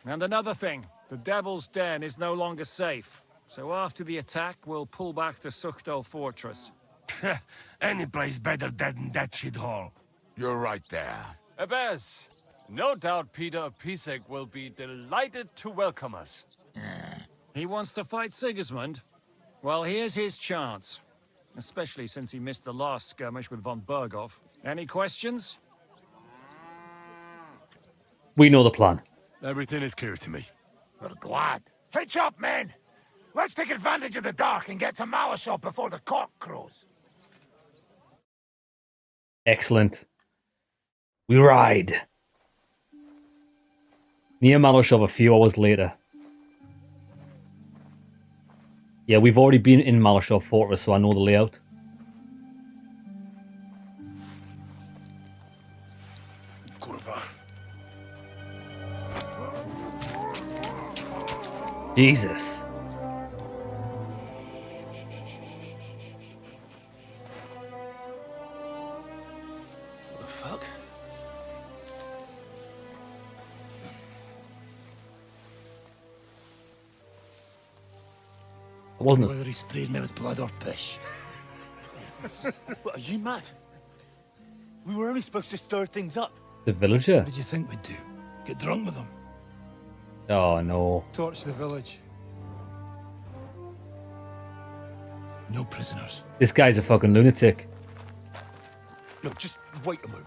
And another thing, the Devil's Den is no longer safe. So after the attack, we'll pull back to Suchtal Fortress.
Any place better than that shithole.
You're right there.
Abbas, no doubt Peter of Pisek will be delighted to welcome us.
He wants to fight Sigismund? Well, here's his chance. Especially since he missed the last skirmish with von Berghoff. Any questions?
We know the plan.
Everything is clear to me.
We're glad. Hitch up, men! Let's take advantage of the dark and get to Malashov before the cock crows.
Excellent. We ride. Near Malashov a few hours later. Yeah, we've already been in Malashov Fortress, so I know the layout.
Kurva.
Jesus.
What the fuck?
It wasn't
Whether he sprayed me with blood or piss.
What, are you mad? We were only supposed to stir things up.
the villager.
What did you think we'd do? Get drunk with them?
Oh no.
Torch the village. No prisoners.
This guy's a fucking lunatic.
Look, just wait a moment.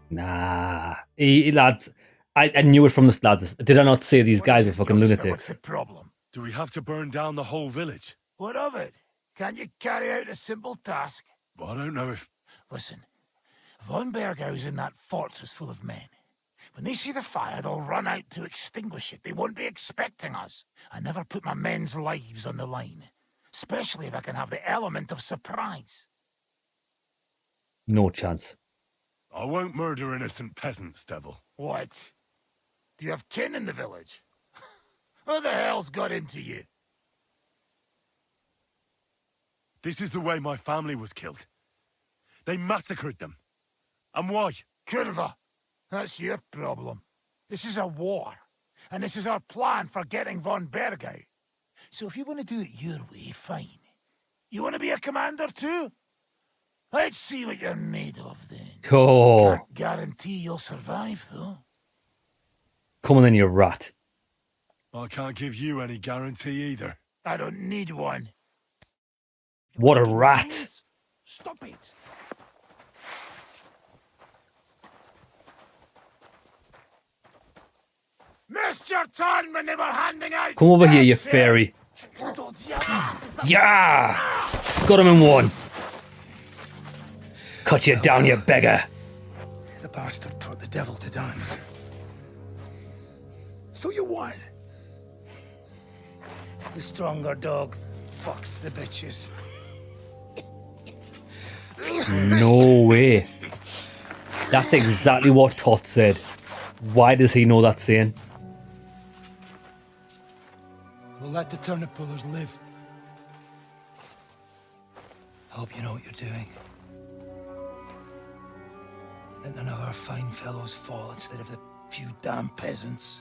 Nah. Lads, I knew it from the lads. Did I not say these guys are fucking lunatics?
What's the problem?
Do we have to burn down the whole village?
What of it? Can't you carry out a simple task?
I don't know if...
Listen, von Bergau's in that fortress full of men. When they see the fire, they'll run out to extinguish it. They won't be expecting us. I never put my men's lives on the line, especially if I can have the element of surprise.
No chance.
I won't murder innocent peasants, Devil.
What? Do you have kin in the village? Who the hell's got into you?
This is the way my family was killed. They massacred them. And why?
Kurva, that's your problem. This is a war, and this is our plan for getting von Bergau. So if you want to do it your way, fine. You want to be a commander too? Let's see what you're made of then.
Oh.
Can't guarantee you'll survive, though.
Come on then, you rat.
I can't give you any guarantee either.
I don't need one.
What a rat.
Stop it. Missed your turn when they were handing out.
Come over here, you
sets,
fairy. Yeah! Got him in one. Cut you down, you beggar.
The bastard taught the devil to dance. So you won. The stronger dog fucks the bitches.
No way. That's exactly what Tot said. Why does he know that saying?
We'll let the turnip pullers live. I hope you know what you're doing. Let none of our fine fellows fall instead of the few damn peasants.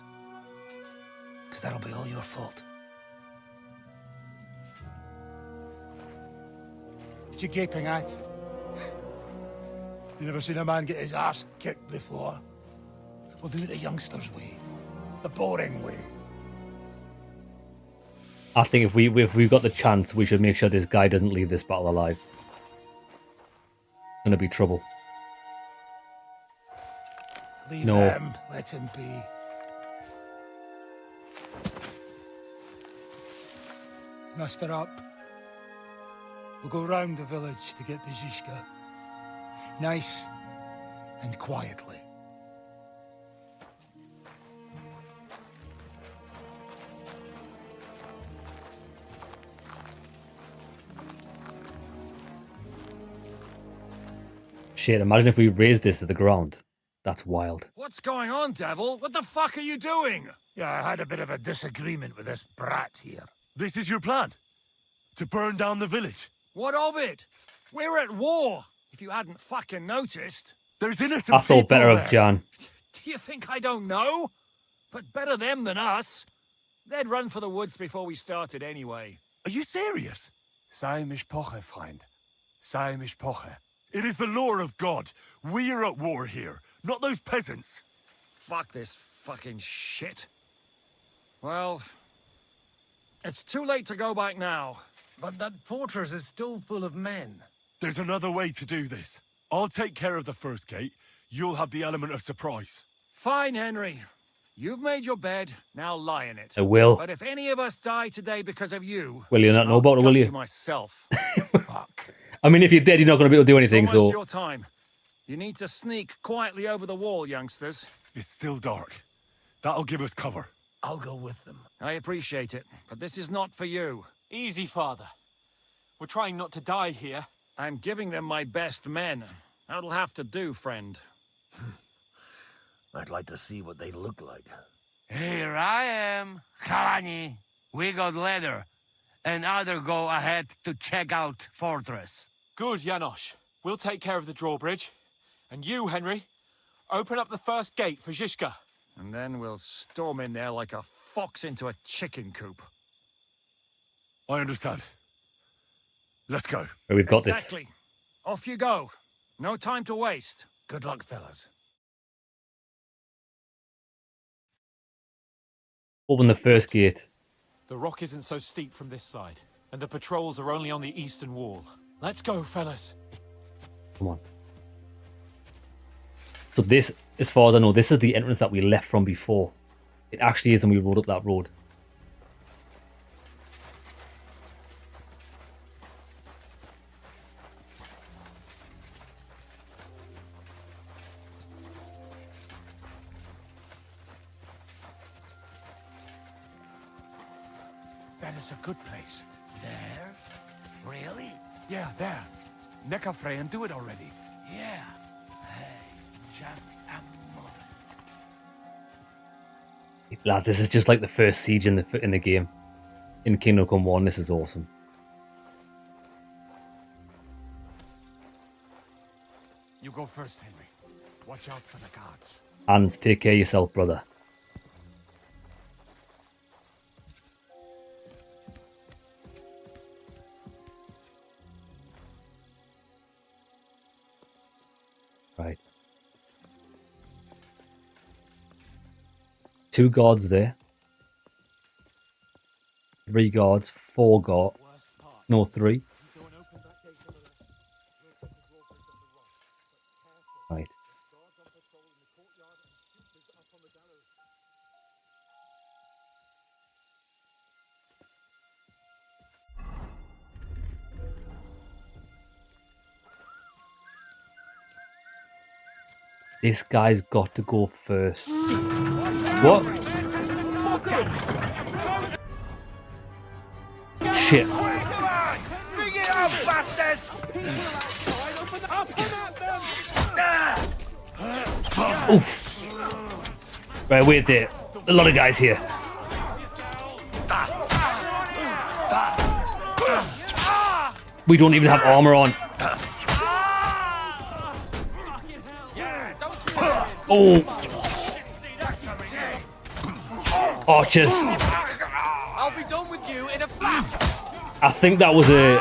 Because that'll be all your fault. What you gaping at? You never seen a man get his arse kicked before? We'll do it the youngsters' way. The boring way.
I think if we've got the chance, we should make sure this guy doesn't leave this battle alive. Gonna be trouble.
Leave
No.
him. Let him be. Muster up. We'll go round the village to get to Zizka. Nice and quietly.
Shit, imagine if we raised this to the ground. That's wild.
What's going on, Devil? What the fuck are you doing?
Yeah, I had a bit of a disagreement with this brat here.
This is your plan? To burn down the village?
What of it? We're at war, if you hadn't fucking noticed.
There's innocent
I thought better
there.
of Jan.
Do you think I don't know? But better them than us. They'd run for the woods before we started anyway.
Are you serious?
Sei mich poche, Freund. Sei mich poche.
It is the law of God. We are at war here, not those peasants.
Fuck this fucking shit. Well, it's too late to go back now.
But that fortress is still full of men.
There's another way to do this. I'll take care of the first gate. You'll have the element of surprise.
Fine, Henry. You've made your bed, now lie in it.
I will.
But if any of us die today because of you...
Will you not know about it, will you?
Myself. Fuck.
I mean, if you're dead, you're not going to be able to do anything,
Almost
so...
your time. You need to sneak quietly over the wall, youngsters.
It's still dark. That'll give us cover.
I'll go with them.
I appreciate it, but this is not for you.
Easy, Father. We're trying not to die here.
I'm giving them my best men. That'll have to do, friend.
I'd like to see what they look like.
Here I am, Kalani. We got leather, and other go ahead to check out fortress.
Good, Janosch. We'll take care of the drawbridge. And you, Henry, open up the first gate for Zizka.
And then we'll storm in there like a fox into a chicken coop.
I understand. Let's go.
We've got this.
Exactly. Off you go. No time to waste.
Good luck, fellas.
Open the first gate.
The rock isn't so steep from this side, and the patrols are only on the eastern wall. Let's go, fellas.
Come on. So this, as far as I know, this is the entrance that we left from before. It actually is, and we rode up that road.
That is a good place.
There? Really?
Yeah, there. Neckarfrey and do it already.
Yeah. Hey, just a moment.
Lad, this is just like the first siege in the game. In Kingdom Come 1, this is awesome.
You go first, Henry. Watch out for the guards.
And take care of yourself, brother. Right. 2 guards there. 3 guards, 4 guards. No, 3. Right. This guy's got to go first. What? Shit.
Bring it up, bastards!
Oof. Right, wait there. A lot of guys here. We don't even have armor on. Oh. Archers.
I'll be done with you in a flash.
I think that was a...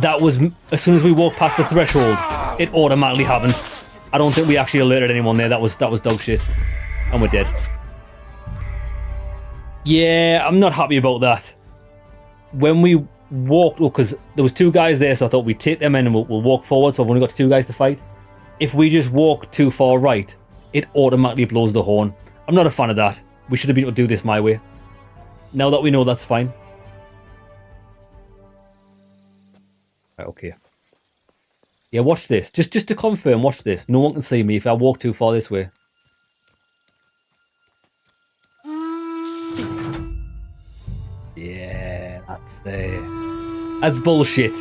That was... As soon as we walked past the threshold, it automatically happened. I don't think we actually alerted anyone there. That was dog shit. And we're dead. Yeah, I'm not happy about that. When we walked... Oh, because there was 2 guys there, so I thought we'd take them in and we'll walk forward, so I've only got 2 guys to fight. If we just walk too far right, it automatically blows the horn. I'm not a fan of that. We should have been able to do this my way. Now that we know, that's fine. Right, okay. Yeah, watch this. Just to confirm, watch this. No one can see me if I walk too far this way. Yeah, that's bullshit.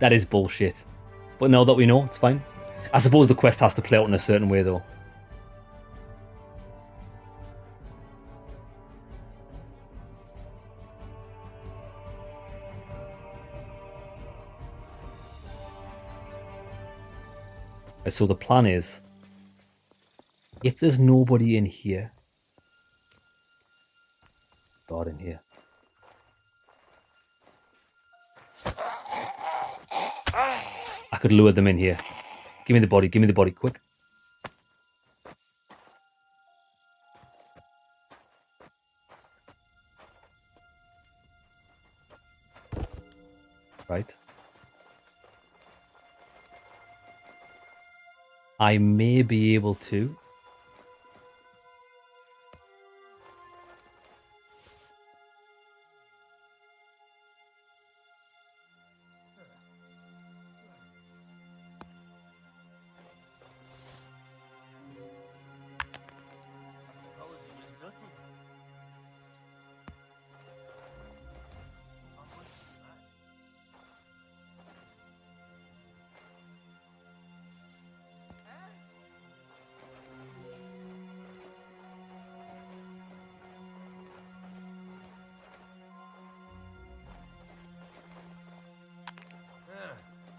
That is bullshit. But now that we know, it's fine. I suppose the quest has to play out in a certain way, though. So the plan is, if there's nobody in here, God in here. I could lure them in here. Give me the body, quick. Right. I may be able to.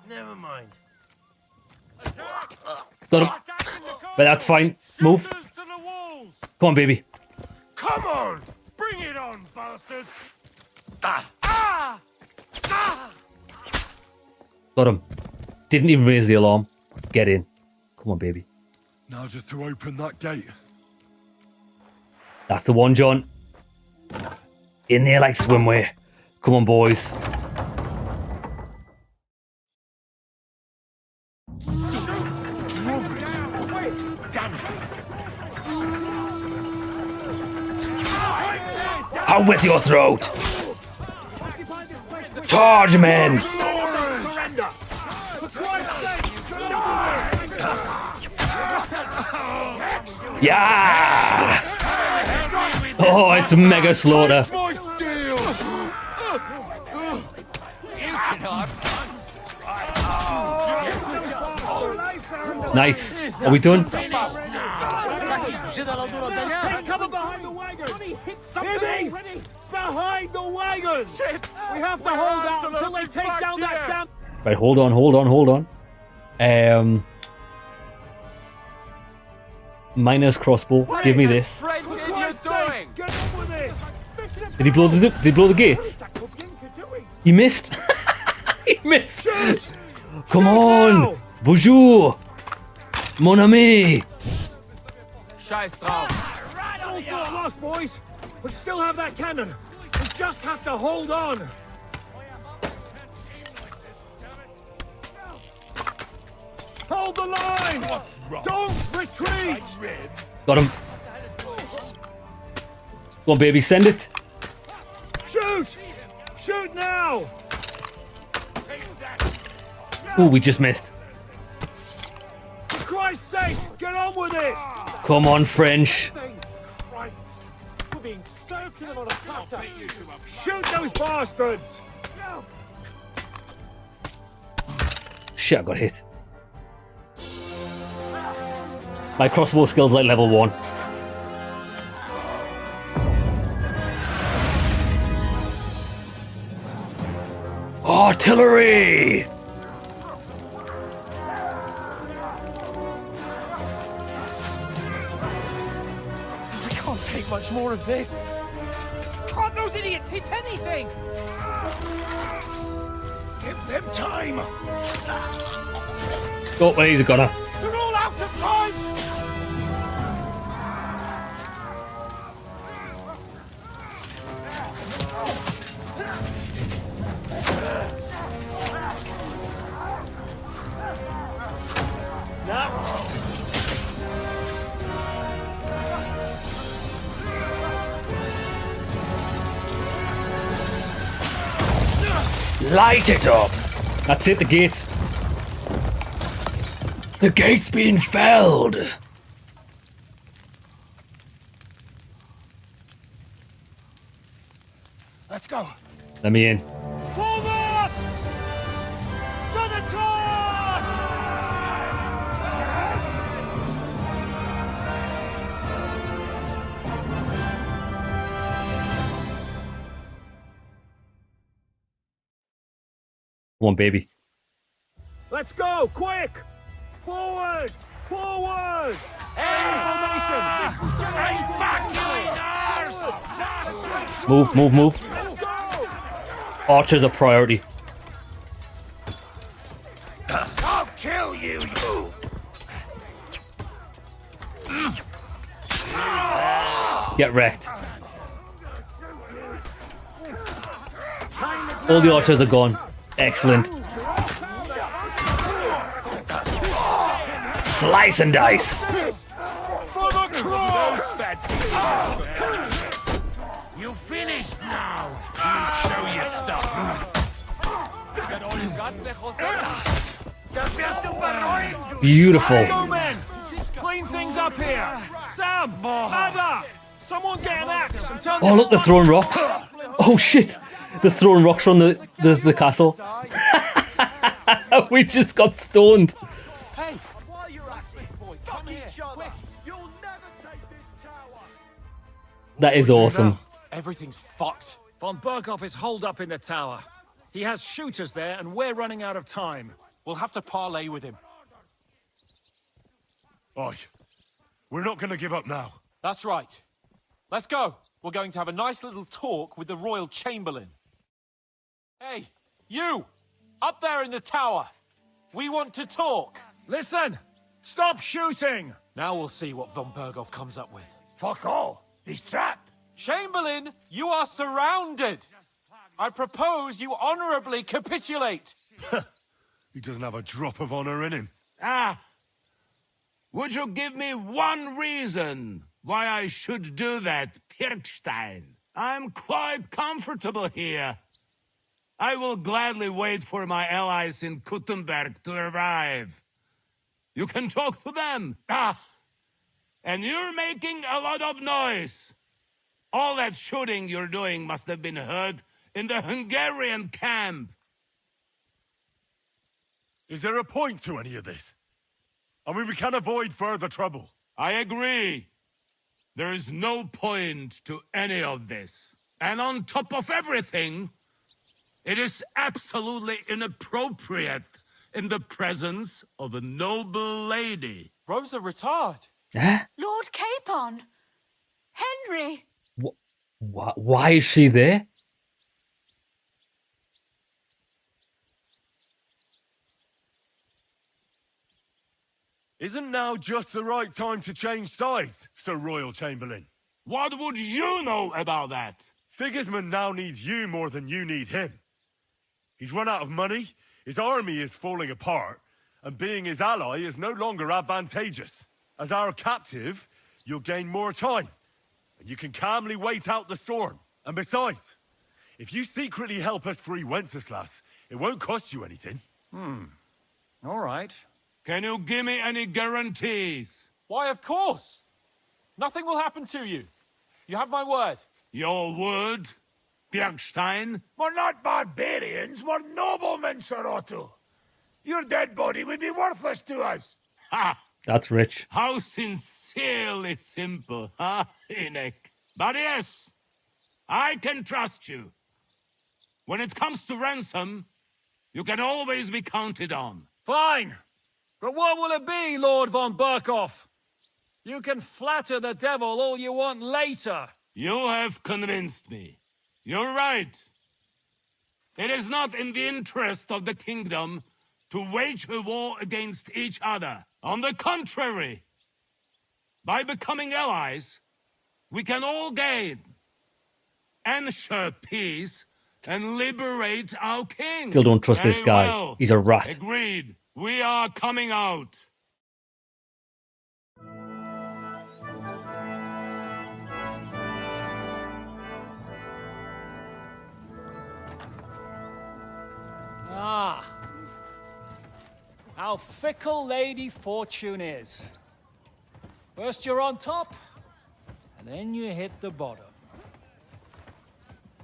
Never mind.
Got him. But that's fine. Move. Come on, baby.
Come on! Bring it on, bastards!
Got him. Didn't even raise the alarm. Get in. Come on, baby.
Now just to open that gate.
That's the one, John. In there like swimwear. Come on, boys. I'll with your throat. Charge, men. Yeah. Oh, it's mega slaughter. Nice. Are we done?
Take cover behind the wagon! Hear me! Behind the wagon! Shit! We have to hold out until they take down that damn...
Right, hold on. Miner's crossbow. Give me this. Did he blow the gates? He missed. He missed. Come on. Bonjour. Mon ami.
Scheiß drauf! All sort lost, boys! We still have that cannon! We just have to hold on! Hold the line! Don't retreat!
Got him. Go on, baby, send it.
Shoot! Shoot now!
Ooh, we just missed.
For Christ's sake, get on with it!
Come on, French.
Right. We're being served to them on a platter. Shoot those bastards!
Shit, I got hit. My crossbow skill's like level 1. Artillery!
I can't take much more of this. Can't those idiots hit anything? Give them time.
Oh, well, he's a gunner.
They're all out of time.
Light it up. That's it, the gate. The gate's being felled.
Let's go.
Let me in.
Forward! To the top!
on, baby.
Let's go, quick! Forward! Forward!
Move, move, move. Archer's a priority.
I'll kill you, you!
Get wrecked. All the archers are gone. Excellent. Slice and dice.
For the cross! You finished now. We'll show you stuff. Is that all you got, Rosa?
Beautiful.
Go, men! Clean things up here. Sam, Ada, someone get an axe and turn.
Oh, look, they're throwing rocks. Oh, shit. They're throwing rocks from the castle. We just got stoned.
Hey, why you're asking, boy? Come here, quick.
You'll never take this tower.
That is awesome.
Everything's fucked. Von Berghoff is holed up in the tower. He has shooters there, and we're running out of time.
We'll have to parley with him.
Oi, we're not going to give up now.
That's right. Let's go. We're going to have a nice little talk with the Royal Chamberlain. Hey, you! Up there in the tower! We want to talk!
Listen! Stop shooting!
Now we'll see what von Berghoff comes up with.
Fuck all. He's trapped.
Chamberlain, you are surrounded! I propose you honorably capitulate!
He doesn't have a drop of honor in him.
Ah! Would you give me one reason why I should do that, Pirkstein? I'm quite comfortable here. I will gladly wait for my allies in Kuttenberg to arrive. You can talk to them. Ah! And you're making a lot of noise. All that shooting you're doing must have been heard in the Hungarian camp.
Is there a point to any of this? I mean, we can avoid further trouble.
I agree. There is no point to any of this. And on top of everything, it is absolutely inappropriate in the presence of a noble lady.
Rosa retired.
Lord Capon! Henry!
Why is she there?
Isn't now just the right time to change sides, Sir Royal Chamberlain?
What would you know about that?
Sigismund now needs you more than you need him. He's run out of money, his army is falling apart, and being his ally is no longer advantageous. As our captive, you'll gain more time, and you can calmly wait out the storm. And besides, if you secretly help us free Wenceslas, it won't cost you anything.
All right.
Can you give me any guarantees?
Why, of course. Nothing will happen to you. You have my word.
Your word, Bjergstein?
We're not barbarians, we're noblemen, Sir Otto. Your dead body would be worthless to us.
Ha!
That's rich.
How sincerely simple, huh, Enoch? But yes, I can trust you. When it comes to ransom, you can always be counted on.
Fine. But what will it be, Lord von Berghoff? You can flatter the devil all you want later.
You have convinced me. You're right. It is not in the interest of the kingdom to wage a war against each other. On the contrary, by becoming allies, we can all gain, ensure peace, and liberate our king.
Still don't trust this
Very
guy.
well.
He's a rat.
Agreed. We are coming out.
Ah. How fickle Lady Fortune is. First you're on top, and then you hit the bottom.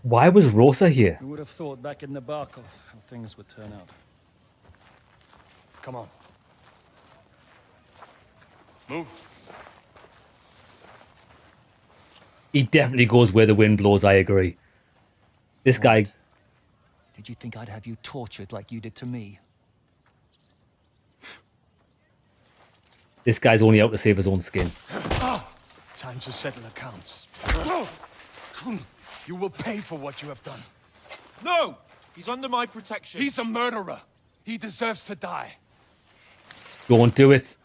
Why was Rosa here?
Who would have thought back in the Barkov how things would turn out?
Come on. Move.
He definitely goes where the wind blows, I agree. This guy...
Did
did you think I'd have you tortured like you did to me?
This guy's only out to save his own skin.
Time to settle accounts. You will pay for what you have done.
No! He's under my protection.
He's a murderer. He deserves to die.
Don't do it.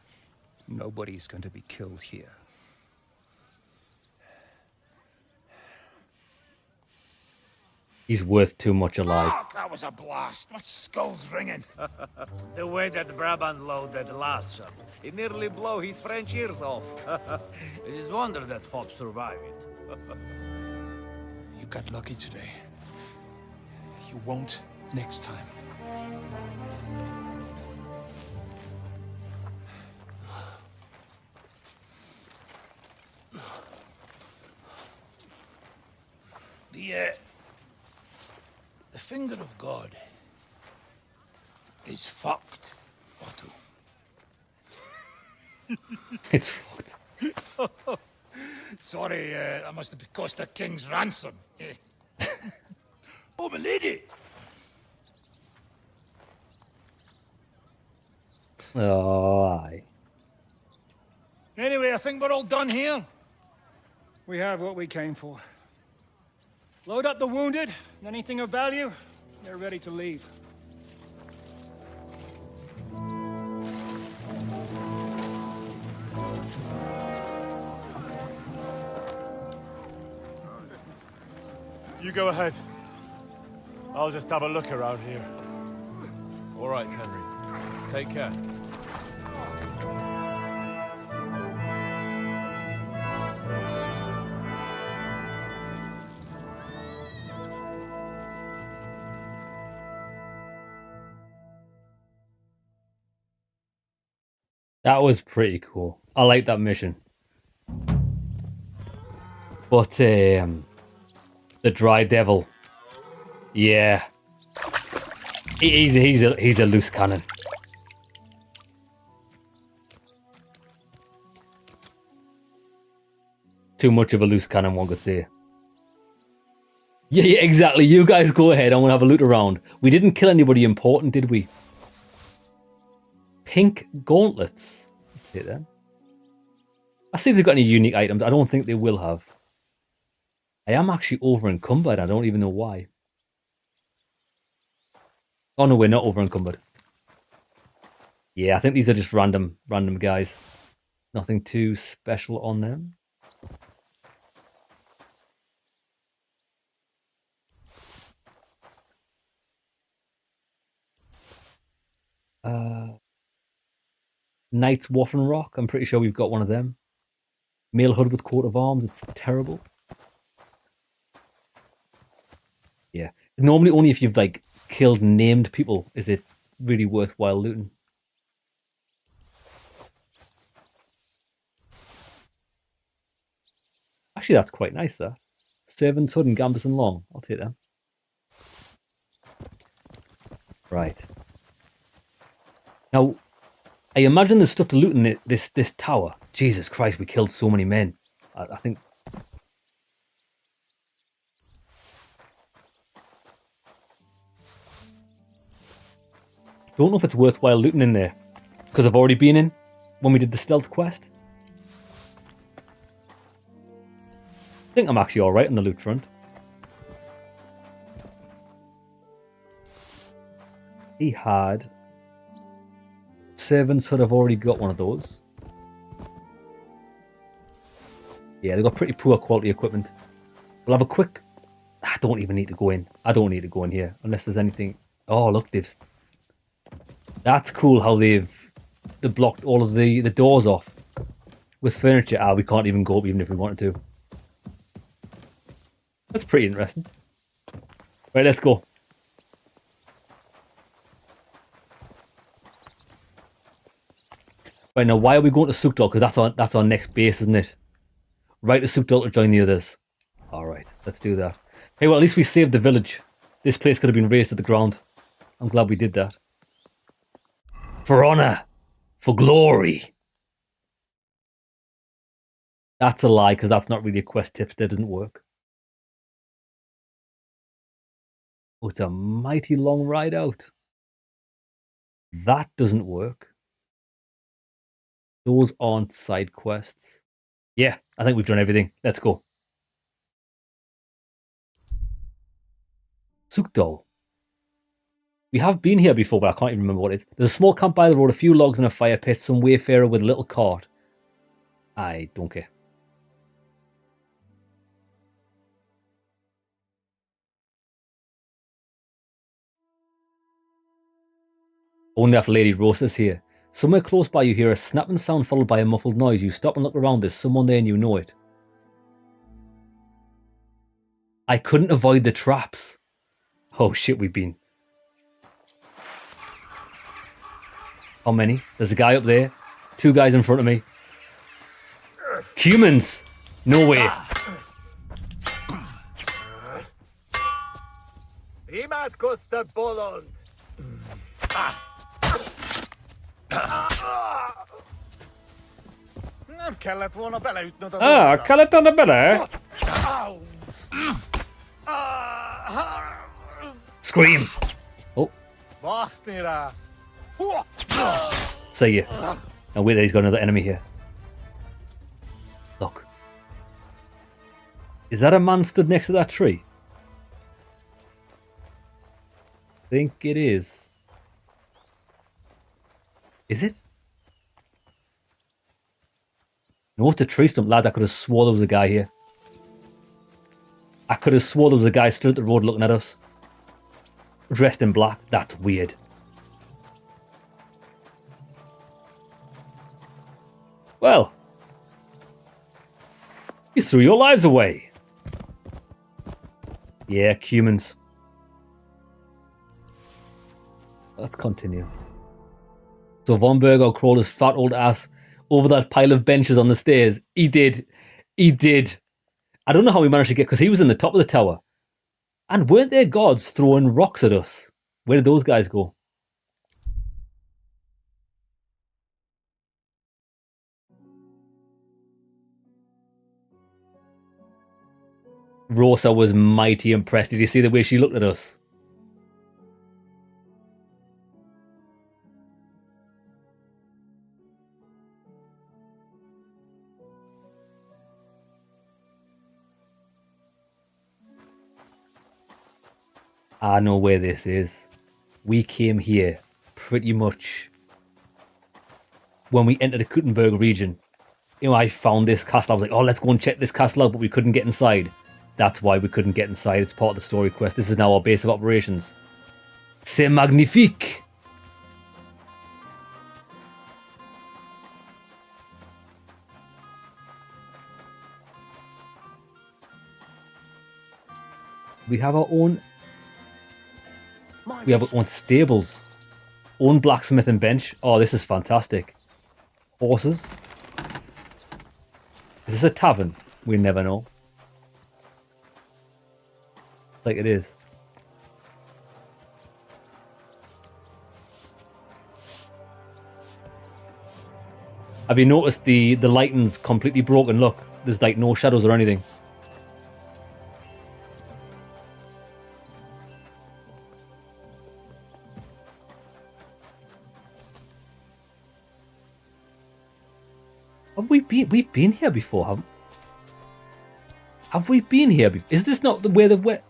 Nobody's going to be killed here.
He's worth too much alive.
Fuck, that was a blast. My skull's ringing.
The way that Brabant loaded Lassa, it nearly blow his French ears off. It is wonder that fops survive it.
You got lucky today. You won't next time.
The finger of God is fucked, Otto.
It's fucked.
Sorry, that must have cost a king's ransom. Oh, my lady!
Oh, aye.
Anyway, I think we're all done here.
We have what we came for. Load up the wounded, and anything of value, they're ready to leave.
You go ahead. I'll just have a look around here.
All right, Henry. Take care.
That was pretty cool. I like that mission. But the Dry Devil, yeah, he's a loose cannon. Too much of a loose cannon, one could say. Yeah, exactly. You guys go ahead. I'm gonna have a loot around. We didn't kill anybody important, did we? Pink gauntlets. Let's hit them. I see if they've got any unique items. I don't think they will have. I am actually over encumbered. I don't even know why. Oh no, we're not over encumbered. Yeah, I think these are just random guys. Nothing too special on them. Knight's Waffen Rock. I'm pretty sure we've got one of them. Mail hood with coat of arms. It's terrible. Yeah. Normally only if you've like killed named people is it really worthwhile looting. Actually, that's quite nice, that. Servant's Hood and Gambison Long. I'll take them. Right. Now, I imagine there's stuff to loot in this tower. Jesus Christ, we killed so many men. I think... Don't know if it's worthwhile looting in there. Because I've already been in when we did the stealth quest. I think I'm actually alright on the loot front. He had... Servants Hood have already got one of those. Yeah, they've got pretty poor quality equipment. We'll have a quick... I don't even need to go in. I don't need to go in here. Unless there's anything... Oh, look, they've... That's cool how they've blocked all of the doors off. With furniture, we can't even go up even if we wanted to. That's pretty interesting. Right, let's go. Right, now why are we going to Sukdal? Because that's our next base, isn't it? Right to Sukdal to join the others. Alright, let's do that. Hey, well, at least we saved the village. This place could have been razed to the ground. I'm glad we did that. For honor. For glory. That's a lie, because that's not really a quest tip. That doesn't work. Oh, it's a mighty long ride out. That doesn't work. Those aren't side quests. Yeah, I think we've done everything. Let's go. Sukdol. We have been here before, but I can't even remember what it is. There's a small camp by the road, a few logs and a fire pit, some wayfarer with a little cart. I don't care. Only if Lady Rosa's here. Somewhere close by you hear a snapping sound followed by a muffled noise. You stop and look around. There's someone there and you know it. I couldn't avoid the traps. Oh shit, we've been. How many? There's a guy up there. 2 guys in front of me. Humans! No way.
Iemand kostar bolond. Nem kellett volna beleütnöd az orrodat.
Kellett volna bele? Scream! Oh.
Baszni rá.
See ya. Now wait, he's got another enemy here. Look. Is that a man stood next to that tree? I think it is. Is it? No, it's a tree stump, lads. I could have swore there was a guy here. I could have swore there was a guy stood at the road looking at us. Dressed in black. That's weird. Well. You threw your lives away. Yeah, humans. Let's continue. So Von Burgo crawled his fat old ass over that pile of benches on the stairs. He did. He did. I don't know how he managed to get, because he was in the top of the tower. And weren't there gods throwing rocks at us? Where did those guys go? Rosa was mighty impressed. Did you see the way she looked at us? I know where this is. We came here pretty much when we entered the Kuttenberg region. You know, I found this castle. I was like, oh, let's go and check this castle out, but we couldn't get inside. That's why we couldn't get inside. It's part of the story quest. This is now our base of operations. C'est magnifique! We have our own... We have our own stables. Own blacksmith and bench. Oh, this is fantastic. Horses. Is this a tavern? We never know. Like it is. Have you noticed the lighting's completely broken? Look, there's like no shadows or anything. We've been here before, haven't we? Have we been here before? Is this not the way that we're...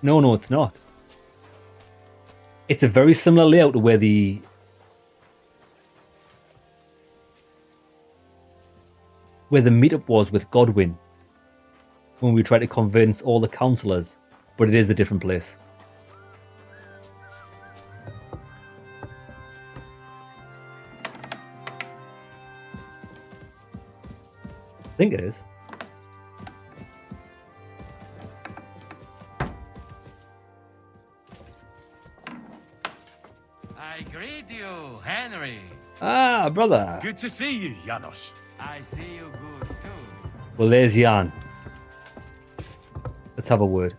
No, it's not. It's a very similar layout to where the... meetup was with Godwin. When we tried to convince all the councillors. But it is a different place. I think it is.
I greet you, Henry.
Ah, brother.
Good to see you, Janos. I see you good too.
Well, there's Jan. Let's have a word.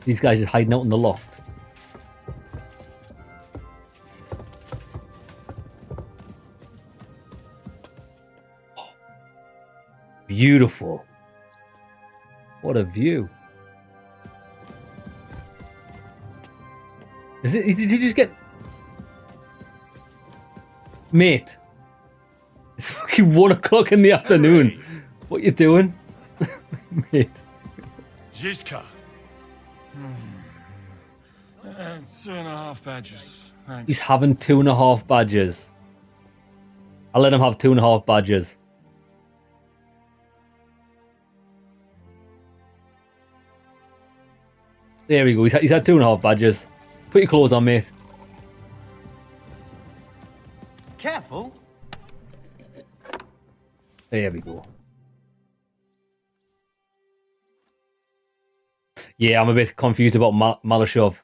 These guys just hiding out in the loft. beautiful. What a view. Did you just get... Mate. It's fucking 1 o'clock in the afternoon.
Henry.
What you doing? Mate.
Zizka.
2.5 badges. Thanks.
He's having 2.5 badges. I'll let him have 2.5 badges. There we go. He's had 2.5 badges. Put your clothes on, mate.
Careful.
There we go. Yeah, I'm a bit confused about Malashov.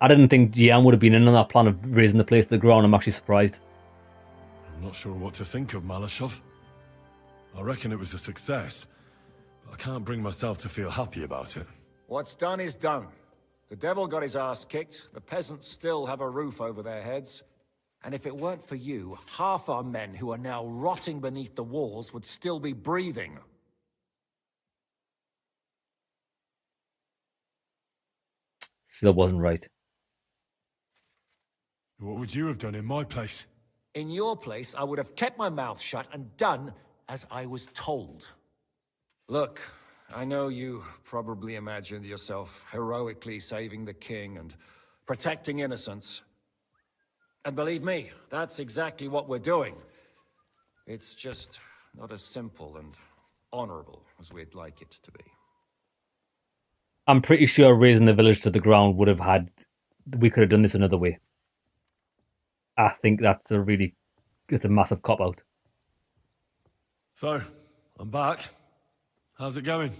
I didn't think Gian would have been in on that plan of raising the place to the ground. I'm actually surprised.
I'm not sure what to think of Malashov. I reckon it was a success, but I can't bring myself to feel happy about it.
What's done is done. The devil got his ass kicked, the peasants still have a roof over their heads, and if it weren't for you, half our men who are now rotting beneath the walls would still be breathing.
Still wasn't right.
What would you have done in my place?
In your place, I would have kept my mouth shut and done as I was told. Look, I know you probably imagined yourself heroically saving the king and protecting innocents. And believe me, that's exactly what we're doing. It's just not as simple and honorable as we'd like it to be.
I'm pretty sure raising the village to the ground would have had... We could have done this another way. I think that's it's a massive cop-out.
So, I'm back. How's it going?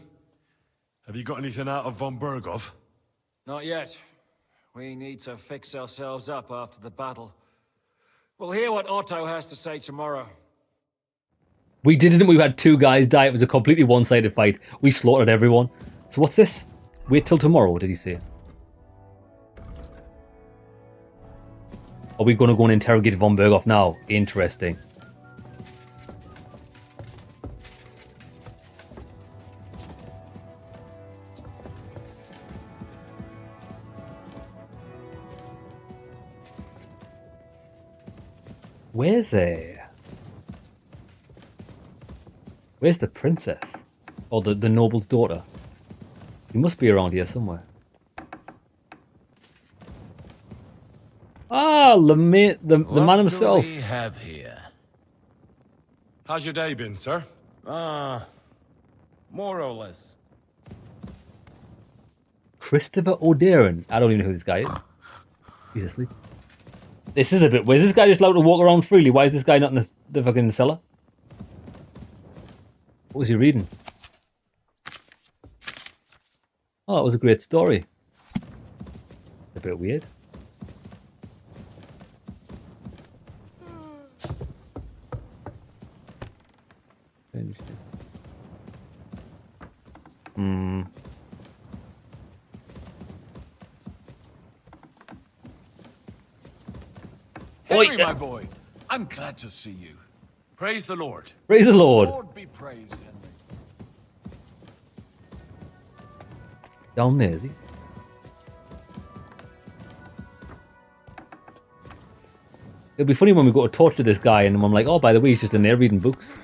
Have you got anything out of von Bergov?
Not yet. We need to fix ourselves up after the battle. We'll hear what Otto has to say tomorrow.
We didn't. We had 2 guys die. It was a completely one-sided fight. We slaughtered everyone. So what's this? Wait till tomorrow, what did he say? Are we going to go and interrogate von Berghoff now? Interesting. Where's the princess? Or the noble's daughter? He must be around here somewhere. Ah, the man himself.
What do we have here?
How's your day been, sir?
More or less.
Christopher O'Dearn. I don't even know who this guy is. He's asleep. This is a bit weird. Is this guy just allowed to walk around freely? Why is this guy not in the fucking cellar? What was he reading? Oh, it was a great story. A bit weird.
Henry, my boy, I'm glad to see you.
Praise the Lord.
Praise the Lord.
Lord be praised, Henry.
Down there, is he? It'll be funny when we go to torture this guy and I'm like, oh, by the way, he's just in there reading books.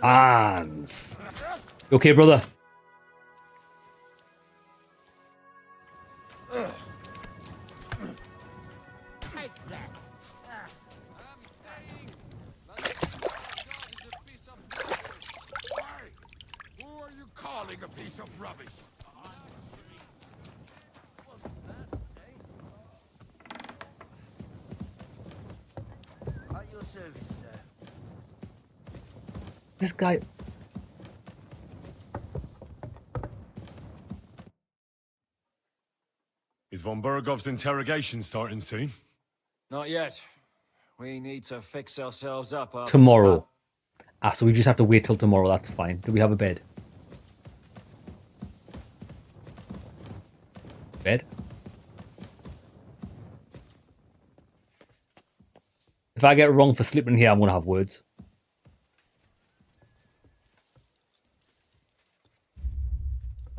Hans. You okay, brother?
A piece of rubbish.
At your service, sir.
This guy...
Is von Bergov's interrogation starting soon?
Not yet. We need to fix ourselves up after
Tomorrow. Ah, so we just have to wait till tomorrow. That's fine. Do we have a bed? Bed? If I get wrong for sleeping here, I'm going to have words.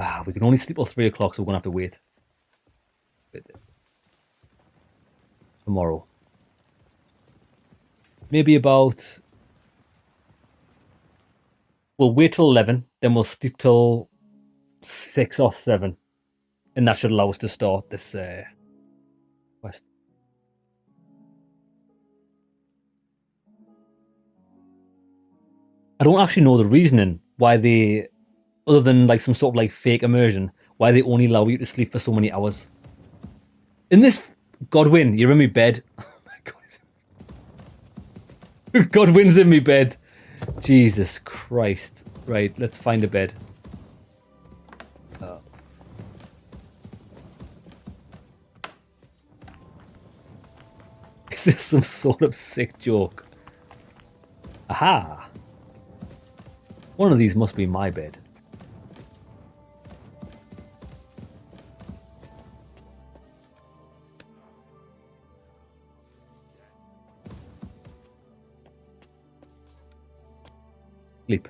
Ah, we can only sleep till 3 o'clock, so we're going to have to wait. Tomorrow. Maybe about... We'll wait till 11, then we'll sleep till 6 or 7. And that should allow us to start this quest. I don't actually know the reasoning why they, other than like some sort of like fake immersion, why they only allow you to sleep for so many hours. In this, Godwin, you're in my bed. Oh my God. Godwin's in my bed. Jesus Christ. Right, let's find a bed. Is this some sort of sick joke? Aha! One of these must be my bed. Sleep.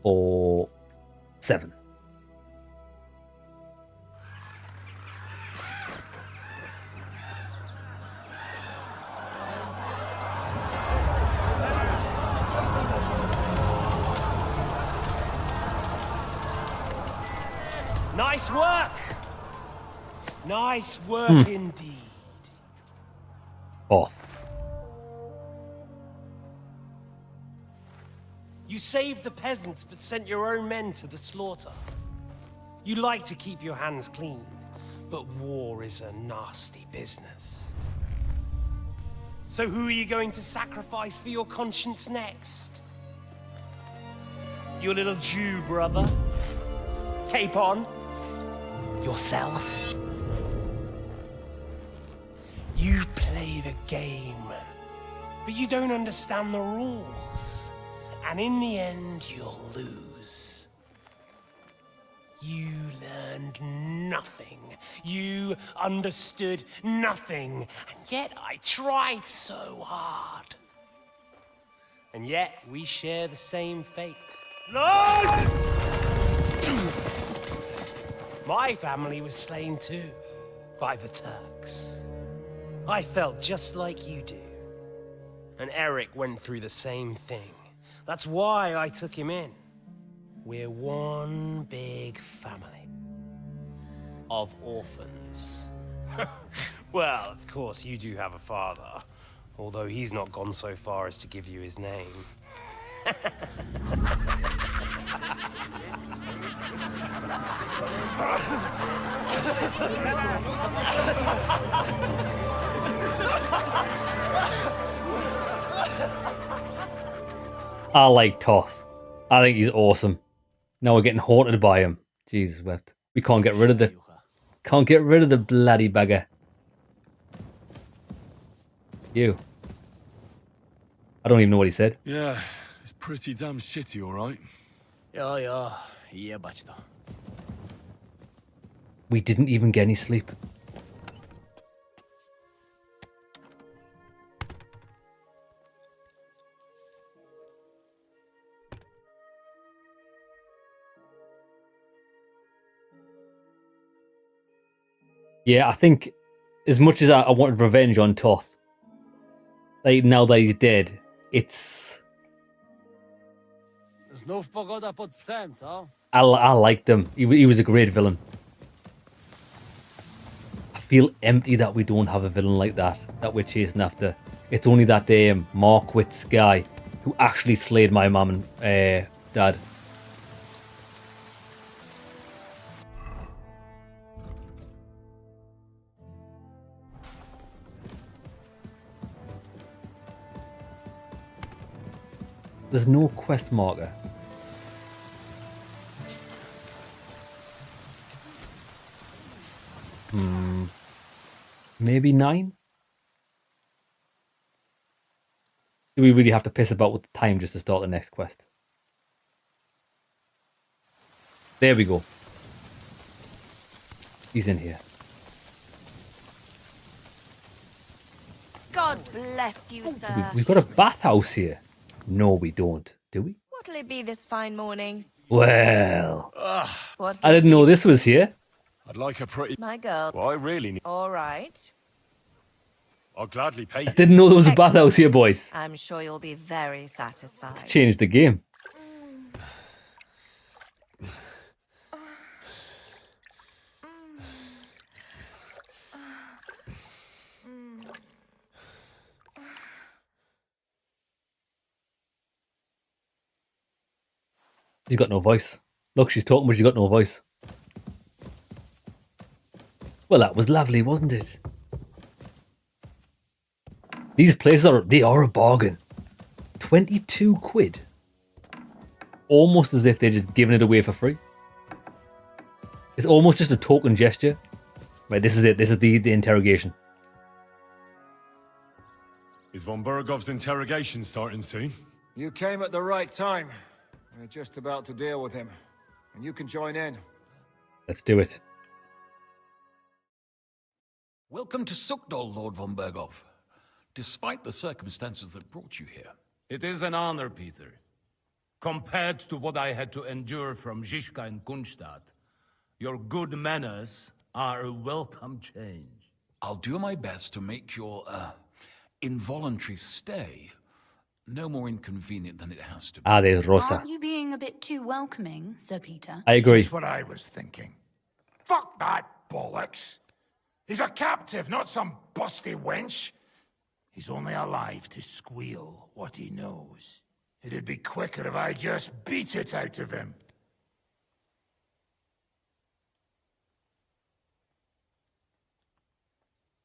4, 7.
Nice work! Nice work indeed.
Off.
You saved the peasants but sent your own men to the slaughter. You like to keep your hands clean, but war is a nasty business. So who are you going to sacrifice for your conscience next? Your little Jew brother? Capon? Yourself? You play the game, but you don't understand the rules. And in the end, you'll lose. You learned nothing. You understood nothing. And yet I tried so hard. And yet we share the same fate. Lord! My family was slain too, by the Turks. I felt just like you do. And Eric went through the same thing. That's why I took him in. We're one big family of orphans. Well, of course, you do have a father, although he's not gone so far as to give you his name.
I like Toth. I think he's awesome. Now we're getting haunted by him. Jesus wept. We can't get rid of the bloody bugger. You. I don't even know what he said.
Yeah, it's pretty damn shitty, all right.
Yeah, bachta.
We didn't even get any sleep. Yeah, I think as much as I wanted revenge on Toth, like now that he's dead, it's...
Znów pogoda pod psem, co?
I liked him. He was a great villain. I feel empty that we don't have a villain like that we're chasing after. It's only that Markwitz guy who actually slayed my mum and dad. There's no quest marker. Maybe 9? Do we really have to piss about with the time just to start the next quest? There we go. He's in here.
God bless you, sir.
We've got a bathhouse here. No, we don't. Do we?
What'll it be this fine morning?
Well,
What'll
I
it
didn't know
be?
this was here.
I'd like a pretty...
My girl.
Well, I really need...
All right.
I'll gladly pay
I
you.
didn't know there was a bathhouse here, boys.
I'm sure you'll be very satisfied.
It's changed the game. She's got no voice. Look, she's talking, but she's got no voice. Well, that was lovely, wasn't it? These places are a bargain. 22 quid. Almost as if they're just giving it away for free. It's almost just a token gesture. Right, this is it. This is the interrogation.
Is von Bergov's interrogation starting soon?
You came at the right time. We're just about to deal with him. And you can join in.
Let's do it.
Welcome to Sukdal, Lord von Bergov. Despite the circumstances that brought you here.
It is an honor, Peter. Compared to what I had to endure from Zizka and Kunstadt, your good manners are a welcome change.
I'll do my best to make your, involuntary stay no more inconvenient than it has to be.
Ah, there's Rosa.
Aren't you being a bit too welcoming, Sir Peter?
I agree.
That's what I was thinking. Fuck that bollocks. He's a captive, not some busty wench. He's only alive to squeal what he knows. It'd be quicker if I just beat it out of him.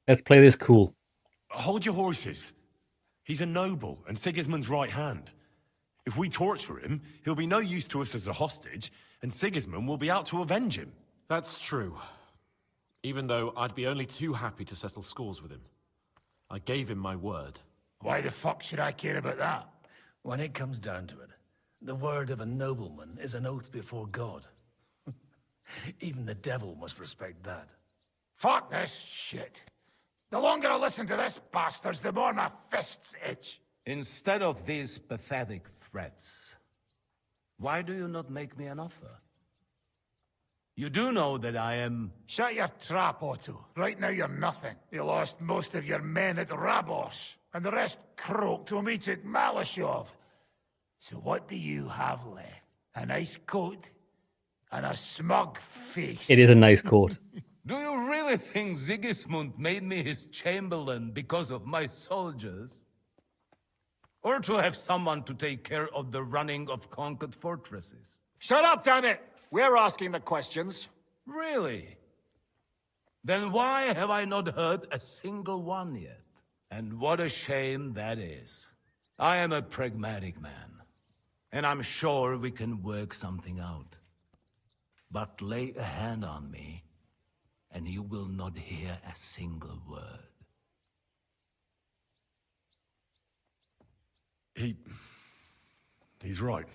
Let's play this cool.
Hold your horses. He's a noble and Sigismund's right hand. If we torture him, he'll be no use to us as a hostage, and Sigismund will be out to avenge him.
That's true. Even though I'd be only too happy to settle scores with him. I gave him my word.
Why the fuck should I care about that?
When it comes down to it, the word of a nobleman is an oath before God. Even the devil must respect that.
Fuck this shit. The longer I listen to this bastards, the more my fists itch.
Instead of these pathetic threats, why do you not make me an offer? You do know that I am...
Shut your trap, Otto. Right now you're nothing. You lost most of your men at Rabos, and the rest croaked when we took Malashov. So what do you have left? A nice coat and a smug face.
It is a nice coat.
Do you really think Sigismund made me his chamberlain because of my soldiers? Or to have someone to take care of the running of conquered fortresses?
Shut up, damn it! We're asking the questions.
Really? Then why have I not heard a single one yet? And what a shame that is. I am a pragmatic man, and I'm sure we can work something out. But lay a hand on me, and you will not hear a single word.
He's right.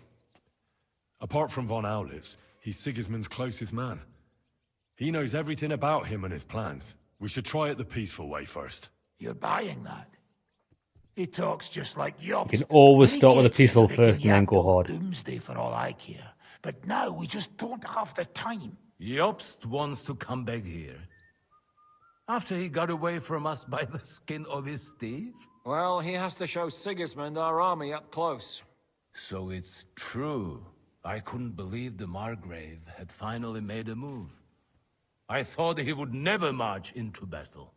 Apart from von Aulifs, he's Sigismund's closest man. He knows everything about him and his plans. We should try it the peaceful way first.
You're buying that? He talks just like Jobst.
You can always
He
start with a
gets
peaceful
they
first
can
and then
yak
go
till
hard.
Doomsday for all I care. But now we just don't have the time.
Jobst wants to come back here. After he got away from us by the skin of his teeth?
Well, he has to show Sigismund our army up close.
So it's true. I couldn't believe the Margrave had finally made a move. I thought he would never march into battle.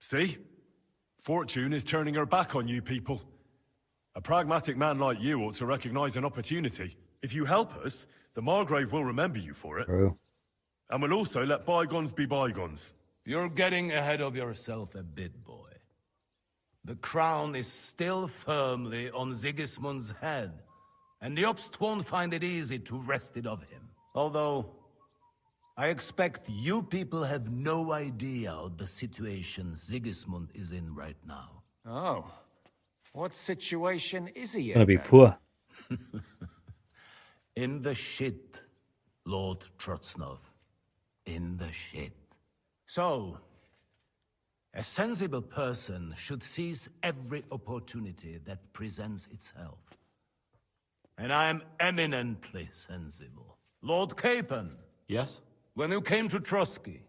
See? Fortune is turning her back on you people. A pragmatic man like you ought to recognize an opportunity. If you help us, the Margrave will remember you for it.
True.
And we'll also let bygones be bygones.
You're getting ahead of yourself a bit, boy. The crown is still firmly on Sigismund's head, and Jobst won't find it easy to wrest it of him. Although, I expect you people have no idea of the situation Sigismund is in right now.
Oh. What situation is he in?
Gonna be
then?
poor.
In the shit, Lord Trotsnov. In the shit. So, A sensible person should seize every opportunity that presents itself. And I am eminently sensible. Lord Capon.
Yes?
When you came to Trotsky,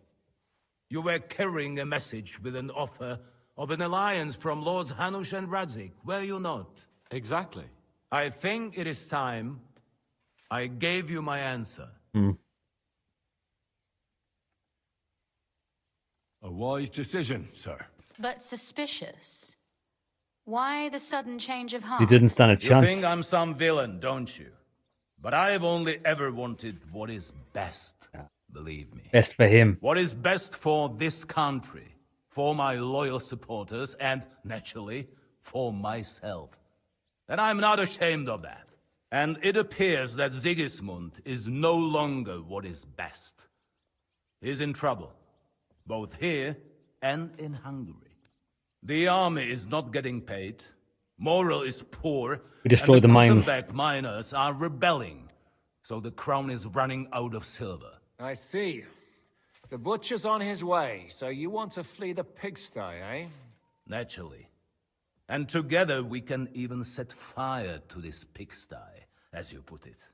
you were carrying a message with an offer of an alliance from Lords Hanush and Radzik, were you not?
Exactly.
I think it is time I gave you my answer.
A wise decision, sir.
But suspicious. Why the sudden change of heart?
He didn't stand a
You
chance.
think I'm some villain, don't you? But I have only ever wanted what is best, believe me.
Best for him.
What is best for this country, for my loyal supporters, and, naturally, for myself. And I'm not ashamed of that. And it appears that Sigismund is no longer what is best. He's in trouble, both here and in Hungary. The army is not getting paid, morale is poor,
We destroyed
and
the mines.
Gutenberg miners are rebelling, so the crown is running out of silver.
I see. The butcher's on his way, so you want to flee the pigsty, eh?
Naturally. And together we can even set fire to this pigsty, as you put it.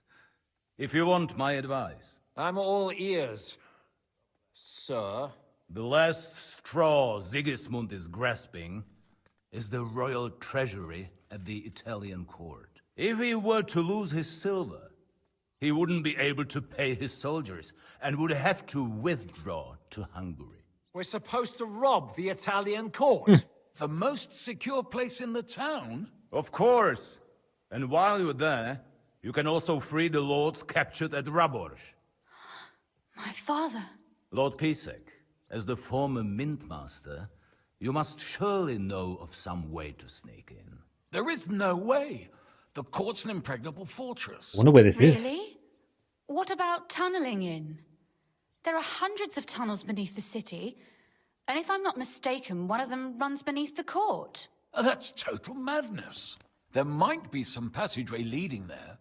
If you want my advice.
I'm all ears, sir.
The last straw Sigismund is grasping is the royal treasury at the Italian court. If he were to lose his silver, he wouldn't be able to pay his soldiers and would have to withdraw to Hungary.
We're supposed to rob the Italian court.
The most secure place in the town?
Of course. And while you're there, you can also free the lords captured at Raborj.
My father.
Lord Pisek, as the former mint master, you must surely know of some way to sneak in.
There is no way. The court's an impregnable fortress.
Wonder where this is.
Really? What about tunneling in? There are hundreds of tunnels beneath the city, and if I'm not mistaken, one of them runs beneath the court.
That's total madness. There might be some passageway leading there,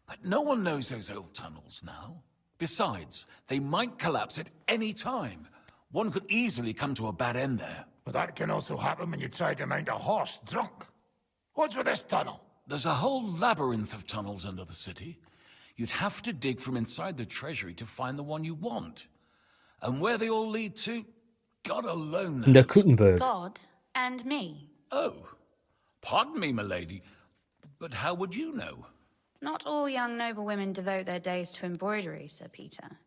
but no one knows those old tunnels now. Besides, they might collapse at any time. One could easily come to a bad end there.
But that can also happen when you try to mount a horse drunk. What's with this tunnel?
There's a whole labyrinth of tunnels under the city. You'd have to dig from inside the treasury to find the one you want. And where they all lead to, God alone knows.
The Gutenberg.
God and me.
Oh, pardon me, milady, but how would you know?
Not all young noblewomen devote their days to embroidery, Sir Peter.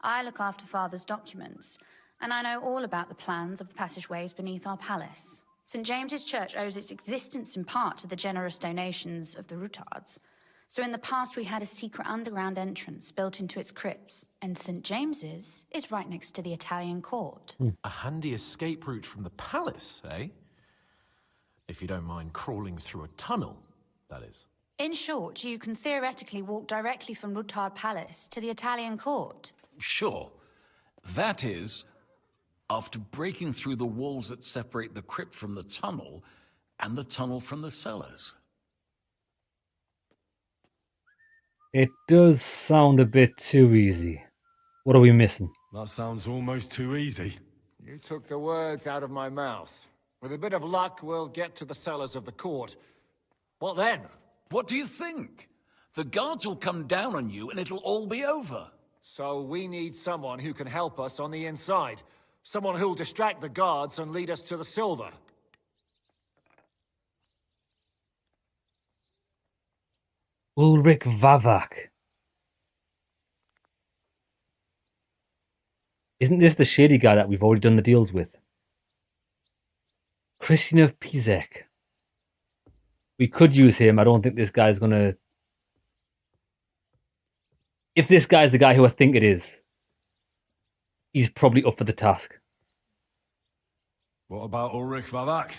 I look after Father's documents, and I know all about the plans of the passageways beneath our palace. St. James's Church owes its existence in part to the generous donations of the Rutards. So in the past we had a secret underground entrance built into its crypts, and St. James's is right next to the Italian court.
A handy escape route from the palace, eh? If you don't mind crawling through a tunnel, that is.
In short, you can theoretically walk directly from Rutard Palace to the Italian court.
Sure. That is, after breaking through the walls that separate the crypt from the tunnel, and the tunnel from the cellars.
It does sound a bit too easy. What are we missing?
That sounds almost too easy.
You took the words out of my mouth. With a bit of luck, we'll get to the cellars of the court. What then?
What do you think? The guards will come down on you and it'll all be over.
So we need someone who can help us on the inside. Someone who'll distract the guards and lead us to the silver.
Ulrich Vavak. Isn't this the shady guy that we've already done the deals with? Christian of Pisek. We could use him. I don't think this guy's gonna... If this guy's the guy who I think it is, he's probably up for the task.
What about Ulrich Vavak?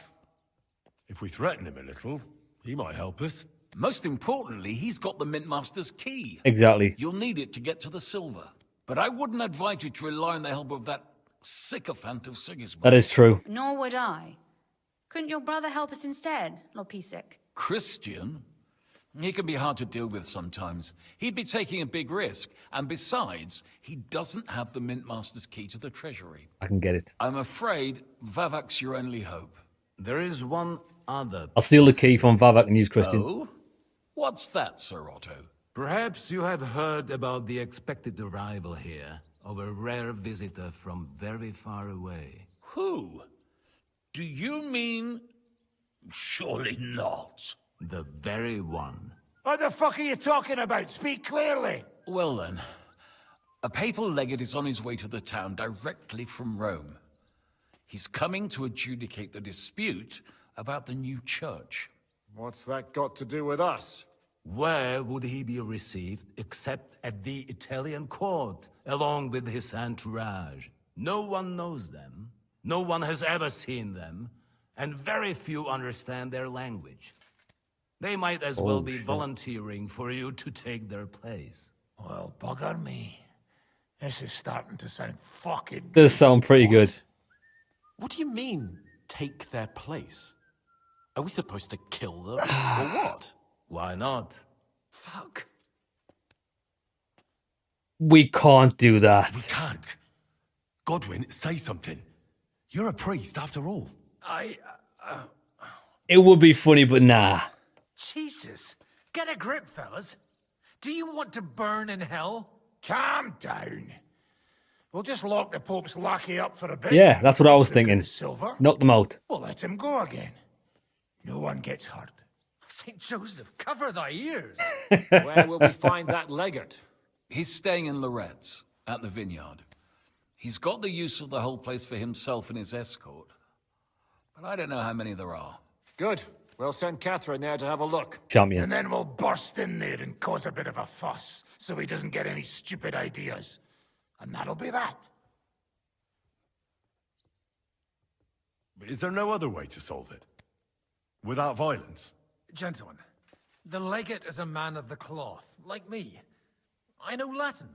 If we threaten him a little, he might help us.
Most importantly, he's got the Mint Master's key.
Exactly.
You'll need it to get to the silver. But I wouldn't advise you to rely on the help of that sycophant of Sigismund.
That is true.
Nor would I. Couldn't your brother help us instead, Lord Pisek?
Christian? He can be hard to deal with sometimes. He'd be taking a big risk, and besides, he doesn't have the Mint Master's key to the treasury.
I can get it.
I'm afraid Vavak's your only hope.
There is one other...
I'll steal the key from Vavak and use Christian.
Oh? What's that, Sir Otto?
Perhaps you have heard about the expected arrival here of a rare visitor from very far away.
Who? Do you mean... Surely not.
The very one.
What the fuck are you talking about? Speak clearly.
Well then, a papal legate is on his way to the town directly from Rome. He's coming to adjudicate the dispute about the new church.
What's that got to do with us?
Where would he be received except at the Italian court, along with his entourage? No one knows them, no one has ever seen them, and very few understand their language. They might as well be volunteering for you to take their place.
Well, bugger me. This is starting to sound fucking...
Does sound pretty good.
What do you mean, take their place? Are we supposed to kill them, or what?
Why not?
Fuck.
We can't do that.
We can't. Godwin, say something. You're a priest, after all.
It would be funny, but nah.
Jesus. Get a grip, fellas. Do you want to burn in hell?
Calm down. We'll just lock the Pope's lackey up for a bit.
Yeah, that's what I was thinking.
Silver.
Knock them out.
We'll let him go again. No one gets hurt.
St. Joseph, cover thy ears.
Where will we find that legate?
He's staying in Loretz, at the vineyard. He's got the use of the whole place for himself and his escort. But I don't know how many there are.
Good. We'll send Catherine there to have a look.
Champion.
And then we'll burst in there and cause a bit of a fuss, so he doesn't get any stupid ideas. And that'll be that.
Is there no other way to solve it? Without violence?
Gentlemen, the legate is a man of the cloth, like me. I know Latin,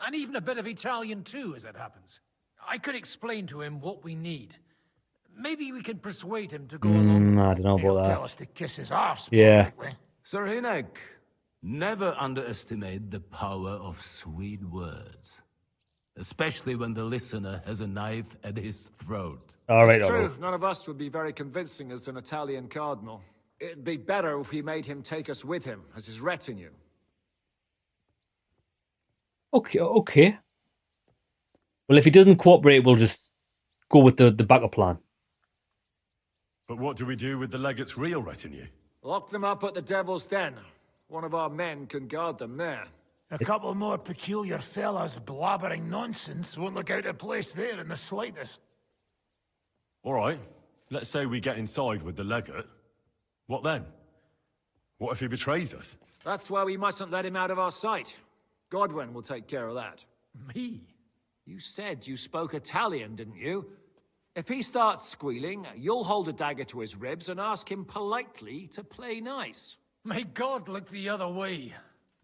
and even a bit of Italian too, as it happens. I could explain to him what we need. Maybe we can persuade him to go along.
I don't know about
Tell us
that.
to kiss his arse.
Yeah.
Sir Hinek, never underestimate the power of sweet words. Especially when the listener has a knife at his throat.
All right,
It's
all
true.
right.
None of us would be very convincing as an Italian cardinal. It'd be better if we made him take us with him as his retinue.
Okay, okay. Well, if he doesn't cooperate, we'll just go with the backup plan.
But what do we do with the legate's real retinue?
Lock them up at the Devil's Den. One of our men can guard them there.
A couple more peculiar fellas blabbering nonsense won't look out of place there in the slightest.
All right. Let's say we get inside with the legate. What then? What if he betrays us?
That's why we mustn't let him out of our sight. Godwin will take care of that.
Me?
You said you spoke Italian, didn't you? If he starts squealing, you'll hold a dagger to his ribs and ask him politely to play nice.
May God look the other way.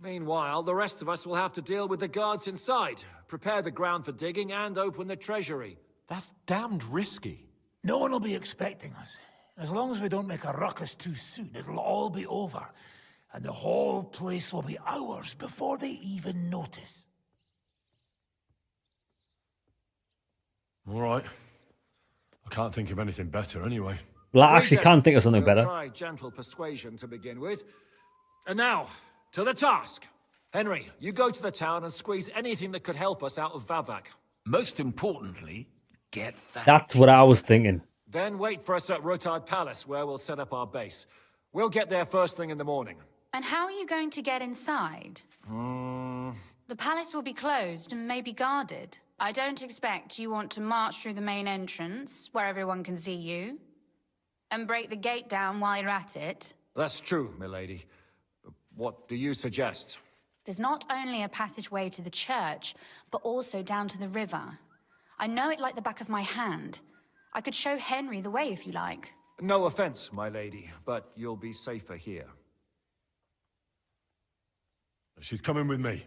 Meanwhile, the rest of us will have to deal with the guards inside, prepare the ground for digging, and open the treasury.
That's damned risky.
No one will be expecting us. As long as we don't make a ruckus too soon, it'll all be over. And the whole place will be ours before they even notice.
All right. I can't think of anything better anyway.
Well, I actually can't think of something
We'll
better.
try gentle persuasion to begin with. And now, to the task. Henry, you go to the town and squeeze anything that could help us out of Vavak.
Most importantly, get that.
That's what I was thinking.
Then wait for us at Rotard Palace, where we'll set up our base. We'll get there first thing in the morning.
And how are you going to get inside? The palace will be closed and maybe guarded. I don't expect you want to march through the main entrance, where everyone can see you, and break the gate down while you're at it.
That's true, milady. What do you suggest?
There's not only a passageway to the church, but also down to the river. I know it like the back of my hand. I could show Henry the way if you like.
No offense, my lady, but you'll be safer here.
She's coming with me.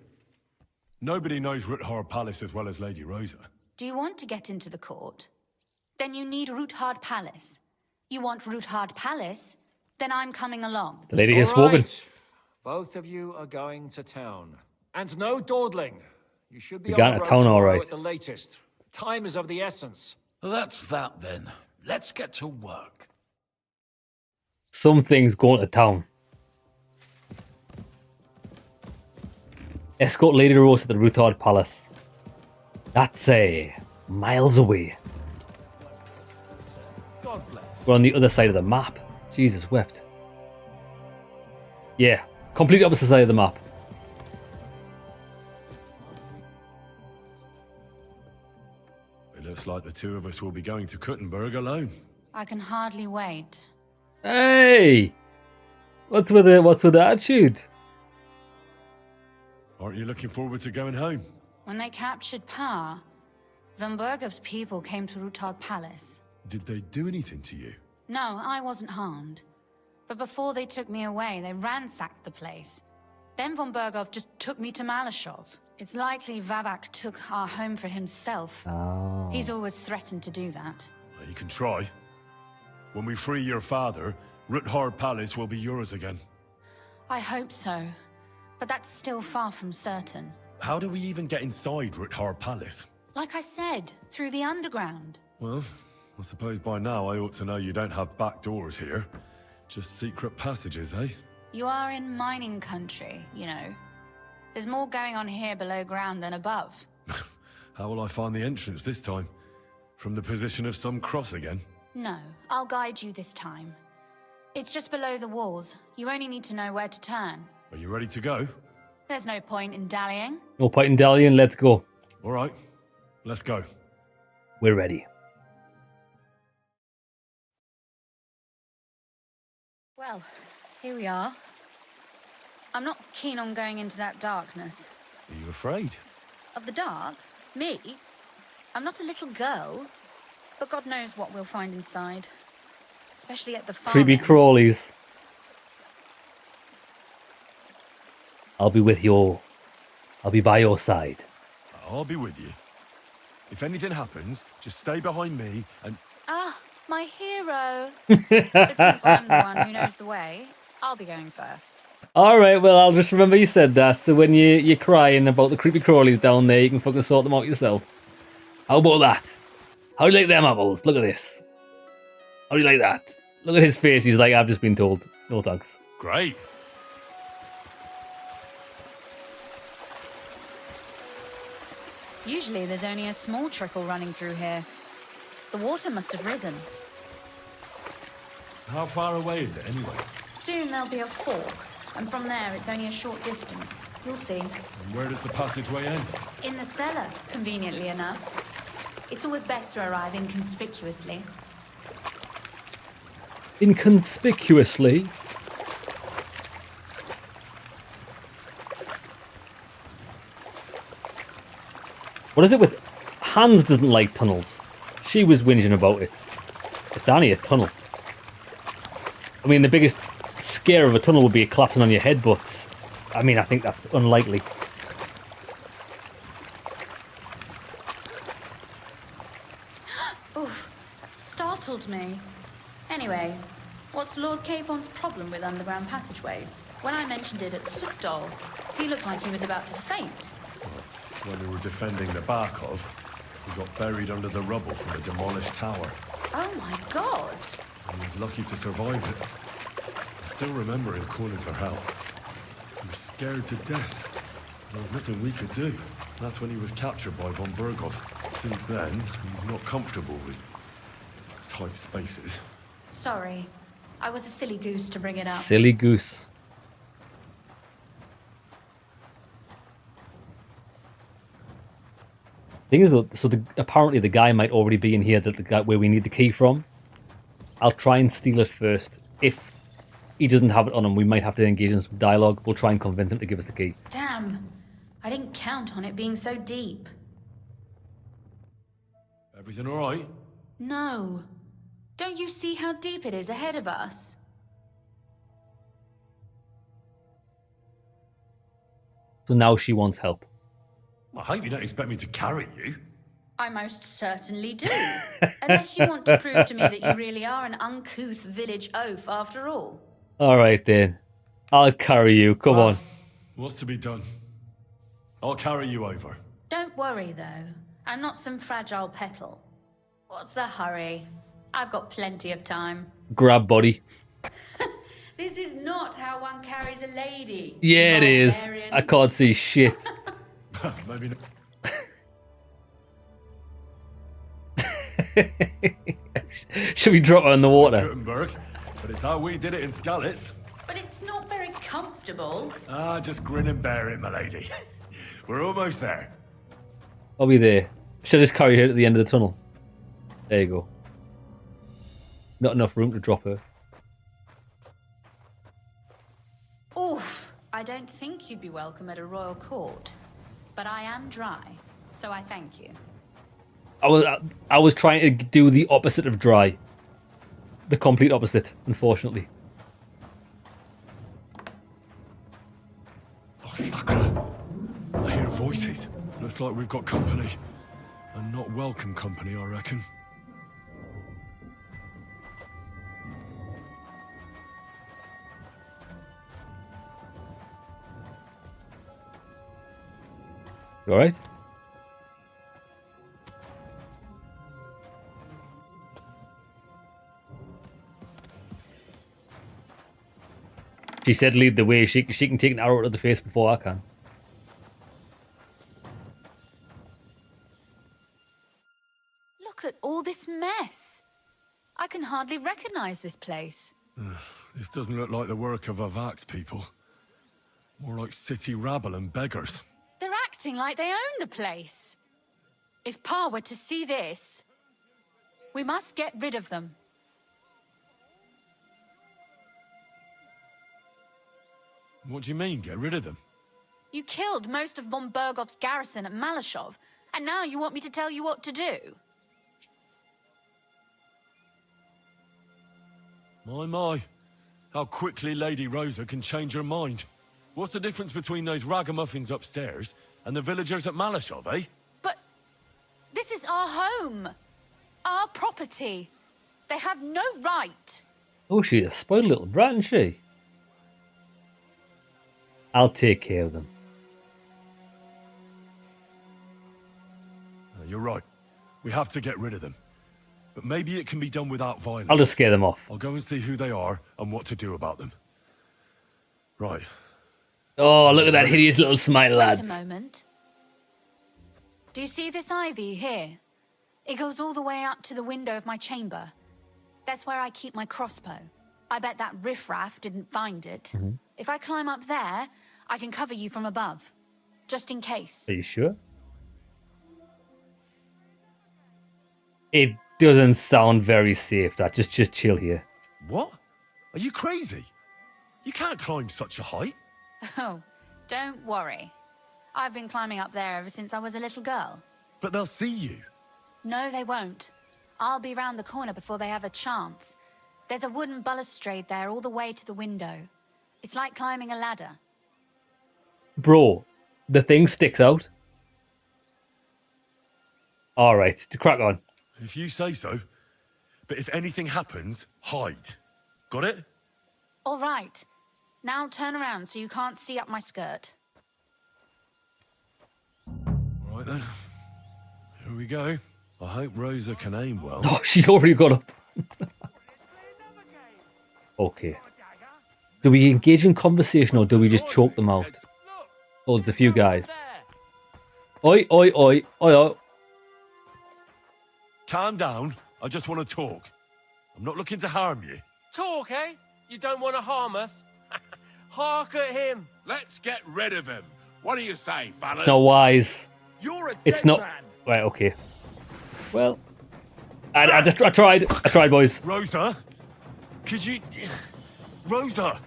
Nobody knows Ruthard Palace as well as Lady Rosa.
Do you want to get into the court? Then you need Ruthard Palace. You want Ruthard Palace? Then I'm coming along.
The lady gets
All
spoken.
right. Both of you are going to town. And no dawdling. You should be
We're going
on
to
the
town,
road
all
tomorrow
right.
at the latest. Time is of the essence.
That's that then. Let's get to work.
Something's going to town. Escort Lady Rosa to the Rutard Palace. That's miles away.
God bless.
We're on the other side of the map. Jesus wept. Yeah, completely opposite side of the map.
It looks like the two of us will be going to Kuttenberg alone.
I can hardly wait.
Hey! What's with the attitude?
Aren't you looking forward to going home?
When they captured Pa, Von Bergov's people came to Rutard Palace.
Did they do anything to you?
No, I wasn't harmed. But before they took me away, they ransacked the place. Then Von Bergov just took me to Malashov. It's likely Vavak took our home for himself.
Oh.
He's always threatened to do that.
Well, you can try. When we free your father, Ruthard Palace will be yours again.
I hope so. But that's still far from certain.
How do we even get inside Ruthard Palace?
Like I said, through the underground.
Well, I suppose by now I ought to know you don't have back doors here. Just secret passages, eh?
You are in mining country, you know. There's more going on here below ground than above.
How will I find the entrance this time? From the position of some cross again?
No, I'll guide you this time. It's just below the walls. You only need to know where to turn.
Are you ready to go?
There's no point in dallying.
No point in dallying, let's go.
All right, let's go.
We're ready.
Well, here we are. I'm not keen on going into that darkness.
Are you afraid?
Of the dark? Me? I'm not a little girl. But God knows what we'll find inside. Especially at the farm.
Creepy
end.
crawlies. I'll be with you. I'll be by your side.
I'll be with you. If anything happens, just stay behind me and...
Ah, my hero. But since I'm the one who knows the way, I'll be going first.
All right, well, I'll just remember you said that. So when you're crying about the creepy crawlies down there, you can fucking sort them out yourself. How about that? How do you like them apples? Look at this. How do you like that? Look at his face. He's like, I've just been told. No thanks.
Great.
Usually there's only a small trickle running through here. The water must have risen.
How far away is it anyway?
Soon there'll be a fork, and from there it's only a short distance. You'll see.
And where does the passageway end?
In the cellar, conveniently enough. It's always best to arrive inconspicuously.
Inconspicuously? What is it with... Hans doesn't like tunnels. She was whinging about it. It's only a tunnel. I mean, the biggest scare of a tunnel would be it collapsing on your head, but... I mean, I think that's unlikely.
Oof, startled me. Anyway, what's Lord Capon's problem with underground passageways? When I mentioned it at Sukdol, he looked like he was about to faint.
When we were defending the Barkov, we got buried under the rubble from the demolished tower.
Oh my god!
He was lucky to survive it. I still remember him calling for help. He was scared to death. There was nothing we could do. That's when he was captured by von Bergov. Since then, he's not comfortable with tight spaces.
Sorry, I was a silly goose to bring it up.
Silly goose. Thing is, though, so apparently the guy might already be in here. That the guy where we need the key from. I'll try and steal it first. If he doesn't have it on him, we might have to engage in some dialogue. We'll try and convince him to give us the key.
Damn, I didn't count on it being so deep.
Everything all right?
No. Don't you see how deep it is ahead of us?
So now she wants help.
I hope you don't expect me to carry you.
I most certainly do. Unless you want to prove to me that you really are an uncouth village oaf after all.
All right then. I'll carry you. Come on.
What's to be done? I'll carry you over.
Don't worry, though. I'm not some fragile petal. What's the hurry? I've got plenty of time.
Grab body.
This is not how one carries a lady.
Yeah, it is.
barbarian.
I can't see shit.
Maybe not.
Should we drop her in the water?
Gutenberg, but it's how we did it in Skalitz.
But it's not very comfortable.
Ah, just grin and bear it, my lady. We're almost there.
I'll be there. Should I just carry her to the end of the tunnel? There you go. Not enough room to drop her.
Oof. I don't think you'd be welcome at a royal court. But I am dry, so I thank you.
I was trying to do the opposite of dry. The complete opposite, unfortunately.
Oh, Sakura. I hear voices. Looks like we've got company. And not welcome company, I reckon.
You alright? She said lead the way. She can take an arrow to the face before I can.
Look at all this mess. I can hardly recognize this place.
This doesn't look like the work of Avak's people. More like city rabble and beggars.
They're acting like they own the place. If Pa were to see this, we must get rid of them.
What do you mean, get rid of them?
You killed most of von Bergov's garrison at Malashov, and now you want me to tell you what to do?
My. How quickly Lady Rosa can change her mind. What's the difference between those ragamuffins upstairs and the villagers at Malashov, eh?
But this is our home. Our property. They have no right.
Oh, she's a spoiled little brat, isn't she? I'll take care of them.
You're right. We have to get rid of them. But maybe it can be done without violence.
I'll just scare them off.
I'll go and see who they are and what to do about them. Right.
Oh, look at that hideous little smile, lads.
Wait a moment. Do you see this ivy here? It goes all the way up to the window of my chamber. That's where I keep my crossbow. I bet that riffraff didn't find it. If I climb up there, I can cover you from above. Just in case.
Are you sure? It doesn't sound very safe, that. Just chill here.
What? Are you crazy? You can't climb such a height.
Oh, don't worry. I've been climbing up there ever since I was a little girl.
But they'll see you.
No, they won't. I'll be round the corner before they have a chance. There's a wooden balustrade there all the way to the window. It's like climbing a ladder.
Bro, the thing sticks out. Alright, to crack on.
If you say so. But if anything happens, hide. Got it?
All right. Now turn around so you can't see up my skirt.
All right then. Here we go. I hope Rosa can aim well.
Oh, she already got up. Okay. Do we engage in conversation or do we just choke them out? Oh, there's a few guys. Oi, oi, oi, oi, oi.
Calm down. I just want to talk. I'm not looking to harm you.
Talk, eh? You don't want to harm us? Hark at him.
Let's get rid of him. What do you say, fellas?
It's not wise.
You're a
It's
dead
not...
man.
Right, okay. Well... I tried. I tried, boys.
Rosa? Could you... Rosa!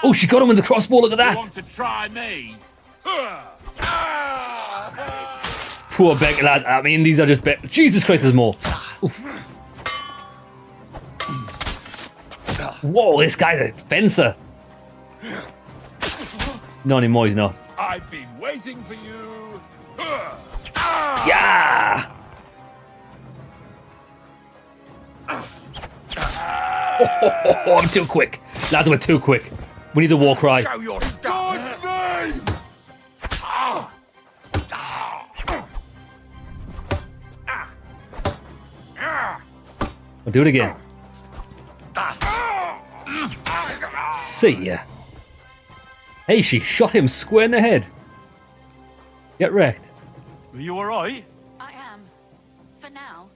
Oh, she got him with the crossbow. Look at
You
that.
want to try me?
Poor Beck, lad. I mean, these are just... Jesus Christ, there's more. Oof. Whoa, this guy's a fencer. Not anymore, he's not.
I've been waiting for you.
Yeah! I'm too quick. Lads, we're too quick. We need the war cry.
Show your God's name!
I'll do it again. See ya. Hey, she shot him square in the head. Get wrecked.
Are you alright?
I am. For now.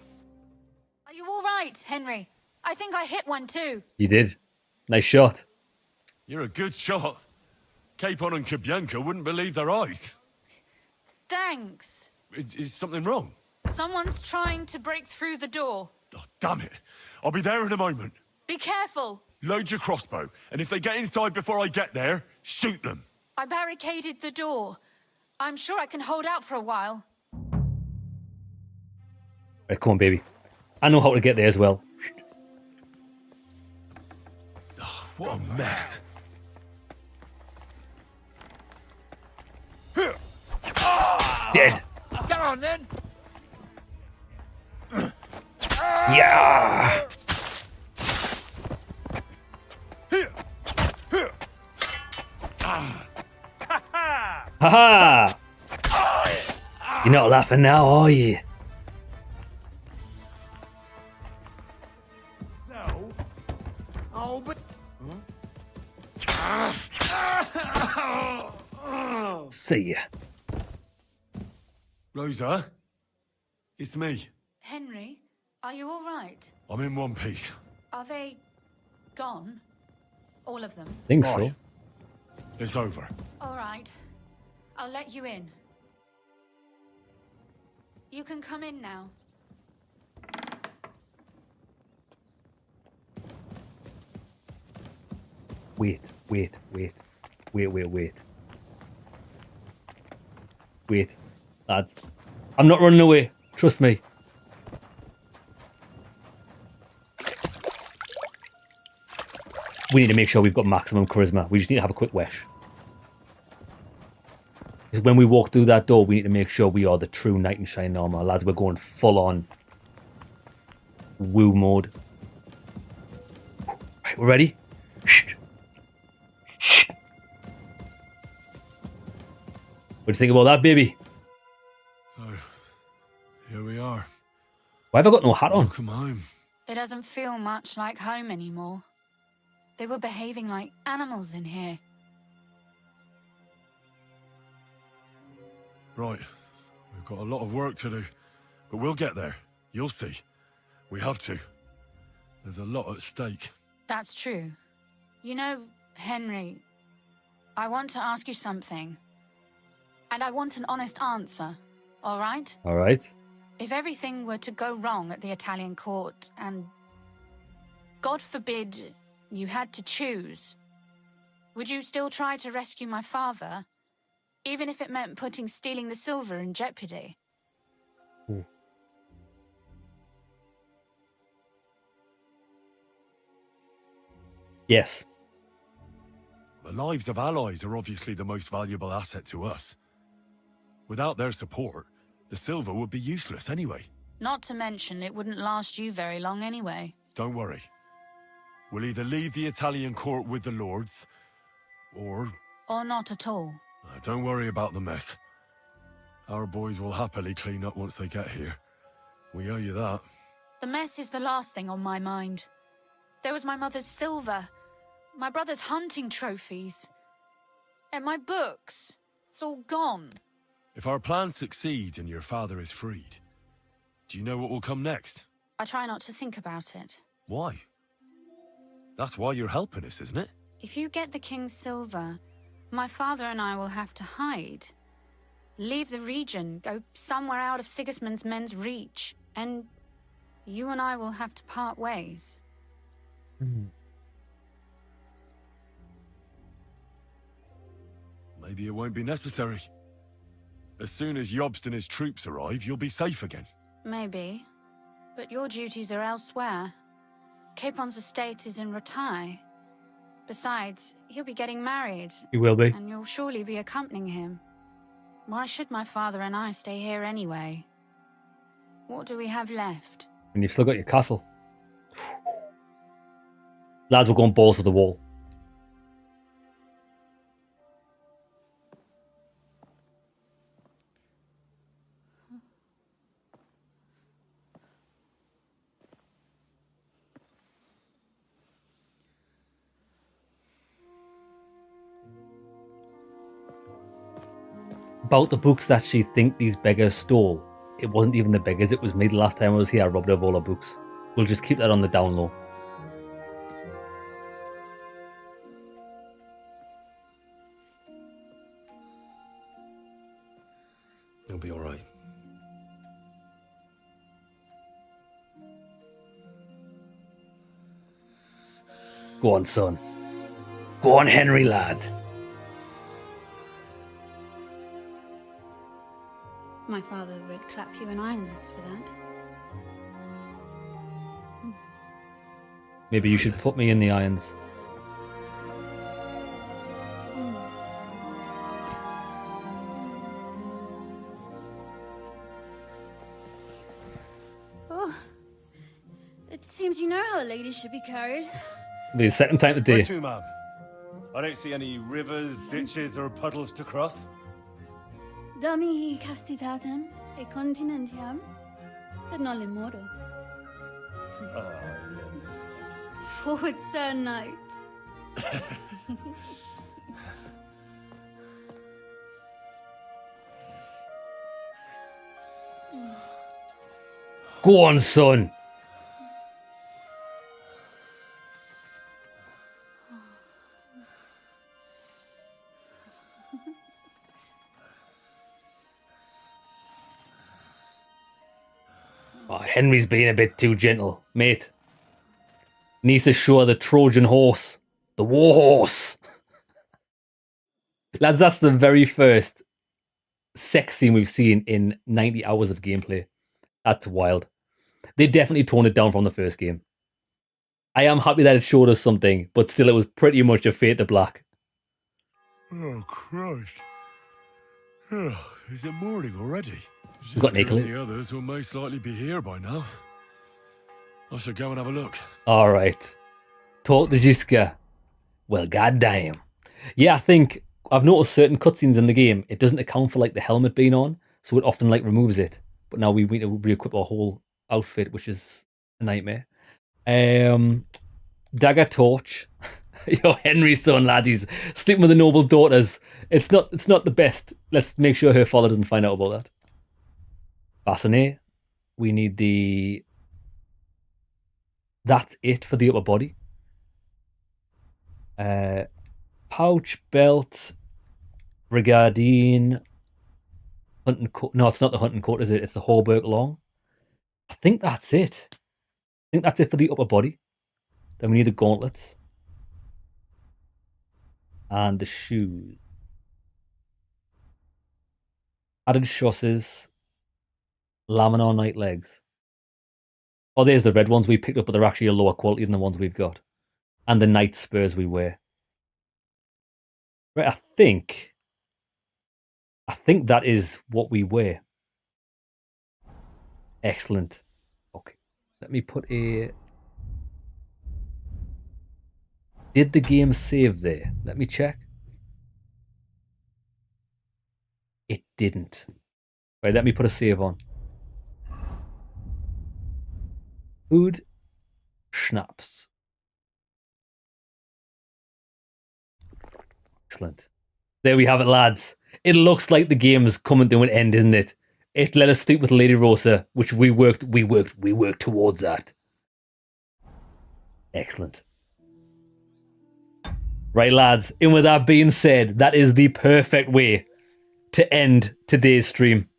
Are you all right, Henry? I think I hit one too.
You did. Nice shot.
You're a good shot. Capon and Kabianka wouldn't believe their eyes.
Thanks.
Is something wrong?
Someone's trying to break through the door.
Oh, damn it. I'll be there in a moment.
Be careful.
Load your crossbow, and if they get inside before I get there, shoot them.
I barricaded the door. I'm sure I can hold out for a while.
Right, come on, baby. I know how to get there as well.
Oh, what a mess.
Dead.
Get on then.
Yeah. Haha! You're not laughing now, are you?
So, oh, but...
See ya.
Rosa? It's me.
Henry, are you all right?
I'm in one piece.
Are they gone? All of them?
Think so.
It's over.
All right. I'll let you in. You can come in now.
Wait. Wait, lads. I'm not running away. Trust me. We need to make sure we've got maximum charisma. We just need to have a quick wesh. Because when we walk through that door, we need to make sure we are the true knight in shining armor. Lads, we're going full on woo mode. Right, we're ready? What do you think about that, baby?
So, here we are.
Why have I got no hat on?
Welcome home.
It doesn't feel much like home anymore. They were behaving like animals in here.
Right. We've got a lot of work to do. But we'll get there. You'll see. We have to. There's a lot at stake.
That's true. You know, Henry, I want to ask you something. And I want an honest answer, all right?
All right.
If everything were to go wrong at the Italian court and, God forbid, you had to choose, would you still try to rescue my father, even if it meant putting stealing the silver in jeopardy?
Ooh. Yes.
The lives of allies are obviously the most valuable asset to us. Without their support, the silver would be useless anyway.
Not to mention, it wouldn't last you very long anyway.
Don't worry. We'll either leave the Italian court with the lords, or...
Or not at all.
Don't worry about the mess. Our boys will happily clean up once they get here. We owe you that.
The mess is the last thing on my mind. There was my mother's silver, my brother's hunting trophies, and my books. It's all gone.
If our plan succeeds and your father is freed, do you know what will come next?
I try not to think about it.
Why? That's why you're helping us, isn't it?
If you get the king's silver, my father and I will have to hide. Leave the region, go somewhere out of Sigismund's men's reach, and you and I will have to part ways.
Maybe it won't be necessary. As soon as Jobst and his troops arrive, you'll be safe again.
Maybe. But your duties are elsewhere. Capon's estate is in Rotai. Besides, he'll be getting married.
He will be.
And you'll surely be accompanying him. Why should my father and I stay here anyway? What do we have left?
And you've still got your castle. Lads, we're going balls to the wall. About the books that she think these beggars stole. It wasn't even the beggars, it was me the last time I was here. I robbed her of all her books. We'll just keep that on the down low.
You'll be all right.
Go on, son. Go on, Henry, lad.
My father would clap you in irons for that.
Maybe you should put me in the irons.
Oh, it seems you know how a lady should be carried.
The second time today.
Where to, ma'am? I don't see any rivers, ditches, or puddles to cross.
Dami castitatem e continentiam, sed non limoro. Forward, Sir Knight.
Go on, son. Oh, Henry's being a bit too gentle, mate. Needs to show the Trojan horse. The war horse. Lads, that's the very first sex scene we've seen in 90 hours of gameplay. That's wild. They definitely toned it down from the first game. I am happy that it showed us something, but still it was pretty much a fade to black.
Oh, Christ. Oh, is it morning already?
We've got Nicola.
The others will most likely be here by now. I should go and have a look.
Alright. Talk to Jiska. Well, goddamn. Yeah, I think I've noticed certain cutscenes in the game, it doesn't account for like the helmet being on, so it often like removes it. But now we need to re-equip our whole outfit, which is a nightmare. Dagger torch. Yo, Henry's son, lad, he's sleeping with the noble's daughters. It's not the best. Let's make sure her father doesn't find out about that. Bassinet. We need the... That's it for the upper body. Pouch, belt, brigandine, hunting coat. No, it's not the hunting coat, is it? It's the hauberk long. I think that's it. I think that's it for the upper body. Then we need the gauntlets. And the shoes. Added chausses. Laminar night legs. Oh, there's the red ones we picked up, but they're actually a lower quality than the ones we've got. And the night spurs we wear. Right, I think that is what we wear. Excellent. Okay. Let me put a... Did the game save there? Let me check. It didn't. Right, let me put a save on. Food. Schnapps. Excellent. There we have it, lads. It looks like the game's coming to an end, isn't it? It let us sleep with Lady Rosa, which we worked towards that. Excellent. Right, lads, and with that being said, that is the perfect way to end today's stream.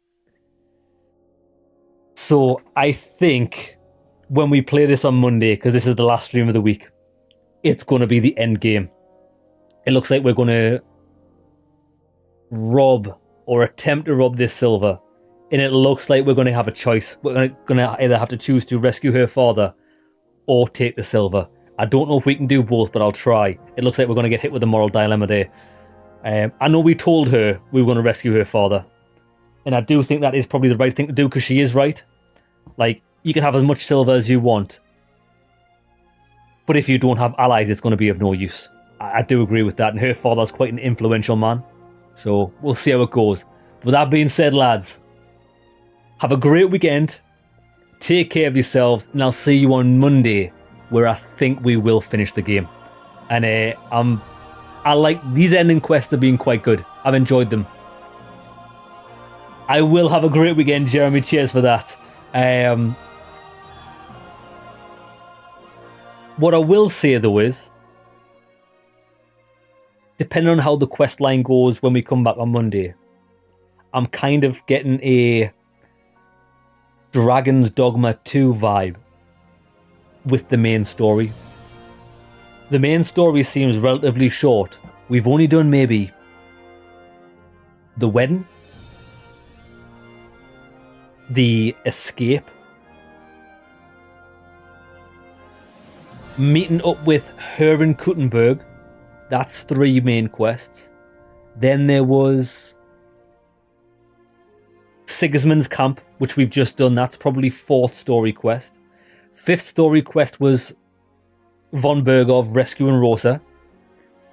So I think when we play this on Monday, because this is the last stream of the week, it's going to be the end game. It looks like we're going to rob or attempt to rob this silver. And it looks like we're going to have a choice. We're going to either have to choose to rescue her father or take the silver. I don't know if we can do both, but I'll try. It looks like we're going to get hit with a moral dilemma there. I know we told her we were going to rescue her father. And I do think that is probably the right thing to do because she is right. Like, you can have as much silver as you want. But if you don't have allies, it's going to be of no use. I do agree with that. And her father's quite an influential man. So we'll see how it goes. With that being said, lads, have a great weekend. Take care of yourselves. And I'll see you on Monday, where I think we will finish the game. And I like these ending quests have been quite good. I've enjoyed them. I will have a great weekend, Jeremy. Cheers for that. What I will say, though, is depending on how the quest line goes when we come back on Monday, I'm kind of getting a Dragon's Dogma 2 vibe with the main story. The main story seems relatively short. We've only done maybe the wedding, the escape, meeting up with her in Kuttenberg. That's 3 main quests. Then there was Sigismund's camp, which we've just done. That's probably 4th story quest. 5th story quest was von Bergov rescuing Rosa.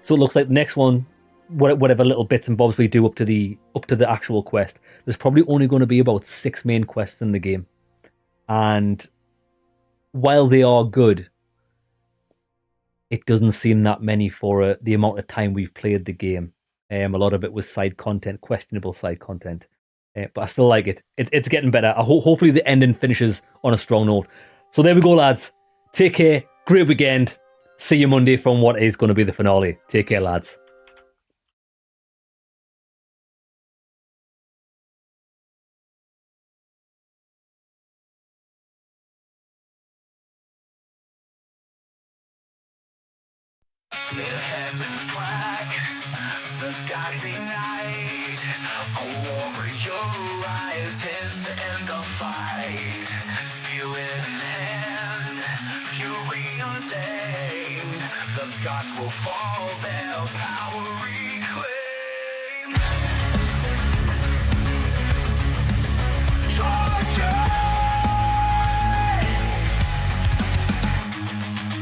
So it looks like the next one, whatever little bits and bobs we do up to the actual quest, there's probably only going to be about 6 main quests in the game. And while they are good, it doesn't seem that many for the amount of time we've played the game. A lot of it was side content, questionable side content. But I still like it. It's getting better. Hopefully the ending finishes on a strong note. So there we go, lads. Take care. Great weekend. See you Monday from what is going to be the finale. Take care, lads.
The heavens crack, the gods ignite. A warrior rises to end the fight. Steel in hand, fury untamed. The gods will fall, their power reclaimed.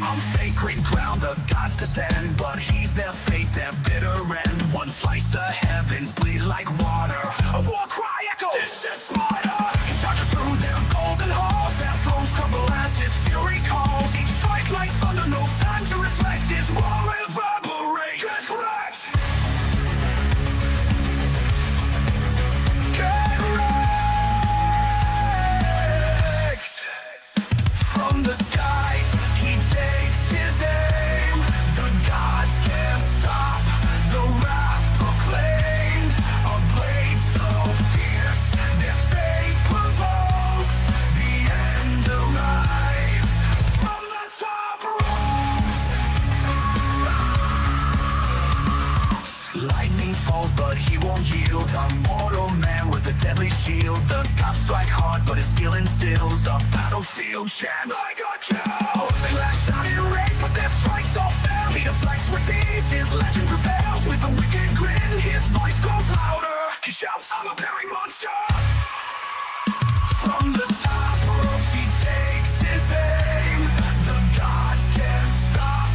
On sacred ground, the gods descend, but he's their fate, their bitter end. One slice, the heavens bleed like water. A war cry echoes. This is Sparta. He charges through their golden halls. Their thrones crumble as his fury calls. Each strike like thunder, no time to reflect. His roar reverberates. Get wrecked. Get wrecked. From the skies, he takes his aim. The gods can't stop the wrath proclaimed. A blade so fierce, their fate provokes. The end arrives from the top ropes. Lightning falls, but he won't yield. A mortal man with a deadly shield. The gods strike hard, but his skill instills a battlefield chant. I got killed. They lash out in rage, but their strikes all fail. He deflects with ease, his legend prevails. With a wicked grin, his voice grows louder. He shouts, I'm a berry monster. From the top ropes, he takes his aim. The gods can't stop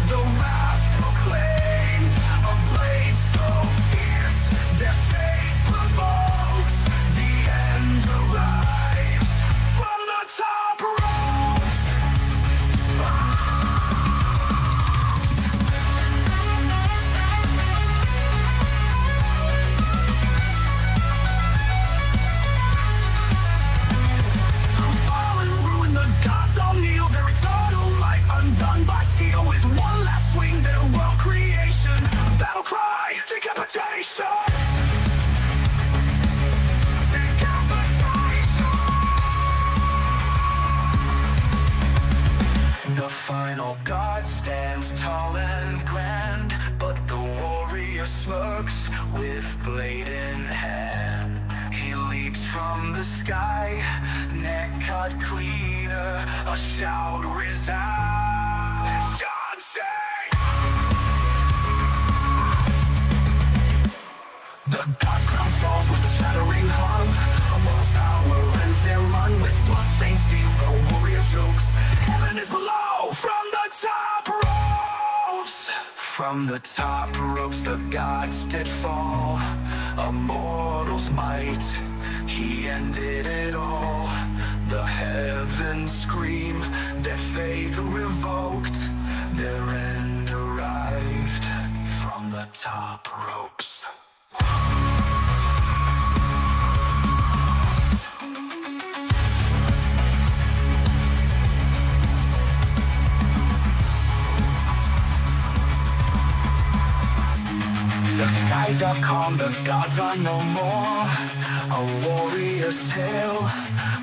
the wrath proclaimed. A blade so fierce, their fate provokes. The end arrives from the top ropes. Through fall and ruin, the gods all kneel. Their eternal light undone by steel. With one last swing, their world creation. Battle cry, decapitation. The final god stands tall and grand, but the warrior smirks with blade in hand. He leaps from the sky, neck cut cleaner, a shout resounds. The god's crown falls with a shattering hum. A war's power ends their run with blood-stained steel. The warrior chokes. Heaven is below from the top. From the top ropes the gods did fall, a mortal's might, he ended it all. The heavens scream, their fate revoked, their end arrived. From the top ropes. The skies are calm, the gods are no more. A warrior's tale,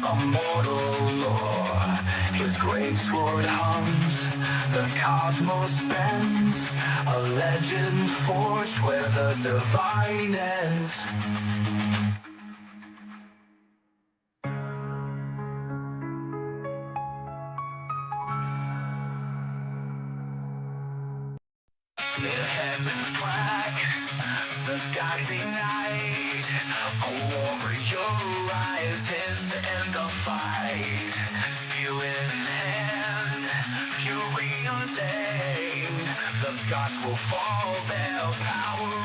a mortal lore. His great sword hums, the cosmos bends. A legend forged where the divine ends. The heavens crack, the gods unite. A warrior rises to end the fight. Steel in hand, fury untamed. The gods will fall, their power